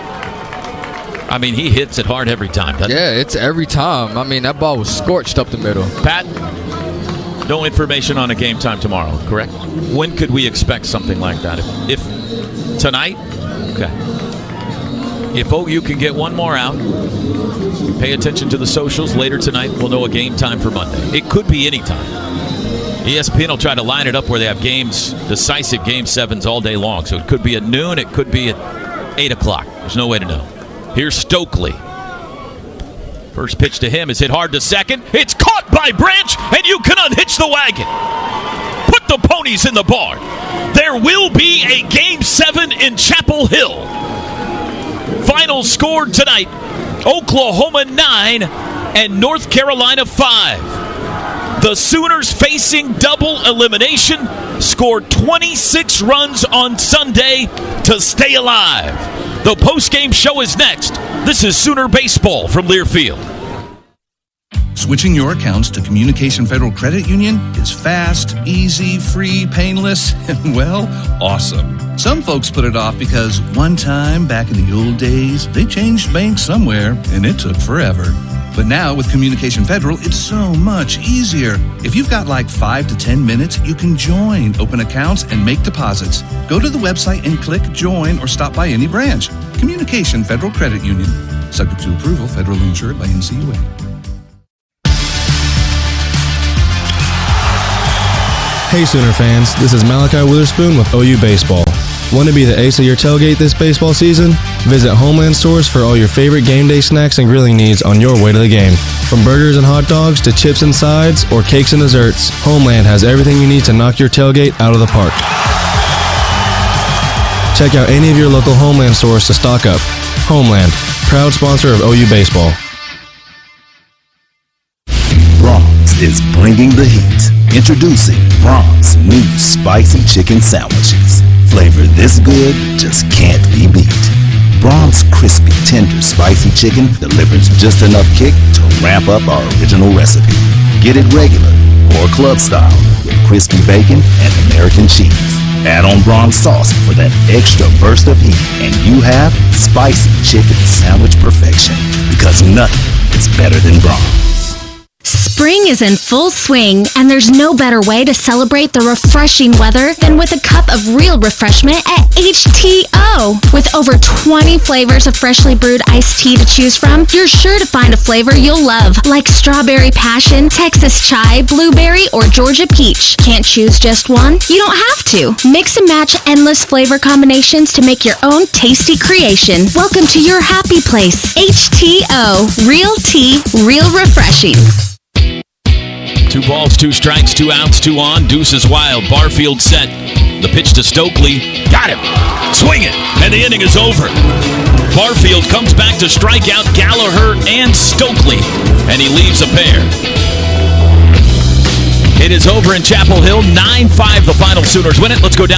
I mean, he hits it hard every time, doesn't he? Yeah, it's every time. I mean, that ball was scorched up the middle. Pat, no information on a game time tomorrow, correct? When could we expect something like that? If tonight? Okay. If OU can get 1 more out, pay attention to the socials. Later tonight, we'll know a game time for Monday. It could be any time. ESPN will try to line it up where they have games, decisive Game 7s all day long. So it could be at noon, it could be at 8 o'clock. There's no way to know. Here's Stokely. First pitch to him is hit hard to second. It's caught by Branch, and you can unhitch the wagon. Put the ponies in the barn. There will be a Game 7 in Chapel Hill. Final score tonight, Oklahoma 9 and North Carolina 5. The Sooners, facing double elimination, scored 26 runs on Sunday to stay alive. The post-game show is next. This is Sooner Baseball from Learfield. Switching your accounts to Communication Federal Credit Union is fast, easy, free, painless, and, well, awesome. Some folks put it off because one time back in the old days, they changed banks somewhere, and it took forever. But now with Communication Federal, it's so much easier. If you've got like 5 to 10 minutes, you can join, open accounts, and make deposits. Go to the website and click join or stop by any branch. Communication Federal Credit Union. Subject to approval, federally insured by NCAA. Hey Sooner fans, this is Malachi Witherspoon with OU Baseball. Want to be the ace of your tailgate this baseball season? Visit Homeland stores for all your favorite game day snacks and grilling needs on your way to the game. From burgers and hot dogs to chips and sides or cakes and desserts, Homeland has everything you need to knock your tailgate out of the park. Check out any of your local Homeland stores to stock up. Homeland, proud sponsor of OU Baseball. Braum's is bringing the heat. Introducing Braum's new spicy chicken sandwiches. Flavor this good just can't be beat. Braum's crispy, tender, spicy chicken delivers just enough kick to ramp up our original recipe. Get it regular or club style with crispy bacon and American cheese. Add on Braum's sauce for that extra burst of heat, and you have spicy chicken sandwich perfection. Because nothing is better than Braum's. Spring is in full swing, and there's no better way to celebrate the refreshing weather than with a cup of real refreshment at HTO. With over 20 flavors of freshly brewed iced tea to choose from, you're sure to find a flavor you'll love, like strawberry passion, Texas chai, blueberry, or Georgia peach. Can't choose just one? You don't have to. Mix and match endless flavor combinations to make your own tasty creation. Welcome to your happy place. HTO. Real tea, real refreshing. 2 balls, 2 strikes, 2 outs, 2 on. Deuce is wild. Barfield set. The pitch to Stokely. Got him. Swing it. And the inning is over. Barfield comes back to strike out Gallagher and Stokely. And he leaves a pair. It is over in Chapel Hill. 9-5 the final. Sooners win it. Let's go down.